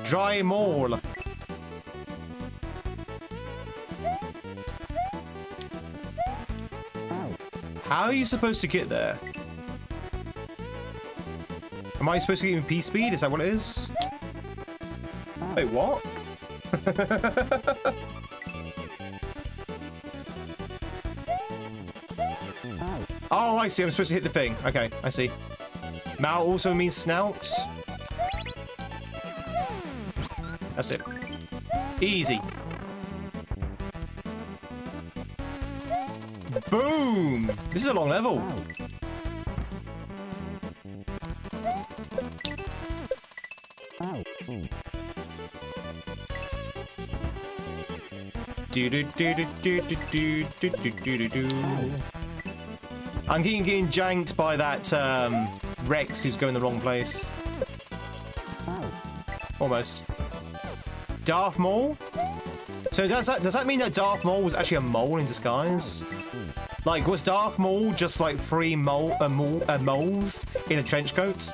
Dry Mole. How are you supposed to get there? Am I supposed to get in P speed? Is that what it is? Wait, what? Oh, I see. I'm supposed to hit the thing. Okay, I see. Mao also means snout. That's it. Easy. Boom! This is a long level. Do do do do do do do do do do. I'm getting janked by that Rex who's going the wrong place. Almost. Darth Maul? So does that mean that Darth Maul was actually a mole in disguise? Like, was Darth Maul just like three moles in a trench coat?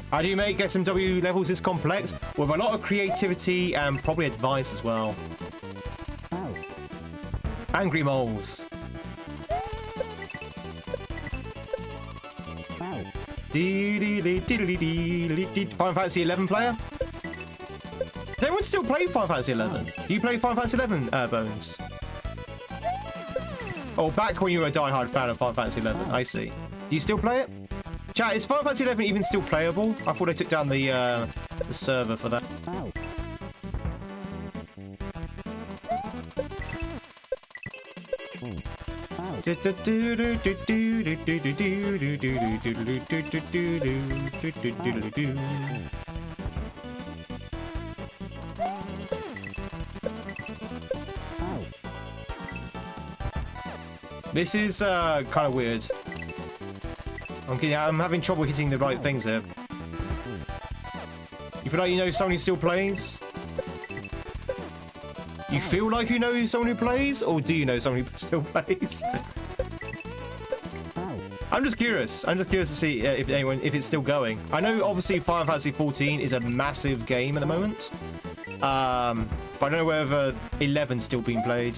How do you make SMW levels this complex? With a lot of creativity and probably advice as well. Angry moles. Final Fantasy 11 player? Does anyone still play Final Fantasy 11? Do you play Final Fantasy 11, Bones? Oh, back when you were a die-hard fan of Final Fantasy 11. I see. Do you still play it? Chat, is Final Fantasy 11 even still playable? I thought they took down the server for that. This is kind of weird. I'm having trouble hitting the right things here. You feel like you know someone who still plays? You feel like you know someone who plays? Or do you know someone who still plays? I'm just curious. I'm just curious to see if it's still going. I know obviously Final Fantasy 14 is a massive game at the moment. But I don't know whether 11's still being played.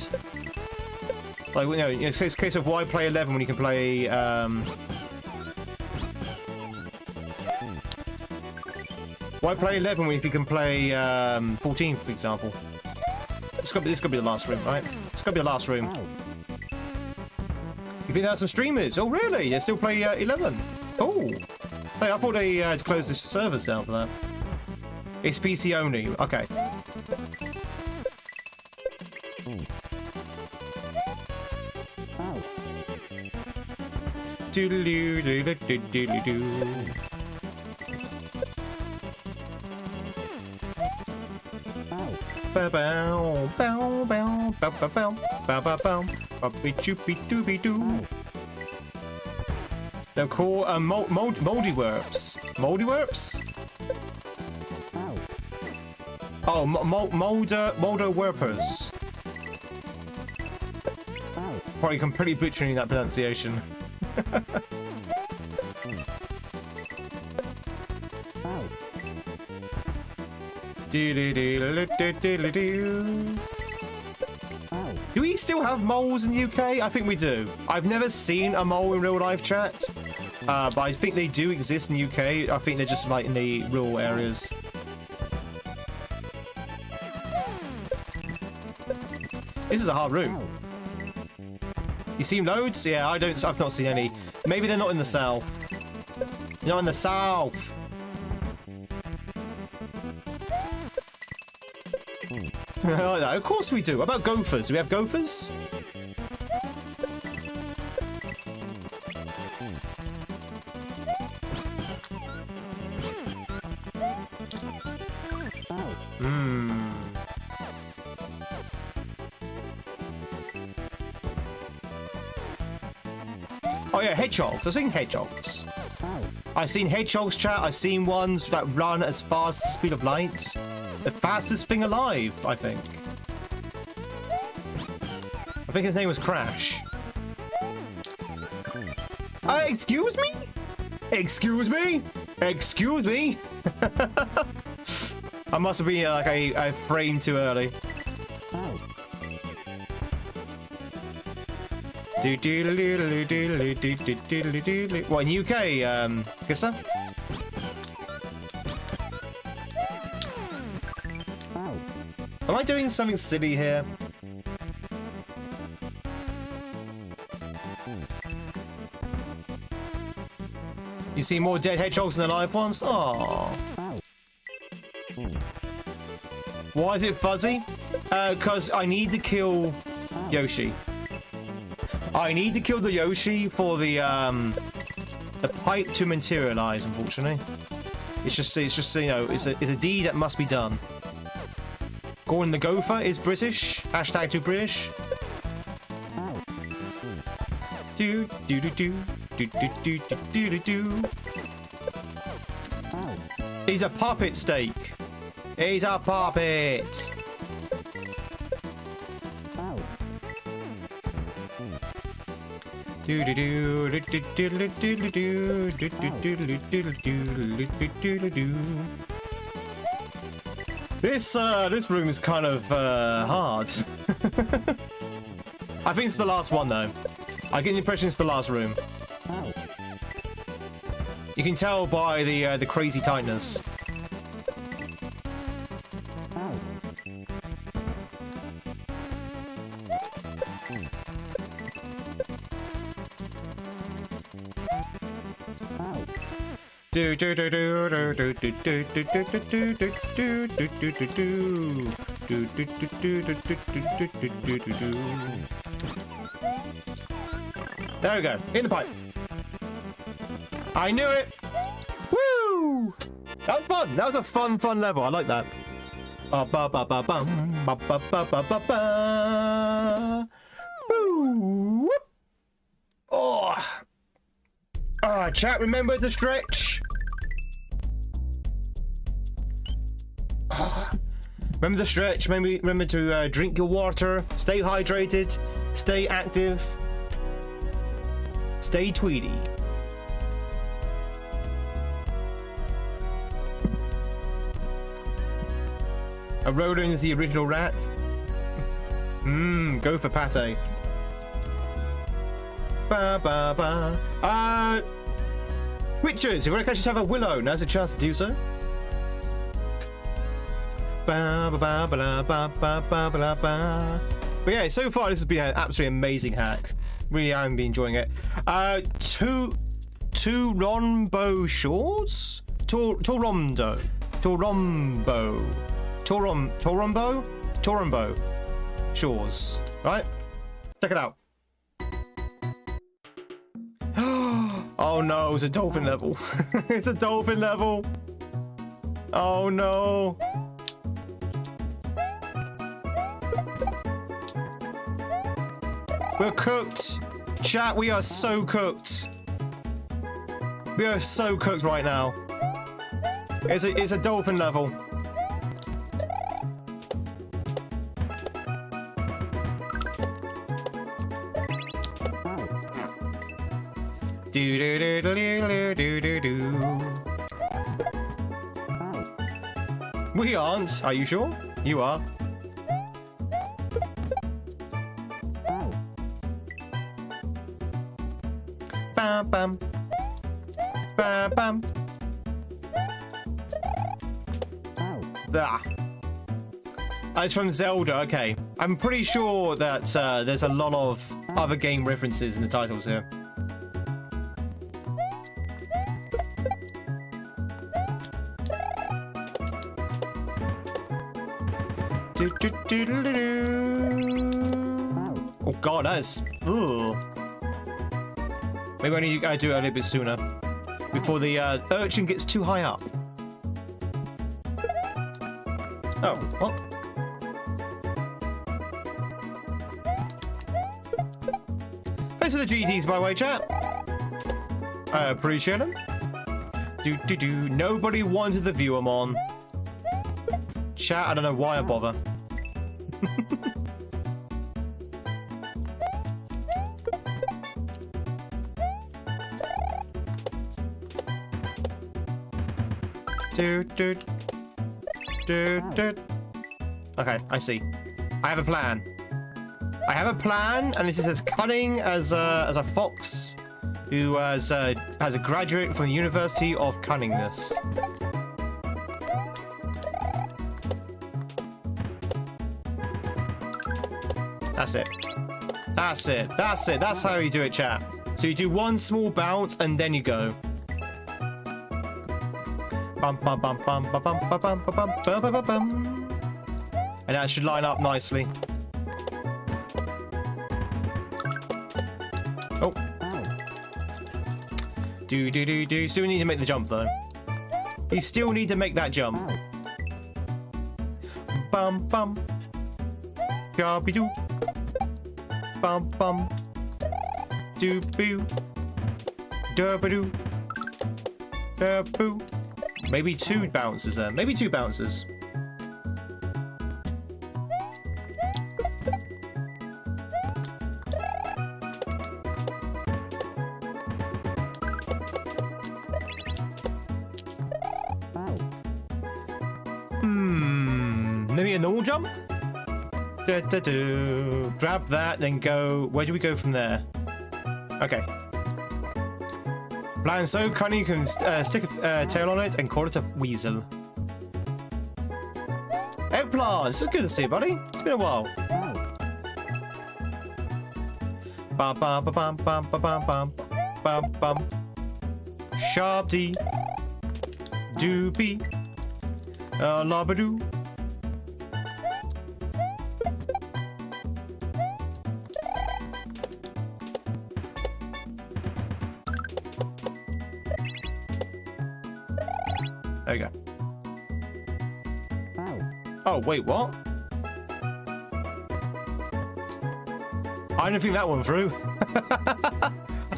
Like, you know, it's a case of why play 11 when you can play why play 11 when you can play 14, for example? This could be the last room, right? It's gotta be the last room. You think that's some streamers? Oh, really? They still play 11? Oh. Hey, I thought they had closed the servers down for that. It's PC only. Okay. Doodaloo, doodaloo, doodaloo. Bow bow bow bow bow bow bow bow bow bow boppy choopy dooby doo. They're called moldy werps. Moldy werps? Oh, molder werpers. Probably completely butchering that pronunciation. Do we still have moles in the UK? I think we do. I've never seen a mole in real life, chat. But I think they do exist in the UK. I think they're just like in the rural areas. This is a hard room. You seen loads? Yeah, I've not seen any. Maybe they're not in the south. Not in the south. Of course we do. What about gophers? Do we have gophers? Oh yeah, hedgehogs. I've seen hedgehogs. I've seen hedgehogs, chat. I've seen ones that run as fast as the speed of light. The fastest thing alive, I think. I think his name was Crash. Excuse me? Excuse me? Excuse me? I must have been like a frame too early. What, in UK, Kissa? Am I doing something silly here? You see more dead hedgehogs than alive ones? Aww. Why is it fuzzy? Because I need to kill Yoshi. I need to kill the Yoshi for the pipe to materialize, unfortunately. It's just you know, it's a deed that must be done. Gordon the Gopher is British. Hashtag too British. Do do do do do do do do do do. He's a puppet steak. He's a puppet. Do do do do do do do do do do do do. This room is kind of hard. I think it's the last one though. I get the impression it's the last room. You can tell by the crazy tightness. Do do do do do do do do do do do do do do do do do do do. There we go. In the pipe. I knew it. Woo! That was fun. That was a fun level. I like that. Ba ba ba ba bum ba ba ba ba ba ba. Woo! Oh. Chat, remember the stretch. Remember the stretch. Remember to drink your water. Stay hydrated. Stay active. Stay Tweedy. A rodent is the original rat. Go for pate. Ba ba ba. Twitchers, if you want to catch have a willow, now's a chance to do so. Ba ba ba ba ba ba ba ba ba. But yeah, so far this has been an absolutely amazing hack. Really, I'm enjoying it. Torombo Shores? Torombo Shores. Right? Check it out. Oh no, it's a dolphin level. It's a dolphin level. Oh no. We're cooked. Chat, we are so cooked. We are so cooked right now. It's a dolphin level. Do do do do do do do. We aren't. Are you sure? You are. Bam bam. Bam bam. Ah. It's from Zelda. Okay. I'm pretty sure that there's a lot of other game references in the titles here. Oh god, that's... Ugh. Maybe I need to do it a little bit sooner. Before the urchin gets too high up. Oh, what? Thanks for the GTs, by the way, chat. I appreciate it. Nobody wanted the view I'm on. Chat, I don't know why I bother. Okay, I see. I have a plan. I have a plan, and this is as cunning as a fox who has a graduate from the University of Cunningness. That's it. That's it. That's it. That's how you do it, chat. So you do one small bounce, and then you go. Bum, bum, bum, bum, bum, bum, bum, bum, bum, bum, bum, bum. And that should line up nicely. Oh. Do. Still need to make the jump, though. You still need to make that jump. Bum, bum. Yarby-doo. Bum, bum. Do-boo. Derba-doo. Derba-boo. Maybe two bounces there. Maybe two bounces. Maybe a normal jump? Grab that, then go. Where do we go from there? Okay. Plan so cunning you can stick a tail on it and call it a weasel. Eggplant! This is good to see, buddy. It's been a while. Bum bum bum bum bum bum bum bum bum. Sharp D. Doopy. Labadoo. There you go. Oh, wait, what? I didn't think that one through.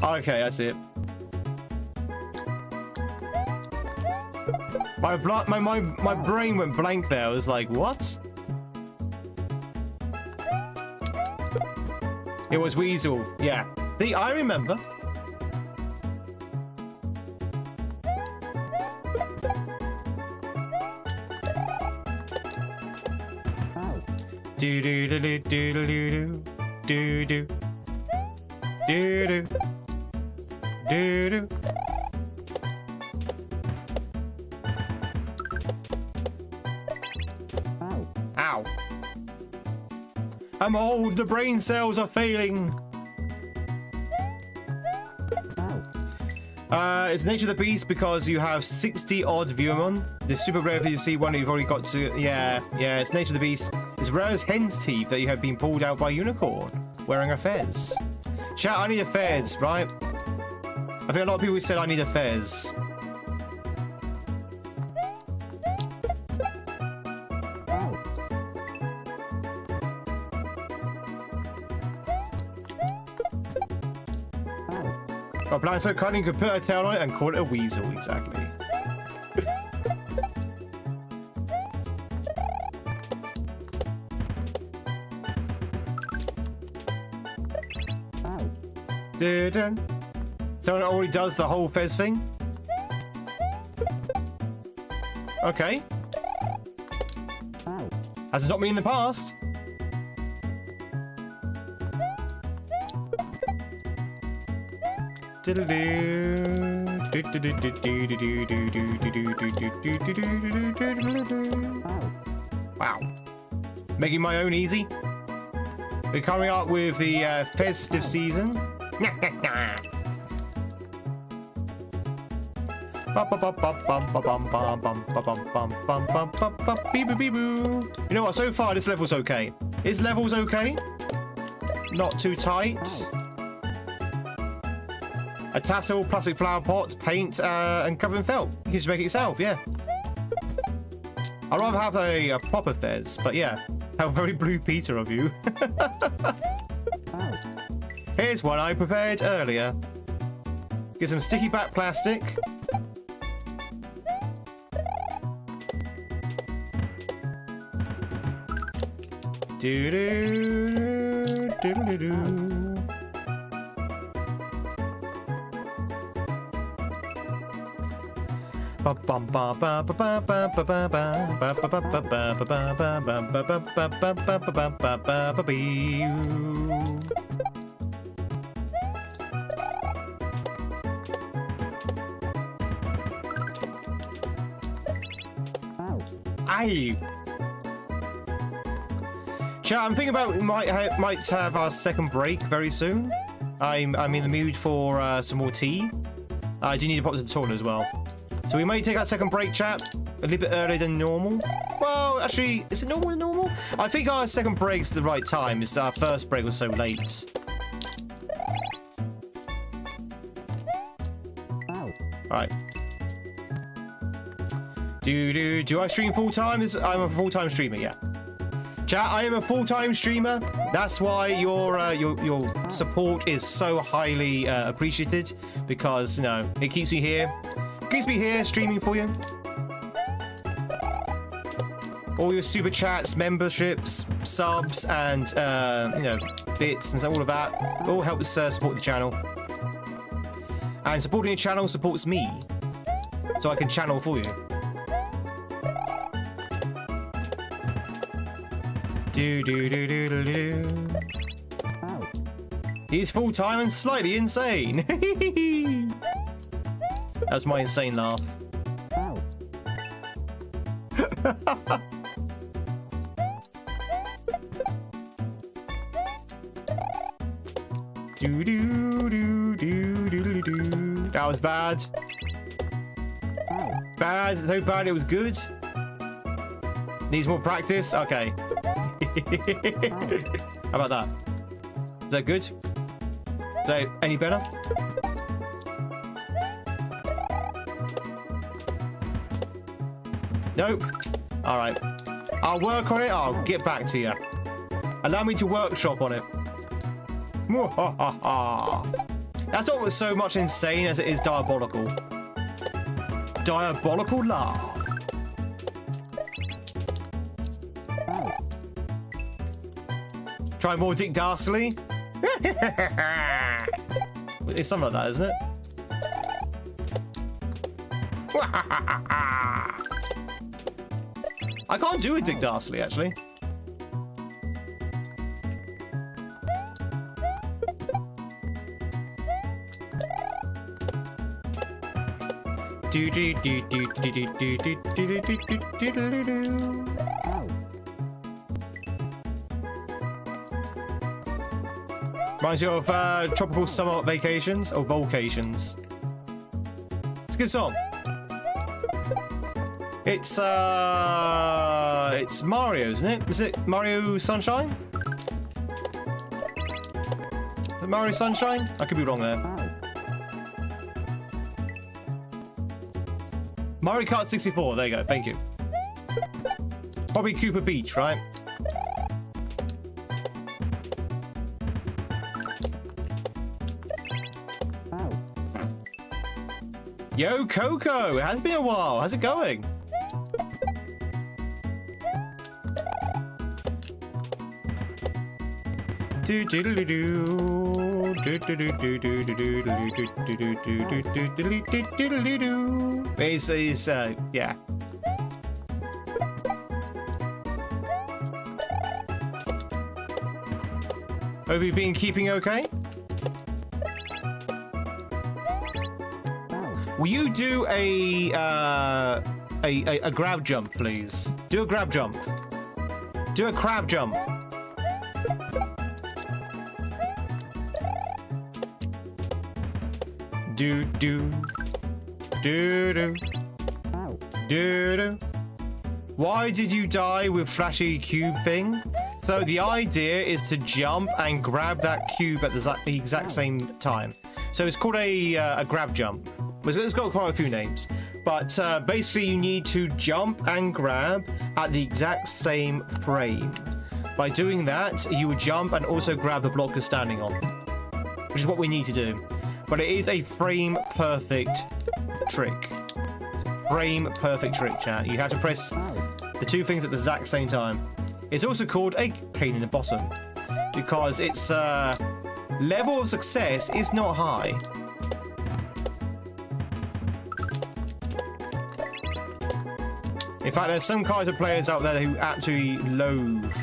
Okay, I see it. My brain went blank there. I was like, what? It was Weasel. Yeah. See, I remember. Do do do do do do do do do do do do. Ow! I'm old. The brain cells are failing. It's nature of the beast because you have 60 odd Viewmon. It's super rare for you to see one you've already got to. Yeah, it's nature of the beast. It's rare as hen's teeth that you have been pulled out by a unicorn wearing a fez. Chat, I need a fez, right? I think a lot of people said I need a fez. Got a plan so cunning you could put a tail on it and call it a weasel, exactly. Someone already does the whole fez thing? Okay. Has it not been in the past? Wow. Making my own easy. We're coming up with the festive season. You know what? So far, this level's okay. This level's okay. Not too tight. A tassel, plastic flower pot, paint, and cover in felt. You can just make it yourself, yeah. I'd rather have a proper fez, but yeah. How very Blue Peter of you. Here's one I prepared earlier. Get some sticky back plastic. Do do do do do. Aye. Chat, I'm thinking about we might have our second break very soon. I'm in the mood for some more tea. I do need to pop to the toilet as well. So we may take our second break, chat, a little bit earlier than normal. Well, actually, is it normal? I think our second break's the right time. It's our first break was so late. Alright. Do I stream full time? I'm a full-time streamer, yeah. Chat, I am a full-time streamer. That's why your support is so highly appreciated, because you know it keeps me here. Keeps me here streaming for you. All your super chats, memberships, subs, and you know, bits and all of that all helps support the channel. And supporting the channel supports me, so I can channel for you. Do. He's full time and slightly insane. That's my insane laugh. That was bad. Bad, so bad it was good. Needs more practice. Okay. How about that? Is that good? Is that any better? Nope. All right. I'll work on it. I'll get back to you. Allow me to workshop on it. That's not so much insane as it is diabolical. Diabolical laugh. Try more Dick Dastardly. It's something like that, isn't it? I can't do a Dick Dastardly, actually. Reminds you of tropical summer vacations or vocations. It's a good song. It's Mario, isn't it? Is it Mario Sunshine? Is it Mario Sunshine? I could be wrong there. Mario Kart 64, there you go, thank you. Probably Cooper Beach, right? Yo, Coco! It has been a while. How's it going? It's yeah. Have you been keeping okay? Will you do a grab jump, please? Do a grab jump. Do a crab jump. Do. Why did you die with flashy cube thing? So the idea is to jump and grab that cube at the exact same time. So it's called a grab jump. It's got quite a few names, but basically you need to jump and grab at the exact same frame. By doing that, you would jump and also grab the block you're standing on, which is what we need to do. but it is a frame perfect trick. It's a frame perfect trick, chat. You have to press the two things at the exact same time. It's also called a pain in the bottom because its level of success is not high. In fact, there's some kaizo players out there who absolutely loathe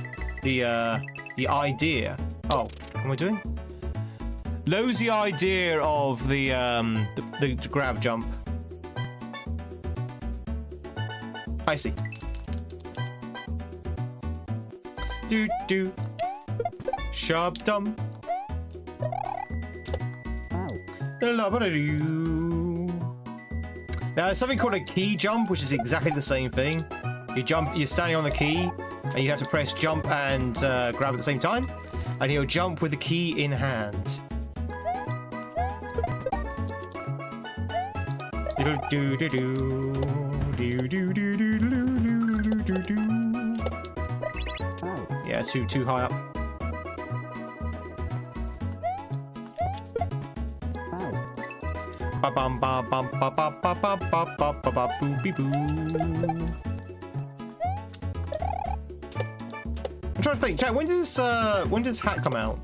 the idea. Oh, what am I doing? Loathes the idea of the grab jump. I see. Do do. Sharp dum. Now, there's something called a key jump, which is exactly the same thing. You're standing on the key, and you have to press jump and grab at the same time, and you'll jump with the key in hand. Yeah, too high up. Ba bum ba bum ba ba ba ba ba ba ba ba boo bee boo. I'm trying to think, chat. When does Hat come out?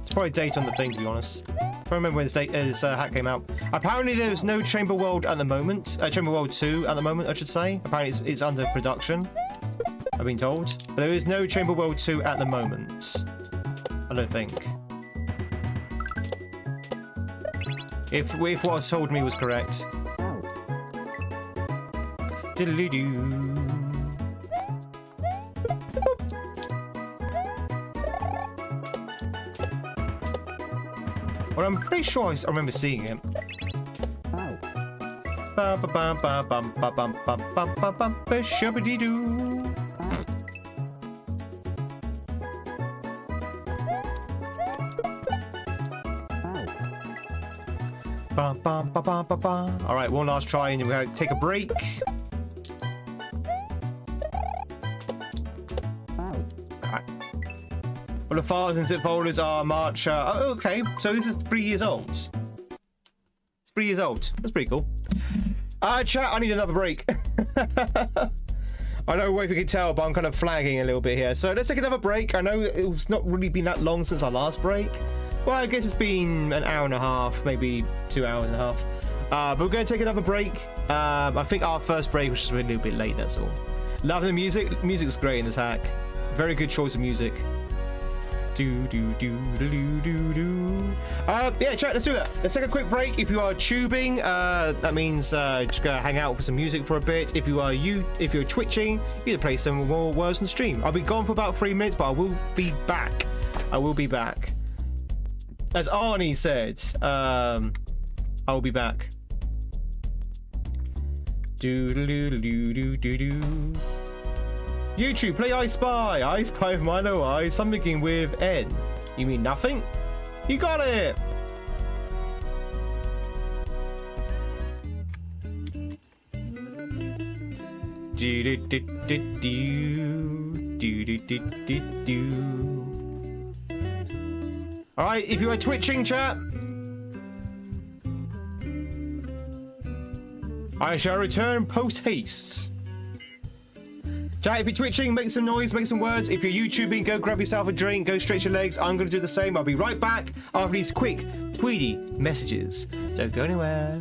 It's probably a date on the thing, to be honest. If I remember when his Hat came out. Apparently, there's no Chamber World at the moment. Chamber World 2 at the moment, I should say. Apparently, it's under production. I've been told, but there is no Chamber World 2 at the moment. I don't think. If what was told me was correct. Diddly-doo. Well, I'm pretty sure I remember seeing it. Ba ba ba ba bum ba bum ba bum ba bum ba shabba-dee-doo. Ba ba ba ba ba ba. All right, one last try, and we're gonna take a break. Well, the files and zip folders are March. Oh, okay, so this is 3 years old. It's 3 years old. That's pretty cool. Chat, I need another break. I know if you can tell, but I'm kind of flagging a little bit here. So let's take another break. I know it's not really been that long since our last break. Well, I guess it's been an hour and a half, maybe 2 hours and a half. But we're going to take another break. I think our first break was just a little bit late, that's all. Loving the music. Music's great in this hack. Very good choice of music. Do do do do do do do. Yeah, chat, let's do that. Let's take a quick break. If you are tubing, that means just go hang out with some music for a bit. If you're twitching, you can play some more words on the stream. I'll be gone for about 3 minutes, but I will be back. I will be back. As Arnie said, I will be back. Do do do do do do do. YouTube, play I Spy. I Spy with Milo I. Something with N. You mean nothing? You got it. Do do do do do do do do do do. All right, if you are twitching, chat, I shall return post haste. Chat, if you're twitching, make some noise, make some words. If you're YouTubing, go grab yourself a drink, go stretch your legs. I'm going to do the same. I'll be right back after these quick, tweedy messages. Don't go anywhere.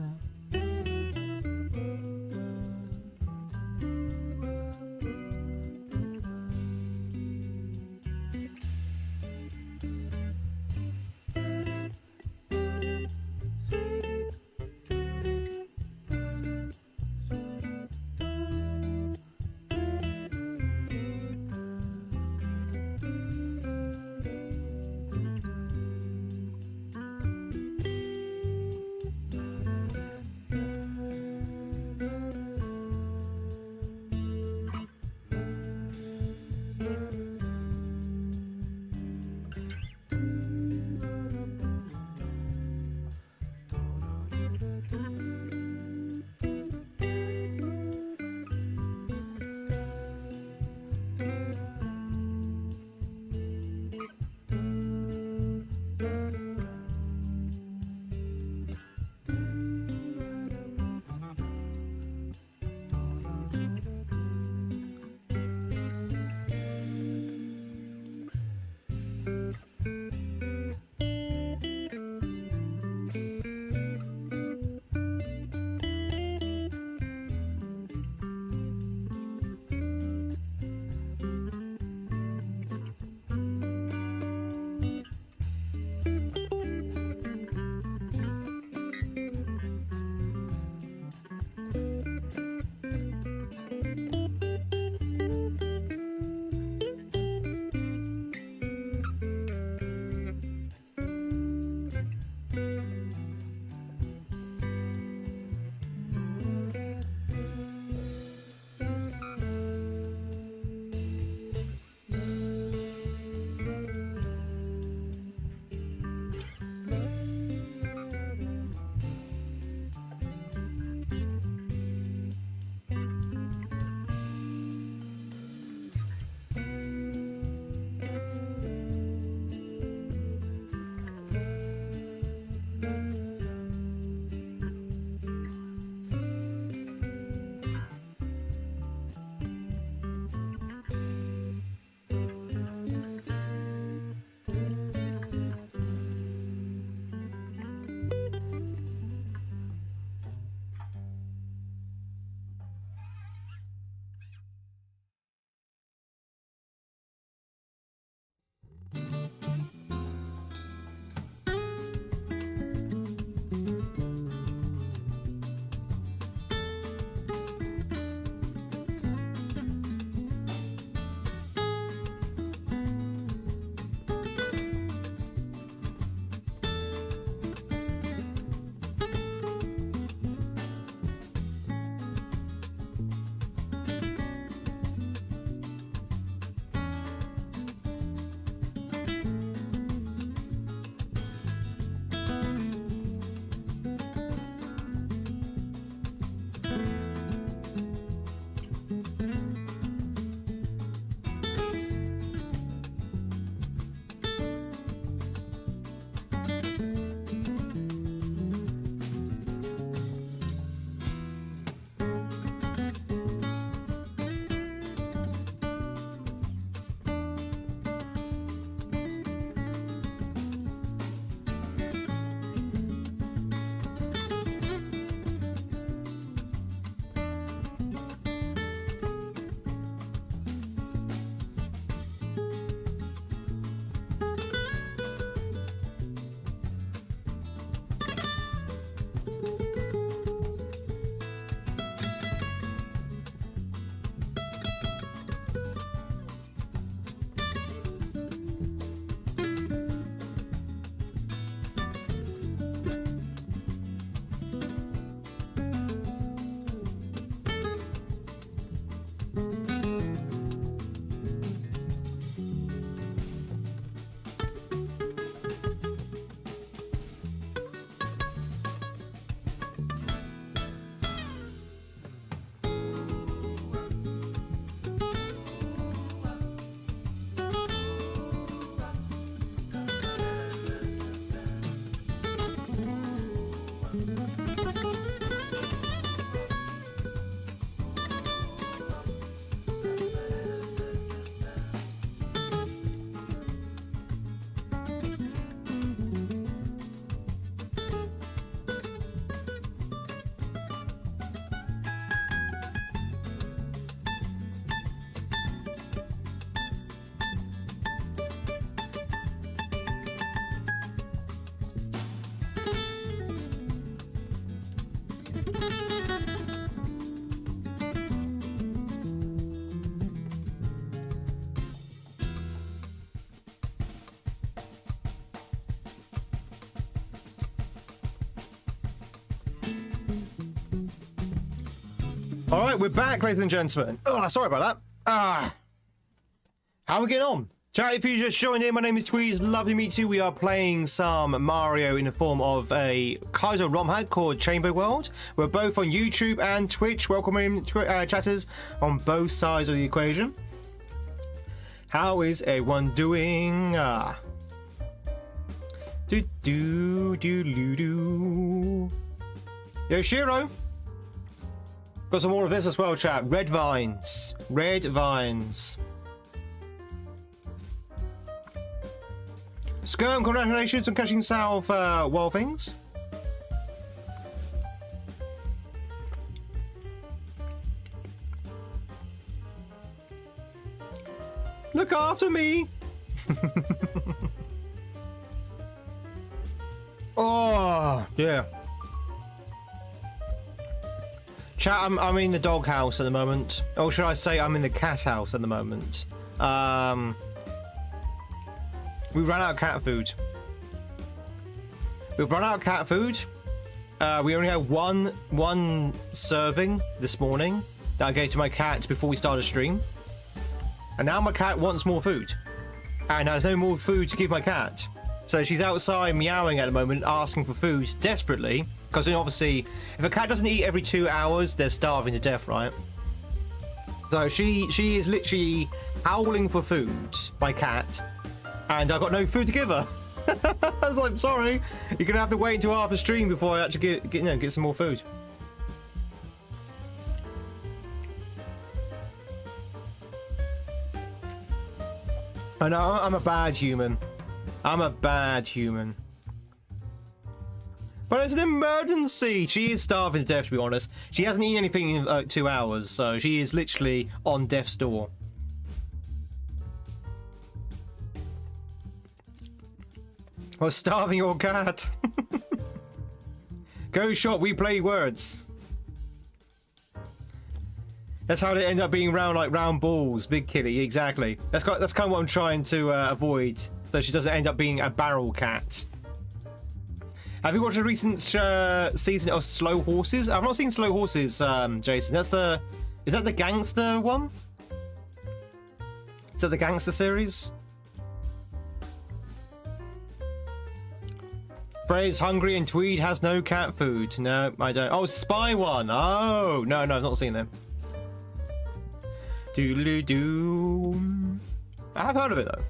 All right, we're back, ladies and gentlemen. Oh, sorry about that. How are we getting on? Chat, if you just joined in, my name is Tweed. It's lovely to meet you. We are playing some Mario in the form of a kaizo ROM hack called Chamber World. We're both on YouTube and Twitch. Welcome in, chatters on both sides of the equation. How is everyone doing? Do. Yo, Shiro. Got some more of this as well, chat. Red vines. Red vines. Skirm, congratulations on catching South Wild Things. Look after me. Oh, yeah. Chat, I'm in the doghouse at the moment. Or should I say I'm in the cat house at the moment. We ran out of cat food. We've run out of cat food. We only had one serving this morning that I gave to my cat before we started stream. And now my cat wants more food. And there's no more food to give my cat. So she's outside meowing at the moment, asking for food desperately. Because obviously, if a cat doesn't eat every 2 hours, they're starving to death, right? So she is literally howling for food, my cat. And I've got no food to give her. I was like, sorry, you're gonna have to wait until after stream before I actually get some more food. I know, I'm a bad human. I'm a bad human. But it's an emergency. She is starving to death, to be honest. She hasn't eaten anything in like 2 hours, so she is literally on death's door. Well, starving your cat. Go shop, we play words. That's how they end up being round, like round balls. Big kitty, exactly. That's kind of what I'm trying to avoid, so she doesn't end up being a barrel cat. Have you watched a recent season of Slow Horses? I've not seen Slow Horses, Jason. Is that the gangster one? Is that the gangster series? Frey's hungry and Tweed has no cat food. No, I don't. Oh, Spy one. Oh, no, I've not seen them. Doodly-doo. I have heard of it, though.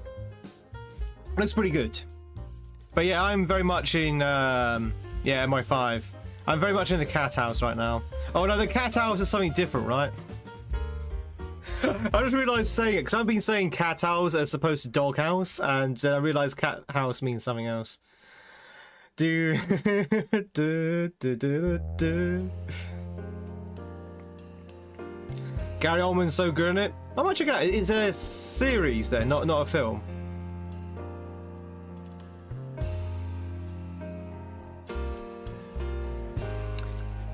Looks pretty good. But yeah, I'm very much in, MI5. I'm very much in the cat house right now. Oh, no, the cat house is something different, right? I just realised saying it, because I've been saying cat house as opposed to dog house, and I realised cat house means something else. Gary Oldman's so good in it. I might check it out. It's a series then, not a film.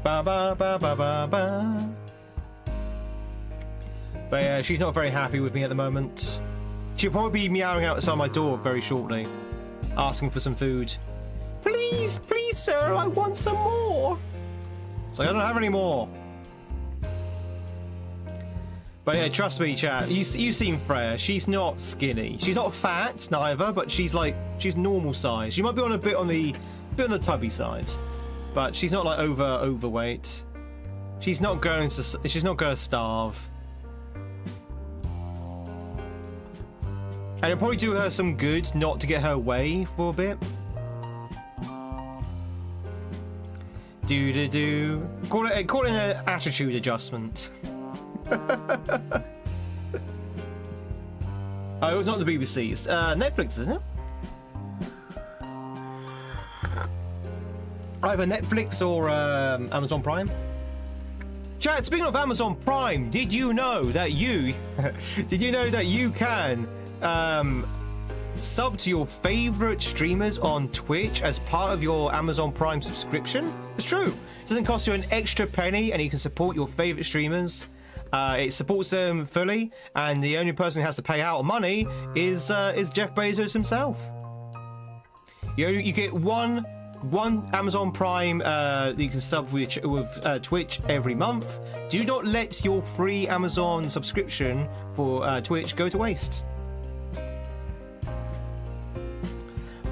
Ba ba ba ba ba ba. But yeah, she's not very happy with me at the moment. She'll probably be meowing outside my door very shortly, asking for some food. Please, please, sir, I want some more. So I don't have any more. But yeah, trust me, chat. You've seen Freya. She's not skinny. She's not fat, neither. But she's normal size. She might be on a bit on the tubby side, but she's not like overweight. She's not going to starve. And it'll probably do her some good not to get her way for a bit. Do. Call it an attitude adjustment. Oh, it was not the BBC's. Netflix, isn't it? Either Netflix or Amazon Prime. Chat, speaking of Amazon Prime, did you know that you can sub to your favorite streamers on Twitch as part of your Amazon Prime subscription? It's true. It doesn't cost you an extra penny, and you can support your favorite streamers. It supports them fully, and the only person who has to pay out money is Jeff Bezos himself. You get one one Amazon Prime you can sub with Twitch every month. Do not let your free Amazon subscription for Twitch go to waste.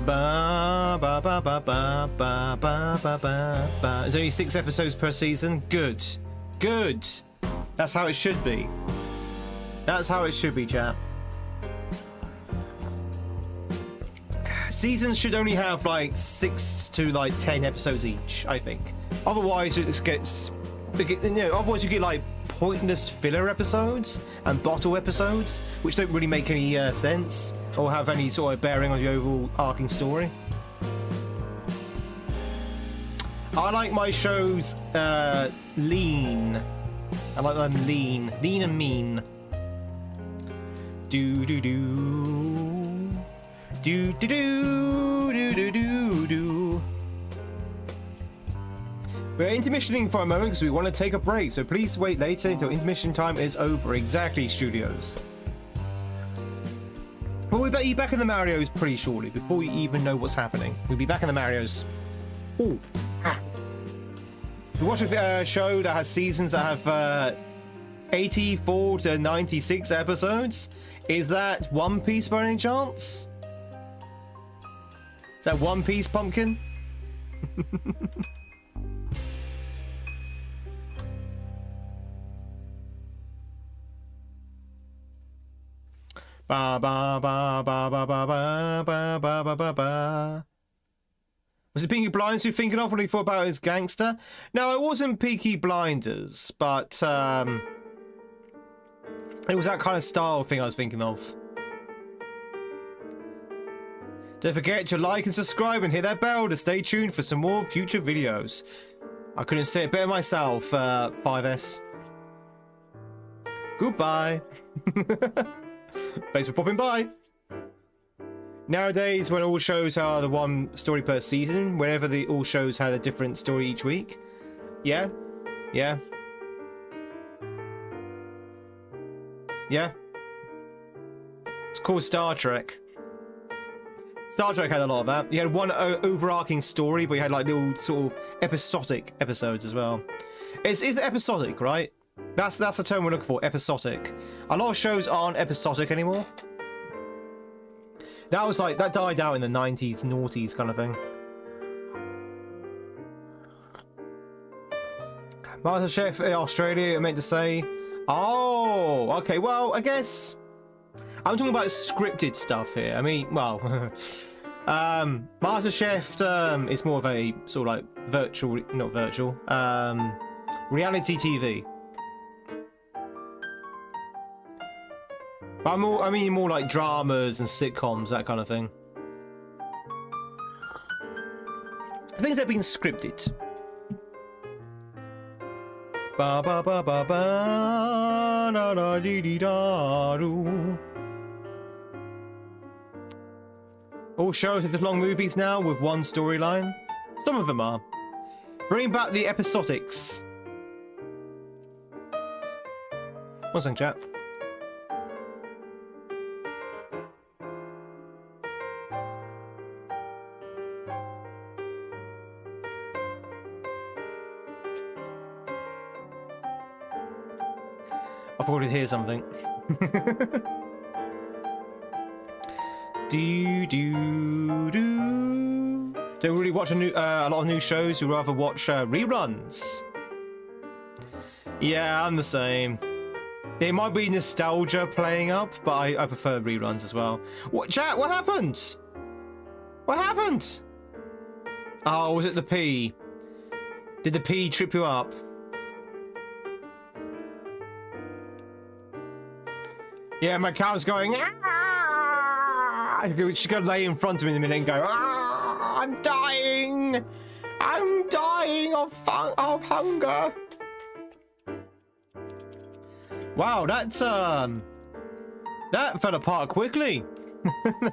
Ba, ba, ba, ba, ba, ba, ba, ba, ba. There's only 6 episodes per season. Good. Good. That's how it should be. That's how it should be, chat. Seasons should only have like 6 to like 10 episodes each, I think. Otherwise, it just gets, you know, otherwise you get like pointless filler episodes and bottle episodes, which don't really make any sense or have any sort of bearing on the overall arcing story. I like my shows lean. I like them lean and mean. Do do do. Do do do do do do do. We're intermissioning for a moment because we want to take a break, so please wait later until intermission time is over. Exactly, studios. But we'll be back in the Marios pretty shortly, before we even know what's happening. We'll be back in the Marios. Ooh. We watched a show that has seasons that have 84 to 96 episodes. Is that One Piece by any chance? Is that One Piece, Pumpkin? Ba ba ba ba ba ba ba ba ba ba ba ba. Was it Peaky Blinders you're thinking of when you thought about it as gangster? No, it wasn't Peaky Blinders, but it was that kind of style thing I was thinking of. Don't forget to like and subscribe and hit that bell to stay tuned for some more future videos. I couldn't say it better myself, 5S. Goodbye. Thanks for popping by. Nowadays, when all shows are the one story per season, whenever all shows had a different story each week. Yeah. Yeah. Yeah. It's called Star Trek. Star Trek had a lot of that. You had one overarching story, but you had like little sort of episodic episodes as well. It's episodic, right? That's the term we're looking for, episodic. A lot of shows aren't episodic anymore. That died out in the 90s, noughties kind of thing. MasterChef in Australia, I meant to say. Oh, okay, well, I guess I'm talking about scripted stuff here. I mean, well, MasterChef is more of a sort of like not virtual, reality TV. But I mean more like dramas and sitcoms, that kind of thing. Things that have been scripted. Ba ba ba ba ba da da dee dee da doo. All shows are just long movies now with one storyline. Some of them are. Bring back the episodics. One second, chat. I thought I'd hear something. Do do do. Don't really watch a lot of new shows. You rather watch reruns. Yeah, I'm the same. It might be nostalgia playing up, but I prefer reruns as well. What, chat? What happened? What happened? Oh, was it the pee? Did the pee trip you up? Yeah, my cow's going. Ah! She's gonna lay in front of me in a minute and go. Ah! I'm dying. I'm dying of hunger. Wow, that fell apart quickly.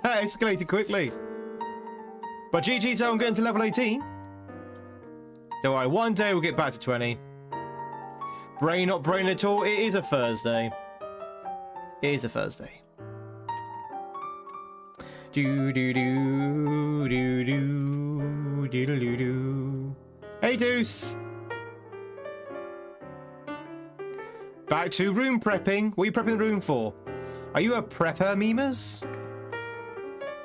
That escalated quickly. But GG's I'm getting to level 18. Don't worry, one day we'll get back to 20. Brain not brain at all. It is a Thursday. It is a Thursday. Do do do do do do do do. Hey Deuce. Back to room prepping. What are you prepping the room for? Are you a prepper, memers?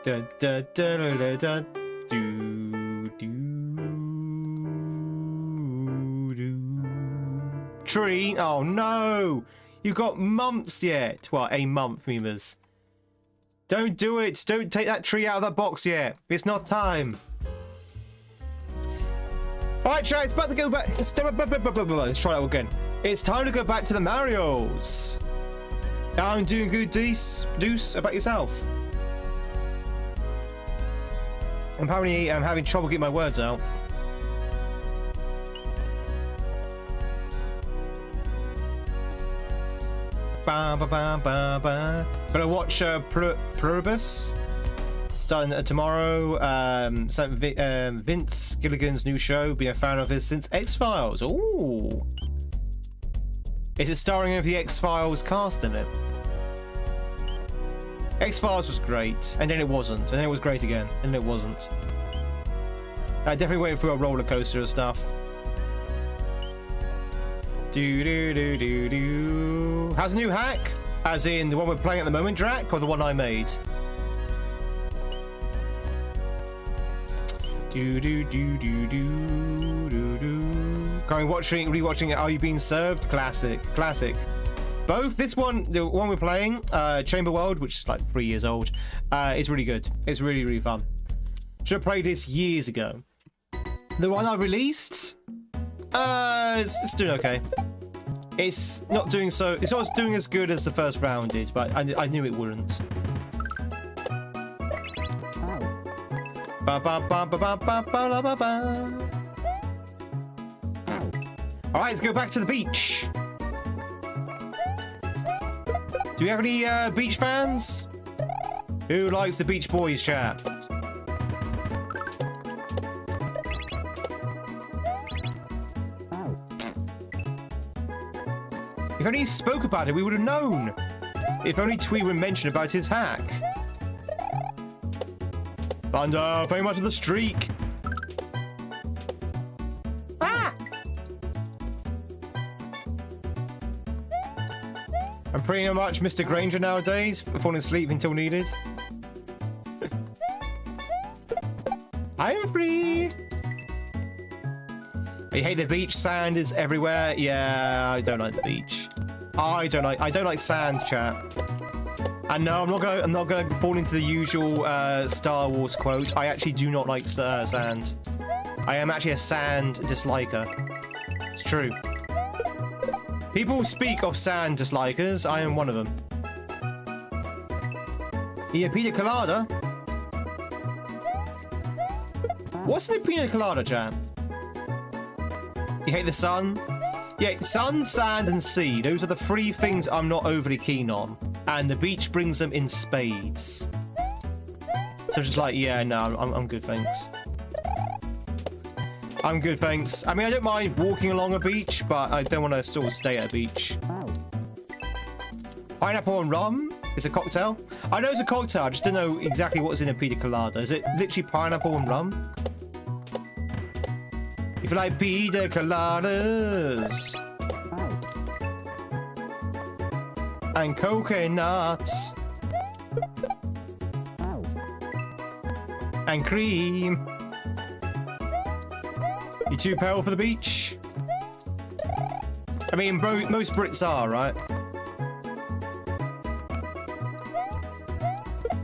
Da da da da da da do do do. Tree. Oh no! You got months yet. Well, a month, memers. Don't do it. Don't take that tree out of that box yet. It's not time. All right, chat. It's about to go back. Let's try that again. It's time to go back to the Marios. I'm doing good, Deuce. About yourself? I'm having trouble getting my words out. Ba ba ba ba ba. Gonna watch Pluribus starting tomorrow. Vince Gilligan's new show. Been a fan of his since X-Files. Ooh. Is it starring over the X-Files cast in it? X-Files was great, and then it wasn't, and then it was great again, and it wasn't. I definitely waiting for a roller coaster of stuff. Do do do do do. How's the new hack? As in the one we're playing at the moment, Drac, or the one I made? Do do do do do do do. Currently rewatching Are You Being Served? Classic. Both. This one, the one we're playing, Chamber World, which is like 3 years old, is really good. It's really, really fun. Should have played this years ago. The one I released, it's doing okay. It's not doing so. It's not doing as good as the first round did, but I knew it wouldn't. Ba ba ba ba ba ba ba ba ba. All right, let's go back to the beach. Do we have any beach fans? Who likes the Beach Boys, chat? If only he spoke about it, we would have known. If only Tweed would mention about his hack. Thunder, very much of the streak. Ah! I'm pretty much Mr. Granger nowadays, falling asleep until needed. I'm free. You hate the beach, sand is everywhere. Yeah, I don't like the beach. I don't like sand, chat. And no, I'm not gonna fall into the usual Star Wars quote. I actually do not like sand. I am actually a sand disliker. It's true. People speak of sand dislikers. I am one of them. Yeah, pina colada. What's the pina colada, chat? You hate the sun? Yeah, sun, sand, and sea. Those are the three things I'm not overly keen on. And the beach brings them in spades. So just like, yeah, no, I'm good, thanks. I'm good, thanks. I mean, I don't mind walking along a beach, but I don't want to sort of stay at a beach. Pineapple and rum is a cocktail. I know it's a cocktail, I just don't know exactly what's in a pina colada. Is it literally pineapple and rum? If you like pina coladas and coconuts and cream, you too pale for the beach? I mean, most Brits are, right?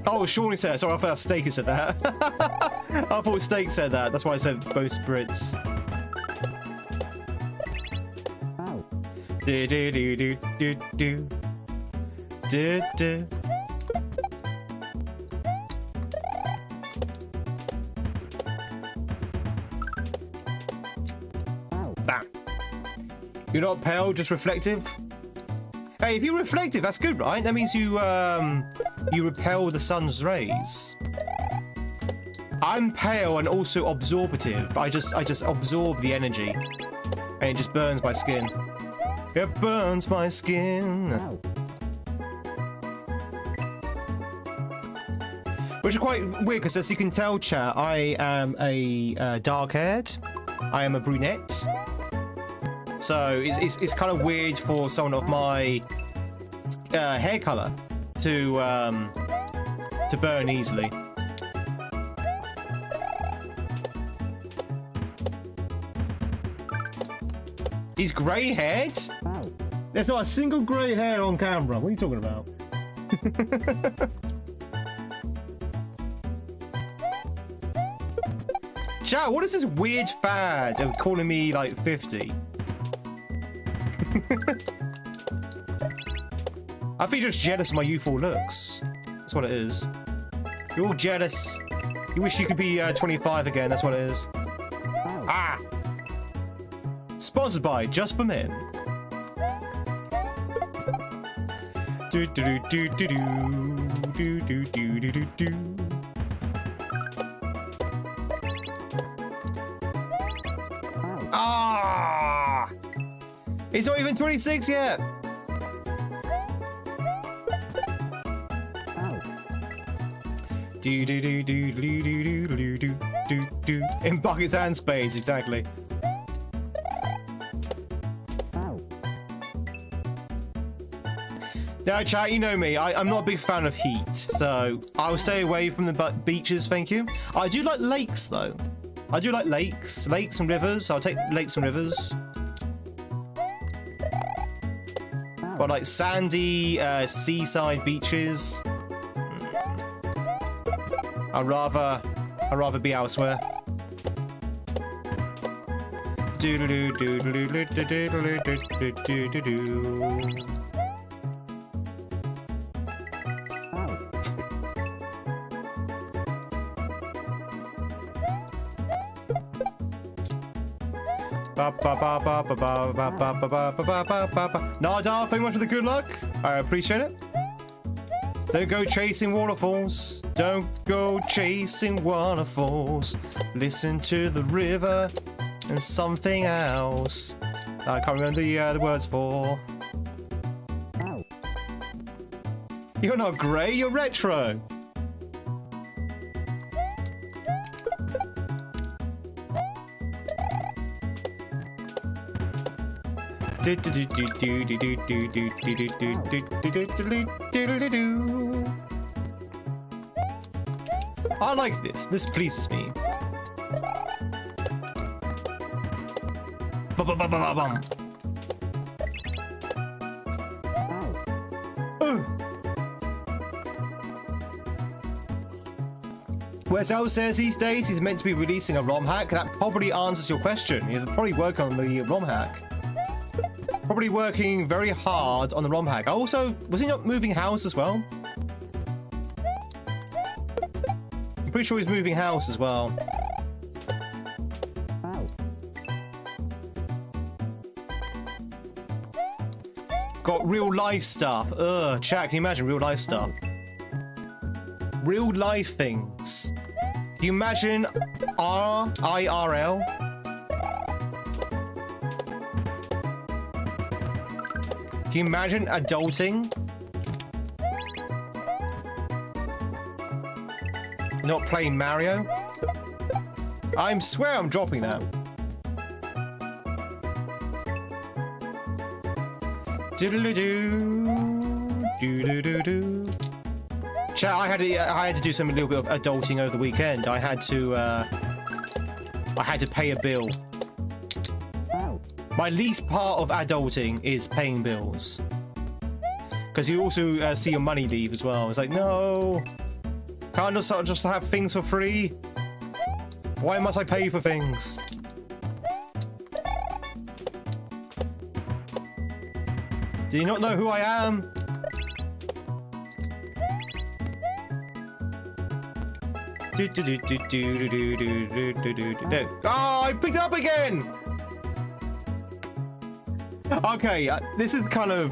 Oh, Shawnee said. Sorry, I thought Steak said that. I thought Steak said that. That's why I said most Brits. Do do do do do do do do. Bam. You're not pale, just reflective. Hey, if you're reflective, that's good, right? That means you repel the sun's rays. I'm pale and also absorptive. I just absorb the energy, and it just burns my skin. It burns my skin. Which is quite weird because, as you can tell, chat, I am a dark-haired. I am a brunette. So it's kind of weird for someone of my hair color to burn easily. He's grey-haired? There's not a single grey hair on camera. What are you talking about? Chat, what is this weird fad of calling me like 50? I think you're just jealous of my youthful looks. That's what it is. You're all jealous. You wish you could be 25 again. That's what it is. Ah! Sponsored by Just for Men. Do do do do do do do do do do. Ah! He's not even 26 yet. Do do do do do do do do do do. In buckets and spades, exactly. Now, chat, you know me. I'm not a big fan of heat, so I'll stay away from the beaches, thank you. I do like lakes, though. I do like lakes and rivers. I'll take lakes and rivers. But like sandy, seaside beaches, I'd rather be elsewhere. Do do do do do do do do do do do. Nada, thank you much for the good luck. I appreciate it. Don't go chasing waterfalls. Don't go chasing waterfalls. Listen to the river and something else. I can't remember the words for. You're not grey, you're retro. I like this. This pleases me. Whereas Al says these days he's meant to be releasing a ROM hack. That probably answers your question. He's probably working on the ROM hack. Probably working very hard on the ROM hack. Also, was he not moving house as well? I'm pretty sure he's moving house as well. Got real life stuff. Ugh, chat, can you imagine real life stuff? Real life things. Can you imagine IRL? Can you imagine adulting? Not playing Mario? I swear I'm dropping that. Do-do-do-do. Chat, I had to do some little bit of adulting over the weekend. I had to pay a bill. My least part of adulting is paying bills. Because you also see your money leave as well. It's like, no. Can't just have things for free? Why must I pay for things? Do you not know who I am? Oh, I picked it up again! Okay, this is kind of,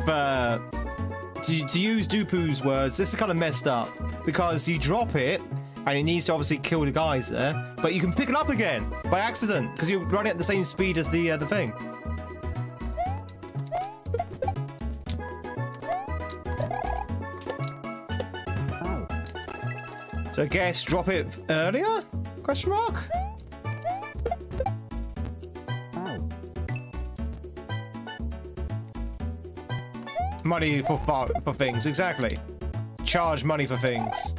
to use Dupu's words, this is kind of messed up. Because you drop it, and it needs to obviously kill the guys there, but you can pick it up again, by accident, because you're running at the same speed as the thing. So I guess drop it earlier? Question mark? Money for things, exactly. Charge money for things.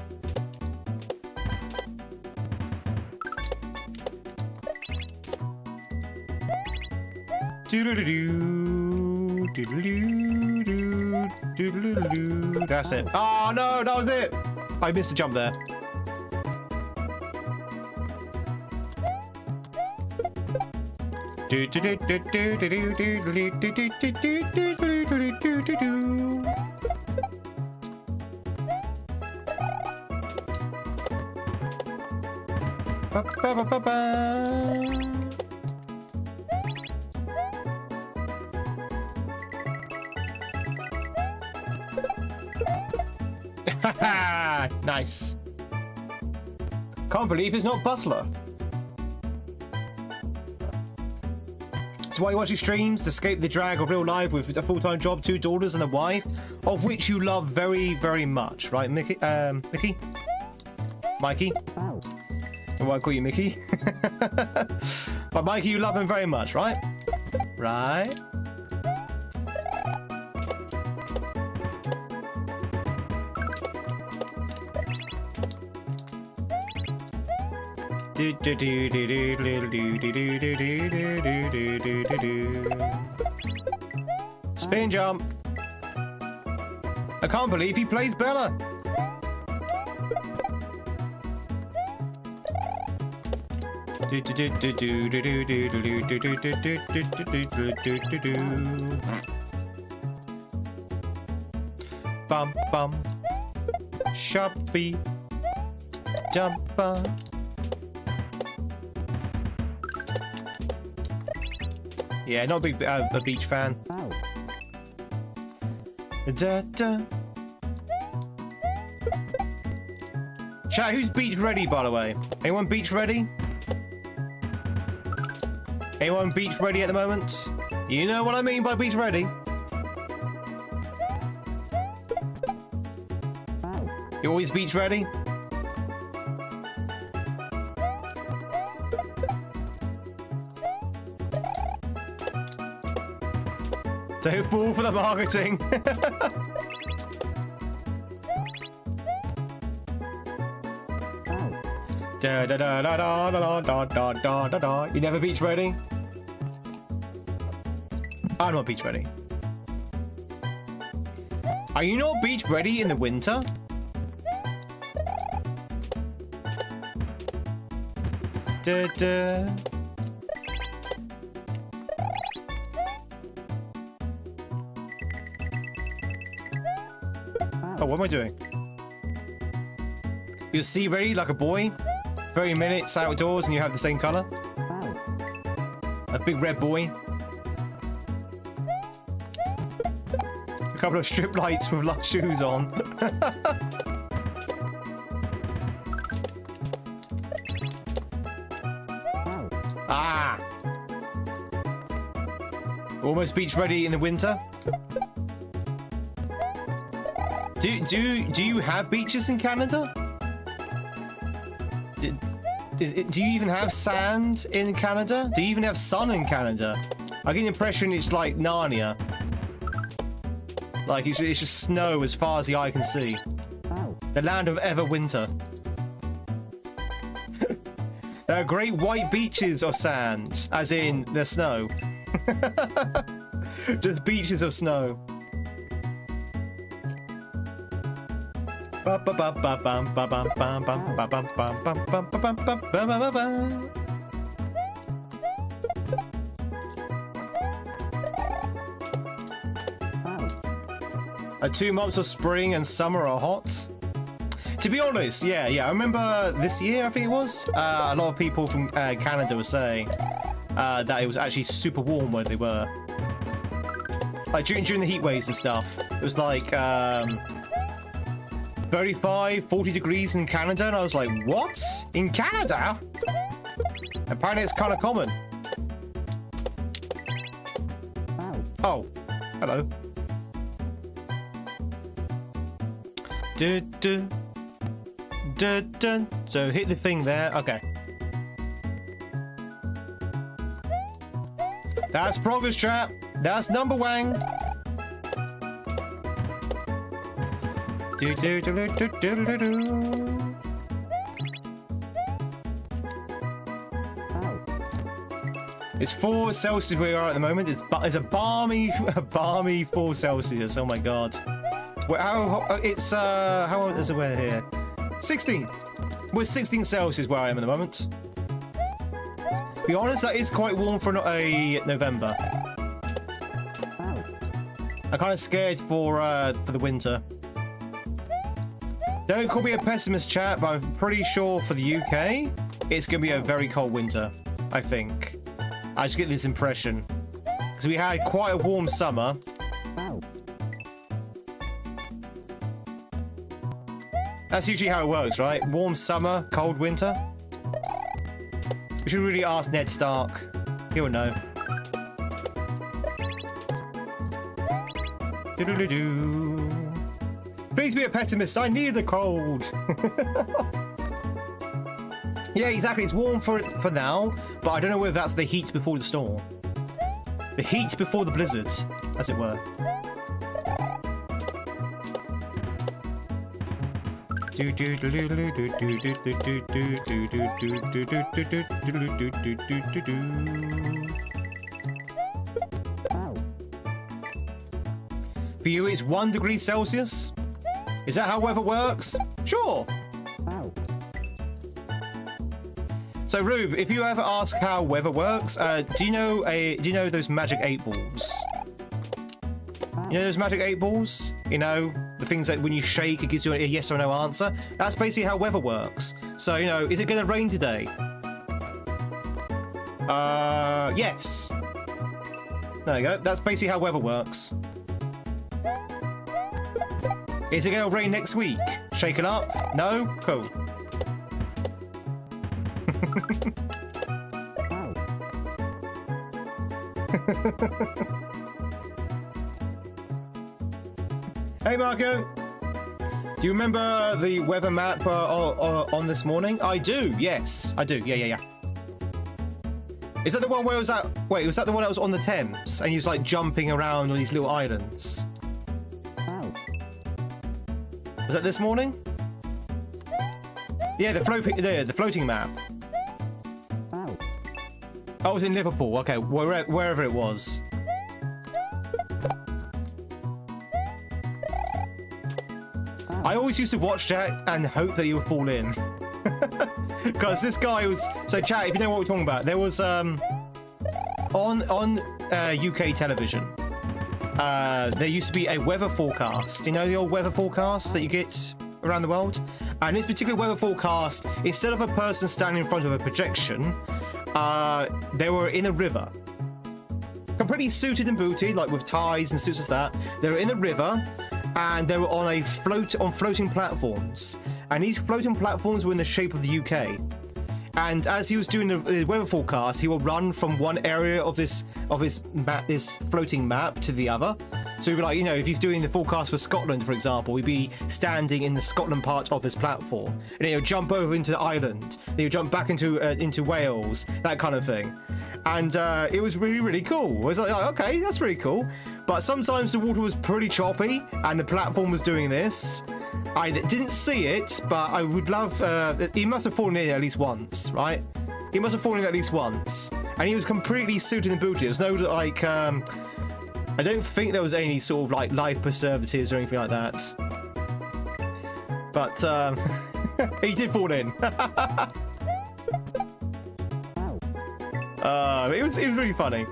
Doodle-doo, doodle-doo, doodle-doo. That's it. Oh no, that was it. I missed the jump there. Nice. Can't believe it's not Butler. So why you watch your streams? To escape the drag of real life with a full-time job, 2 daughters and a wife, of which you love very, very much, right, Mickey? Mickey? Mikey? Ow. I won't call you Mickey. But Mikey, you love him very much, right? Right? Spin jump. I can't believe he plays Bella. Bum bum. Shoppy. Jumper. Yeah, not a big a beach fan. Ow. Da, da. Chat, who's beach ready, by the way? Anyone beach ready? Anyone beach ready at the moment? You know what I mean by beach ready. Ow. You always beach ready? Don't fall for the marketing. Da da da da da da da da da da da. You never beach ready? I'm not beach ready. Are you not beach ready in the winter? Da da. Oh, what am I doing? You see ready like a boy? 30 minutes outdoors and you have the same color? Ow. A big red boy. A couple of strip lights with lush shoes on. Ow. Ah! Almost beach ready in the winter? Do you have beaches in Canada? Do you even have sand in Canada? Do you even have sun in Canada? I get the impression it's like Narnia. Like it's just snow as far as the eye can see. Ow. The land of ever winter. There are great white beaches of sand, as in the snow. Just beaches of snow. Ow. 2 months of spring and summer are hot. To be honest, yeah, I remember this year, I think it was, a lot of people from Canada were saying that it was actually super warm where they were. Like during the heat waves and stuff. It was like 35, 40 degrees in Canada, and I was like, what? In Canada? Apparently it's kind of common. Ow. Oh, hello. dun, dun. So hit the thing there. Okay. That's progress, chat. That's number one. Do do do do do do do do. It's 4 Celsius where we are at the moment. It's a balmy 4 Celsius. Oh my god. Well, how old is the weather here? 16. We're 16 Celsius where I am at the moment. Be honest, that is quite warm for a November. I'm kind of scared for the winter. Don't call me a pessimist, chat, but I'm pretty sure for the UK, it's going to be a very cold winter, I think. I just get this impression. Because we had quite a warm summer. That's usually how it works, right? Warm summer, cold winter. We should really ask Ned Stark. He'll know. Do-do-do-do. Please be a pessimist. I need the cold. Yeah, exactly. It's warm for now, but I don't know whether that's the heat before the storm. The heat before the blizzard, as it were. For you, it's 1 degree Celsius. Is that how weather works? Sure. So, Rube, if you ever ask how weather works, do you know those magic 8 balls? You know those magic 8 balls? You know, the things that when you shake, it gives you a yes or no answer? That's basically how weather works. So, you know, is it going to rain today? Yes. There you go. That's basically how weather works. Is it going to rain next week? Shake it up? No? Cool. Hey Marco, do you remember the weather map on this morning? I do, yes, I do. Yeah. Is that the one where it was at? Wait, was that the one that was on the Thames and he was like jumping around on these little islands? Was that this morning? Yeah, the floating map. Oh, it was in Liverpool. Okay, wherever it was. I always used to watch that and hope that you would fall in. Because this guy was... So, chat, if you know what we're talking about, there was... on UK television, there used to be a weather forecast. You know the old weather forecast that you get around the world? And this particular weather forecast, instead of a person standing in front of a projection, they were in a river. Completely suited and booted, like with ties and suits as that. They were in a river, and they were on floating platforms. And these floating platforms were in the shape of the UK. And as he was doing the weather forecast, he will run from one area of this floating map to the other. So he'd be like, you know, if he's doing the forecast for Scotland, for example, he'd be standing in the Scotland part of this platform, and then he'll jump over into the island, then he'll jump back into Wales, that kind of thing. And it was really, really cool. I was like, okay, that's really cool. But sometimes the water was pretty choppy, and the platform was doing this. I didn't see it, but I would love... he must have fallen in at least once, right? He must have fallen in at least once. And he was completely suited and booted. There was no, like... I don't think there was any sort of, like, life preservatives or anything like that. But, he did fall in. It was really funny.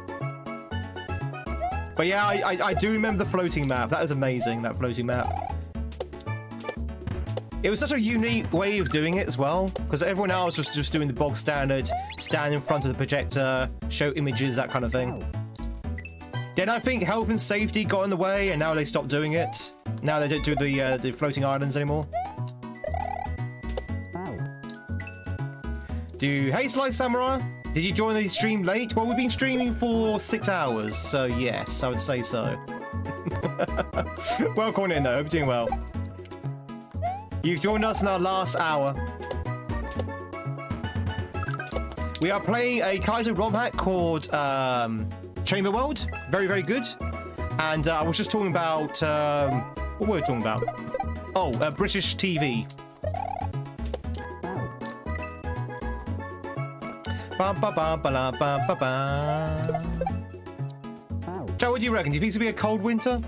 But yeah, I do remember the floating map. That was amazing, that floating map. It was such a unique way of doing it as well, because everyone else was just doing the bog standard, stand in front of the projector, show images, that kind of thing. Then I think health and safety got in the way, and now they stopped doing it. Now they don't do the floating islands anymore. Hey Slice Samurai, did you join the stream late? Well, we've been streaming for 6 hours, so yes, I would say so. Welcome in though, hope you're doing well. You've joined us in our last hour. We are playing a kaizo ROM hack called Chamber World. Very, very good. And I was just talking about... what were we talking about? Oh, British TV. Ba ba ba ba ba ba ba. Joe, what do you reckon? Do you think it's gonna be a cold winter?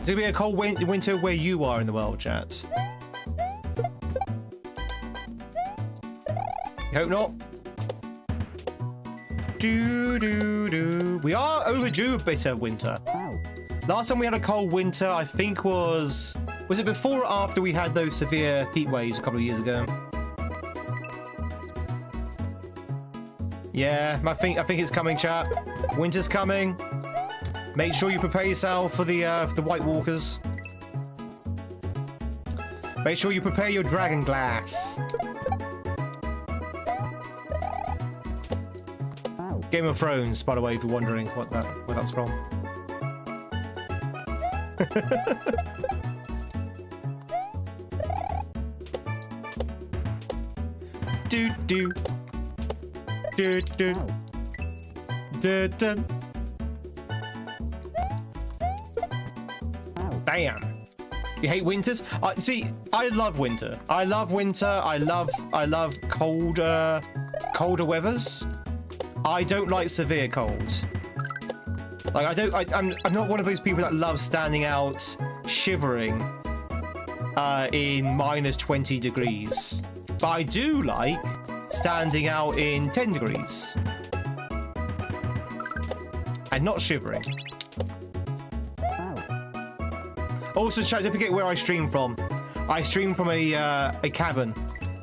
Is it gonna be a cold winter where you are in the world, chat? You hope not. We are overdue a bit of winter. Last time we had a cold winter, I think was it before or after we had those severe heat waves a couple of years ago? Yeah, I think it's coming, chat. Winter's coming. Make sure you prepare yourself for the White Walkers. Make sure you prepare your dragon glass. Game of Thrones, by the way, if you're wondering where that's from. Do do do do do do. Damn. You hate winters? See, I love winter. I love winter. I love colder weathers. I don't like severe cold. Like I'm not one of those people that love standing out shivering in minus 20 degrees. But I do like standing out in 10 degrees. And not shivering. Also, chat, don't forget where I stream from. I stream from a cabin.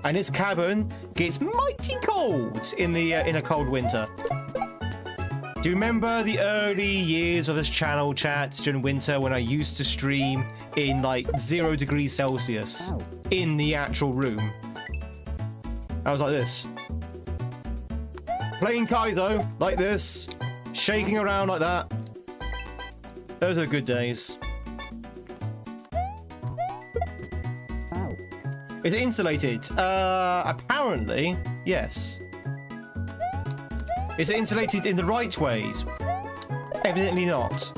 And this cabin gets mighty cold in a cold winter. Do you remember the early years of this channel, chat, during winter when I used to stream in like 0 degrees Celsius in the actual room? I was like this. Playing kaizo like this, shaking around like that. Those are good days. Is it insulated? Apparently, yes. Is it insulated in the right ways? Evidently not.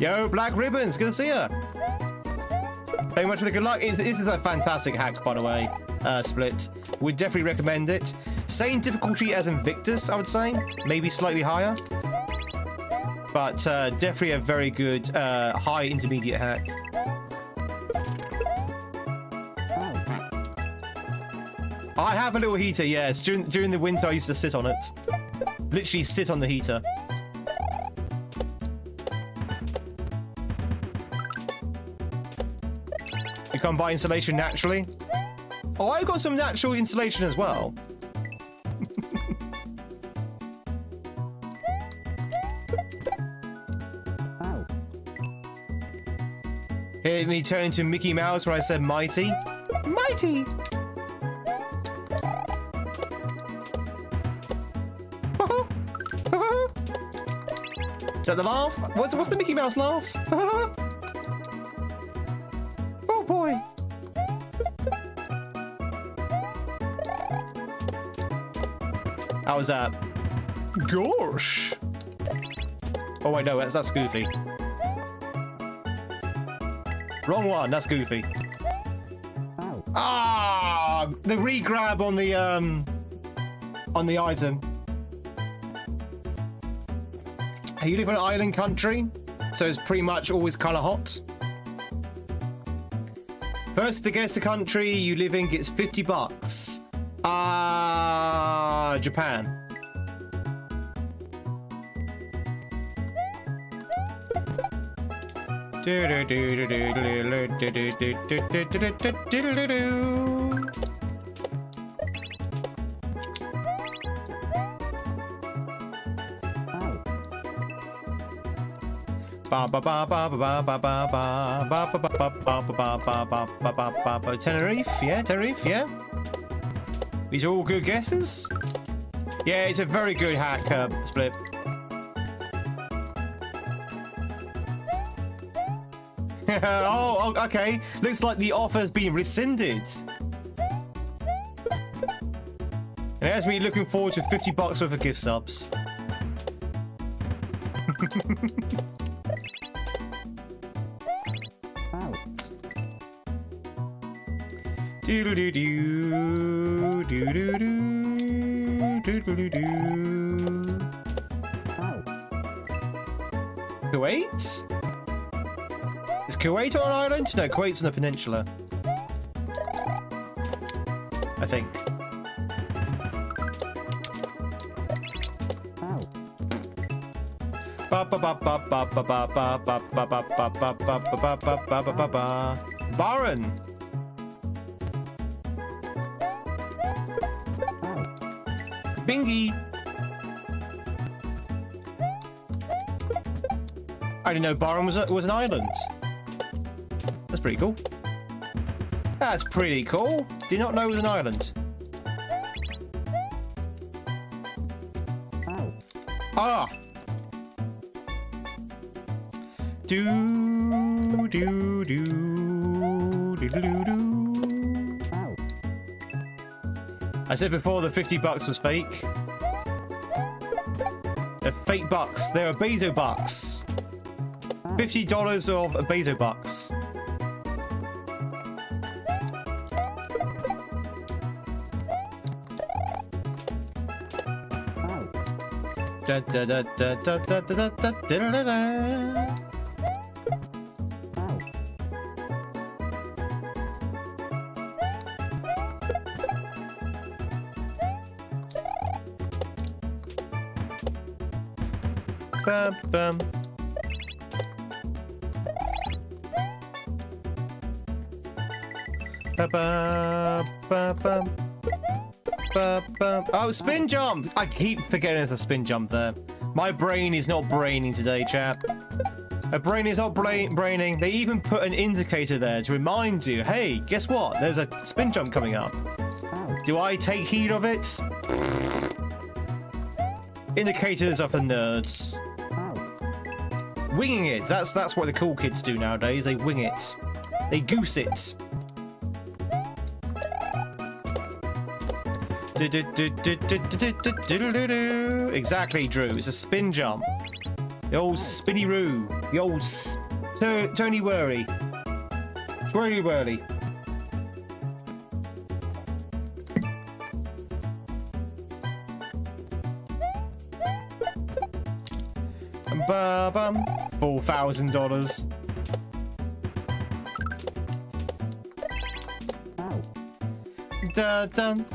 Yo, Black Ribbons, good to see ya. Very much for the good luck. This is a fantastic hack, by the way, Split. Would definitely recommend it. Same difficulty as Invictus, I would say. Maybe slightly higher. But definitely a very good high intermediate hack. I have a little heater, yes. During the winter, I used to sit on it. Literally sit on the heater. You can't buy insulation naturally. Oh, I've got some natural insulation as well. Hear me turn into Mickey Mouse when I said mighty. Mighty! Is that the laugh? What's the Mickey Mouse laugh? Oh boy! How was that? Gosh! Oh wait, no, that's Goofy. Wrong one, that's Goofy. Ah! The re-grab on the item. You live in an island country, so it's pretty much always kind of hot. First to guess the country you live in gets $50. Japan. Tenerife, yeah, Tenerife, yeah. These are all good guesses. Yeah, it's a very good hack, Split. Oh, okay. Looks like the offer's been rescinded. And it has me looking forward to $50 worth of gift subs. Out. Doodle-doo-doo, doodle-doo, doodle-doo-doo. Out. Kuwait? Is Kuwait on an island? No, Kuwait's on a peninsula. I think. Out. Baron. Out. Bingy. I didn't know Baron was an island. That's pretty cool. That's pretty cool. Did not know it was an island. Out. Ah. Do do do do do do. Out. I said before the $50 was fake. They're fake bucks. They're Bezo bucks. $50 of Bezo bucks. Out. Da da da da da da da da da da da. Out. Bum bum. Ba-ba-ba-bum. Ba-bum. Oh, spin jump! I keep forgetting there's a spin jump there. My brain is not braining today, chap. My brain is not braining. They even put an indicator there to remind you, hey, guess what? There's a spin jump coming up. Out. Do I take heed of it? Indicators are for nerds. Out. Winging it. That's what the cool kids do nowadays. They wing it. They goose it. Exactly, Drew. It's a spin jump. The old spinny roo. The old Tony Whirly. Twirly whirly. Ba-bum. $4,000. Out. Da-dun. Out.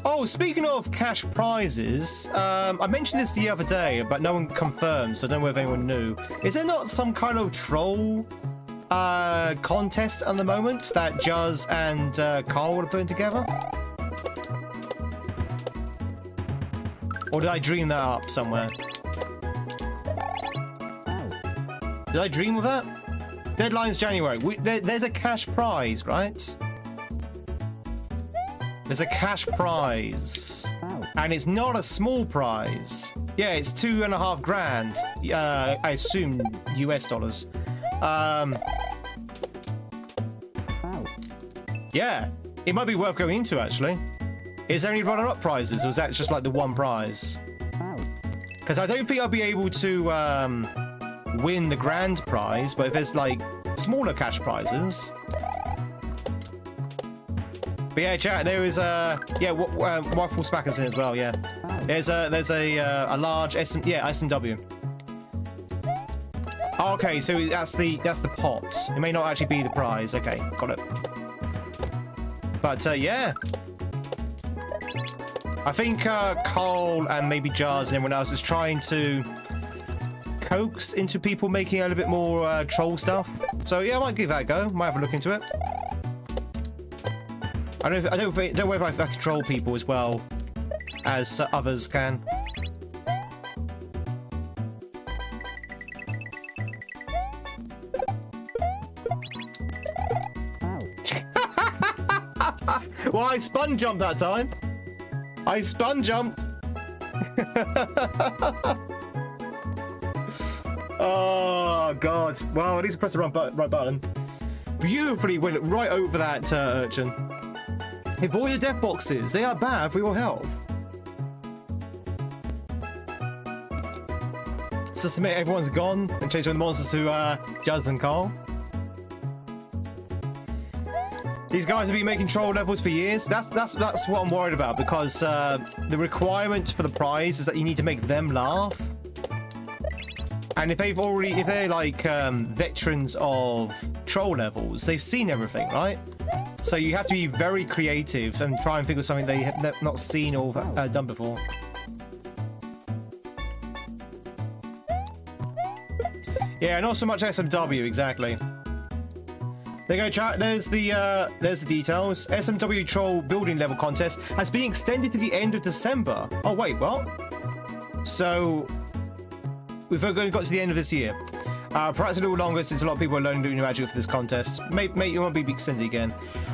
Oh, speaking of cash prizes, I mentioned this the other day, but no one confirmed, so I don't know if anyone knew. Is there not some kind of troll contest at the moment that Juz and Carl are putting together? Or did I dream that up somewhere? Out. Did I dream of that? Deadline's January. There's a cash prize, right? There's a cash prize. Out. And it's not a small prize. Yeah, it's $2.5 grand. I assume US dollars. Out. Yeah, it might be worth going into, actually. Is there any runner-up prizes, or is that just like the one prize? Out. Because I don't think I'll be able to win the grand prize, but if there's like smaller cash prizes. But yeah, chat, there is Waffle Smacker's in as well. Yeah, Out. there's a large SMW. Oh, okay, so that's the pot. It may not actually be the prize. Okay, got it. But yeah, I think Cole and maybe Jars and everyone else is trying to coax into people making a little bit more troll stuff. So yeah, I might give that a go. Might have a look into it. I don't know if I can troll people as well as others can. Well, I spun jumped that time. I spun jumped. Oh, God. Wow, I need to press the right button. Beautifully went right over that urchin. Avoid the death boxes. They are bad for your health. So submit everyone's gone and change the monsters to Jazz and Carl. These guys have been making troll levels for years. That's what I'm worried about, because the requirement for the prize is that you need to make them laugh. And if they're like veterans of troll levels, they've seen everything, right? So you have to be very creative and try and think of something they have not seen or done before. Yeah, not so much SMW, exactly. There you go, chat. There's the details. SMW Troll Building Level Contest has been extended to the end of December. Oh, wait, what? So, we've only got to the end of this year. Perhaps a little longer, since a lot of people are learning new magic for this contest. Maybe it won't be extended again.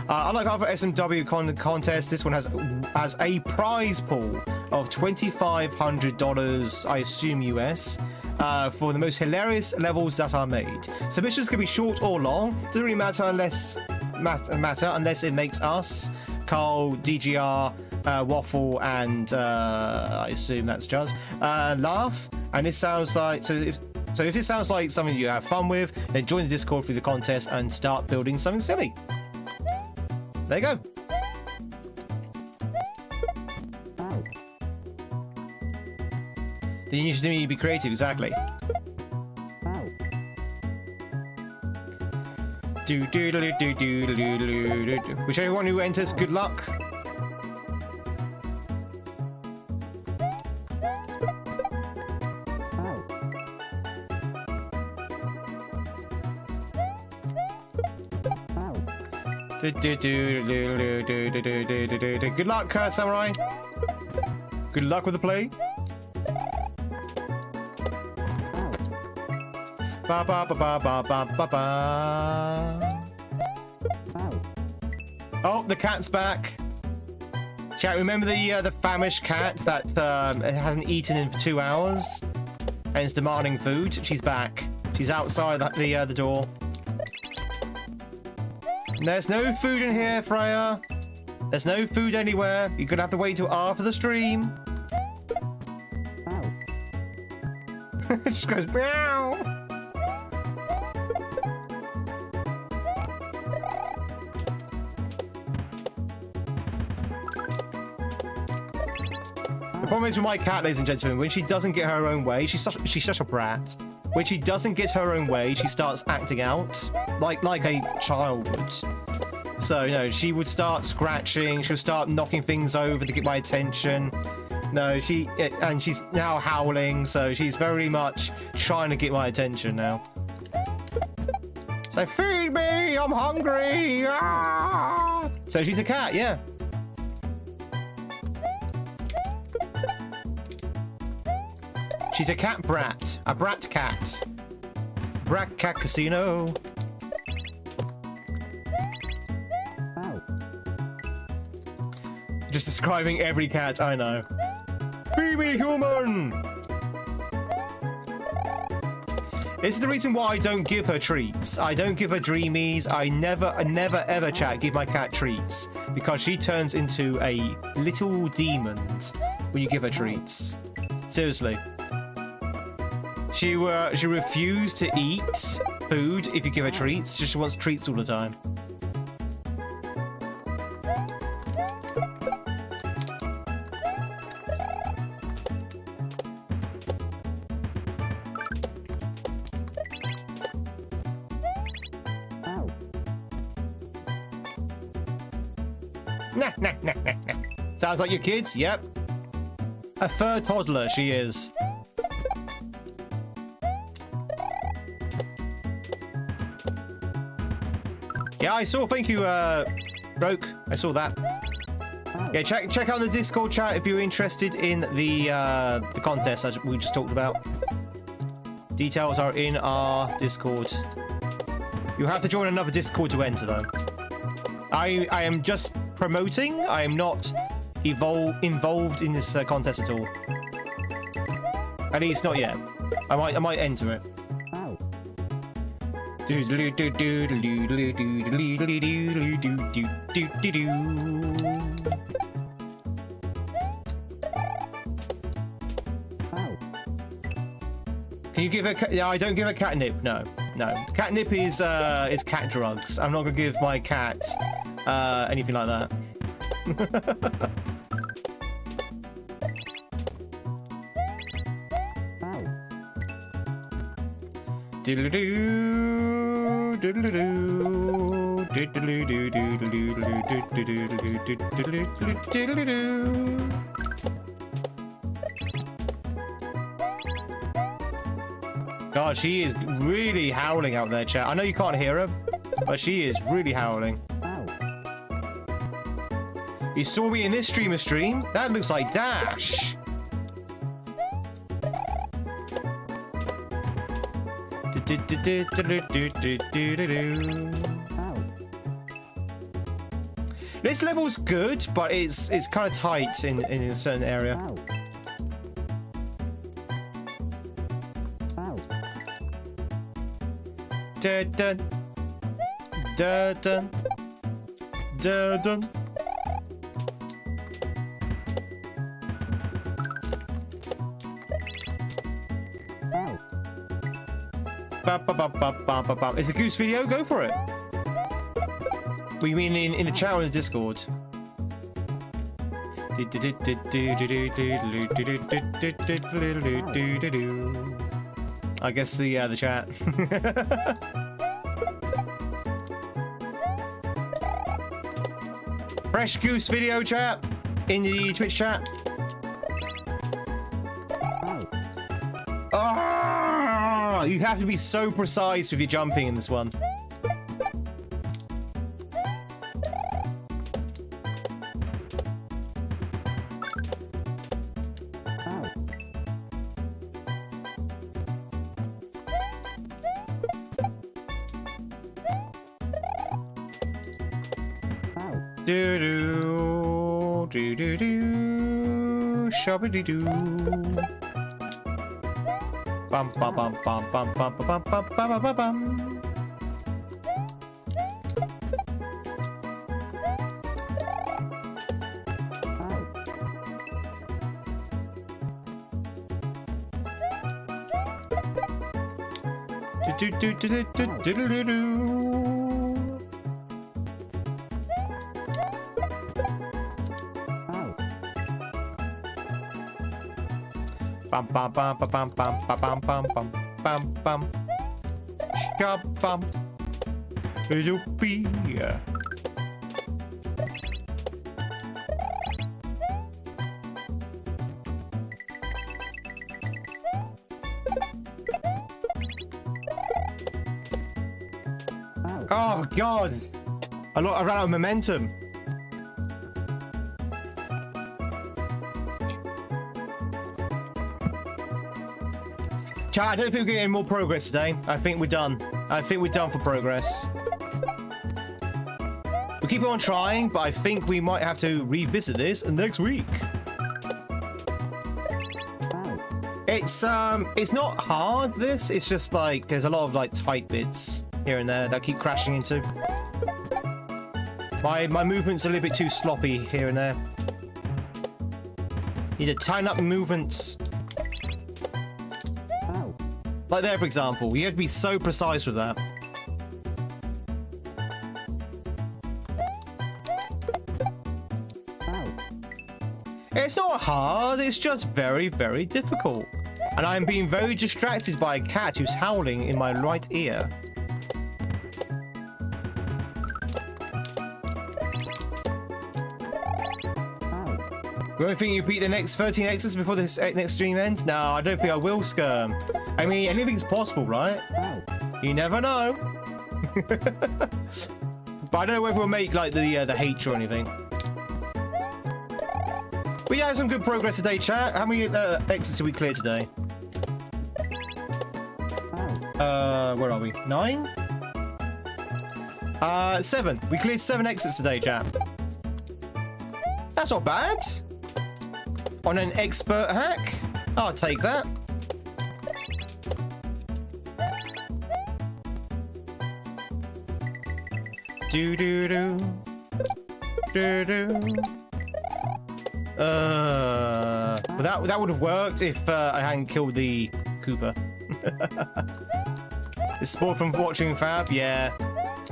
Unlike other SMW contests, this one has a prize pool of $2,500, I assume US, for the most hilarious levels that are made. Submissions can be short or long. Doesn't really matter unless it makes us, Carl, DGR, Waffle, and I assume that's Jazz, laugh. And this sounds like So if it sounds like something you have fun with, then join the Discord for the contest and start building something silly. There you go. Then you just need to be creative, exactly. Whichever one who enters, good luck. Good luck, Samurai. Good luck with the play. Ba ba ba ba ba ba ba ba. Oh, the cat's back. Chat, remember the famished cat that hasn't eaten in 2 hours and is demanding food? She's back. She's outside the door. There's no food in here, Freya. There's no food anywhere. You're gonna have to wait till after the stream. It just goes meow. The problem is with my cat, ladies and gentlemen, when she doesn't get her own way, she's such a brat. When she doesn't get her own way, she starts acting out like a child would. So, you know, she would start scratching, she'll start knocking things over to get my attention. No, and she's now howling, so she's very much trying to get my attention now. So, feed me, I'm hungry. Ah! So she's a cat, yeah. She's a cat brat. A brat cat. Brat cat casino. Just describing every cat I know. Be me human! This is the reason why I don't give her treats. I don't give her dreamies. I never ever, chat, give my cat treats. Because she turns into a little demon when you give her treats. Seriously. She refused to eat food if you give her treats. She just wants treats all the time. Nah. Sounds like your kids? Yep. A fur toddler, she is. Yeah, I saw. Thank you, Broke. I saw that. Yeah, check out the Discord chat if you're interested in the contest that we just talked about. Details are in our Discord. You have to join another Discord to enter, though. I am just promoting. I am not involved in this contest at all. At least not yet. I might enter it. Ow. Ow. Can you give a yeah, I don't give a catnip. No. Catnip is cat drugs. I'm not gonna give my cat anything like that. Ow. God, she is really howling out there, chat. I know you can't hear her, but she is really howling. Ow. You saw me in this streamer stream? That looks like Dash. Ow. This level's good, but it's kind of tight in a certain area. Ow. Ow. Dun dun dun dun dun dun. Ow. Ba, ba, ba, ba, ba, ba, ba. It's a goose video. Go for it. What you mean in the chat or in the Discord? I guess the chat. Fresh goose video chat in the Twitch chat. Ow. Ah, you have to be so precise with your jumping in this one. Ow. Ow. Do do do do do, shabby doo. Bum bum bum bum bum bum bum bum bum bum bum. Ow. Do do do do do do do do do. Ow. Bum bum bum bum bum bum bum bum bum bum bum. Shab bum. Yoopee. Ow. Oh God! I ran out of momentum. Chat, I don't think we're getting more progress today. I think we're done. I think we're done for progress. We'll keep on trying, but I think we might have to revisit this next week. Ow. It's not hard, this. It's just like there's a lot of like tight bits here and there that I keep crashing into. My movement's a little bit too sloppy here and there. Need to tighten up movements. Ow. Like there, for example. You have to be so precise with that. Ow. It's not hard, it's just very, very difficult. And I'm being very distracted by a cat who's howling in my right ear. Ow. You don't think you beat the next 13 X's before this next stream ends? No, I don't think I will, Skirm. I mean, anything's possible, right? Ow. You never know. But I don't know whether we'll make like the H or anything. We had some good progress today, chat. How many X's did we clear today? Ow. Where are we? 9? 7. We cleared 7 exits today, chat. That's not bad. On an expert hack. I'll take that. Do do do. Do do. But that would have worked if I hadn't killed the Cooper. It's sport from watching Fab, yeah.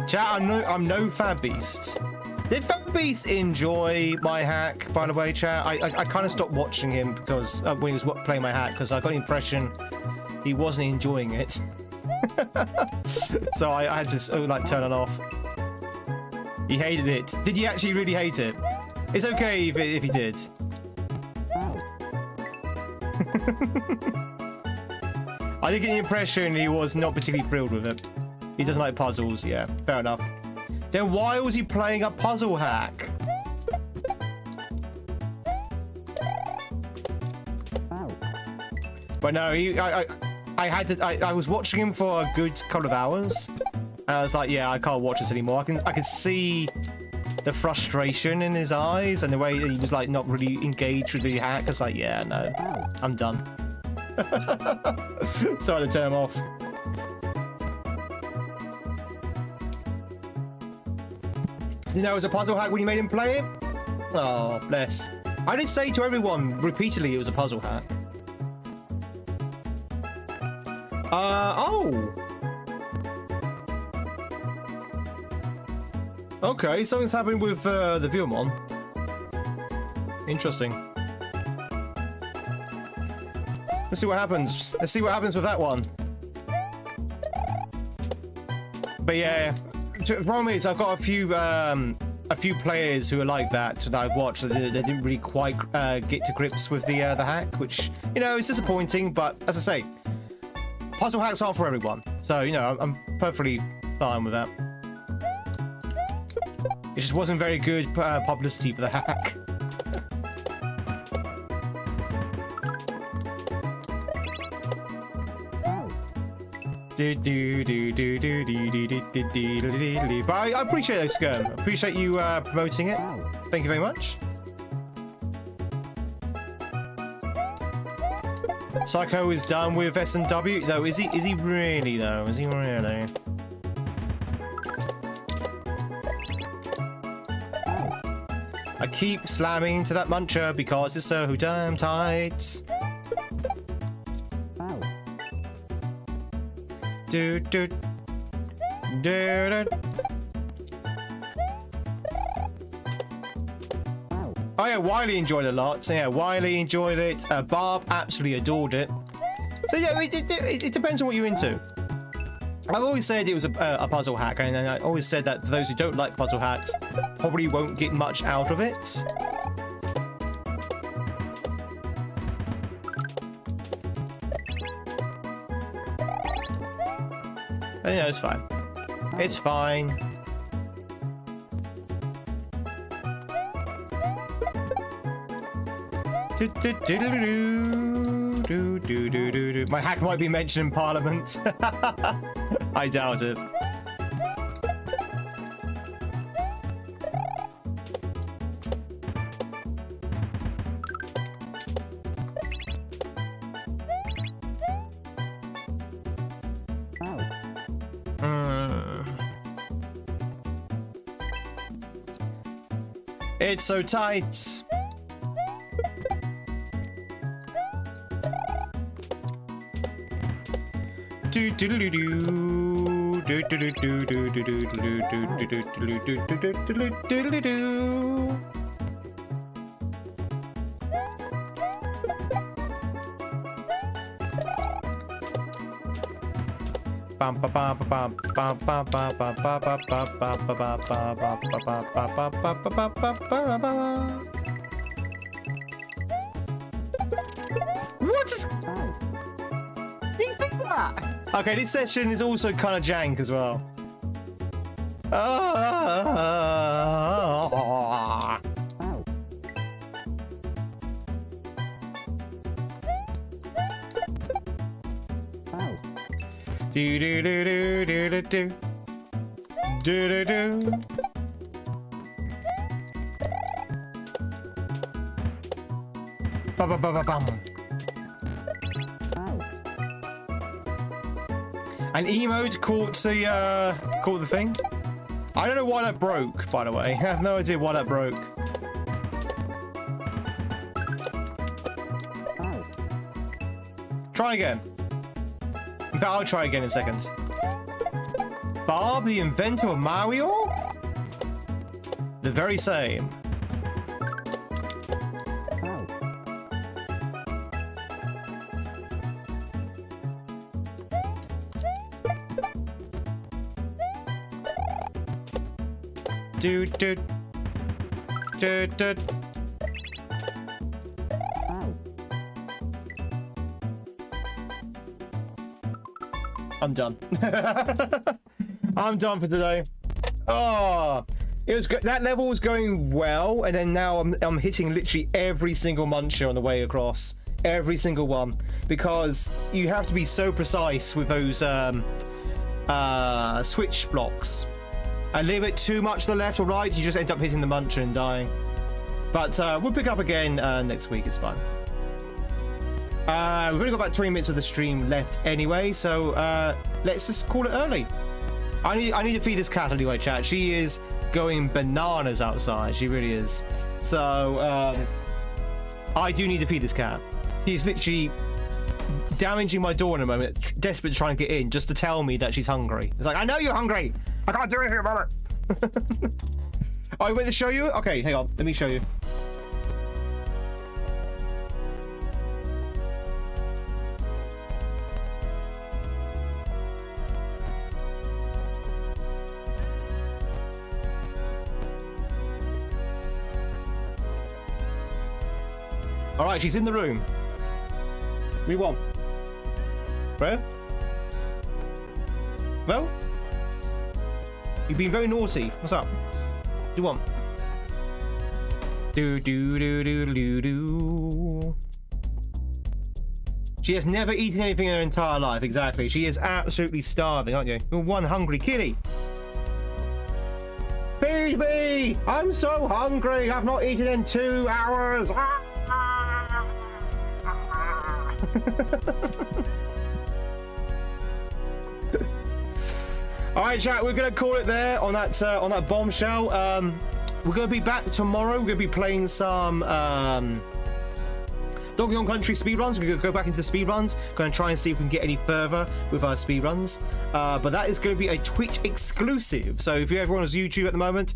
Chat, I'm no Fab Beast. Did Fab Beast enjoy my hack, by the way, chat? I kind of stopped watching him because when he was playing my hack, because I got the impression he wasn't enjoying it. So I had to like turn it off. He hated it. Did he actually really hate it? It's okay if he did. I did get the impression he was not particularly thrilled with it. He doesn't like puzzles, yeah, fair enough. Then why was he playing a puzzle hack? But no, I was watching him for a good couple of hours, and I was like, yeah, I can't watch this anymore. I could see the frustration in his eyes and the way he was like not really engaged with the hack. I was like, yeah, no, I'm done. Sorry to turn him off. You know, it was a puzzle hack when you made him play it? Oh, bless. I did say to everyone repeatedly it was a puzzle hack. Oh. Okay, something's happening with the Viewmon. Interesting. Let's see what happens. Let's see what happens with that one. But yeah, the problem is I've got a few players who are like that I've watched. They didn't really quite get to grips with the hack, which, you know, is disappointing. But as I say, puzzle hacks aren't for everyone. So, you know, I'm perfectly fine with that. It just wasn't very good publicity for the hack. But I appreciate those, Skirm. I appreciate you promoting it. Thank you very much. Psycho is done with S&W. Though, is he really though? Is he really? I keep slamming into that muncher because it's so damn tight. Do, do, do, do. Oh yeah, Wiley enjoyed it a lot. So yeah, Wiley enjoyed it. Barb absolutely adored it. So yeah, it depends on what you're into. I've always said it was a puzzle hack, and I always said that those who don't like puzzle hacks probably won't get much out of it. But, you know, it's fine. It's fine. My hack might be mentioned in Parliament. I doubt it. It's so tight. Do do do do do do do do do do do do do do. What is? You think that? Okay, this session is also kind of jank as well. Do do do do do do do do do do. Ba-ba-ba-ba-bum. Ow. An emote caught the thing. I don't know why that broke, by the way. I have no idea why that broke. Ow. Try again. In fact, I'll try again in a second. Bob, the inventor of Mario? The very same. Ow. Do do do do. Ow. I'm done. I'm done for today. Oh, it was that level was going well, and then now I'm hitting literally every single muncher on the way across, every single one, because you have to be so precise with those switch blocks. A little bit too much to the left or right, you just end up hitting the muncher and dying. But we'll pick up again next week. It's fine. We've only got about 20 minutes of the stream left anyway, so let's just call it early. I need to feed this cat anyway, chat. She is going bananas outside. She really is. So I do need to feed this cat. She's literally damaging my door in a moment, desperate to try and get in, just to tell me that she's hungry. It's like, I know you're hungry. I can't do anything about it. Oh, you want to show you? Okay, hang on. Let me show you. All right, she's in the room. What do you want? Bro? Well? You've been very naughty. What's up? What do you want? Do do do do do do. She has never eaten anything in her entire life. Exactly. She is absolutely starving, aren't you? You're one hungry kitty. Feed me! I'm so hungry. I've not eaten in 2 hours. All right, chat. We're gonna call it there on that bombshell. We're gonna be back tomorrow. We're gonna be playing some Donkey Kong Country speedruns. We're gonna go back into the speedruns. Gonna try and see if we can get any further with our speedruns. But that is going to be a Twitch exclusive. So if you're everyone on YouTube at the moment,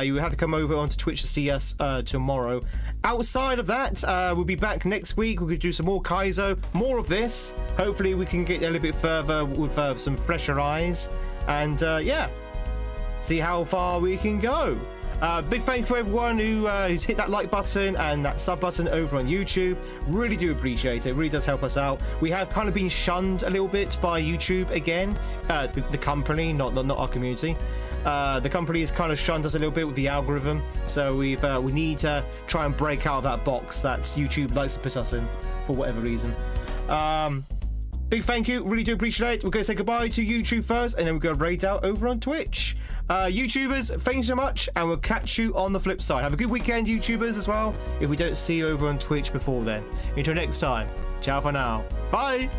you have to come over onto Twitch to see us tomorrow. Outside of that, we'll be back next week. We're gonna do some more kaizo, more of this. Hopefully we can get a little bit further with some fresher eyes. And yeah, see how far we can go. Big thank you for everyone who's hit that like button and that sub button over on YouTube. Really do appreciate it. It really does help us out. We have kind of been shunned a little bit by YouTube again. The company, not our community. The company has kind of shunned us a little bit with the algorithm. So we need to try and break out of that box that YouTube likes to put us in for whatever reason. Big thank you, really do appreciate it. We're going to say goodbye to YouTube first, and then we're going to raid out over on Twitch. YouTubers, thank you so much, and we'll catch you on the flip side. Have a good weekend, YouTubers, as well, if we don't see you over on Twitch before then. Until next time, ciao for now. Bye!